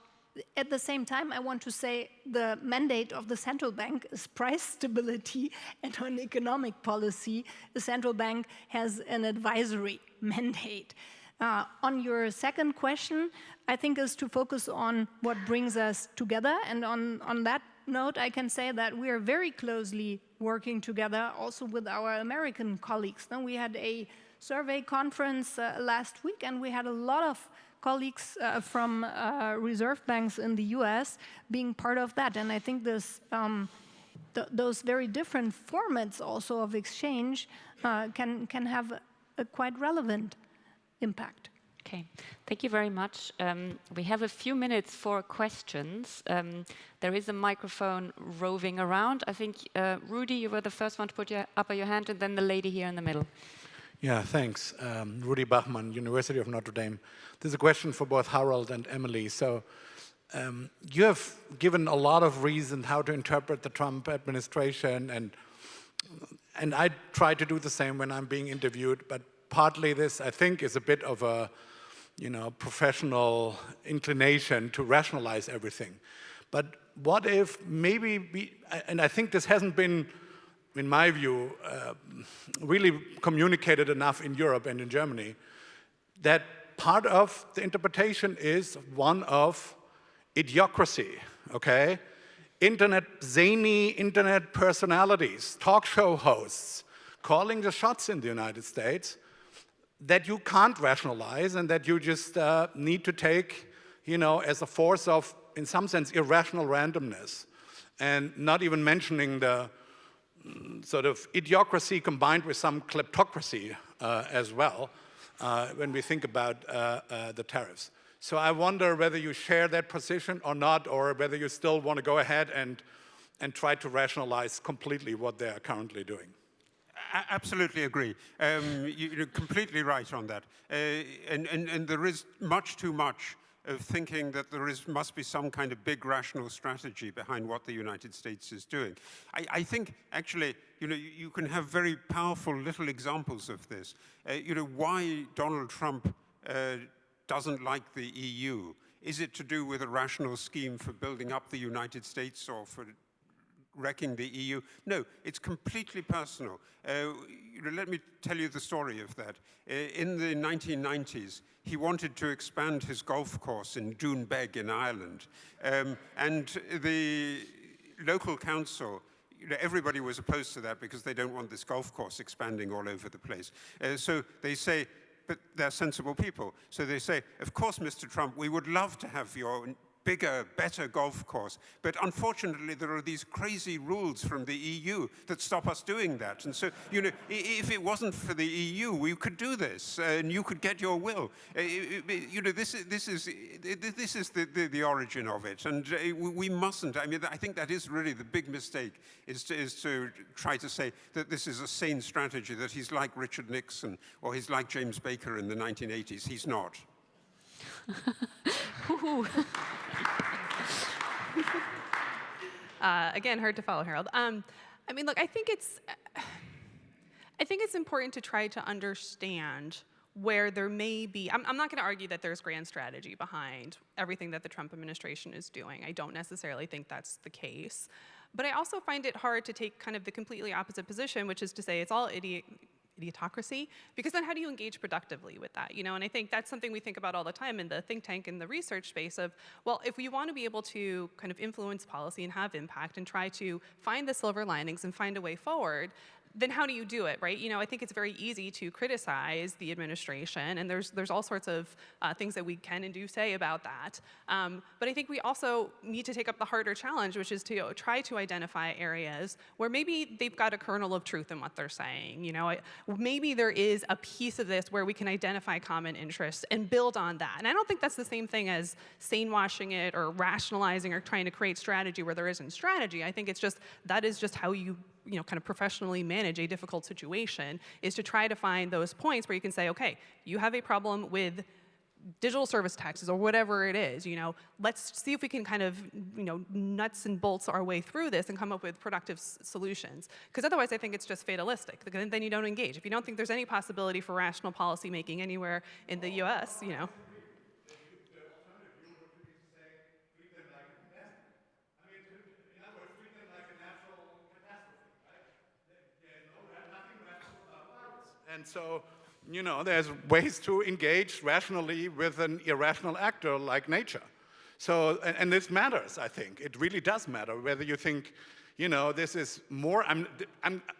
At the same time, I want to say the mandate of the central bank is price stability, and on economic policy, the central bank has an advisory mandate. On your second question, I think is to focus on what brings us together, and on that note, I can say that we are very closely working together also with our American colleagues. Now, we had a survey conference last week, and we had a lot of colleagues from reserve banks in the US being part of that. And I think this, those very different formats also of exchange can have a quite relevant impact. Okay, thank you very much. We have a few minutes for questions. There is a microphone roving around. I think, Rudy, you were the first one to put up your hand, and then the lady here in the middle. Yeah, thanks. Rudy Bachmann, University of Notre Dame. This is a question for both Harold and Emily. So you have given a lot of reasons how to interpret the Trump administration, and I try to do the same when I'm being interviewed, but partly this, I think, is a bit of a professional inclination to rationalize everything. But what if maybe and I think this hasn't been, in my view, really communicated enough in Europe and in Germany, that part of the interpretation is one of idiocracy, okay? Zany internet personalities, talk show hosts, calling the shots in the United States, that you can't rationalize and that you just need to take, as a force of, in some sense, irrational randomness. And not even mentioning the sort of idiocracy combined with some kleptocracy as well, when we think about the tariffs. So I wonder whether you share that position or not, or whether you still want to go ahead and try to rationalize completely what they are currently doing. Absolutely agree. You're completely right on that. And there is much too much of thinking that must be some kind of big rational strategy behind what the United States is doing. I think, actually, you can have very powerful little examples of this. Why Donald Trump doesn't like the EU. Is it to do with a rational scheme for building up the United States or for wrecking the EU? No, it's completely personal. Let me tell you the story of that. In the 1990s, he wanted to expand his golf course in Doonbeg in Ireland. And the local council, everybody was opposed to that because they don't want this golf course expanding all over the place. So they say, but they're sensible people. So they say, of course, Mr. Trump, we would love to have your bigger, better golf course. But unfortunately, there are these crazy rules from the EU that stop us doing that. And so, if it wasn't for the EU, we could do this, and you could get your will. This is the origin of it, and we mustn't. I mean, I think that is really the big mistake, is to try to say that this is a sane strategy, that he's like Richard Nixon, or he's like James Baker in the 1980s. He's not. Again, hard to follow, Harold. I mean, look, I think it's important to try to understand where there may be. I'm not going to argue that there's grand strategy behind everything that the Trump administration is doing. I don't necessarily think that's the case. But I also find it hard to take kind of the completely opposite position, which is to say it's all idiotocracy, because then how do you engage productively with that? And I think that's something we think about all the time in the think tank and the research space of, well, if we want to be able to kind of influence policy and have impact and try to find the silver linings and find a way forward, then how do you do it, right? I think it's very easy to criticize the administration, and there's all sorts of things that we can and do say about that. But I think we also need to take up the harder challenge, which is to try to identify areas where maybe they've got a kernel of truth in what they're saying. Maybe there is a piece of this where we can identify common interests and build on that. And I don't think that's the same thing as sane-washing it or rationalizing or trying to create strategy where there isn't strategy. I think it's just, that is just how you kind of professionally manage a difficult situation is to try to find those points where you can say, okay, you have a problem with digital service taxes or whatever it is, let's see if we can kind of, nuts and bolts our way through this and come up with productive solutions. Because otherwise I think it's just fatalistic. Then you don't engage. If you don't think there's any possibility for rational policy making anywhere in the US, And so, there's ways to engage rationally with an irrational actor like nature. So, and this matters, I think. It really does matter whether you think, this is more,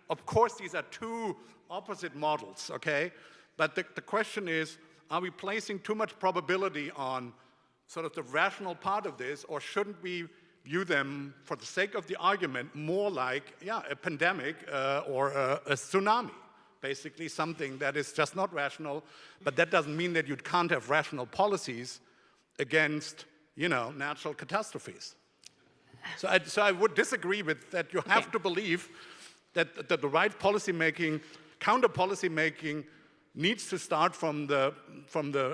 of course, these are two opposite models, okay? But the question is, are we placing too much probability on sort of the rational part of this, or shouldn't we view them, for the sake of the argument, more like, a pandemic or a tsunami? Basically something that is just not rational, but that doesn't mean that you can't have rational policies against, natural catastrophes. So I would disagree with that. You have to believe that the right policy making, counter policy making, needs to start from the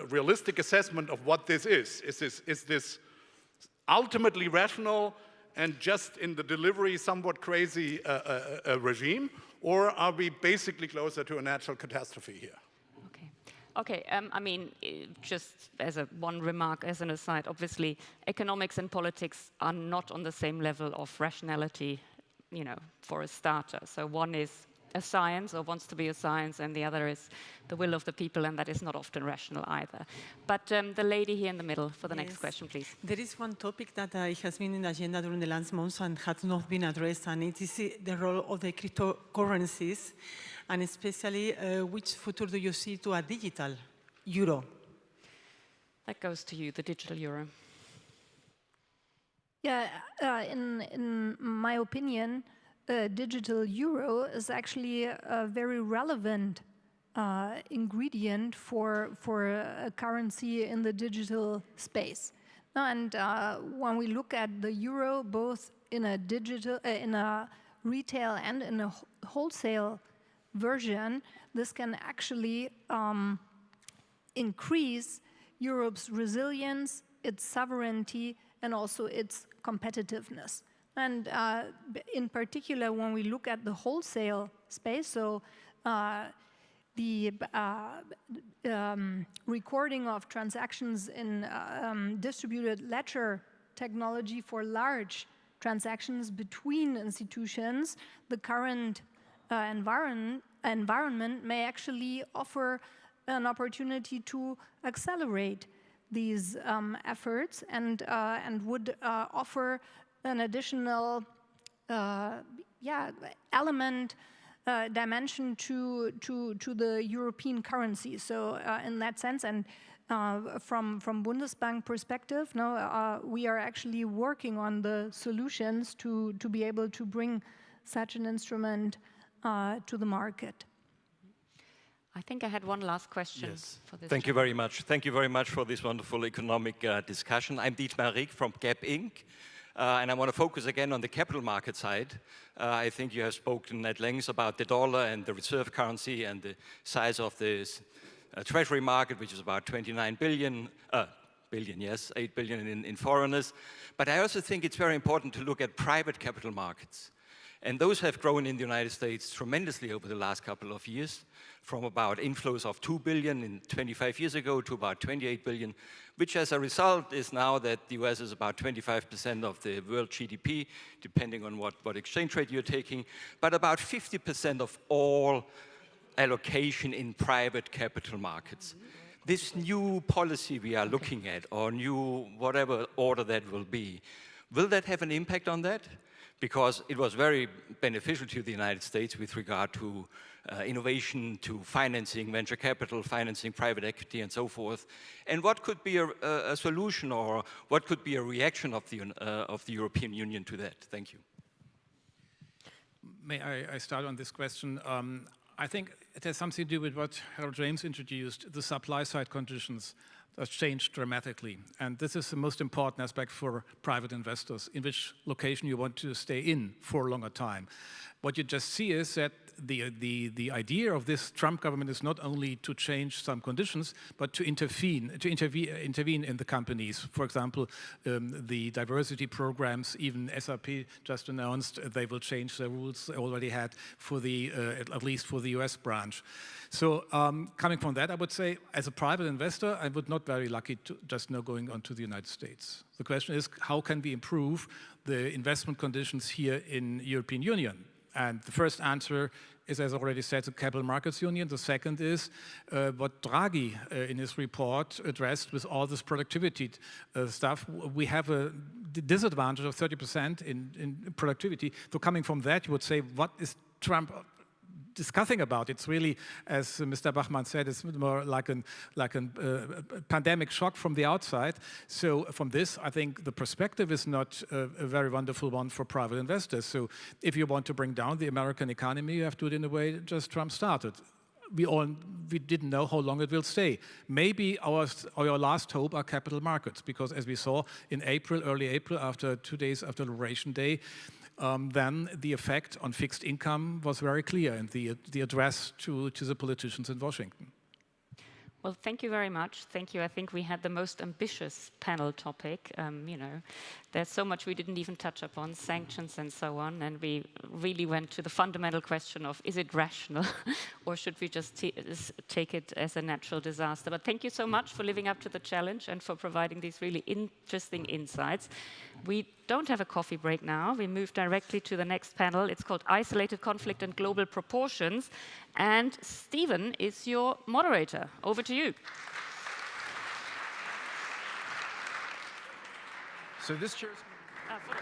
realistic assessment of what this is. Is this ultimately rational and just in the delivery somewhat crazy regime? Or are we basically closer to a natural catastrophe here? Okay, just as one remark, as an aside, obviously, economics and politics are not on the same level of rationality, for a starter. So one is a science, or wants to be a science, and the other is the will of the people, and that is not often rational either. But the lady here in the middle for the next question, please. There is one topic that has been in the agenda during the last months and has not been addressed, and it is the role of the cryptocurrencies, and especially which future do you see to a digital euro? That goes to you, the digital euro. Yeah, in my opinion, digital euro is actually a very relevant ingredient for a currency in the digital space. And when we look at the euro, both in a in a retail and in a wholesale version, this can actually increase Europe's resilience, its sovereignty, and also its competitiveness. And in particular, when we look at the wholesale space, so the recording of transactions in distributed ledger technology for large transactions between institutions, the current environment may actually offer an opportunity to accelerate these efforts and would offer an additional element, dimension to the European currency. So in that sense, and from Bundesbank perspective, we are actually working on the solutions to be able to bring such an instrument to the market. I think I had one last question. Yes. For this. Thank you very much. Thank you very much for this wonderful economic discussion. I'm Dietmar Rieck from Gap Inc. And I want to focus again on the capital market side. I think you have spoken at length about the dollar and the reserve currency and the size of the treasury market, which is about 29 billion, 8 billion in foreigners. But I also think it's very important to look at private capital markets. And those have grown in the United States tremendously over the last couple of years, from about inflows of 2 billion in 25 years ago to about 28 billion, which as a result is now that the US is about 25% of the world GDP, depending on what exchange rate you're taking, but about 50% of all allocation in private capital markets. This new policy we are looking at, or new whatever order that will be, will that have an impact on that? Because it was very beneficial to the United States with regard to innovation, to financing venture capital, financing private equity, and so forth. And what could be a solution, or what could be a reaction of the European Union to that? Thank you. May I start on this question? I think it has something to do with what Harold James introduced, the supply side conditions. has changed dramatically. And this is the most important aspect for private investors, in which location you want to stay in for a longer time. What you just see is that the idea of this Trump government is not only to change some conditions, but to intervene in the companies. For example, the diversity programs, even SAP just announced they will change the rules they already had for the, at least for the US branch. So coming from that, I would say, as a private investor, I would not very lucky to just now going on to the United States. The question is, how can we improve the investment conditions here in European Union? And the first answer is, as I already said, the Capital Markets Union. The second is what Draghi in his report addressed with all this productivity stuff. We have a disadvantage of 30% in productivity. So coming from that, you would say, what is Trump discussing about? It's really, as Mr. Bachmann said, it's more like a pandemic shock from the outside. So from this, I think the perspective is not a very wonderful one for private investors. So if you want to bring down the American economy, you have to do it in the way just Trump started. We didn't know how long it will stay. Maybe our last hope are capital markets, because as we saw in April, early April, after 2 days after Liberation Day, then the effect on fixed income was very clear, and the address to the politicians in Washington. Well, thank you very much. Thank you. I think we had the most ambitious panel topic. You know, there's so much we didn't even touch upon, sanctions and so on, and we really went to the fundamental question of, is it rational, or should we just take it as a natural disaster? But thank you so much for living up to the challenge and for providing these really interesting insights. We don't have a coffee break now. We move directly to the next panel. It's called Isolated Conflict and Global Proportions. And Stephen is your moderator. Over to you. So this chair. Danke.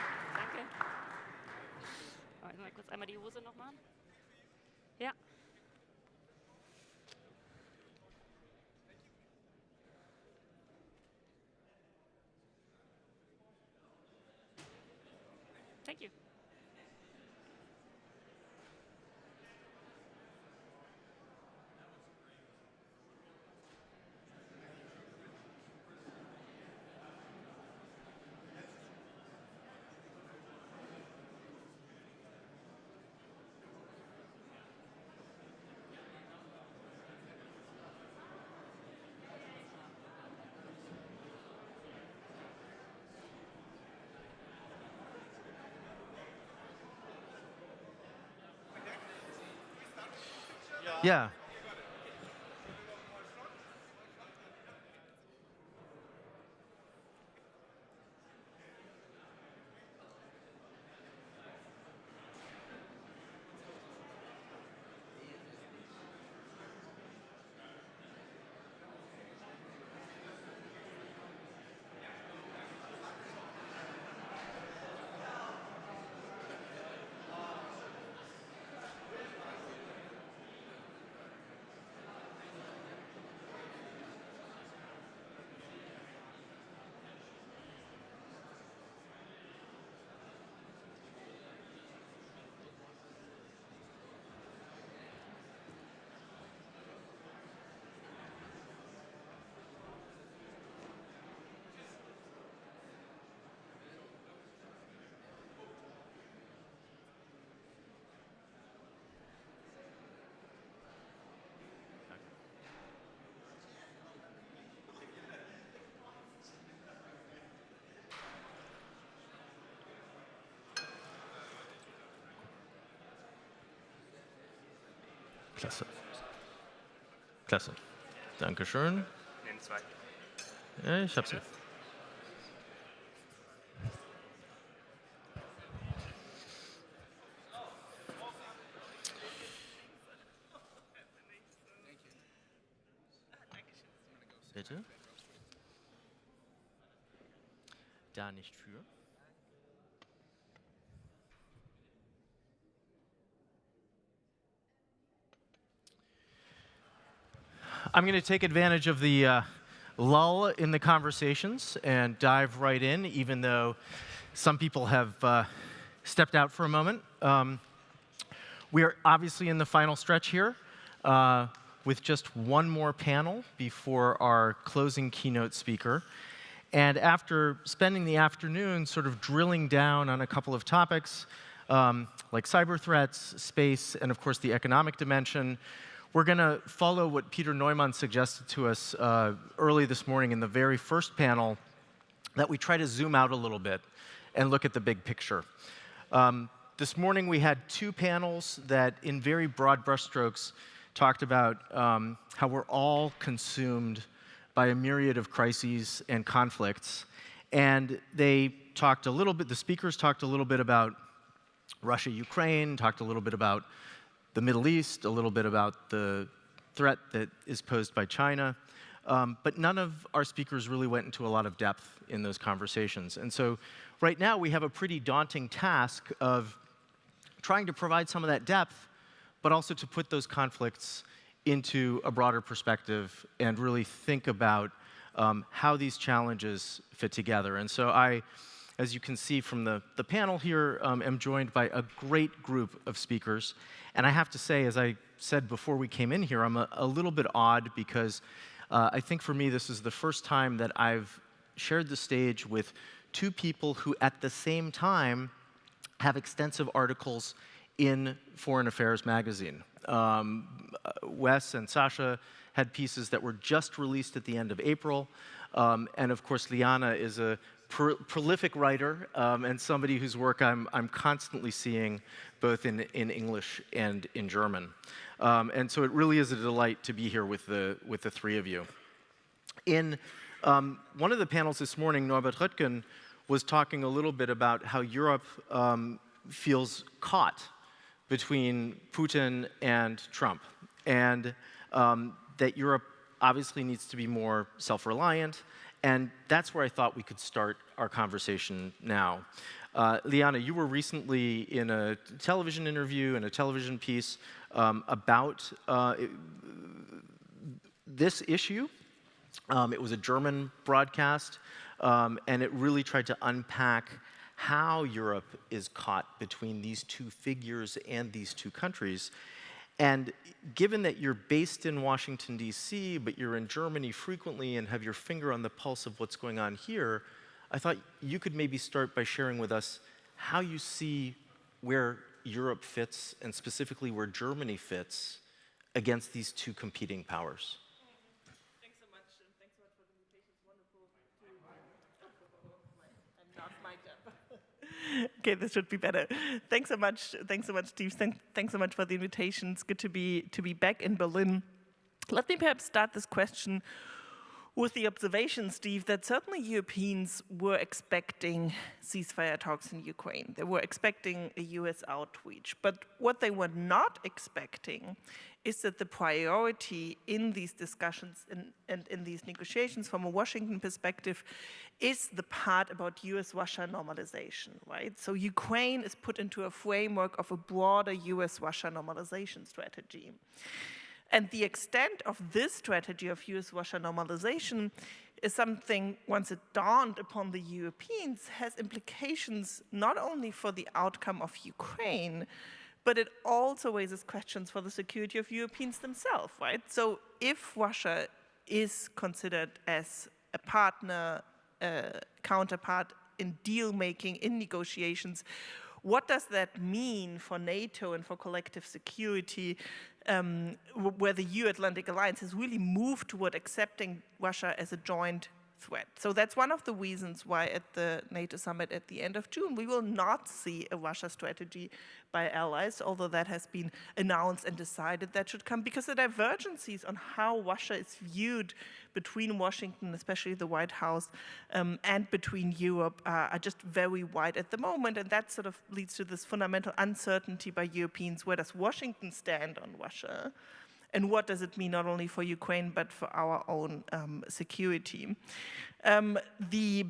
Mal kurz einmal die Hose noch machen. Ja. Thank you. Yeah. Klasse. Klasse. Dankeschön. Nehmen zwei. Ja, ich hab sie. Bitte? Da nicht für. I'm going to take advantage of the lull in the conversations and dive right in, even though some people have stepped out for a moment. We are obviously in the final stretch here. with just one more panel before our closing keynote speaker. And after spending the afternoon sort of drilling down on a couple of topics, like cyber threats, space, and of course the economic dimension, we're going to follow what Peter Neumann suggested to us early this morning in the very first panel, that we try to zoom out a little bit and look at the big picture. This morning we had two panels that, in very broad brushstrokes, talked about how we're all consumed by a myriad of crises and conflicts. And they talked a little bit, the speakers talked a little bit about Russia, Ukraine, talked a little bit about the Middle East, a little bit about the threat that is posed by China. But none of our speakers really went into a lot of depth in those conversations. And so right now we have a pretty daunting task of trying to provide some of that depth, but also to put those conflicts into a broader perspective and really think about how these challenges fit together. And so I, as you can see from the panel here, am joined by a great group of speakers. And I have to say, as I said before we came in here, I'm a little bit awed because I think for me this is the first time that I've shared the stage with two people who at the same time have extensive articles in Foreign Affairs magazine. Wes and Sasha had pieces that were just released at the end of April. And of course, Liana is a prolific writer and somebody whose work I'm constantly seeing both in English and in German. And so it really is a delight to be here with the three of you. In one of the panels this morning, Norbert Röttgen was talking a little bit about how Europe feels caught between Putin and Trump, and that Europe obviously needs to be more self-reliant, and that's where I thought we could start our conversation now. Liana, you were recently in a television interview and a television piece about this issue. It was a German broadcast, and it really tried to unpack how Europe is caught between these two figures and these two countries. And given that you're based in Washington, D.C., but you're in Germany frequently and have your finger on the pulse of what's going on here, I thought you could maybe start by sharing with us how you see where Europe fits, and specifically where Germany fits, against these two competing powers. Thanks so much. Thanks so much for the invitation. It's wonderful to... Not my job. Okay, this should be better. Thanks so much, Steve. Thanks so much for the invitation. It's good to be back in Berlin. Let me perhaps start this question with the observation, Steve, that certainly Europeans were expecting ceasefire talks in Ukraine. They were expecting a US outreach. But what they were not expecting is that the priority in these discussions and in these negotiations from a Washington perspective is the part about US-Russia normalization, right? So Ukraine is put into a framework of a broader US-Russia normalization strategy. And the extent of this strategy of US-Russia normalization is something, once it dawned upon the Europeans, has implications not only for the outcome of Ukraine, but it also raises questions for the security of Europeans themselves, right? So if Russia is considered as a partner, counterpart in deal-making, in negotiations, what does that mean for NATO and for collective security, where the EU-Atlantic alliance has really moved toward accepting Russia as a joint threat? So that's one of the reasons why at the NATO summit at the end of June, we will not see a Russia strategy by allies, although that has been announced and decided that should come, because the divergences on how Russia is viewed between Washington, especially the White House, and between Europe are just very wide at the moment, and that sort of leads to this fundamental uncertainty by Europeans. Where does Washington stand on Russia? And what does it mean not only for Ukraine, but for our own security? The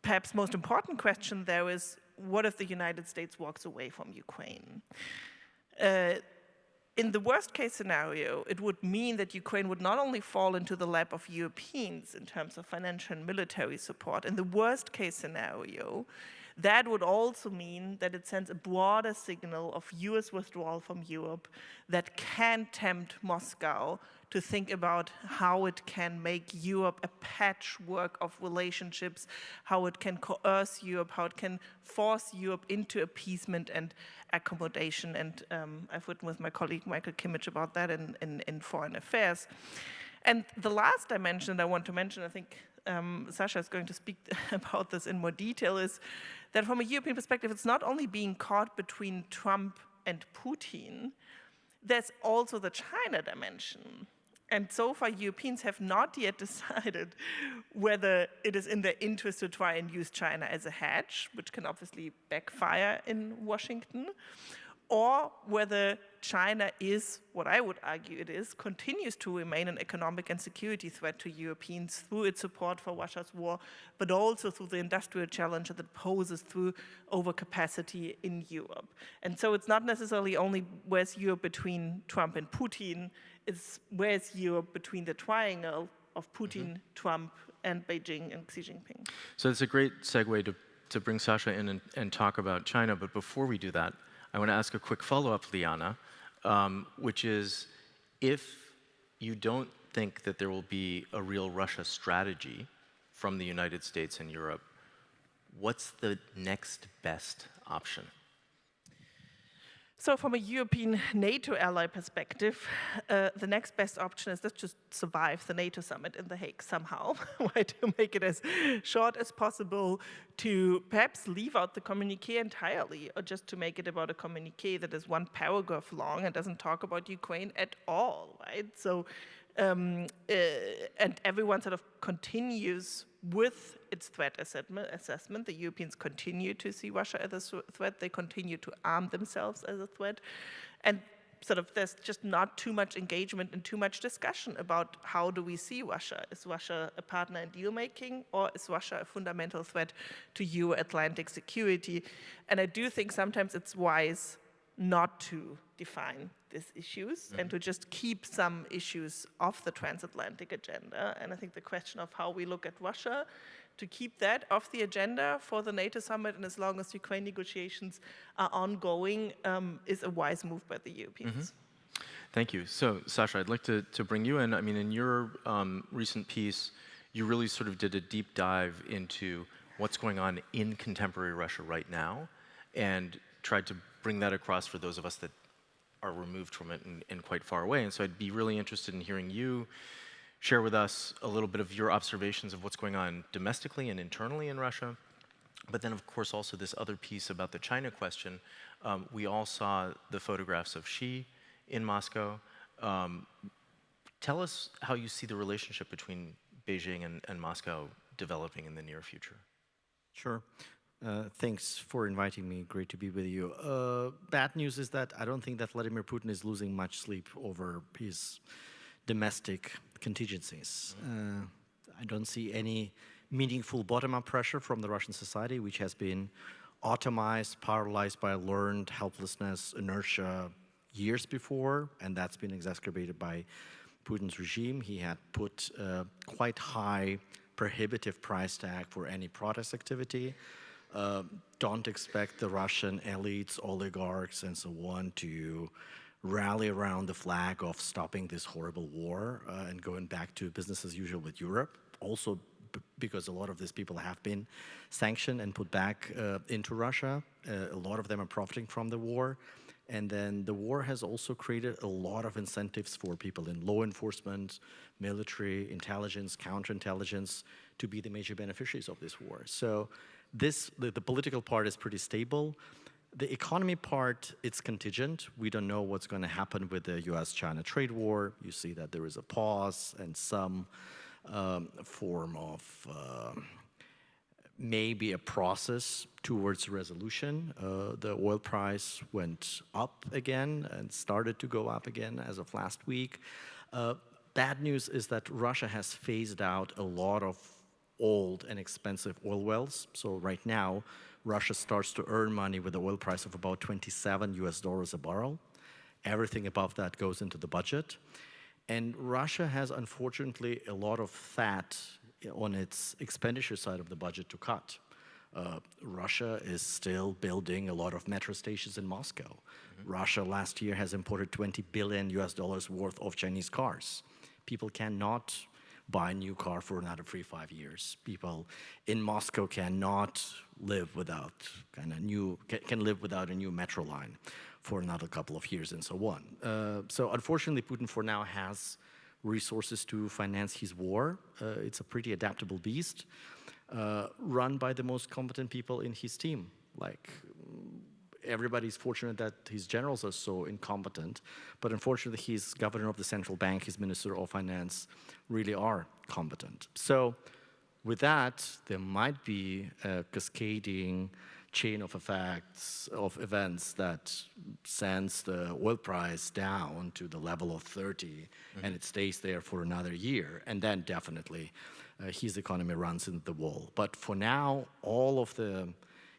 perhaps most important question there is, what if the United States walks away from Ukraine? In the worst case scenario, it would mean that Ukraine would not only fall into the lap of Europeans in terms of financial and military support. In the worst case scenario, that would also mean that it sends a broader signal of US withdrawal from Europe that can tempt Moscow to think about how it can make Europe a patchwork of relationships, how it can coerce Europe, how it can force Europe into appeasement and accommodation. And I've written with my colleague Michael Kimmich about that in Foreign Affairs. And the last dimension I want to mention, I think Sasha is going to speak about this in more detail, is that from a European perspective, it's not only being caught between Trump and Putin, there's also the China dimension. And so far, Europeans have not yet decided whether it is in their interest to try and use China as a hedge, which can obviously backfire in Washington, or whether China is, what I would argue it is, continues to remain an economic and security threat to Europeans through its support for Russia's war, but also through the industrial challenge that it poses through overcapacity in Europe. And so it's not necessarily only where's Europe between Trump and Putin, it's where's Europe between the triangle of Putin, Trump, and Beijing and Xi Jinping. So it's a great segue to bring Sasha in and talk about China, but before we do that, I want to ask a quick follow-up, Liana, which is, if you don't think that there will be a real Russia strategy from the United States and Europe, what's the next best option? So from a European NATO ally perspective, the next best option is let's just survive the NATO summit in The Hague somehow, right? To make it as short as possible, to perhaps leave out the communiqué entirely, or just to make it about a communiqué that is one paragraph long and doesn't talk about Ukraine at all, right? So, and everyone sort of continues with its threat assessment. The Europeans continue to see Russia as a threat. They continue to arm themselves as a threat. And sort of there's just not too much engagement and too much discussion about how do we see Russia. Is Russia a partner in deal-making, or is Russia a fundamental threat to Euro-Atlantic security? And I do think sometimes it's wise not to define these issues and to just keep some issues off the transatlantic agenda. And I think the question of how we look at Russia, to keep that off the agenda for the NATO summit, and as long as Ukraine negotiations are ongoing, is a wise move by the Europeans. Thank you. So, Sasha, I'd like to bring you in. I mean, in your recent piece, you really sort of did a deep dive into what's going on in contemporary Russia right now, and tried to bring that across for those of us that are removed from it and quite far away. And so I'd be really interested in hearing you share with us a little bit of your observations of what's going on domestically and internally in Russia. But then, of course, also this other piece about the China question. We all saw the photographs of Xi in Moscow. Tell us how you see the relationship between Beijing and Moscow developing in the near future. Sure. Thanks for inviting me. Great to be with you. Bad news is that I don't think that Vladimir Putin is losing much sleep over his domestic contingencies. I don't see any meaningful bottom-up pressure from the Russian society, which has been atomized, paralyzed by learned helplessness, inertia years before, and that's been exacerbated by Putin's regime. He had put quite high prohibitive price tag for any protest activity. Don't expect the Russian elites, oligarchs, and so on to rally around the flag of stopping this horrible war and going back to business as usual with Europe. Also, because a lot of these people have been sanctioned and put back into Russia. A lot of them are profiting from the war. And then the war has also created a lot of incentives for people in law enforcement, military, intelligence, counterintelligence to be the major beneficiaries of this war. So the political part is pretty stable. The economy part, it's contingent. We don't know what's going to happen with the US-China trade war. You see that there is a pause and some form of maybe a process towards resolution. The oil price went up again and started to go up again as of last week. Bad news is that Russia has phased out a lot of old and expensive oil wells. So right now, Russia starts to earn money with the oil price of about $27 a barrel. Everything above that goes into the budget. And Russia has, unfortunately, a lot of fat on its expenditure side of the budget to cut. Russia is still building a lot of metro stations in Moscow. Russia last year has imported $20 billion worth of Chinese cars. People cannot buy a new car for another 3-5 years. People in Moscow cannot live without can live without a new metro line for another couple of years and so on. So unfortunately, Putin for now has resources to finance his war. It's a pretty adaptable beast, run by the most competent people in his team. Like, everybody's fortunate that his generals are so incompetent, but unfortunately his governor of the central bank, his minister of finance really are competent. So with that, there might be a cascading chain of effects, of events that sends the oil price down to the level of 30, and it stays there for another year, and then definitely his economy runs into the wall. But for now, all of the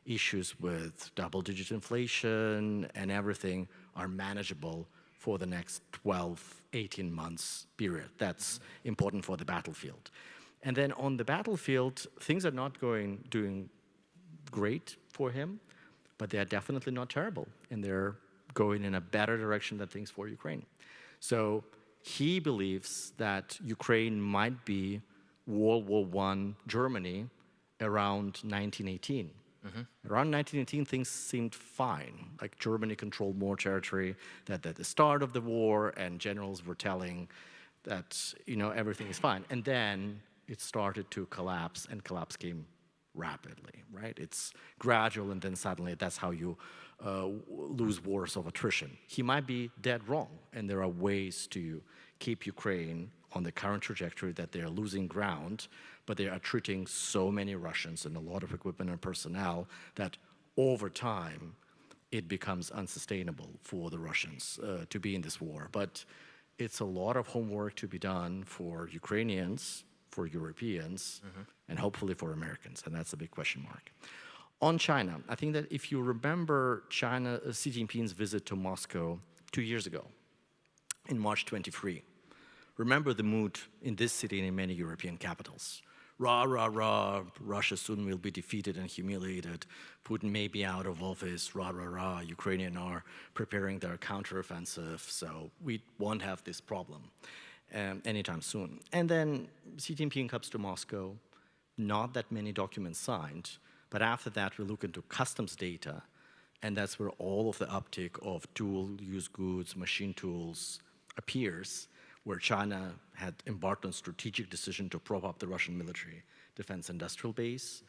issues with double-digit inflation and everything are manageable for the next 12, 18 months period. That's important for the battlefield. And then on the battlefield, things are not doing great for him, but they are definitely not terrible, and they're going in a better direction than things for Ukraine. So he believes that Ukraine might be World War I Germany around 1918. Around 1918, things seemed fine. Like, Germany controlled more territory than at the start of the war, and generals were telling that, you know, everything is fine. And then it started to collapse, and collapse came rapidly, right? It's gradual, and then suddenly that's how you lose wars of attrition. He might be dead wrong, and there are ways to keep Ukraine on the current trajectory that they're losing ground, but they are treating so many Russians and a lot of equipment and personnel that over time it becomes unsustainable for the Russians to be in this war. But it's a lot of homework to be done for Ukrainians, for Europeans, and hopefully for Americans, and that's a big question mark. On China, I think that if you remember Xi Jinping's visit to Moscow 2 years ago, in March 23, remember the mood in this city and in many European capitals. Rah, rah, rah, Russia soon will be defeated and humiliated. Putin may be out of office, rah, rah, rah. Ukrainians are preparing their counteroffensive, so we won't have this problem anytime soon. And then Xi Jinping comes to Moscow, not that many documents signed, but after that we look into customs data, and that's where all of the uptick of dual-use goods, machine tools appears, where China had embarked on strategic decision to prop up the Russian military defense industrial base,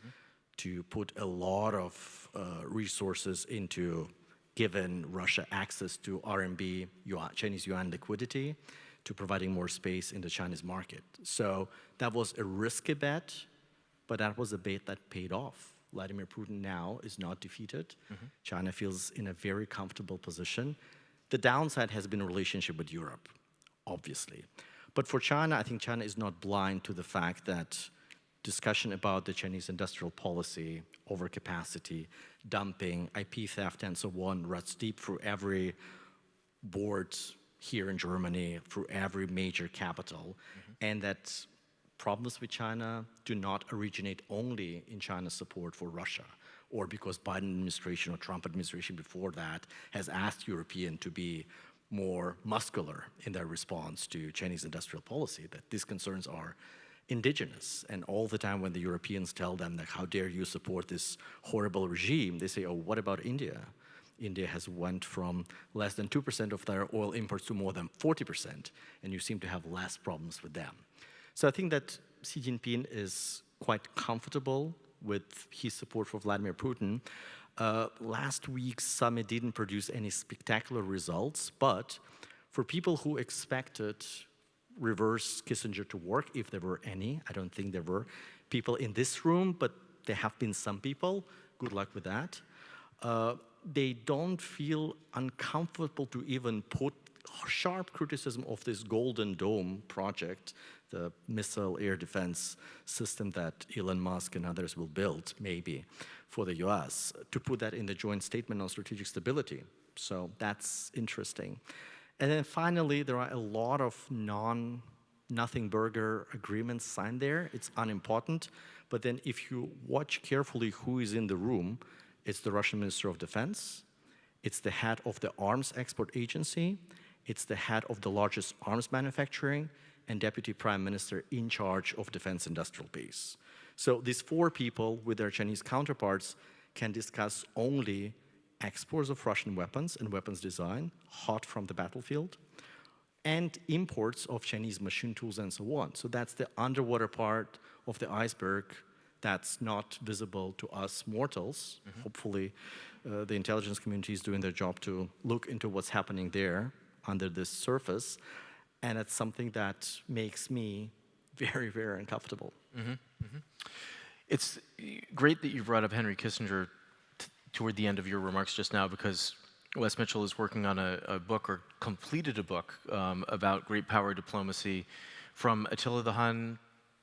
to put a lot of resources into giving Russia access to RMB, Chinese yuan liquidity, to providing more space in the Chinese market. So that was a risky bet, but that was a bet that paid off. Vladimir Putin now is not defeated. China feels in a very comfortable position. The downside has been a relationship with Europe, obviously. But for China, I think China is not blind to the fact that discussion about the Chinese industrial policy, overcapacity, dumping, IP theft, and so on runs deep through every board here in Germany, through every major capital, and that problems with China do not originate only in China's support for Russia, or because Biden administration or Trump administration before that has asked Europeans to be more muscular in their response to Chinese industrial policy, that these concerns are indigenous. And all the time when the Europeans tell them that, how dare you support this horrible regime, they say, oh, what about India? India has went from less than 2% of their oil imports to more than 40%, and you seem to have less problems with them. So I think that Xi Jinping is quite comfortable with his support for Vladimir Putin. Last week's summit didn't produce any spectacular results, but for people who expected reverse Kissinger to work, if there were any, I don't think there were people in this room, but there have been some people, good luck with that. They don't feel uncomfortable to even put sharp criticism of this Golden Dome project, the missile air defense system that Elon Musk and others will build, maybe, for the US, to put that in the joint statement on strategic stability. So that's interesting. And then finally, there are a lot of nothing burger agreements signed there. It's unimportant, But then if you watch carefully who is in the room, it's the Russian Minister of Defense, it's the head of the arms export agency, it's the head of the largest arms manufacturing, and Deputy Prime Minister in charge of defense industrial base. So these 4 people with their Chinese counterparts can discuss only exports of Russian weapons and weapons design, hot from the battlefield, and imports of Chinese machine tools and so on. So that's the underwater part of the iceberg that's not visible to us mortals. Hopefully, the intelligence community is doing their job to look into what's happening there under this surface. And it's something that makes me very, very uncomfortable. It's great that you brought up Henry Kissinger toward the end of your remarks just now, because Wes Mitchell is working on a book, or completed a book, about great power diplomacy from Attila the Hun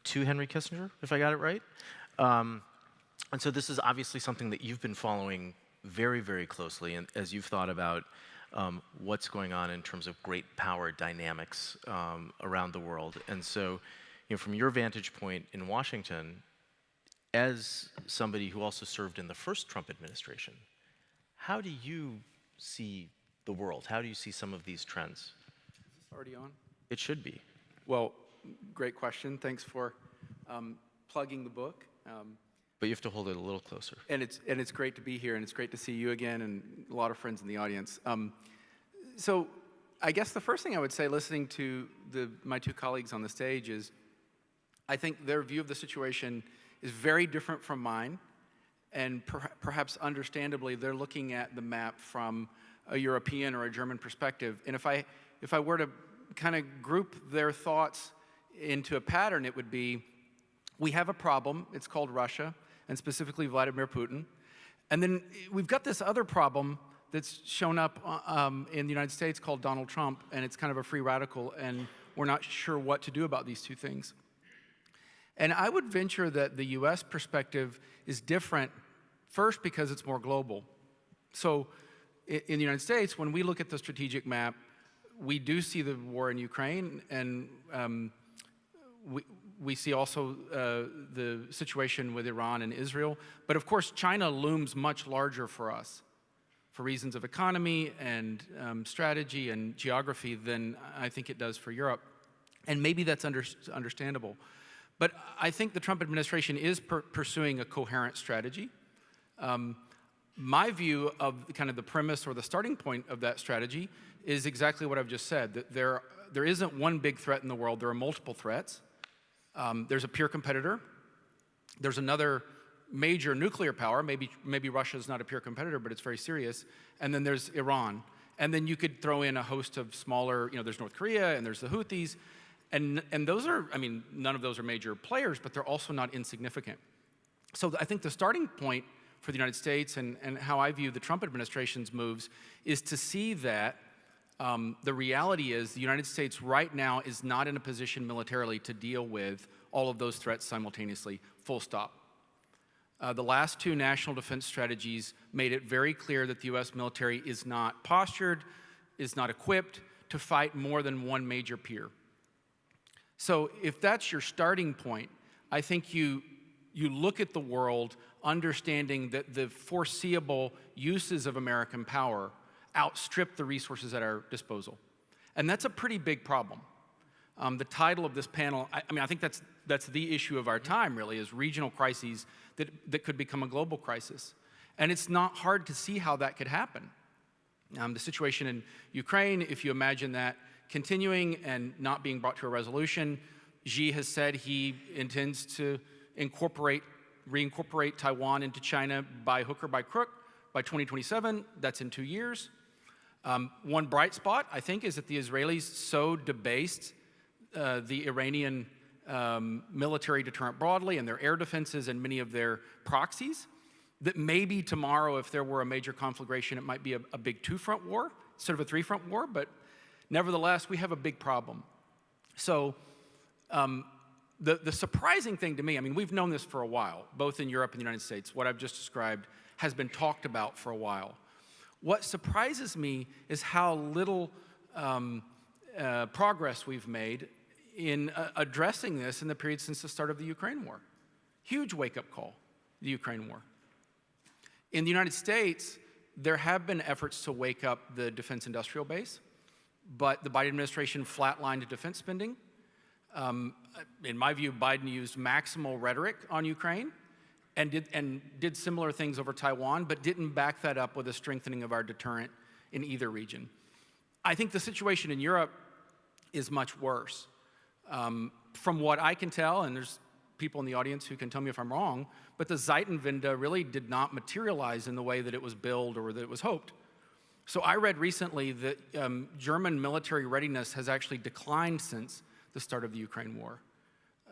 to Henry Kissinger, if I got it right. And so this is obviously something that you've been following very, very closely, and as you've thought about what's going on in terms of great power dynamics around the world. And so, from your vantage point in Washington, as somebody who also served in the first Trump administration, how do you see the world? How do you see some of these trends? Is this already on? It should be. Well, great question. Thanks for plugging the book. But you have to hold it a little closer. And it's great to be here, and it's great to see you again, and a lot of friends in the audience. So I guess the first thing I would say, listening to my 2 colleagues on the stage, is I think their view of the situation is very different from mine, and perhaps understandably, they're looking at the map from a European or a German perspective. And if I were to kind of group their thoughts into a pattern, it would be, we have a problem, it's called Russia, and specifically Vladimir Putin. And then we've got this other problem that's shown up in the United States called Donald Trump, and it's kind of a free radical, and we're not sure what to do about these 2 things. And I would venture that the US perspective is different, first because it's more global. So in the United States, when we look at the strategic map, we do see the war in Ukraine, and we see also the situation with Iran and Israel. But of course, China looms much larger for us for reasons of economy and strategy and geography than I think it does for Europe. And maybe that's understandable. But I think the Trump administration is pursuing a coherent strategy. My view of kind of the premise or the starting point of that strategy is exactly what I've just said, that there isn't one big threat in the world, there are multiple threats. There's a peer competitor. There's another major nuclear power. Maybe Russia's not a peer competitor, but it's very serious. And then there's Iran. And then you could throw in a host of smaller, there's North Korea and there's the Houthis. And those are, none of those are major players, but they're also not insignificant. So I think the starting point for the United States and how I view the Trump administration's moves is to see that the reality is the United States right now is not in a position militarily to deal with all of those threats simultaneously, full stop. The last 2 national defense strategies made it very clear that the US military is not postured, is not equipped to fight more than one major peer. So if that's your starting point, I think you look at the world understanding that the foreseeable uses of American power outstrip the resources at our disposal. And that's a pretty big problem. The title of this panel, I think that's the issue of our time, really, is regional crises that could become a global crisis. And it's not hard to see how that could happen. The situation in Ukraine, if you imagine that continuing and not being brought to a resolution, Xi has said he intends to reincorporate Taiwan into China by hook or by crook by 2027. That's in 2 years. One bright spot, I think, is that the Israelis so debased the Iranian military deterrent broadly and their air defenses and many of their proxies that maybe tomorrow, if there were a major conflagration, it might be a big 2-front war instead of a 3-front war. But nevertheless, we have a big problem. So the surprising thing to me, we've known this for a while, both in Europe and the United States. What I've just described has been talked about for a while. What surprises me is how little progress we've made in addressing this in the period since the start of the Ukraine war. Huge wake-up call, the Ukraine war. In the United States, there have been efforts to wake up the defense industrial base, but the Biden administration flatlined defense spending. In my view, Biden used maximal rhetoric on Ukraine and did similar things over Taiwan, but didn't back that up with a strengthening of our deterrent in either region. I think the situation in Europe is much worse. From what I can tell, and there's people in the audience who can tell me if I'm wrong, but the Zeitenwende really did not materialize in the way that it was billed or that it was hoped. So I read recently that German military readiness has actually declined since the start of the Ukraine war.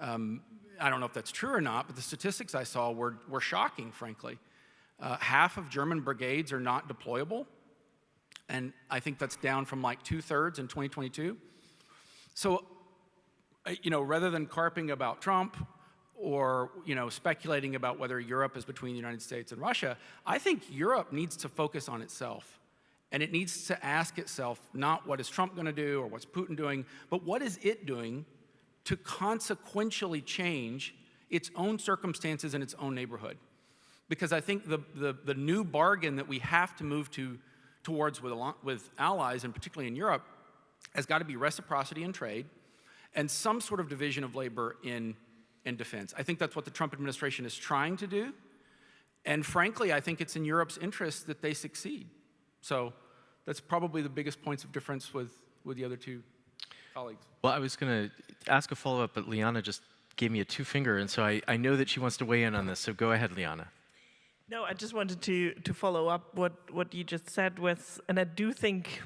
I don't know if that's true or not, but the statistics I saw were shocking, frankly. Half of German brigades are not deployable, and I think that's down from like 2/3 in 2022. So, rather than carping about Trump or speculating about whether Europe is between the United States and Russia, I think Europe needs to focus on itself. And it needs to ask itself not what is Trump going to do or what's Putin doing, but what is it doing to consequentially change its own circumstances in its own neighborhood. Because I think the new bargain that we have to move towards with allies, and particularly in Europe, has got to be reciprocity in trade and some sort of division of labor in defense. I think that's what the Trump administration is trying to do. And frankly, I think it's in Europe's interest that they succeed. So that's probably the biggest points of difference with the other two colleagues. Well, I was going to ask a follow-up, but Liana just gave me a two-finger, and so I know that she wants to weigh in on this, so go ahead, Liana. No, I just wanted to follow up what you just said with, and I do think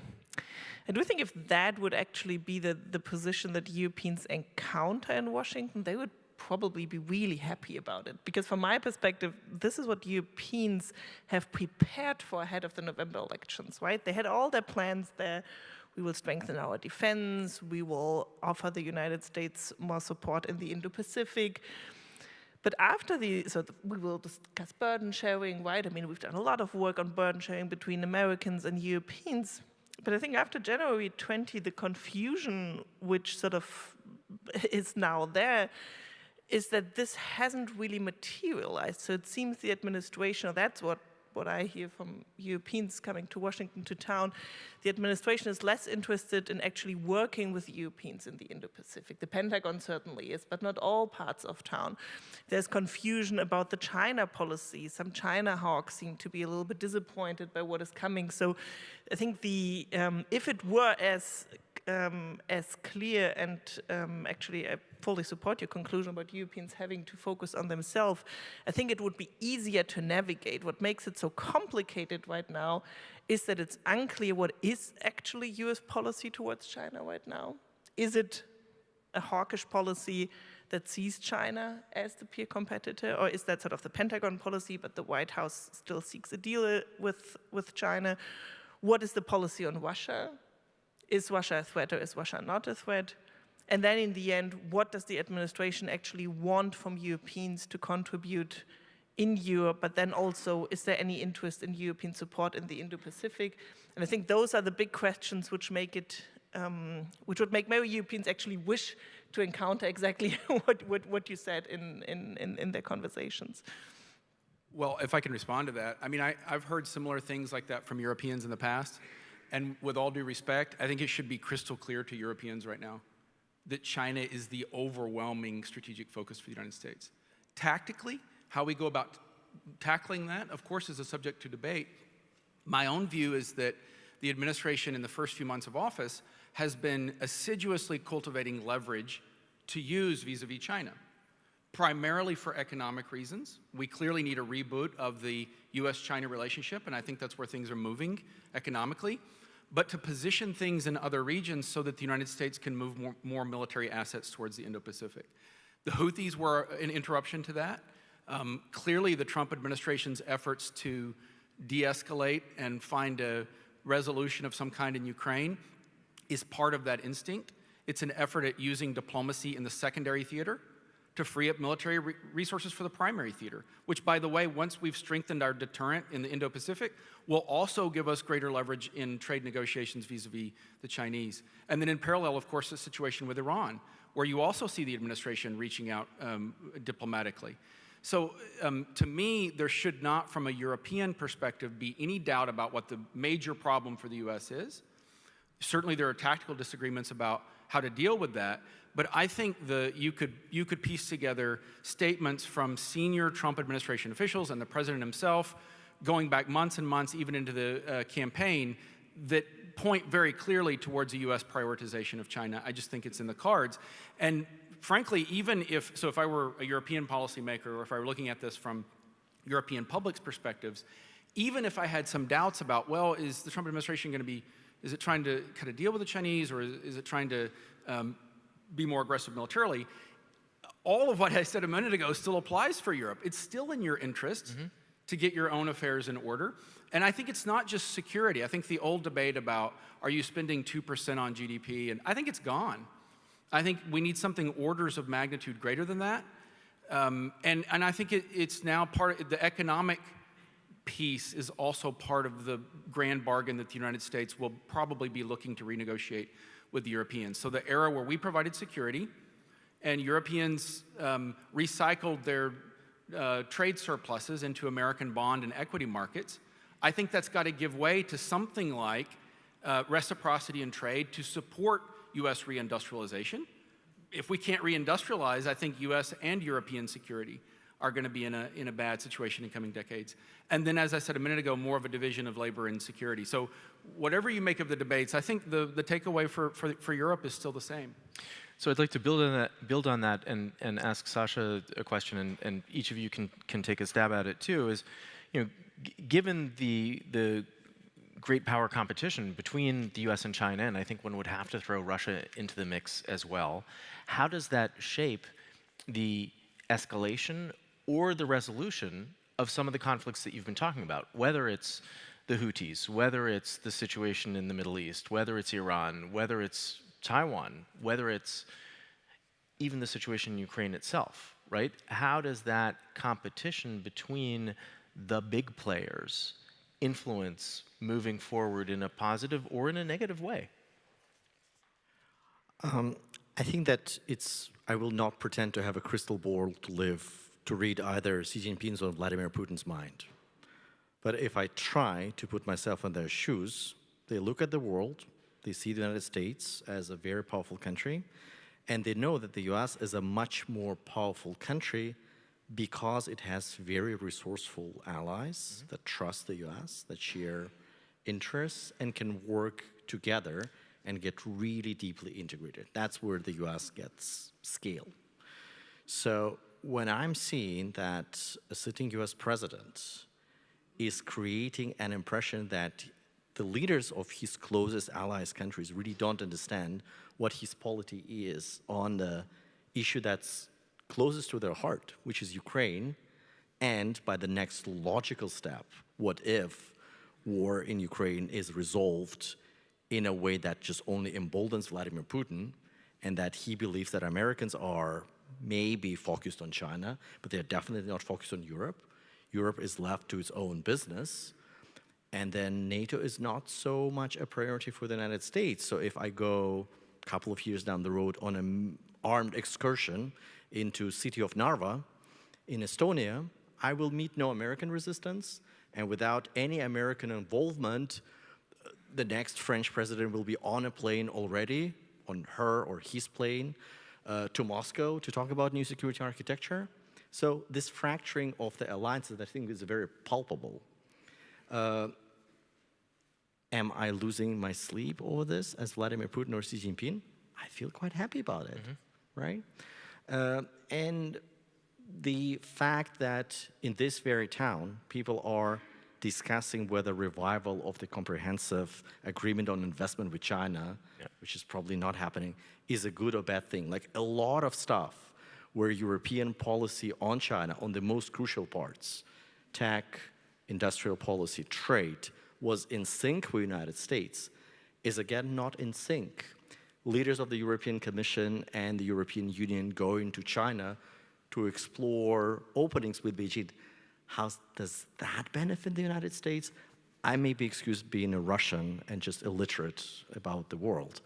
if that would actually be the position that Europeans encounter in Washington, they would probably be really happy about it. Because from my perspective, this is what Europeans have prepared for ahead of the November elections, right? They had all their plans there. We will strengthen our defense. We will offer the United States more support in the Indo-Pacific. But after we will discuss burden sharing, right? I mean, we've done a lot of work on burden sharing between Americans and Europeans. But I think after January 20, the confusion which sort of is now there is that this hasn't really materialized. So it seems the administration, or that's what I hear from Europeans coming to Washington to town, the administration is less interested in actually working with Europeans in the Indo-Pacific. The Pentagon certainly is, but not all parts of town. There's confusion about the China policy. Some China hawks seem to be a little bit disappointed by what is coming. So I think if it were as clear, and actually I fully support your conclusion about Europeans having to focus on themselves, I think it would be easier to navigate. What makes it so complicated right now is that it's unclear what is actually US policy towards China right now. Is it a hawkish policy that sees China as the peer competitor, or is that sort of the Pentagon policy, but the White House still seeks a deal with China? What is the policy on Russia? Is Russia a threat or is Russia not a threat? And then in the end, what does the administration actually want from Europeans to contribute in Europe, but then also, is there any interest in European support in the Indo-Pacific? And I think those are the big questions which make it, which would make many Europeans actually wish to encounter exactly what you said in their conversations. Well, if I can respond to that, I mean, I've heard similar things like that from Europeans in the past. And with all due respect, I think it should be crystal clear to Europeans right now that China is the overwhelming strategic focus for the United States. Tactically, how we go about tackling that, of course, is a subject to debate. My own view is that the administration in the first few months of office has been assiduously cultivating leverage to use vis-a-vis China, primarily for economic reasons. We clearly need a reboot of the US-China relationship, and I think that's where things are moving economically, but to position things in other regions so that the United States can move more military assets towards the Indo-Pacific. The Houthis were an interruption to that. Clearly, the Trump administration's efforts to de-escalate and find a resolution of some kind in Ukraine is part of that instinct. It's an effort at using diplomacy in the secondary theater to free up military resources for the primary theater, which, by the way, once we've strengthened our deterrent in the Indo-Pacific, will also give us greater leverage in trade negotiations vis-a-vis the Chinese. And then in parallel, of course, the situation with Iran, where you also see the administration reaching out diplomatically. So to me, there should not, from a European perspective, be any doubt about what the major problem for the US is. Certainly there are tactical disagreements about how to deal with that, but I think you could piece together statements from senior Trump administration officials and the president himself, going back months and months, even into the campaign, that point very clearly towards a US prioritization of China. I just think it's in the cards. And frankly, even if I were a European policymaker, or if I were looking at this from European public's perspectives, even if I had some doubts about, well, is the Trump administration going to be, is it trying to kind of deal with the Chinese, or is it trying to be more aggressive militarily? All of what I said a minute ago still applies for Europe. It's still in your interest to get your own affairs in order. And I think it's not just security. I think the old debate about, are you spending 2% on GDP? And I think it's gone. I think we need something orders of magnitude greater than that. And I think it's now part of the economic piece is also part of the grand bargain that the United States will probably be looking to renegotiate with the Europeans. So the era where we provided security and Europeans recycled their trade surpluses into American bond and equity markets, I think that's got to give way to something like reciprocity in trade to support US reindustrialization. If we can't reindustrialize, I think US and European security are going to be in a bad situation in coming decades. And then, as I said a minute ago, more of a division of labor and security. So whatever you make of the debates, I think the takeaway for Europe is still the same. So I'd like to build on that and ask Sasha a question, and each of you can take a stab at it too, is, given the great power competition between the US and China, and I think one would have to throw Russia into the mix as well, how does that shape the escalation or the resolution of some of the conflicts that you've been talking about, whether it's the Houthis, whether it's the situation in the Middle East, whether it's Iran, whether it's Taiwan, whether it's even the situation in Ukraine itself, right? How does that competition between the big players influence moving forward in a positive or in a negative way? I think that I will not pretend to have a crystal ball to read either Xi Jinping's or Vladimir Putin's mind. But if I try to put myself in their shoes, they look at the world, they see the United States as a very powerful country, and they know that the US is a much more powerful country because it has very resourceful allies that trust the US, that share interests, and can work together and get really deeply integrated. That's where the US gets scale. So when I'm seeing that a sitting US president is creating an impression that the leaders of his closest allies countries really don't understand what his polity is on the issue that's closest to their heart, which is Ukraine, and by the next logical step, what if war in Ukraine is resolved in a way that just only emboldens Vladimir Putin, and that he believes that Americans are maybe focused on China, but they're definitely not focused on Europe. Europe is left to its own business, and then NATO is not so much a priority for the United States. So if I go a couple of years down the road on an armed excursion into city of Narva in Estonia, I will meet no American resistance, and without any American involvement, the next French president will be on a plane already, on her or his plane, to Moscow to talk about new security architecture. So this fracturing of the alliances, I think, is very palpable. Am I losing my sleep over this as Vladimir Putin or Xi Jinping? I feel quite happy about it, right? And the fact that in this very town, people are discussing whether revival of the comprehensive agreement on investment with China, which is probably not happening, is a good or bad thing. Like a lot of stuff where European policy on China, on the most crucial parts, tech, industrial policy, trade, was in sync with the United States, is again not in sync. Leaders of the European Commission and the European Union going to China to explore openings with Beijing. How does that benefit the United States? I may be excused being a Russian and just illiterate about the world.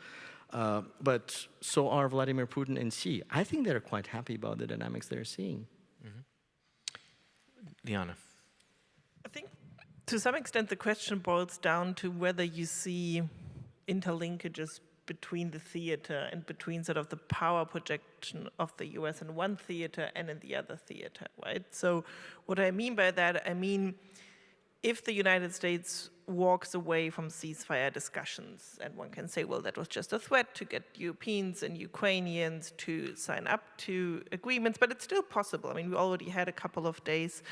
But so are Vladimir Putin and Xi. I think they're quite happy about the dynamics they're seeing. Liana. I think to some extent the question boils down to whether you see interlinkages between the theater and between sort of the power projection of the US in one theater and in the other theater, right? So what I mean by that, I mean, if the United States walks away from ceasefire discussions, and one can say, well, that was just a threat to get Europeans and Ukrainians to sign up to agreements, but it's still possible. I mean, we already had a couple of days,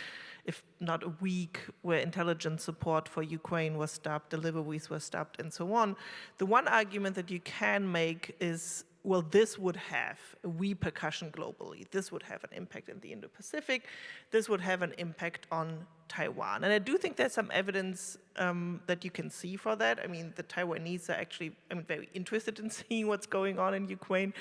if not a week, where intelligence support for Ukraine was stopped, deliveries were stopped, and so on. The one argument that you can make is, well, this would have a repercussion globally. This would have an impact in the Indo-Pacific. This would have an impact on Taiwan. And I do think there's some evidence that you can see for that. I mean, the Taiwanese are actually very interested in seeing what's going on in Ukraine.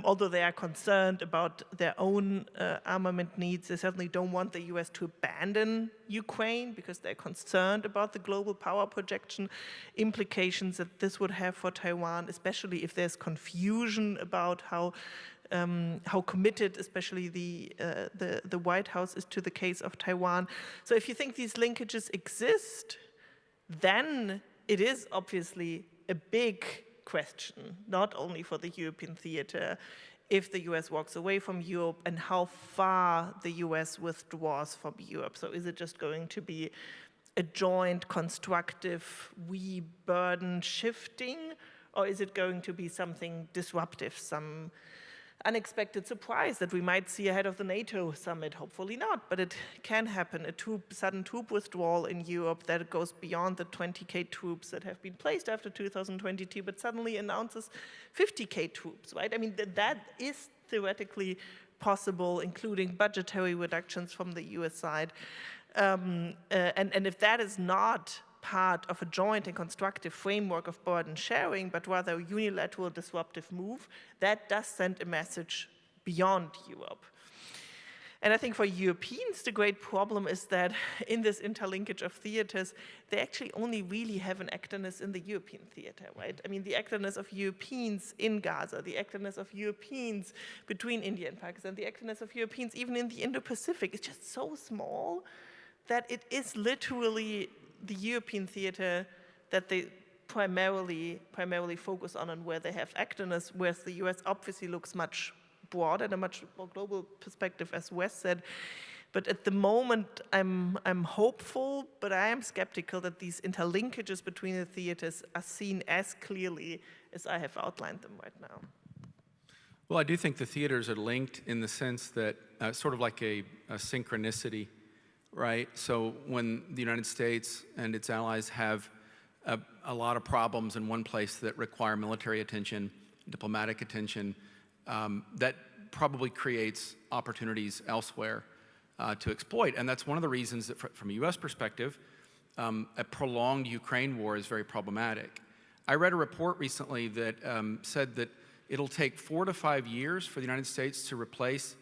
Although they are concerned about their own armament needs, they certainly don't want the US to abandon Ukraine because they're concerned about the global power projection implications that this would have for Taiwan, especially if there's confusion about how committed, especially the White House is to the case of Taiwan. So if you think these linkages exist, then it is obviously a big question, not only for the European theater, if the US walks away from Europe and how far the US withdraws from Europe. So is it just going to be a joint constructive burden shifting, or is it going to be something disruptive, some unexpected surprise that we might see ahead of the NATO summit? Hopefully not, but it can happen, a sudden troop withdrawal in Europe that goes beyond the 20K troops that have been placed after 2022, but suddenly announces 50K troops, right? I mean, that is theoretically possible, including budgetary reductions from the US side. And if that is not part of a joint and constructive framework of burden sharing, but rather a unilateral disruptive move, that does send a message beyond Europe. And I think for Europeans, the great problem is that in this interlinkage of theaters, they actually only really have an actorness in the European theater, right? I mean, the actorness of Europeans in Gaza, the actorness of Europeans between India and Pakistan, the actorness of Europeans even in the Indo-Pacific is just so small that it is literally the European theater that they primarily focus on and where they have actorness, whereas the US obviously looks much broader and a much more global perspective, as Wes said. But at the moment, I'm hopeful, but I am skeptical that these interlinkages between the theaters are seen as clearly as I have outlined them right now. Well, I do think the theaters are linked in the sense that sort of like a synchronicity, right? So when the United States and its allies have a lot of problems in one place that require military attention, diplomatic attention, that probably creates opportunities elsewhere to exploit. And that's one of the reasons that from a US perspective, a prolonged Ukraine war is very problematic. I read a report recently that said that it'll take 4 to 5 years for the United States to replace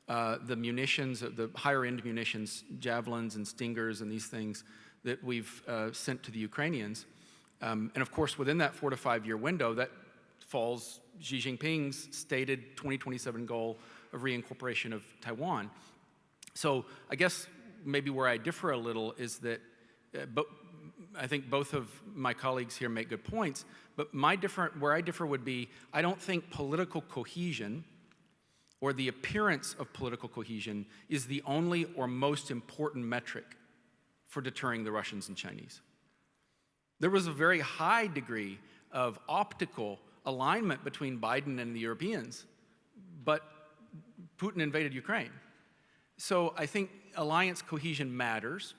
the munitions, the higher-end munitions, javelins and stingers and these things that we've sent to the Ukrainians. And of course, within that 4 to 5 year window, that falls Xi Jinping's stated 2027 goal of reincorporation of Taiwan. So I guess maybe where I differ a little is that, I think both of my colleagues here make good points, but where I differ would be, I don't think political cohesion or the appearance of political cohesion is the only or most important metric for deterring the Russians and Chinese. There was a very high degree of optical alignment between Biden and the Europeans, but Putin invaded Ukraine. So I think alliance cohesion matters,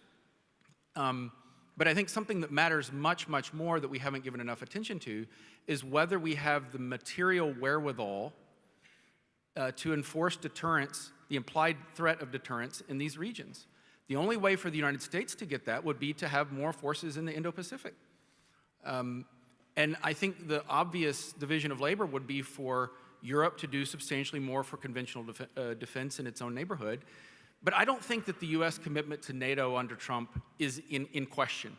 but I think something that matters much, much more that we haven't given enough attention to is whether we have the material wherewithal to enforce deterrence, the implied threat of deterrence in these regions. The only way for the United States to get that would be to have more forces in the Indo-Pacific. And I think the obvious division of labor would be for Europe to do substantially more for conventional defense in its own neighborhood. But I don't think that the US commitment to NATO under Trump is in question.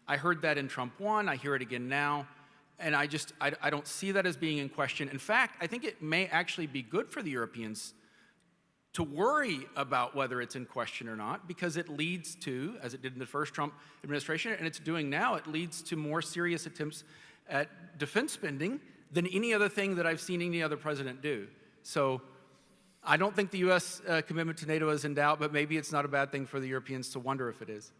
I heard that in Trump 1, I hear it again now. And I don't see that as being in question. In fact, I think it may actually be good for the Europeans to worry about whether it's in question or not, because it leads to, as it did in the first Trump administration, and it's doing now, it leads to more serious attempts at defense spending than any other thing that I've seen any other president do. So I don't think the US commitment to NATO is in doubt, but maybe it's not a bad thing for the Europeans to wonder if it is.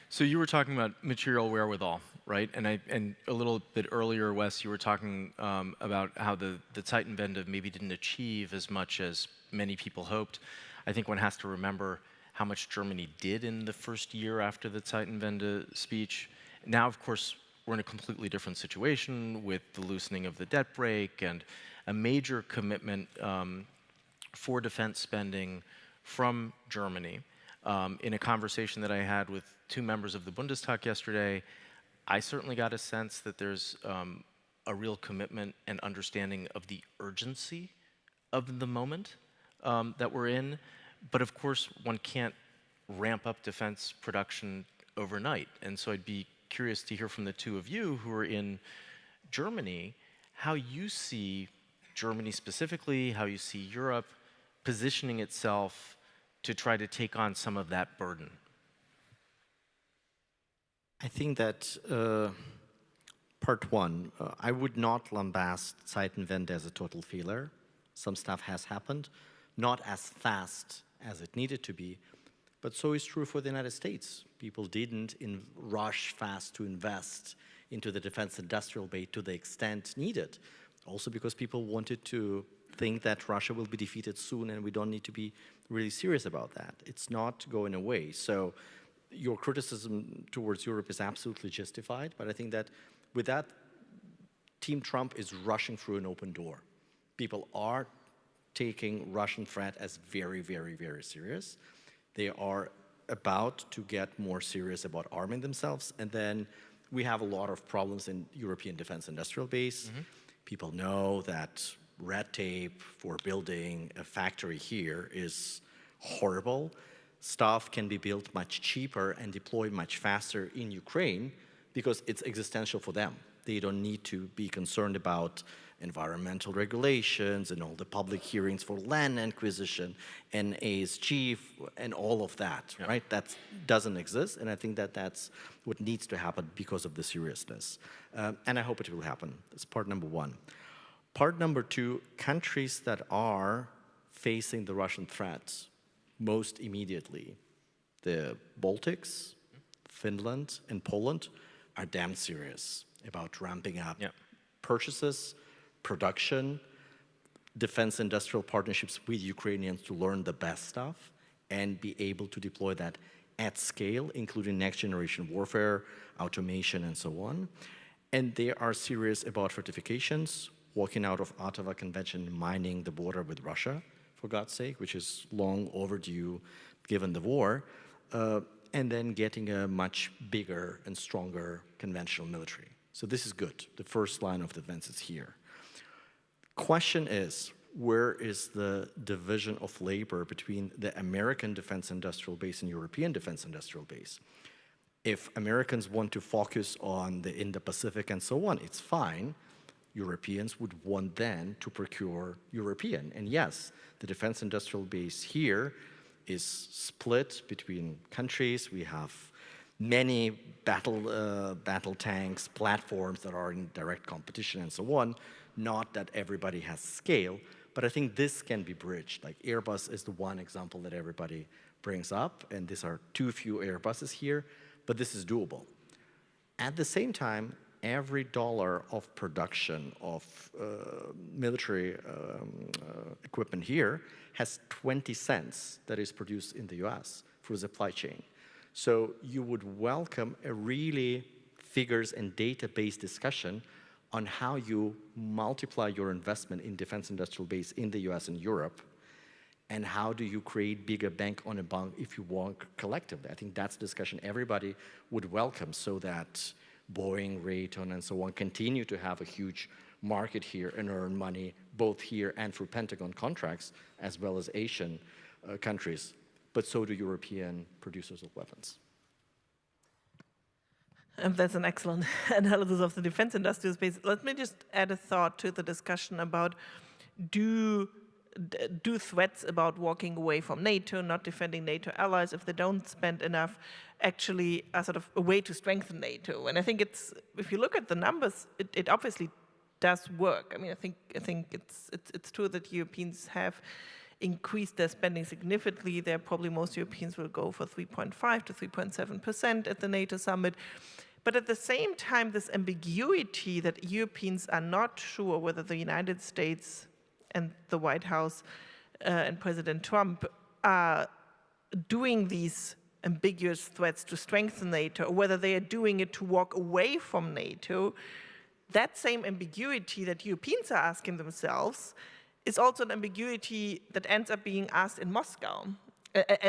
So you were talking about material wherewithal, right? And a little bit earlier, Wes, you were talking about how the Zeitenwende maybe didn't achieve as much as many people hoped. I think one has to remember how much Germany did in the first year after the Zeitenwende speech. Now, of course, we're in a completely different situation with the loosening of the debt brake and a major commitment for defense spending from Germany. In a conversation that I had with 2 members of the Bundestag yesterday, I certainly got a sense that there's a real commitment and understanding of the urgency of the moment that we're in. But of course, one can't ramp up defense production overnight. And so I'd be curious to hear from the 2 of you who are in Germany, how you see Germany specifically, how you see Europe positioning itself to try to take on some of that burden. I think that part one, I would not lambast Zeitenwende as a total failure. Some stuff has happened, not as fast as it needed to be, but so is true for the United States. People didn't rush fast to invest into the defense industrial base to the extent needed. Also because people wanted to think that Russia will be defeated soon and we don't need to be really serious about that. It's not going away. So your criticism towards Europe is absolutely justified, but I think that with that, Team Trump is rushing through an open door. People are taking Russian threat as very, very, very serious. They are about to get more serious about arming themselves, and then we have a lot of problems in European defense industrial base. Mm-hmm. People know that red tape for building a factory here is horrible. Stuff can be built much cheaper and deployed much faster in Ukraine because it's existential for them. They don't need to be concerned about environmental regulations and all the public hearings for land acquisition and ASG and all of that, yeah. Right? That doesn't exist, and I think that that's what needs to happen because of the seriousness. And I hope it will happen. That's part number one. Part number two, countries that are facing the Russian threats most immediately, the Baltics, Finland, and Poland are damn serious about ramping up purchases, production, defense industrial partnerships with Ukrainians to learn the best stuff and be able to deploy that at scale, including next generation warfare, automation, and so on. And they are serious about fortifications, walking out of Ottawa Convention, mining the border with Russia, for God's sake, which is long overdue given the war, and then getting a much bigger and stronger conventional military. So this is good. The first line of defense is here. Question is, where is the division of labor between the American defense industrial base and European defense industrial base? If Americans want to focus on the Indo-Pacific and so on, it's fine. Europeans would want then to procure European. And yes, the defense industrial base here is split between countries. We have many battle tanks, platforms that are in direct competition and so on. Not that everybody has scale, but I think this can be bridged. Like Airbus is the one example that everybody brings up, and these are too few Airbuses here, but this is doable. At the same time, every dollar of production of military equipment here has 20 cents that is produced in the US through supply chain. So you would welcome a really figures and data-based discussion on how you multiply your investment in defense industrial base in the US and Europe, and how do you create bigger bank on a bank if you work collectively. I think that's a discussion everybody would welcome so that Boeing, Raytheon, and so on continue to have a huge market here and earn money both here and through Pentagon contracts, as well as Asian countries, but so do European producers of weapons. That's an excellent analysis of the defense industrial space. Let me just add a thought to the discussion about do do threats about walking away from NATO, not defending NATO allies if they don't spend enough, actually are sort of a way to strengthen NATO. And I think it's, if you look at the numbers, it obviously does work. I mean, I think it's true that Europeans have increased their spending significantly. There, probably most Europeans will go for 3.5 to 3.7% at the NATO summit. But at the same time, this ambiguity that Europeans are not sure whether the United States and the White House and President Trump are doing these ambiguous threats to strengthen NATO, or whether they are doing it to walk away from NATO, that same ambiguity that Europeans are asking themselves is also an ambiguity that ends up being asked in Moscow.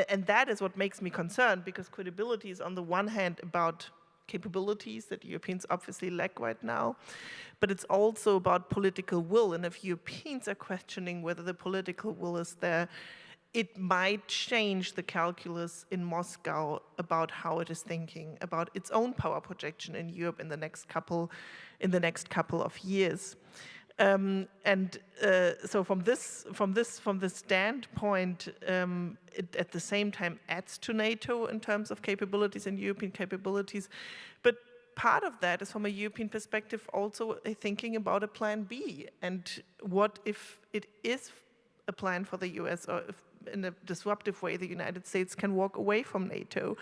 And that is what makes me concerned, because credibility is on the one hand about capabilities that Europeans obviously lack right now, but it's also about political will. And if Europeans are questioning whether the political will is there, it might change the calculus in Moscow about how it is thinking about its own power projection in Europe in the next couple of years. So from this standpoint, it at the same time adds to NATO in terms of capabilities and European capabilities. But part of that is, from a European perspective, also thinking about a plan B. And what if it is a plan for the US, or if in a disruptive way the United States can walk away from NATO?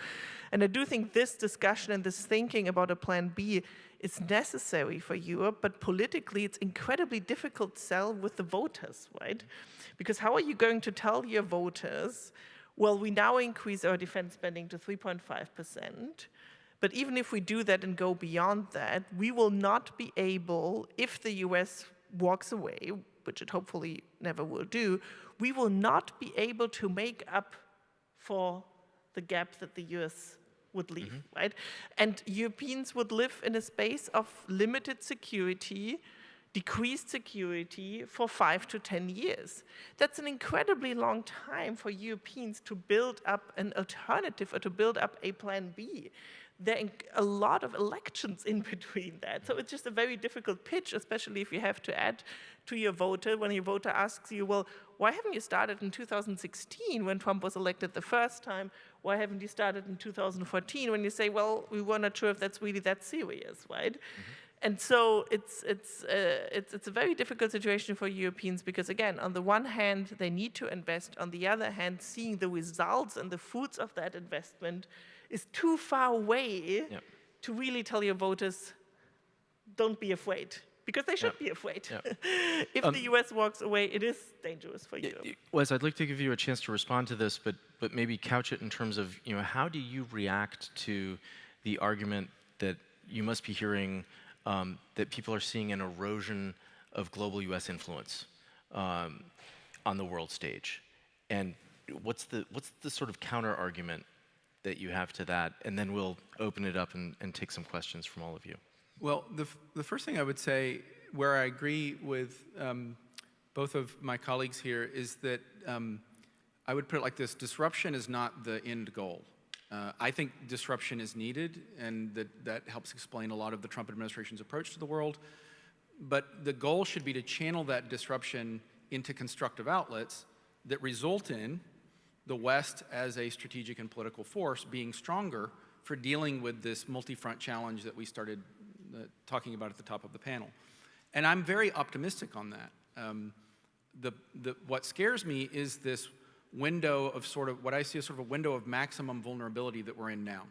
And I do think this discussion and this thinking about a plan B is necessary for Europe, but politically it's incredibly difficult to sell with the voters, right? Because how are you going to tell your voters, well, we now increase our defense spending to 3.5%, but even if we do that and go beyond that, we will not be able, if the US walks away, which it hopefully never will do, we will not be able to make up for the gap that the US would leave, right? And Europeans would live in a space of limited security, decreased security for 5 to 10 years. That's an incredibly long time for Europeans to build up an alternative or to build up a plan B. There are a lot of elections in between that. So it's just a very difficult pitch, especially if you have to add to your voter, when your voter asks you, well, why haven't you started in 2016 when Trump was elected the first time? Why haven't you started in 2014 when you say, well, we were not sure if that's really that serious, right? And so it's a very difficult situation for Europeans, because again, on the one hand, they need to invest. On the other hand, seeing the results and the fruits of that investment is too far away to really tell your voters, don't be afraid, because they should be afraid. If the US walks away, it is dangerous for Europe. Wes, I'd like to give you a chance to respond to this, but maybe couch it in terms of, how do you react to the argument that you must be hearing that people are seeing an erosion of global US influence on the world stage? And what's the sort of counter argument that you have to that? And then we'll open it up and take some questions from all of you. Well, the first thing I would say, where I agree with both of my colleagues here, is that I would put it like this: disruption is not the end goal. I think disruption is needed, and that helps explain a lot of the Trump administration's approach to the world. But the goal should be to channel that disruption into constructive outlets that result in the West as a strategic and political force being stronger for dealing with this multi-front challenge that we started talking about at the top of the panel. And I'm very optimistic on that. What scares me is this window of sort of what I see as sort of a window of maximum vulnerability that we're in now.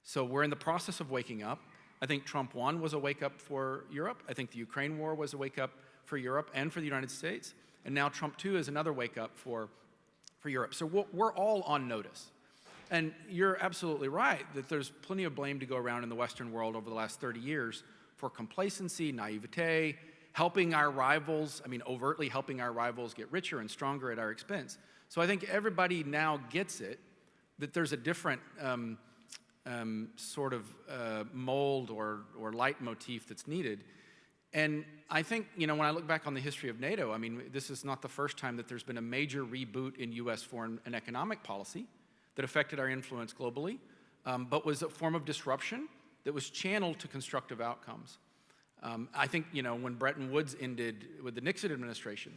So we're in the process of waking up. I think Trump 1 was a wake-up for Europe. I think the Ukraine war was a wake-up for Europe and for the United States. And now Trump 2 is another wake-up for Europe. So we're all on notice. And you're absolutely right that there's plenty of blame to go around in the Western world over the last 30 years for complacency, naivete, helping our rivals, overtly helping our rivals get richer and stronger at our expense. So I think everybody now gets it, that there's a different sort of mold or leitmotif that's needed. And I think, when I look back on the history of NATO, this is not the first time that there's been a major reboot in US foreign and economic policy that affected our influence globally, but was a form of disruption that was channeled to constructive outcomes. I think, when Bretton Woods ended with the Nixon administration,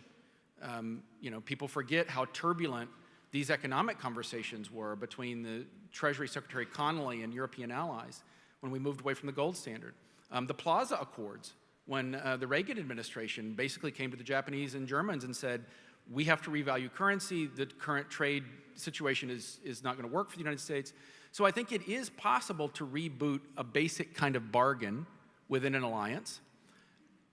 People forget how turbulent these economic conversations were between the Treasury Secretary Connolly and European allies when we moved away from the gold standard. The Plaza Accords, when the Reagan administration basically came to the Japanese and Germans and said, we have to revalue currency, the current trade situation is not going to work for the United States. So I think it is possible to reboot a basic kind of bargain within an alliance.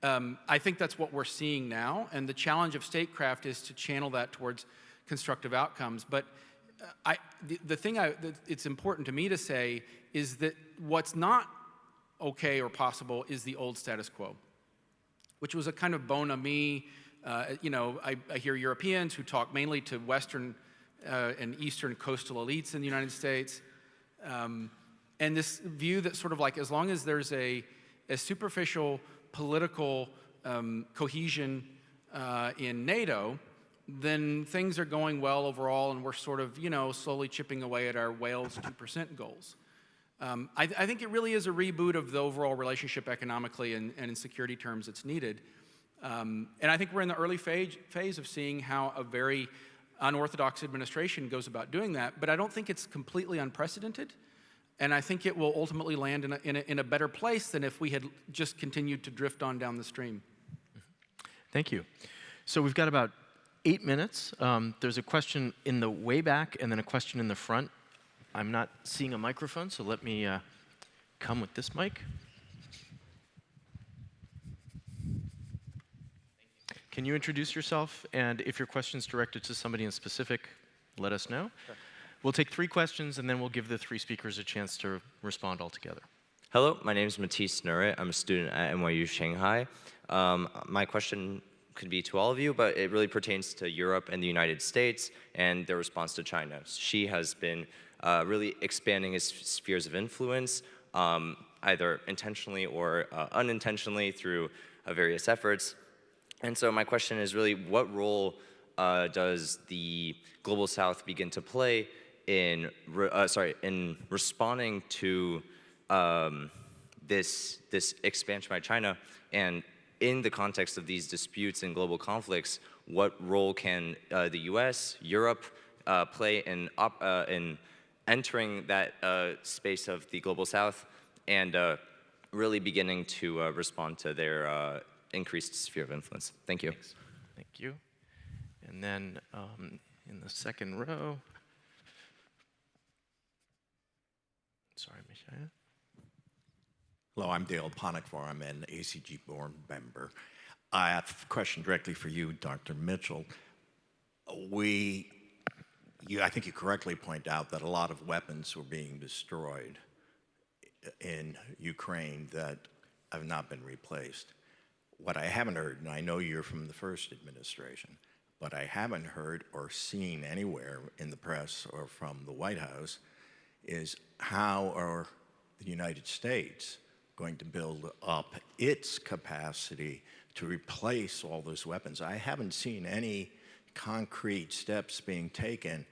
I think that's what we're seeing now, and the challenge of statecraft is to channel that towards constructive outcomes. But the thing it's important to me to say is that what's not okay or possible is the old status quo, which was a kind of bon ami. I hear Europeans who talk mainly to Western and Eastern coastal elites in the United States, and this view that sort of like as long as there's a superficial political cohesion in NATO, then things are going well overall, and we're sort of, slowly chipping away at our Wales 2% goals. I think it really is a reboot of the overall relationship economically and in security terms that's needed. And I think we're in the early phase of seeing how a very unorthodox administration goes about doing that, but I don't think it's completely unprecedented. And I think it will ultimately land in a better place than if we had just continued to drift on down the stream. Thank you. So we've got about 8 minutes. There's a question in the way back and then a question in the front. I'm not seeing a microphone, so let me come with this mic. Can you introduce yourself? And if your question's directed to somebody in specific, let us know. Sure. We'll take 3 questions, and then we'll give the 3 speakers a chance to respond all together. Hello, my name is Matisse Nurit. I'm a student at NYU Shanghai. My question could be to all of you, but it really pertains to Europe and the United States and their response to China. Xi has been really expanding his spheres of influence, either intentionally or unintentionally through various efforts. And so my question is really, what role does the Global South begin to play in responding to this expansion by China? And in the context of these disputes and global conflicts, what role can the U.S., Europe play in entering that space of the Global South and really beginning to respond to their increased sphere of influence? Thank you. Thanks. Thank you. And then in the second row. Sorry, Michael. Hello, I'm Dale Ponickvar. I'm an ACG board member. I have a question directly for you, Dr. Mitchell. I think you correctly point out that a lot of weapons were being destroyed in Ukraine that have not been replaced. What I haven't heard, and I know you're from the first administration, but I haven't heard or seen anywhere in the press or from the White House is how are the United States going to build up its capacity to replace all those weapons. I haven't seen any concrete steps being taken,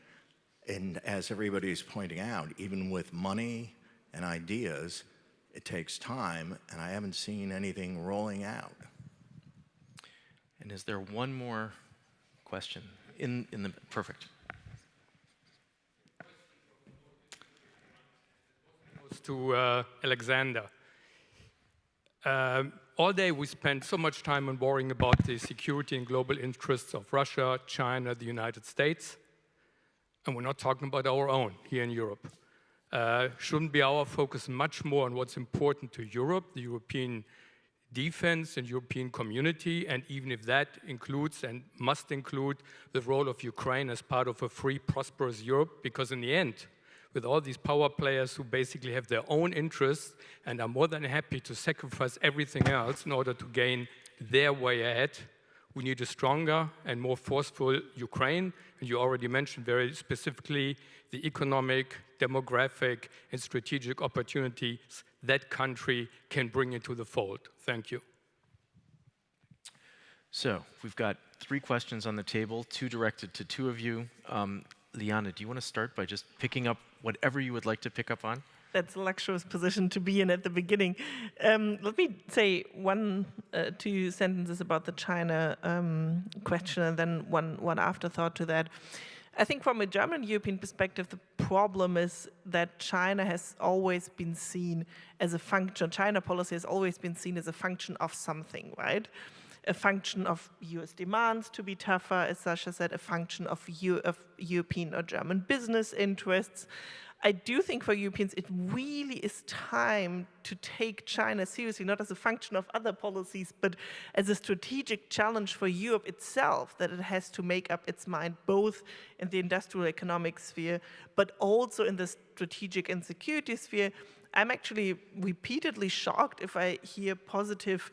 and as everybody's pointing out, even with money and ideas, it takes time, and I haven't seen anything rolling out. And is there one more question in the perfect? To Alexander. All day we spend so much time on worrying about the security and global interests of Russia, China, the United States, and we're not talking about our own here in Europe. Shouldn't be our focus much more on what's important to Europe, the European defense and European community, and even if that includes and must include the role of Ukraine as part of a free, prosperous Europe, because in the end, with all these power players who basically have their own interests and are more than happy to sacrifice everything else in order to gain their way ahead, we need a stronger and more forceful Ukraine. And you already mentioned very specifically the economic, demographic, and strategic opportunities that country can bring into the fold. Thank you. So we've got 3 questions on the table, 2 directed to 2 of you. Liana, do you want to start by just picking up whatever you would like to pick up on? That's a luxurious position to be in at the beginning. Let me say two sentences about the China question, and then one afterthought to that. I think from a German-European perspective, the problem is that China has always been seen as a function, China policy has always been seen as a function of something, right? A function of US demands to be tougher, as Sasha said, a function of European or German business interests. I do think for Europeans it really is time to take China seriously, not as a function of other policies, but as a strategic challenge for Europe itself, that it has to make up its mind both in the industrial economic sphere, but also in the strategic and security sphere. I'm actually repeatedly shocked if I hear positive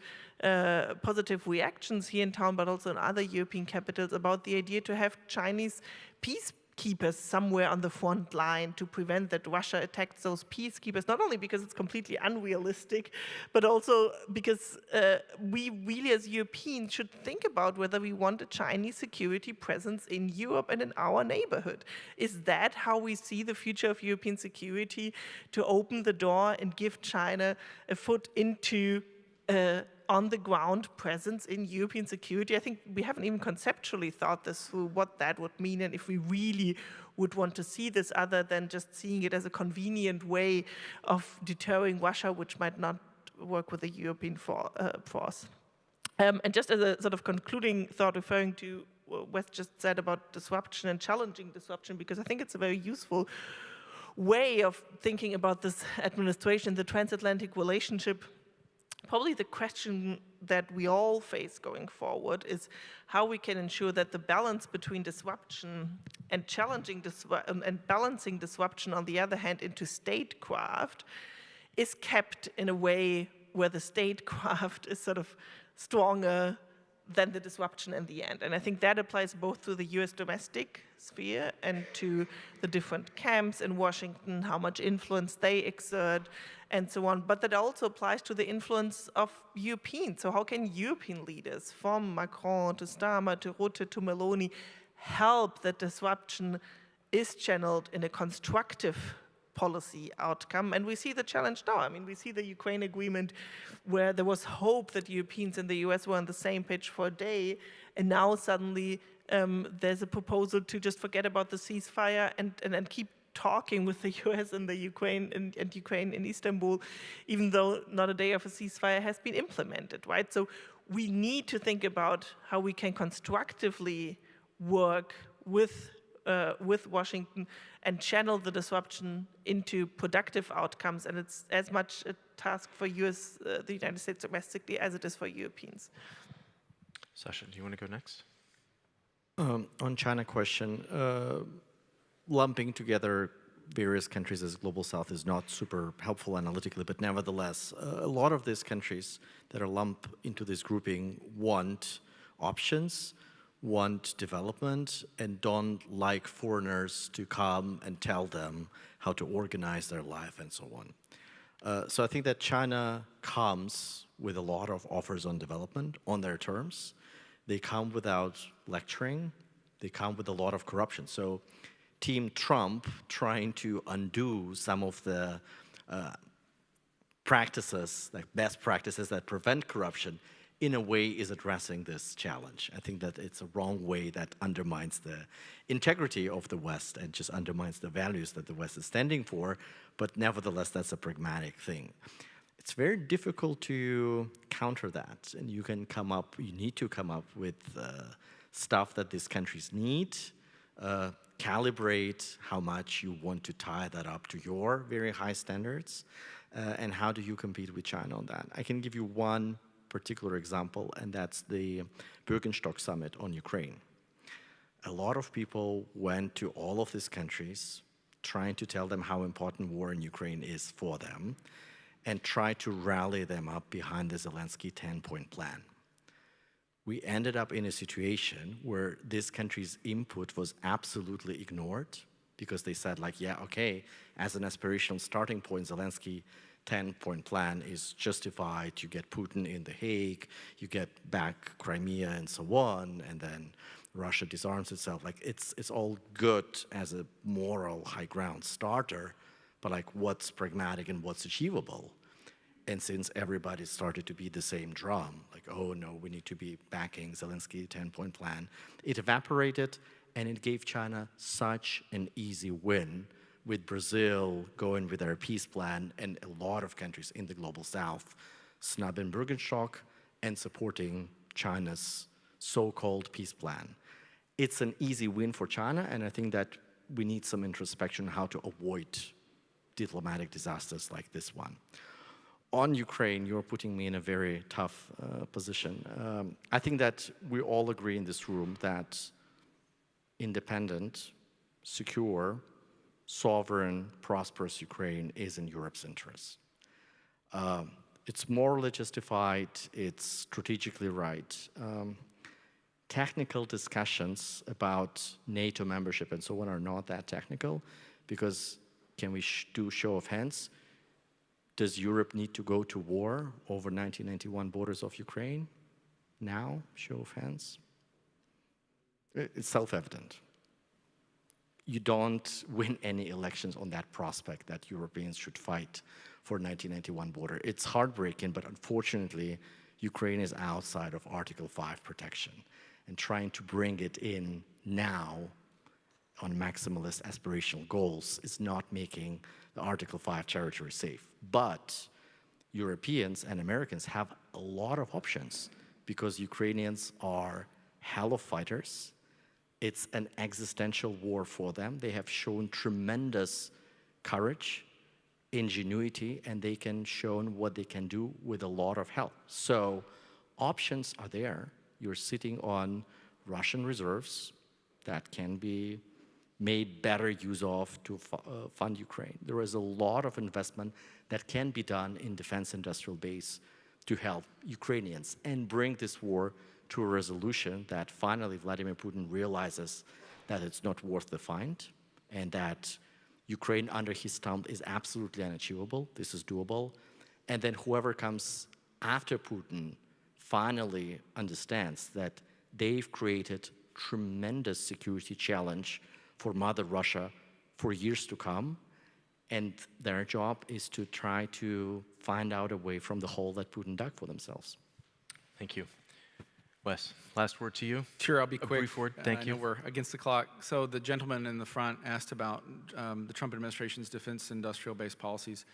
reactions here in town, but also in other European capitals, about the idea to have Chinese peacekeepers somewhere on the front line to prevent that Russia attacks those peacekeepers, not only because it's completely unrealistic, but also because we really as Europeans should think about whether we want a Chinese security presence in Europe and in our neighborhood. Is that how we see the future of European security, to open the door and give China a foot into on-the-ground presence in European security? I think we haven't even conceptually thought this through, what that would mean, and if we really would want to see this other than just seeing it as a convenient way of deterring Russia, which might not work with a European force. And just as a sort of concluding thought, referring to what Wes just said about disruption and challenging disruption, because I think it's a very useful way of thinking about this administration, the transatlantic relationship. Probably the question that we all face going forward is how we can ensure that the balance between disruption and and balancing disruption on the other hand into statecraft is kept in a way where the statecraft is sort of stronger than the disruption in the end. And I think that applies both to the US domestic sphere and to the different camps in Washington, how much influence they exert, and so on. But that also applies to the influence of Europeans. So how can European leaders, from Macron to Starmer to Rutte to Meloni, help that disruption is channeled in a constructive policy outcome? And we see the challenge now. I mean, we see the Ukraine agreement where there was hope that Europeans and the US were on the same page for a day, and now suddenly there's a proposal to just forget about the ceasefire and keep talking with the US and the Ukraine and Ukraine in Istanbul, even though not a day of a ceasefire has been implemented, right? So we need to think about how we can constructively work with Washington and channel the disruption into productive outcomes. And it's as much a task for the United States domestically as it is for Europeans. Sasha, do you want to go next? On China question, lumping together various countries as Global South is not super helpful analytically, but nevertheless, a lot of these countries that are lumped into this grouping want options, want development, and don't like foreigners to come and tell them how to organize their life and so on. So I think that China comes with a lot of offers on development on their terms. They come without lecturing. They come with a lot of corruption. So Team Trump trying to undo some of the practices, like best practices that prevent corruption, in a way is addressing this challenge. I think that it's a wrong way that undermines the integrity of the West and just undermines the values that the West is standing for, but nevertheless, that's a pragmatic thing. It's very difficult to counter that, and you need to come up with stuff that these countries need, calibrate how much you want to tie that up to your very high standards, and how do you compete with China on that. I can give you one particular example, and that's the Birkenstock summit on Ukraine. A lot of people went to all of these countries trying to tell them how important war in Ukraine is for them and try to rally them up behind the Zelensky 10-point plan. We ended up in a situation where this country's input was absolutely ignored because they said, like, yeah, okay, as an aspirational starting point, Zelensky 10-point plan is justified. You get Putin in The Hague, you get back Crimea and so on, and then Russia disarms itself. Like, it's all good as a moral high ground starter, but like what's pragmatic and what's achievable. And since everybody started to beat the same drum, like, oh no, we need to be backing Zelensky 10-point plan, it evaporated and it gave China such an easy win, with Brazil going with their peace plan and a lot of countries in the global south snubbing Bruggenstock and supporting China's so-called peace plan. It's an easy win for China, and I think that we need some introspection on how to avoid diplomatic disasters like this one. On Ukraine, you're putting me in a very tough position. I think that we all agree in this room that independent, secure, sovereign, prosperous Ukraine is in Europe's interest. It's morally justified, it's strategically right. Technical discussions about NATO membership and so on are not that technical, because can we do show of hands? Does Europe need to go to war over 1991 borders of Ukraine? Now, show of hands? It's self-evident. You don't win any elections on that prospect that Europeans should fight for 1991 border. It's heartbreaking, but unfortunately, Ukraine is outside of Article 5 protection. And trying to bring it in now on maximalist aspirational goals is not making the Article 5 territory safe. But Europeans and Americans have a lot of options because Ukrainians are hell of fighters. It's an existential war for them. They have shown tremendous courage, ingenuity, and they can show what they can do with a lot of help. So options are there. You're sitting on Russian reserves that can be made better use of to fund Ukraine. There is a lot of investment that can be done in defense industrial base to help Ukrainians and bring this war to a resolution that finally Vladimir Putin realizes that it's not worth the fight and that Ukraine under his thumb is absolutely unachievable. This is doable. And then whoever comes after Putin finally understands that they've created tremendous security challenge for Mother Russia for years to come, and their job is to try to find out a way from the hole that Putin dug for themselves. Thank you. Wes, last word to you. Sure, I'll be quick. Brief word. Thank you. I know we're against the clock. So the gentleman in the front asked about the Trump administration's defense industrial-based policies.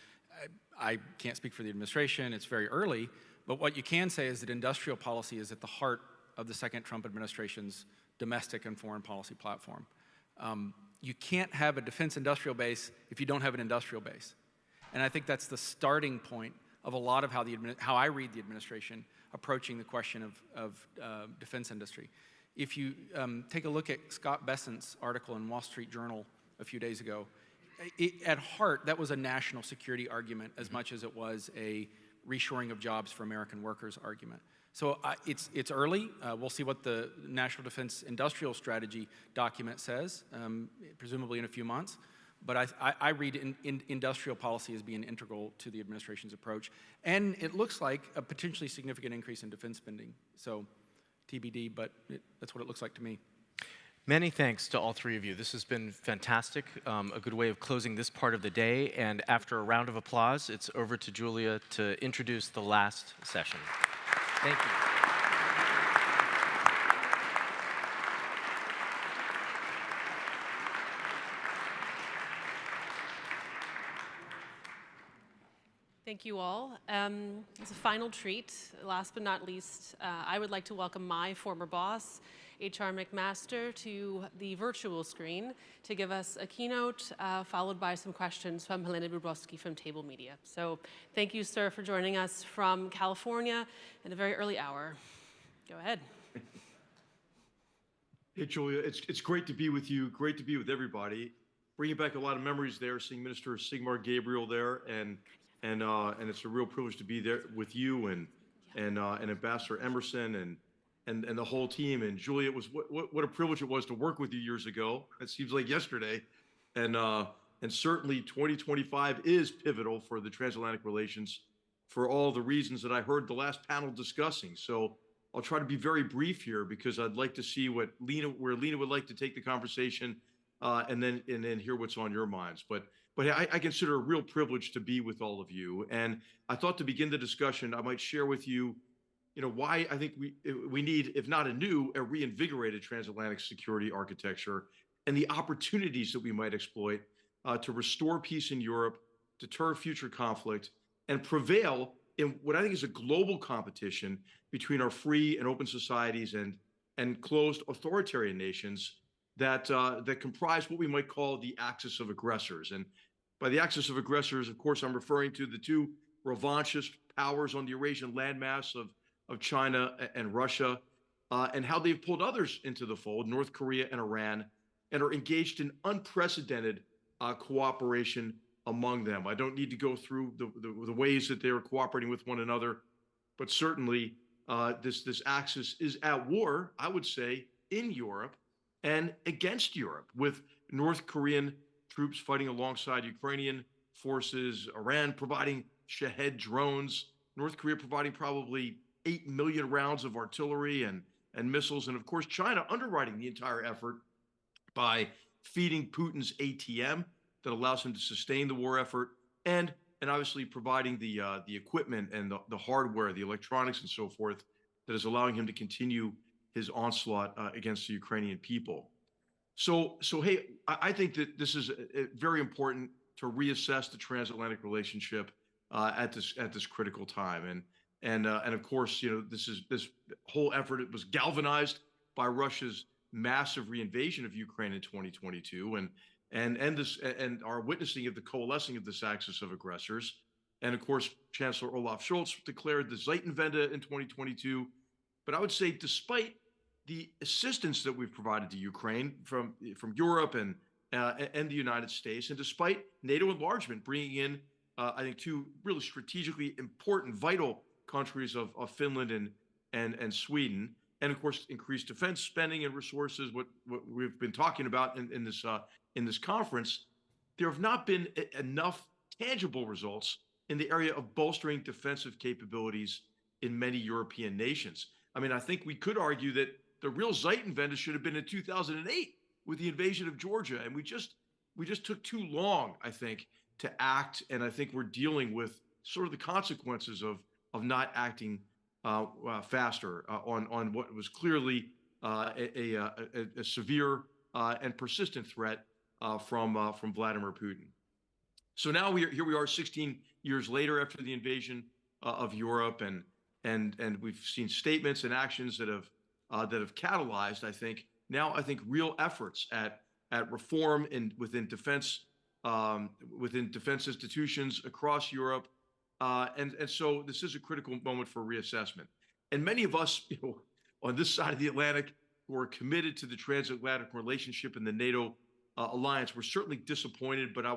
I can't speak for the administration. It's very early. But what you can say is that industrial policy is at the heart of the second Trump administration's domestic and foreign policy platform. You can't have a defense industrial base if you don't have an industrial base. And I think that's the starting point of a lot of how I read the administration approaching the question of defense industry. If you take a look at Scott Bessent's article in Wall Street Journal a few days ago, at heart, that was a national security argument as much as it was a reshoring of jobs for American workers argument. So it's early. We'll see what the National Defense Industrial Strategy document says, presumably in a few months. But I read industrial policy as being integral to the administration's approach. And it looks like a potentially significant increase in defense spending. So TBD, but that's what it looks like to me. Many thanks to all three of you. This has been fantastic, a good way of closing this part of the day. And after a round of applause, it's over to Julia to introduce the last session. Thank you. Thank you all. As a final treat, last but not least, I would like to welcome my former boss, HR McMaster, to the virtual screen to give us a keynote, followed by some questions from Helena Bobrovsky from Table Media. So thank you, sir, for joining us from California at a very early hour. Go ahead. Hey, Julia, it's great to be with you, great to be with everybody. Bringing back a lot of memories there, seeing Minister Sigmar Gabriel there, and it's a real privilege to be there with you and Ambassador Emerson and the whole team. And Julia, it was what a privilege it was to work with you years ago. It seems like yesterday, and certainly 2025 is pivotal for the transatlantic relations for all the reasons that I heard the last panel discussing. So I'll try to be very brief here because I'd like to see where Lena would like to take the conversation, and then hear what's on your minds. But but I consider it a real privilege to be with all of you. And I thought to begin the discussion, I might share with you, why I think we need, if not a new, a reinvigorated transatlantic security architecture, and the opportunities that we might exploit to restore peace in Europe, deter future conflict, and prevail in what I think is a global competition between our free and open societies and closed authoritarian nations that comprise what we might call the axis of aggressors. And by the axis of aggressors, of course, I'm referring to the two revanchist powers on the Eurasian landmass of China and Russia, and how they've pulled others into the fold, North Korea and Iran, and are engaged in unprecedented cooperation among them. I don't need to go through the ways that they are cooperating with one another, but certainly this axis is at war, I would say, in Europe and against Europe, with North Korean troops fighting alongside Ukrainian forces, Iran providing Shahed drones, North Korea providing probably 8 million rounds of artillery and missiles, and of course, China underwriting the entire effort by feeding Putin's ATM that allows him to sustain the war effort, and obviously providing the equipment and the hardware, the electronics and so forth that is allowing him to continue his onslaught against the Ukrainian people. So hey, I think that this is very important to reassess the transatlantic relationship at this critical time. And of course, this whole effort, it was galvanized by Russia's massive reinvasion of Ukraine in 2022, and our witnessing of the coalescing of this axis of aggressors. And of course, Chancellor Olaf Scholz declared the Zeitenwende in 2022. But I would say, despite the assistance that we've provided to Ukraine from Europe and the United States, and despite NATO enlargement bringing in, I think, two really strategically important, vital countries of Finland and Sweden, and of course increased defense spending and resources, what we've been talking about in this conference, there have not been enough tangible results in the area of bolstering defensive capabilities in many European nations. I mean, I think we could argue that the real Zeitenwende should have been in 2008 with the invasion of Georgia, and we just took too long, I think, to act, and I think we're dealing with sort of the consequences of not acting faster on what was clearly a severe and persistent threat from Vladimir Putin. So now here we are 16 years later after the invasion of Europe, and we've seen statements and actions that have catalyzed, I think, real efforts at reform within defense institutions across Europe. And so this is a critical moment for reassessment. And many of us, on this side of the Atlantic, who are committed to the transatlantic relationship and the NATO alliance, we're certainly disappointed, but what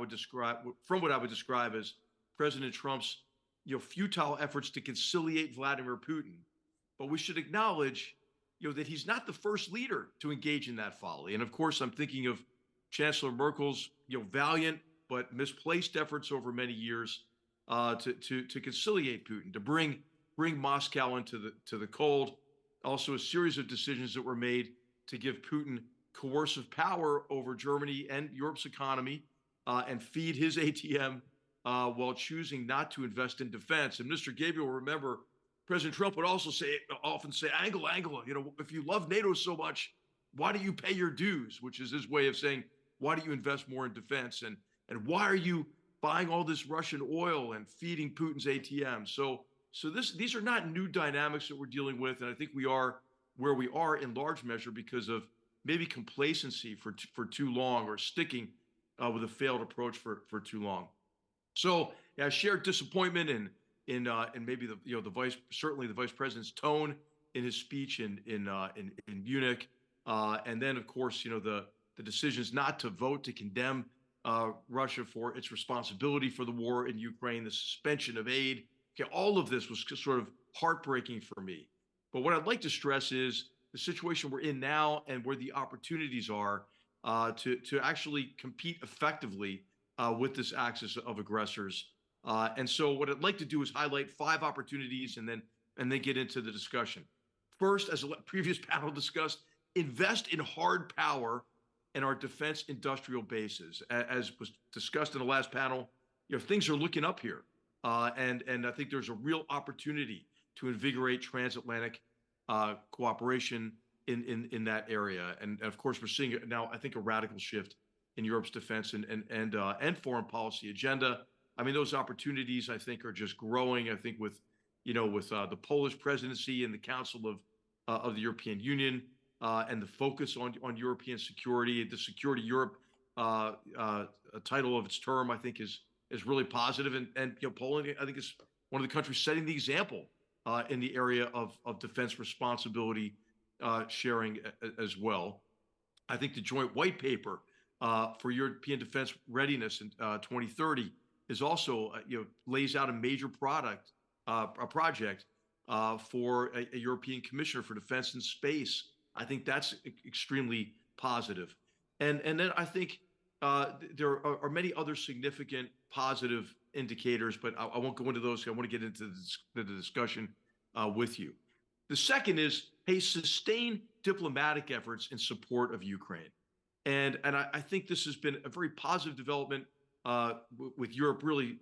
I would describe as President Trump's futile efforts to conciliate Vladimir Putin. But we should acknowledge that he's not the first leader to engage in that folly. And of course, I'm thinking of Chancellor Merkel's valiant but misplaced efforts over many years to conciliate Putin, to bring Moscow into the cold. Also, a series of decisions that were made to give Putin coercive power over Germany and Europe's economy, and feed his ATM while choosing not to invest in defense. And Mr. Gabriel, remember, President Trump would also often say, Angela, if you love NATO so much, why don't you pay your dues? Which is his way of saying, why don't you invest more in defense? And why are you buying all this Russian oil and feeding Putin's ATM? So these are not new dynamics that we're dealing with, and I think we are where we are in large measure because of maybe complacency for too long, or sticking with a failed approach for too long. So yeah, shared disappointment in maybe the vice president's tone in his speech in Munich, and then of course the decisions not to vote to condemn Russia for its responsibility for the war in Ukraine, the suspension of aid. Okay, all of this was sort of heartbreaking for me. But what I'd like to stress is the situation we're in now and where the opportunities are to actually compete effectively with this axis of aggressors. And so what I'd like to do is highlight 5 opportunities and then get into the discussion. First, as the previous panel discussed, invest in hard power and our defense industrial bases. As was discussed in the last panel, things are looking up here. And I think there's a real opportunity to invigorate transatlantic cooperation in that area. And of course, we're seeing now, I think, a radical shift in Europe's defense and foreign policy agenda. I mean, those opportunities, I think, are just growing. I think with the Polish presidency and the Council of the European Union and the focus on European security, the Security Europe title of its term, I think, is really positive. And Poland, I think, is one of the countries setting the example in the area of defense responsibility sharing as well. I think the joint white paper for European defense readiness in 2030 is also, lays out a major project for a European Commissioner for Defense and Space. I think that's extremely positive. And then I think there are many other significant positive indicators, but I won't go into those. I want to get into the discussion with you. The second is, hey, sustain diplomatic efforts in support of Ukraine. And I think this has been a very positive development with Europe really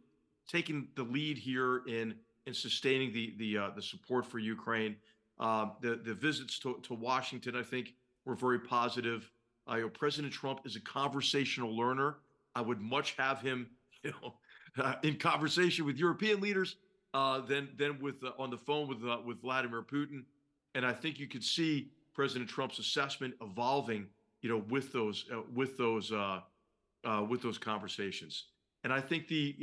taking the lead here in sustaining the support for Ukraine. The visits to Washington, I think, were very positive. President Trump is a conversational learner. I would much have him, in conversation with European leaders than with on the phone with Vladimir Putin. And I think you could see President Trump's assessment evolving, with those conversations. And I think the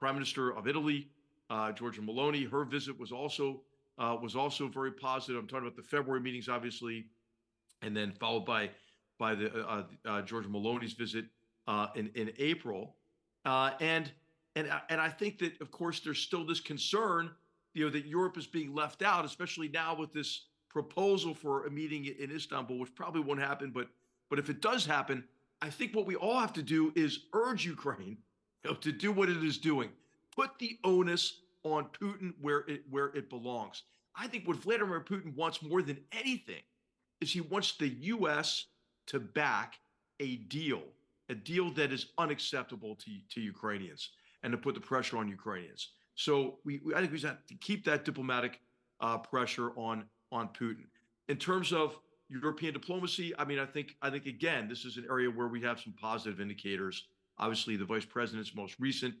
Prime Minister of Italy, Giorgia Meloni, her visit was also very positive. I'm talking about the February meetings, obviously, and then followed by the Giorgia Meloni's visit in April. And I think that, of course, there's still this concern, that Europe is being left out, especially now with this proposal for a meeting in Istanbul, which probably won't happen. But if it does happen, I think what we all have to do is urge Ukraine to do what it is doing. Put the onus on Putin where it belongs. I think what Vladimir Putin wants more than anything is he wants the U.S. to back a deal that is unacceptable to Ukrainians and to put the pressure on Ukrainians. So I think we have to keep that diplomatic pressure on Putin. In terms of European diplomacy, I mean, I think again, this is an area where we have some positive indicators. Obviously, the Vice President's most recent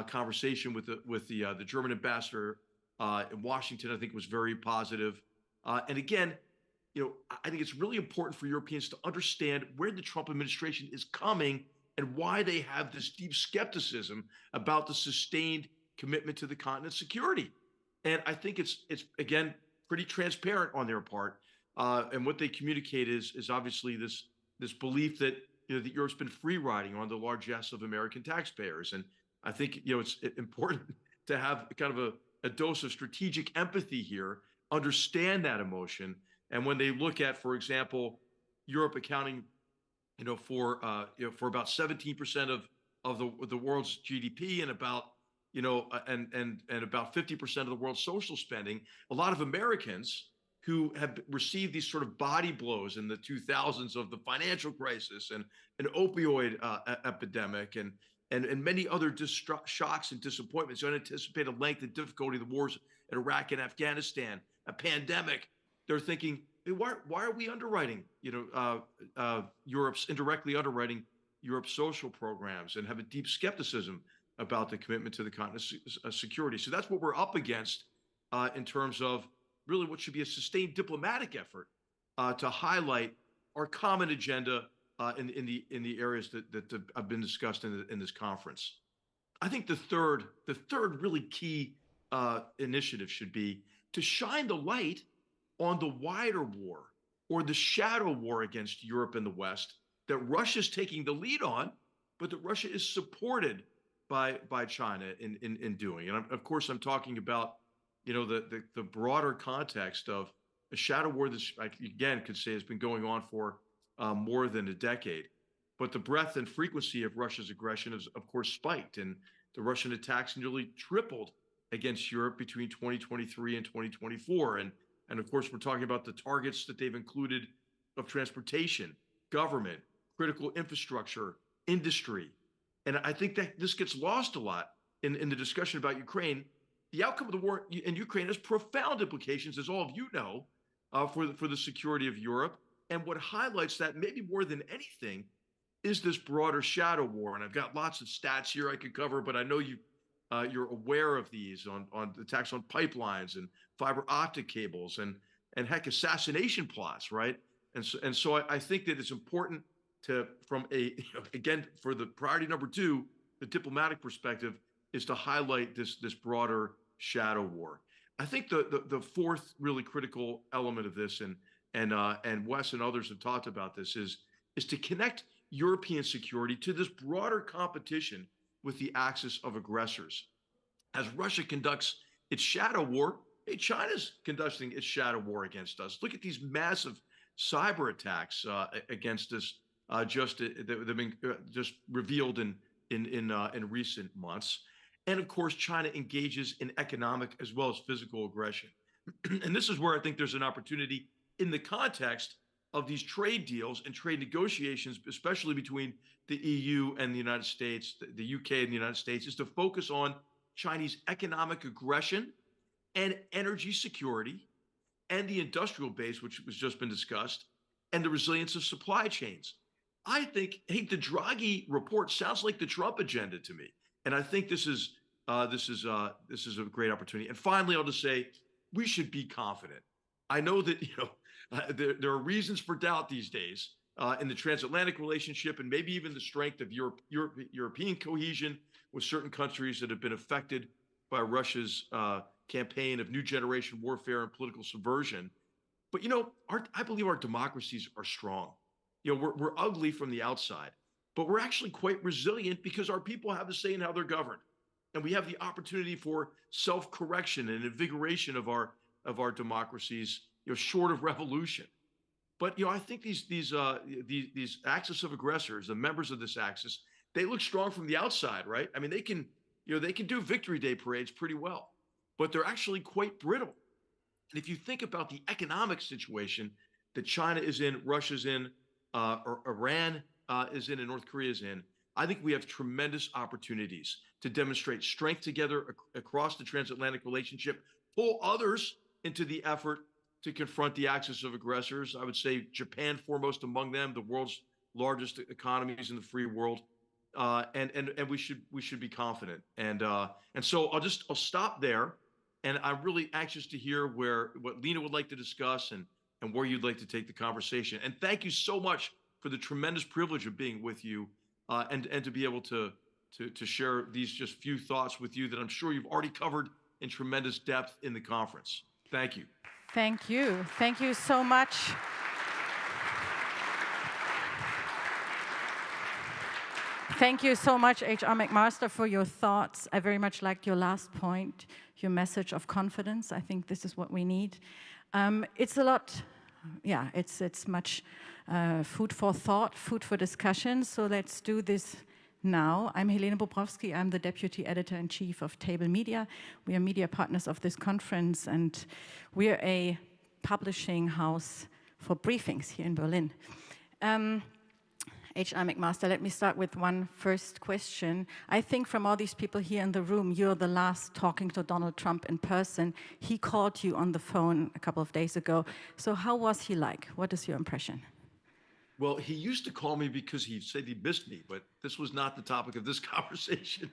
conversation with the German ambassador in Washington, I think, was very positive. And again, I think it's really important for Europeans to understand where the Trump administration is coming and why they have this deep skepticism about the sustained commitment to the continent's security. And I think it's again pretty transparent on their part. And what they communicate is obviously this belief that that Europe's been free riding on the largesse of American taxpayers. And I think it's important to have kind of a dose of strategic empathy here, understand that emotion. And when they look at, for example, Europe accounting for about 17% of the world's GDP and about and about 50% of the world's social spending, a lot of Americans who have received these sort of body blows in the 2000s of the financial crisis and an opioid epidemic and many other shocks and disappointments, unanticipated length and difficulty of the wars in Iraq and Afghanistan, a pandemic. They're thinking, hey, why are we underwriting, Europe's indirectly underwriting Europe's social programs and have a deep skepticism about the commitment to the continent's security. So that's what we're up against in terms of really what should be a sustained diplomatic effort to highlight our common agenda in the areas that have been discussed in this conference. I think the third really key initiative should be to shine the light on the wider war or the shadow war against Europe and the West that Russia's taking the lead on, but that Russia is supported by China in doing. And of course, I'm talking about the broader context of a shadow war that I again could say has been going on for more than a decade. But the breadth and frequency of Russia's aggression has, of course, spiked, and the Russian attacks nearly tripled against Europe between 2023 and 2024. And of course, we're talking about the targets that they've included of transportation, government, critical infrastructure, industry. And I think that this gets lost a lot in the discussion about Ukraine. The outcome of the war in Ukraine has profound implications, as all of you know, for the security of Europe. And what highlights that, maybe more than anything, is this broader shadow war. And I've got lots of stats here I could cover, but I know you're aware of these on the attacks on pipelines and fiber optic cables and heck, assassination plots, right? And so I think that it's important to, from again, for the priority number 2, the diplomatic perspective, is to highlight this broader shadow war. I think the fourth really critical element of this, and Wes and others have talked about this, is to connect European security to this broader competition with the axis of aggressors. As Russia conducts its shadow war, China's conducting its shadow war against us. Look at these massive cyber attacks against us that have been just revealed in recent months. And of course, China engages in economic as well as physical aggression. And this is where I think there's an opportunity in the context of these trade deals and trade negotiations, especially between the EU and the United States, the UK and the United States, is to focus on Chinese economic aggression and energy security and the industrial base, which has just been discussed, and the resilience of supply chains. I think, hey, the Draghi report sounds like the Trump agenda to me. And I think this is a great opportunity. And finally, I'll just say, we should be confident. I know that there are reasons for doubt these days in the transatlantic relationship, and maybe even the strength of European cohesion with certain countries that have been affected by Russia's campaign of new generation warfare and political subversion. But I believe our democracies are strong. We're ugly from the outside, but we're actually quite resilient because our people have a say in how they're governed, and we have the opportunity for self-correction and invigoration of our democracies, short of revolution. But I think these axis of aggressors, the members of this axis, they look strong from the outside, right? I mean, they can do Victory Day parades pretty well, but they're actually quite brittle. And if you think about the economic situation that China is in, Russia's in, or Iran is in, and North Korea is in, I think we have tremendous opportunities to demonstrate strength together across the transatlantic relationship, pull others into the effort to confront the axis of aggressors. I would say Japan foremost among them, the world's largest economies in the free world, and we should be confident. And so I'll stop there, and I'm really anxious to hear what Lena would like to discuss and where you'd like to take the conversation. And thank you so much for the tremendous privilege of being with you, and to be able to share these just few thoughts with you that I'm sure you've already covered in tremendous depth in the conference. Thank you. Thank you. Thank you so much. Thank you so much, H.R. McMaster, for your thoughts. I very much liked your last point, your message of confidence. I think this is what we need. It's a lot, it's much food for thought, food for discussion. So let's do this now. I'm Helene Bobrowski. I'm the Deputy Editor-in-Chief of Table Media. We are media partners of this conference, and we're a publishing house for briefings here in Berlin. H.R. McMaster, let me start with one first question. I think from all these people here in the room, you're the last talking to Donald Trump in person. He called you on the phone a couple of days ago. So how was he like? What is your impression? Well, he used to call me because he said he missed me, but this was not the topic of this conversation.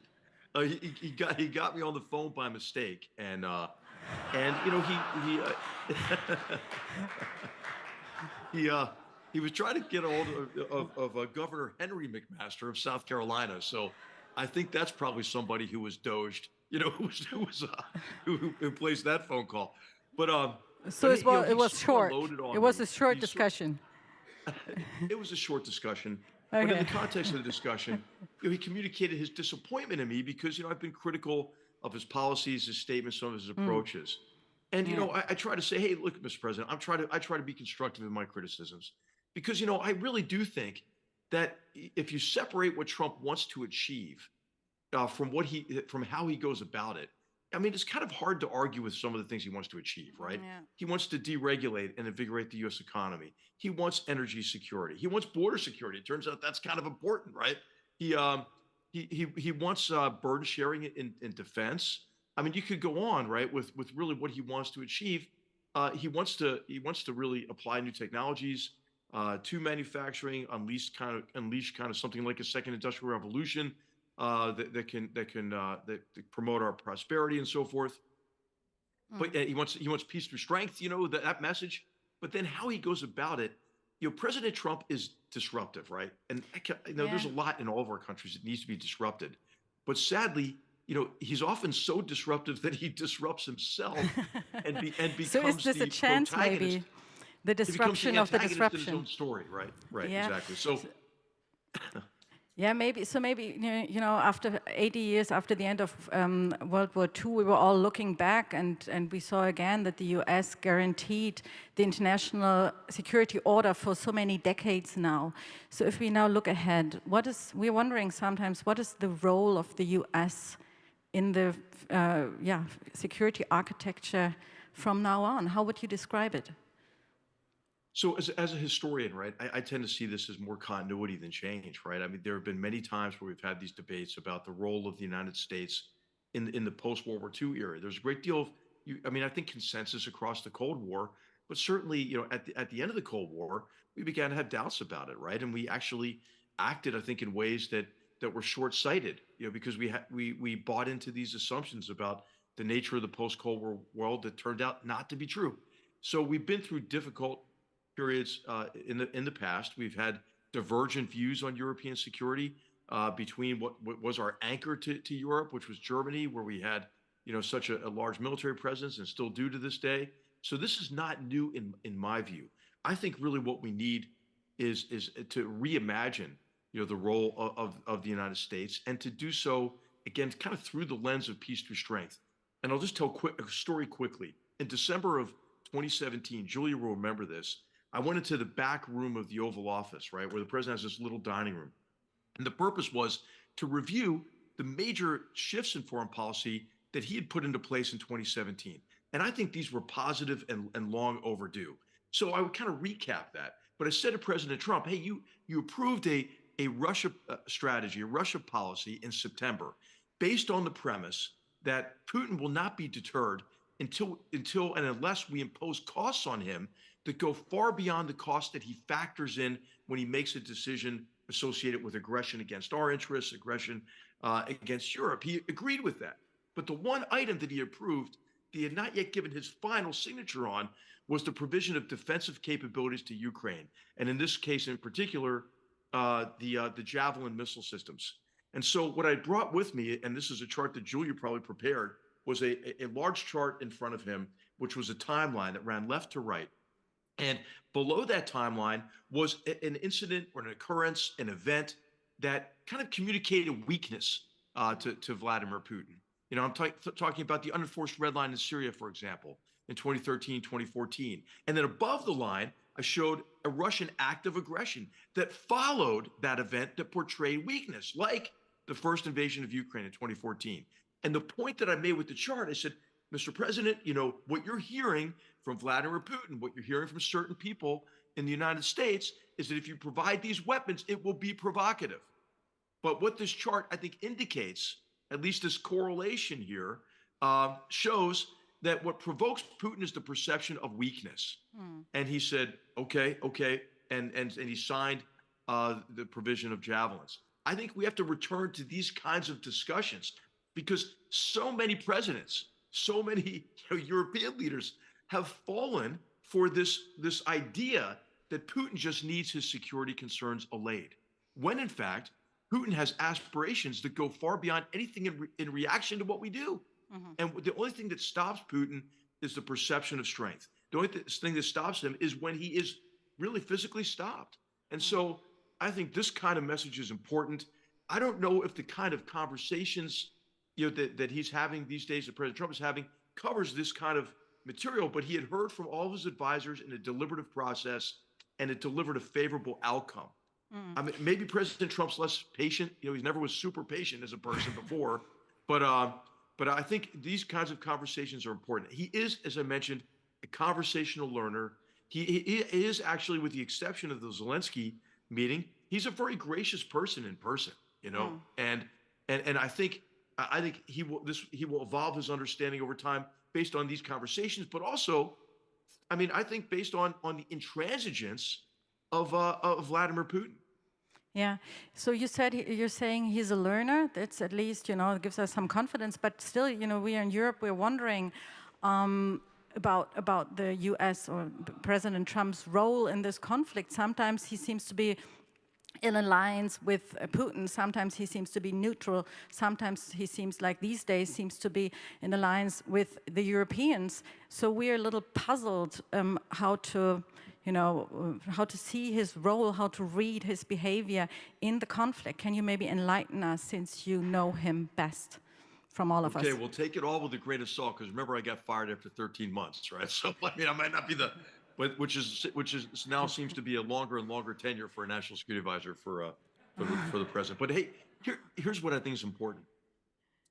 He got me on the phone by mistake, and he was trying to get a hold of Governor Henry McMaster of South Carolina. So I think that's probably somebody who was doged, who placed that phone call. But it was short. It was a short discussion. It was a short discussion. Okay. But in the context of the discussion, he communicated his disappointment to me because I've been critical of his policies, his statements, some of his approaches. And I try to say, hey, look, Mr. President, I try to be constructive in my criticisms. Because, I really do think that if you separate what Trump wants to achieve from how he goes about it, I mean, it's kind of hard to argue with some of the things he wants to achieve, right? Yeah. He wants to deregulate and invigorate the U.S. economy. He wants energy security. He wants border security. It turns out that's kind of important, right? He wants burden sharing in defense. I mean, you could go on, right, with really what he wants to achieve. He wants to really apply new technologies to manufacturing, unleash kind of something like a second industrial revolution that can promote our prosperity and so forth. But he wants peace through strength, you know, that message. But then how he goes about it, you know, President Trump is disruptive, right? And you know, there's a lot in all of our countries that needs to be disrupted. But sadly, you know, he's often so disruptive that he disrupts himself and becomes So is this the a chance, protagonist. maybe? The disruption of the antagonist in his disruption. own story, right? Right, Yeah. exactly. So. Yeah, maybe. So maybe, you know, after 80 years after the end of World War II, we were all looking back, and we saw again that the U.S. guaranteed the international security order for so many decades now. So if we now look ahead, we're wondering sometimes, what is the role of the U.S. in the security architecture from now on? How would you describe it? So as a historian, right, I tend to see this as more continuity than change, right? I mean, there have been many times where we've had these debates about the role of the United States in the post-World War II era. There's a great deal of, I think consensus across the Cold War, but certainly, you know, at the end of the Cold War, we began to have doubts about it, right? And we actually acted, I think, in ways that were short-sighted, you know, because we bought into these assumptions about the nature of the post-Cold War world that turned out not to be true. So we've been through difficult periods in the past. We've had divergent views on European security between what was our anchor to Europe, which was Germany, where we had, you know, such a large military presence and still do to this day. So this is not new in my view. I think really what we need is to reimagine, you know, the role of the United States, and to do so again kind of through the lens of peace through strength. And I'll just tell a story quickly. In December of 2017, Julia will remember this. I went into the back room of the Oval Office, right, where the president has this little dining room. And the purpose was to review the major shifts in foreign policy that he had put into place in 2017. And I think these were positive and long overdue. So I would kind of recap that. But I said to President Trump, hey, you approved a Russia strategy, a Russia policy in September, based on the premise that Putin will not be deterred until and unless we impose costs on him that go far beyond the cost that he factors in when he makes a decision associated with aggression against our interests, aggression against Europe. He agreed with that. But the one item that he approved, he had not yet given his final signature on, was the provision of defensive capabilities to Ukraine. And in this case in particular, the Javelin missile systems. And so what I brought with me, and this is a chart that Julia probably prepared, was a large chart in front of him, which was a timeline that ran left to right. And below that timeline was an incident or an occurrence, an event that kind of communicated weakness to Vladimir Putin. You know, I'm talking about the unenforced red line in Syria, for example, in 2013, 2014. And then above the line, I showed a Russian act of aggression that followed that event that portrayed weakness, like the first invasion of Ukraine in 2014. And the point that I made with the chart, I said, Mr. President, you know, what you're hearing from Vladimir Putin, what you're hearing from certain people in the United States is that if you provide these weapons, it will be provocative. But what this chart, I think, indicates, at least this correlation here, shows that what provokes Putin is the perception of weakness. And he said, okay, and he signed the provision of javelins. I think we have to return to these kinds of discussions because so many presidents, so many European leaders have fallen for this idea that Putin just needs his security concerns allayed, when in fact, Putin has aspirations that go far beyond anything in reaction to what we do. And the only thing that stops Putin is the perception of strength. The only thing that stops him is when he is really physically stopped. And so I think this kind of message is important. I don't know if the kind of conversations that he's having these days, that President Trump is having, covers this kind of material, but he had heard from all of his advisors in a deliberative process, and it delivered a favorable outcome. I mean, maybe President Trump's less patient. He never was super patient as a person before, but But I think these kinds of conversations are important. He is, as I mentioned, a conversational learner. He is actually, with the exception of the Zelensky meeting, he's a very gracious person in person, you know. And I think he will evolve his understanding over time based on these conversations, but also, I mean, I think based on the intransigence of Vladimir Putin. Yeah. So you're saying he's a learner. That's at least, you know, gives us some confidence. But still, you know, we are in Europe. We're wondering about the U.S. or President Trump's role in this conflict. Sometimes he seems to be in alliance with Putin. Sometimes he seems to be neutral. Sometimes he seems like these days seems to be in alliance with the Europeans. So we're a little puzzled how to, you know, how to see his role, how to read his behavior in the conflict. Can you maybe enlighten us, since you know him best from all of us? Okay, we'll take it all with a grain of salt, because remember, I got fired after 13 months, right? So I mean, I might not be the, but which is now seems to be a longer and longer tenure for a national security advisor for the president. But hey, here's what I think is important,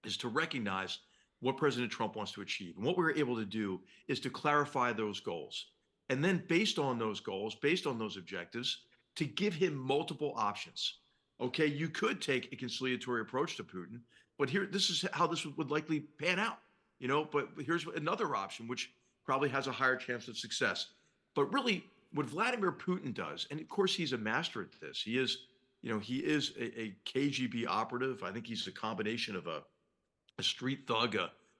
is to recognize what President Trump wants to achieve. And what we're able to do is to clarify those goals. And then based on those goals, based on those objectives, to give him multiple options. Okay, you could take a conciliatory approach to Putin, but this is how this would likely pan out, you know. But here's another option, which probably has a higher chance of success. But really, what Vladimir Putin does, and of course he's a master at this. He is, you know, he is a KGB operative. I think he's a combination of a street thug,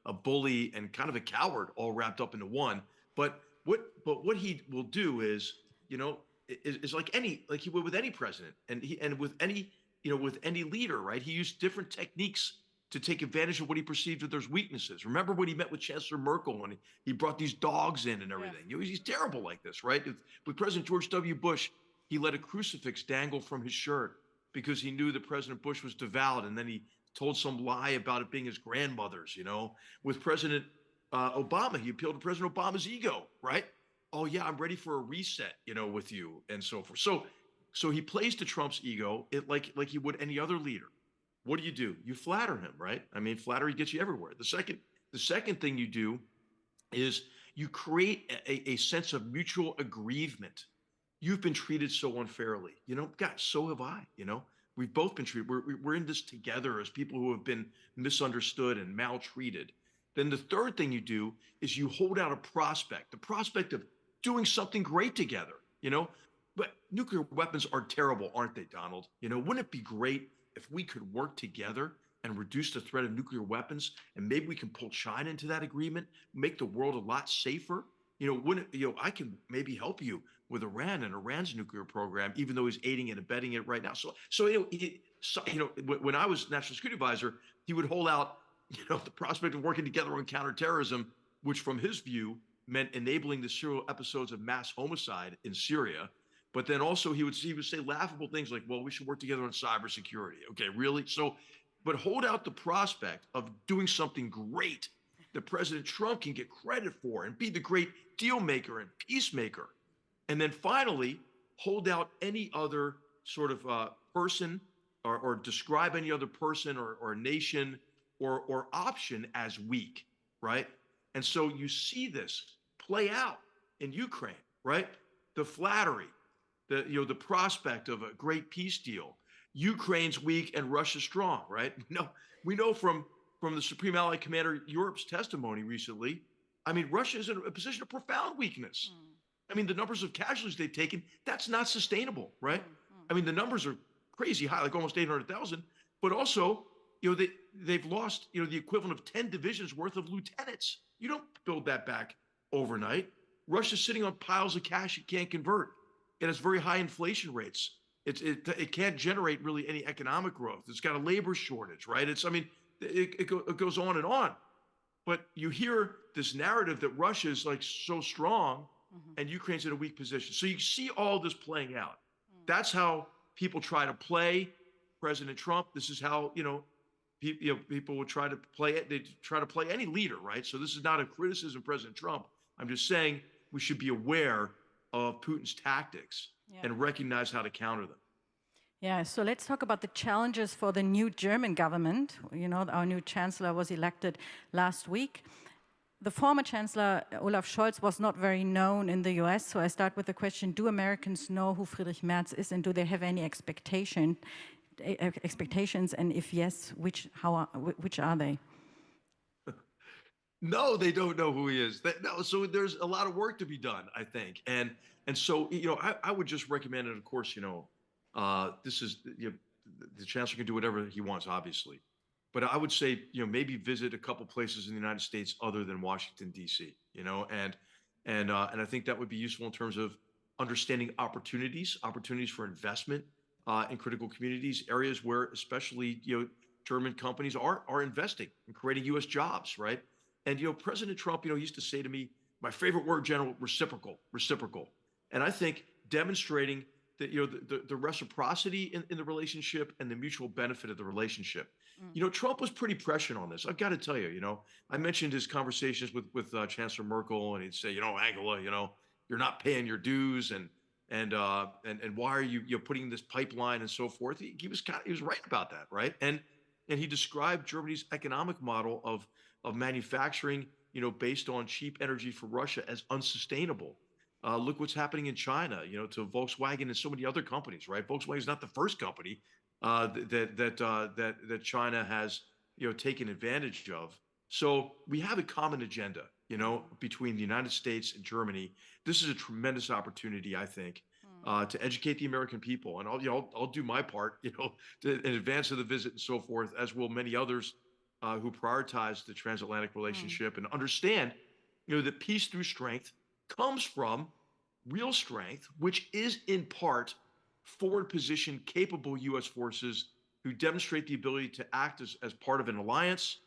a bully, and kind of a coward, all wrapped up into one. But what he will do is, you know, is like he would with any president, and with any, you know, with any leader, right? He used different techniques to take advantage of what he perceived of those weaknesses. Remember when he met with Chancellor Merkel, when he brought these dogs in and everything? You know, he's terrible like this, right? With President George W. Bush, he let a crucifix dangle from his shirt because he knew that President Bush was devout, and then he told some lie about it being his grandmother's, you know. With President Obama, he appealed to President Obama's ego, right? Oh yeah, I'm ready for a reset, you know, with you, and so forth. So he plays to Trump's ego, like he would any other leader. What do? You flatter him, right? I mean, flattery gets you everywhere. The second thing you do is you create a sense of mutual aggrievement. You've been treated so unfairly, you know. God, so have I. You know, we've both been treated. We're in this together as people who have been misunderstood and maltreated. Then the third thing you do is you hold out the prospect of doing something great together, you know. But nuclear weapons are terrible, aren't they, Donald? You know, wouldn't it be great if we could work together and reduce the threat of nuclear weapons, and maybe we can pull China into that agreement, make the world a lot safer? You know, I can maybe help you with Iran and Iran's nuclear program, even though he's aiding and abetting it right now. So you know, when I was national security advisor, he would hold out, you know, the prospect of working together on counterterrorism, which from his view meant enabling the serial episodes of mass homicide in Syria. But then also he would say laughable things like, well, we should work together on cybersecurity. Okay, really? So, but hold out the prospect of doing something great that President Trump can get credit for and be the great deal maker and peacemaker. And then finally, hold out any other sort of person or describe any other person or nation or option as weak, right? And so you see this play out in Ukraine, right? The flattery, the prospect of a great peace deal. Ukraine's weak and Russia's strong, right? No, we know from the Supreme Allied Commander Europe's testimony recently. I mean, Russia is in a position of profound weakness. I mean, the numbers of casualties they've taken, that's not sustainable, right? I mean, the numbers are crazy high, like almost 800,000. But also, you know, they've lost, you know, the equivalent of 10 divisions worth of lieutenants. You don't build that back overnight. Russia's sitting on piles of cash it can't convert. It has very high inflation rates. It can't generate really any economic growth. It's got a labor shortage, right? It goes on and on. But you hear this narrative that Russia is like so strong and Ukraine's in a weak position. So you see all this playing out. That's how people try to play President Trump. This is how, you know, people would try to play it. They try to play any leader, right? So this is not a criticism of President Trump. I'm just saying we should be aware of Putin's tactics and recognize how to counter them. Yeah, so let's talk about the challenges for the new German government. You know, our new chancellor was elected last week. The former chancellor, Olaf Scholz, was not very known in the US, so I start with the question, do Americans know who Friedrich Merz is, and do they have any expectations, and if yes, which are they? No, they don't know who he is. No, so there's a lot of work to be done, I think. And so, I would just recommend it, of course, this is, the chancellor can do whatever he wants, obviously. But I would say, maybe visit a couple places in the United States other than Washington, D.C., and I think that would be useful in terms of understanding opportunities for investment in critical communities, areas where especially, German companies are investing and creating U.S. jobs, right? And, President Trump, used to say to me, my favorite word, General, reciprocal. And I think demonstrating that, the reciprocity in the relationship and the mutual benefit of the relationship. Trump was pretty prescient on this. I've got to tell you, I mentioned his conversations with Chancellor Merkel, and he'd say, Angela, you're not paying your dues, and why are you putting this pipeline and so forth. He was right about that, right? And he described Germany's economic model of manufacturing, based on cheap energy for Russia as unsustainable. Look what's happening in China, to Volkswagen and so many other companies, right? Volkswagen is not the first company that China has, taken advantage of. So we have a common agenda, between the United States and Germany. This is a tremendous opportunity, I think, to educate the American people, and I'll do my part, in advance of the visit and so forth, as will many others who prioritize the transatlantic relationship and understand, that peace through strength comes from real strength, which is in part forward position capable U.S. forces who demonstrate the ability to act as part of an alliance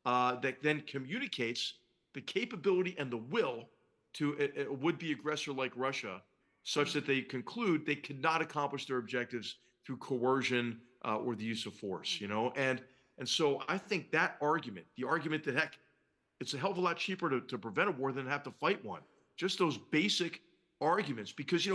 that then communicates the capability and the will to a would-be aggressor like Russia, such that they conclude they cannot accomplish their objectives through coercion or the use of force, And so I think that argument, the argument that, heck, it's a hell of a lot cheaper to prevent a war than have to fight one. Just those basic arguments, because,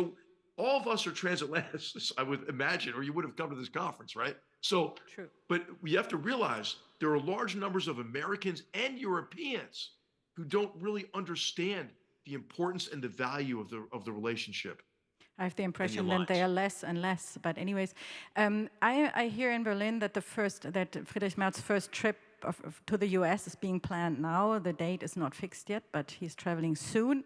all of us are transatlanticists, I would imagine, or you would have come to this conference, right? So, true. But we have to realize there are large numbers of Americans and Europeans who don't really understand the importance and the value of the relationship. I have the impression that they are less and less. But anyways, I hear in Berlin that Friedrich Merz's first trip to the US is being planned now. The date is not fixed yet, but he's traveling soon.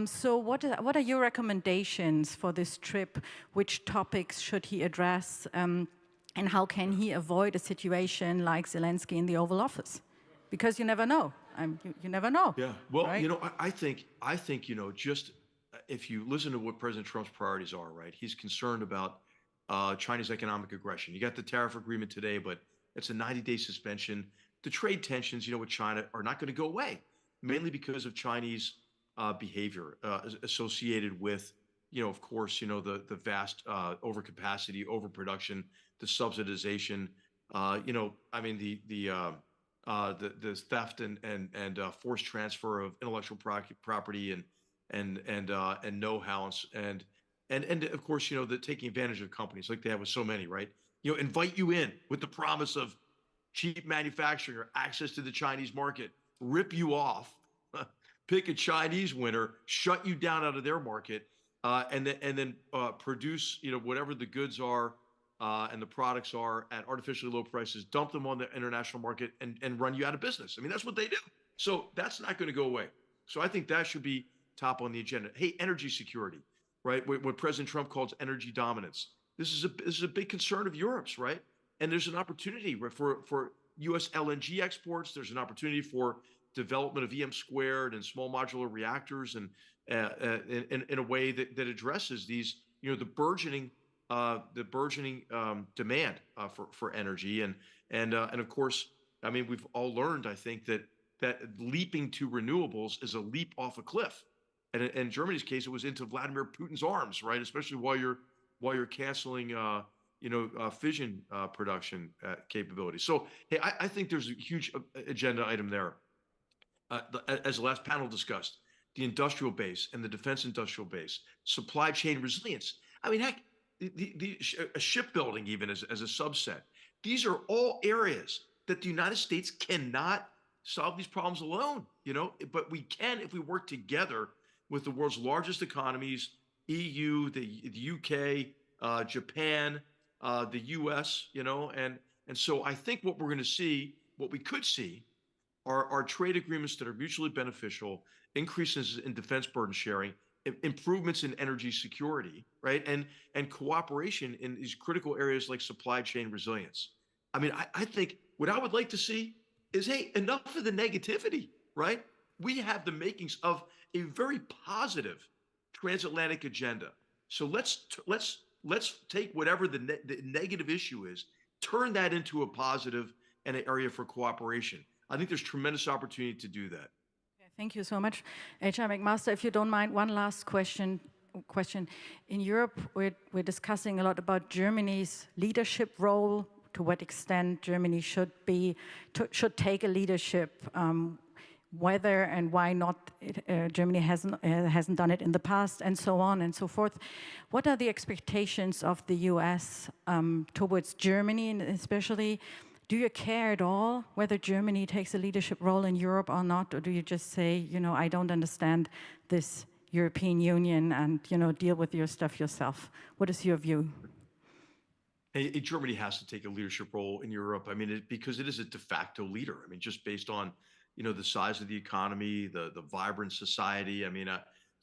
So what are your recommendations for this trip? Which topics should he address? And how can he avoid a situation like Zelensky in the Oval Office? Because you never know. You never know. Yeah. Well, right? I think, just if you listen to what President Trump's priorities are, right? He's concerned about China's economic aggression. You got the tariff agreement today, but it's a 90-day suspension. The trade tensions, with China are not going to go away, mainly because of Chinese behavior associated with, of course, the vast overcapacity, overproduction, the subsidization, the theft and forced transfer of intellectual property and know-how and of course, the taking advantage of companies like they have with so many, right? Invite you in with the promise of cheap manufacturing or access to the Chinese market, rip you off, pick a Chinese winner, shut you down out of their market, and then produce, whatever the goods are and the products are at artificially low prices, dump them on the international market and run you out of business. I mean, that's what they do. So that's not going to go away. So I think that should be top on the agenda. Hey, energy security, right? What President Trump calls energy dominance. This is a big concern of Europe's, right? And there's an opportunity for U.S. LNG exports. There's an opportunity for development of EM squared and small modular reactors, and in a way that addresses these, the burgeoning demand for energy, and of course, I mean, we've all learned, I think, that leaping to renewables is a leap off a cliff, and in Germany's case, it was into Vladimir Putin's arms, right? Especially while you're canceling, fission production capability. So, hey, I think there's a huge agenda item there. As the last panel discussed, the industrial base and the defense industrial base, supply chain resilience. I mean, heck, shipbuilding even as a subset. These are all areas that the United States cannot solve these problems alone, but we can if we work together with the world's largest economies, EU, the UK, Japan, the US, and so I think what we're going to see, what we could see, are trade agreements that are mutually beneficial, increases in defense burden sharing, improvements in energy security, right? And cooperation in these critical areas like supply chain resilience. I mean, I think what I would like to see is, hey, enough of the negativity, right? We have the makings of a very positive transatlantic agenda. So let's take whatever the negative issue is, turn that into a positive and an area for cooperation. I think there's tremendous opportunity to do that. Thank you so much. HR McMaster, if you don't mind, one last question. In Europe, we're discussing a lot about Germany's leadership role, to what extent Germany should take a leadership, whether and why not Germany hasn't done it in the past, and so on and so forth. What are the expectations of the US towards Germany, and especially? Do you care at all whether Germany takes a leadership role in Europe or not? Or do you just say, I don't understand this European Union and, deal with your stuff yourself? What is your view? Hey, Germany has to take a leadership role in Europe. I mean, because it is a de facto leader. I mean, just based on, the size of the economy, the vibrant society. I mean,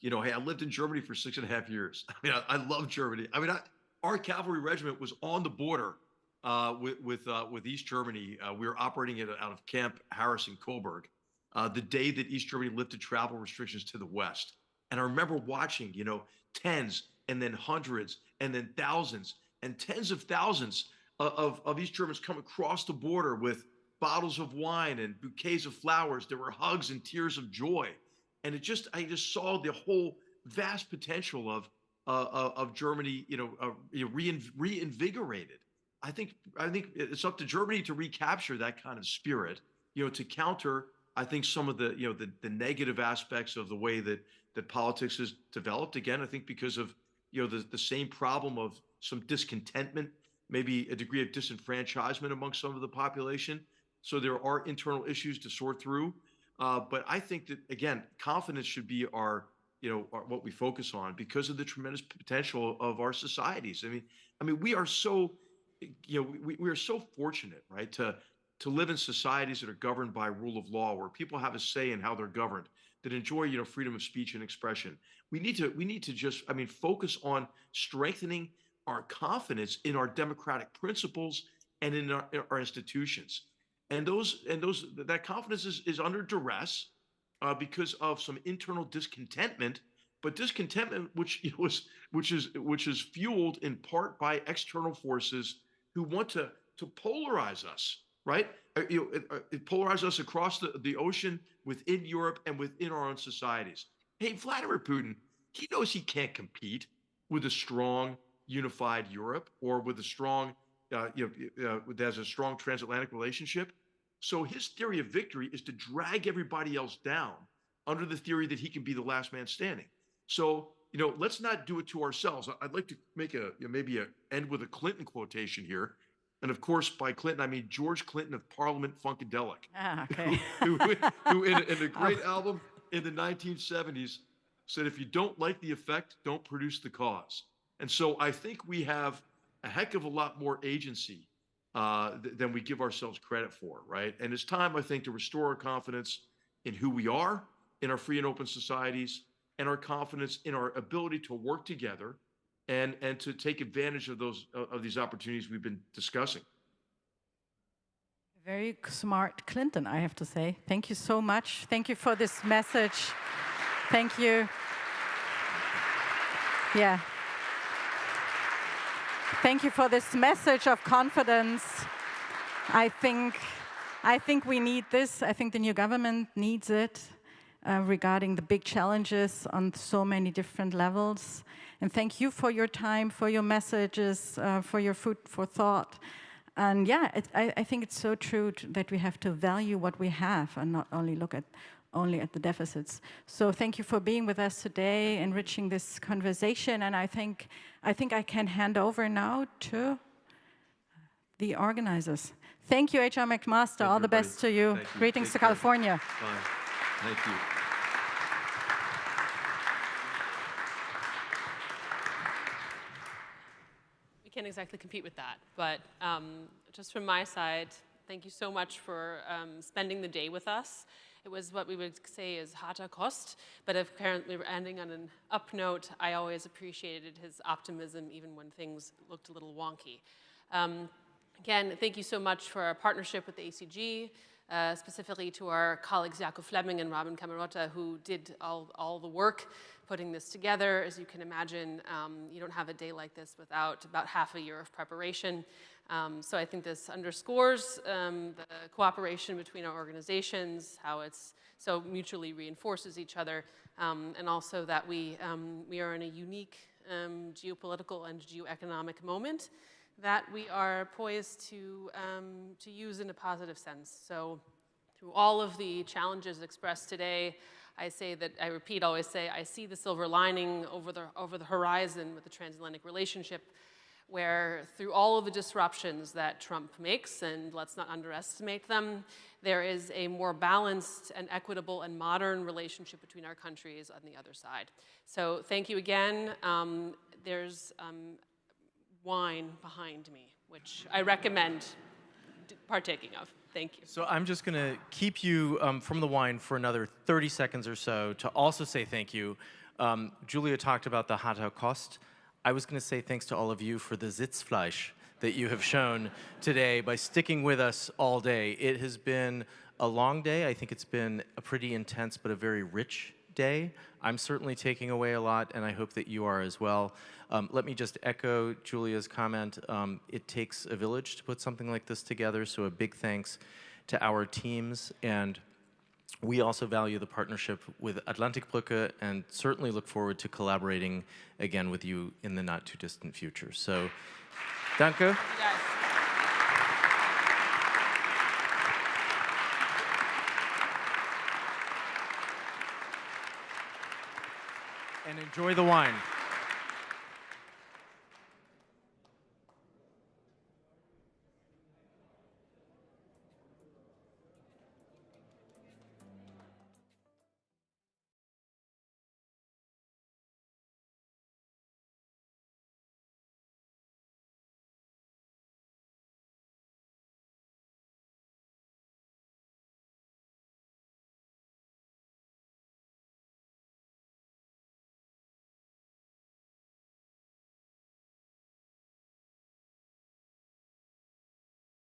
hey, I lived in Germany for 6.5 years. I mean, I love Germany. I mean, our cavalry regiment was on the border with East Germany. We were operating out of Camp Harrison-Kohlberg the day that East Germany lifted travel restrictions to the West. And I remember watching, tens and then hundreds and then thousands and tens of thousands of East Germans come across the border with bottles of wine and bouquets of flowers. There were hugs and tears of joy. And I just saw the whole vast potential of Germany, reinvigorated. I think it's up to Germany to recapture that kind of spirit, to counter, I think, some of the negative aspects of the way that politics has developed. Again, I think because of, the same problem of some discontentment, maybe a degree of disenfranchisement among some of the population. So there are internal issues to sort through. But I think that, again, confidence should be what we focus on because of the tremendous potential of our societies. I mean, we are so we are so fortunate, right, to live in societies that are governed by rule of law, where people have a say in how they're governed, that enjoy, freedom of speech and expression. We need to just, focus on strengthening our confidence in our democratic principles and in our institutions. And that confidence is under duress because of some internal discontentment. But discontentment, which is fueled in part by external forces who want to polarize us, right? Polarize us across the ocean, within Europe, and within our own societies. Hey, Vladimir Putin, he knows he can't compete with a strong, unified Europe or with a strong, that has a strong transatlantic relationship. So his theory of victory is to drag everybody else down under the theory that he can be the last man standing. So, let's not do it to ourselves. I'd like to make end with a Clinton quotation here. And of course, by Clinton, I mean George Clinton of Parliament Funkadelic, okay. who in a great album in the 1970s said, if you don't like the effect, don't produce the cause. And so I think we have a heck of a lot more agency than we give ourselves credit for, right? And it's time, I think, to restore our confidence in who we are, in our free and open societies, and our confidence in our ability to work together and to take advantage of these opportunities we've been discussing. Very smart Clinton, I have to say. Thank you so much. Thank you for this message. Thank you. Yeah. Thank you for this message of confidence. I think we need this. I think the new government needs it regarding the big challenges on so many different levels. And thank you for your time, for your messages, for your food for thought. And yeah, I think it's so true that we have to value what we have and not only look at only at the deficits. So thank you for being with us today, enriching this conversation. And I think I can hand over now to the organizers. Thank you, HR McMaster. All the best to you. Greetings to California. Bye. Thank you. We can't exactly compete with that, but just from my side, thank you so much for spending the day with us. It was what we would say is harter Kost, but apparently we're ending on an up note. I always appreciated his optimism, even when things looked a little wonky. Again, thank you so much for our partnership with the ACG, specifically to our colleagues Jakob Fleming and Robin Camerotta, who did all the work putting this together. As you can imagine, you don't have a day like this without about half a year of preparation. So I think this underscores the cooperation between our organizations, how it's so mutually reinforces each other, and also that we are in a unique geopolitical and geoeconomic moment that we are poised to use in a positive sense. So through all of the challenges expressed today, I repeat, always say, I see the silver lining over the horizon with the transatlantic relationship, where through all of the disruptions that Trump makes, and let's not underestimate them, there is a more balanced and equitable and modern relationship between our countries on the other side. So thank you again. There's wine behind me, which I recommend partaking of. Thank you. So I'm just going to keep you from the wine for another 30 seconds or so to also say thank you. Julia talked about the harter Kost. I was going to say thanks to all of you for the Sitzfleisch that you have shown today by sticking with us all day. It has been a long day. I think it's been a pretty intense but a very rich day. I'm certainly taking away a lot, and I hope that you are as well. Let me just echo Julia's comment. It takes a village to put something like this together, so a big thanks to our teams. And we also value the partnership with Atlantik-Brücke and certainly look forward to collaborating again with you in the not too distant future. So, danke. And enjoy the wine.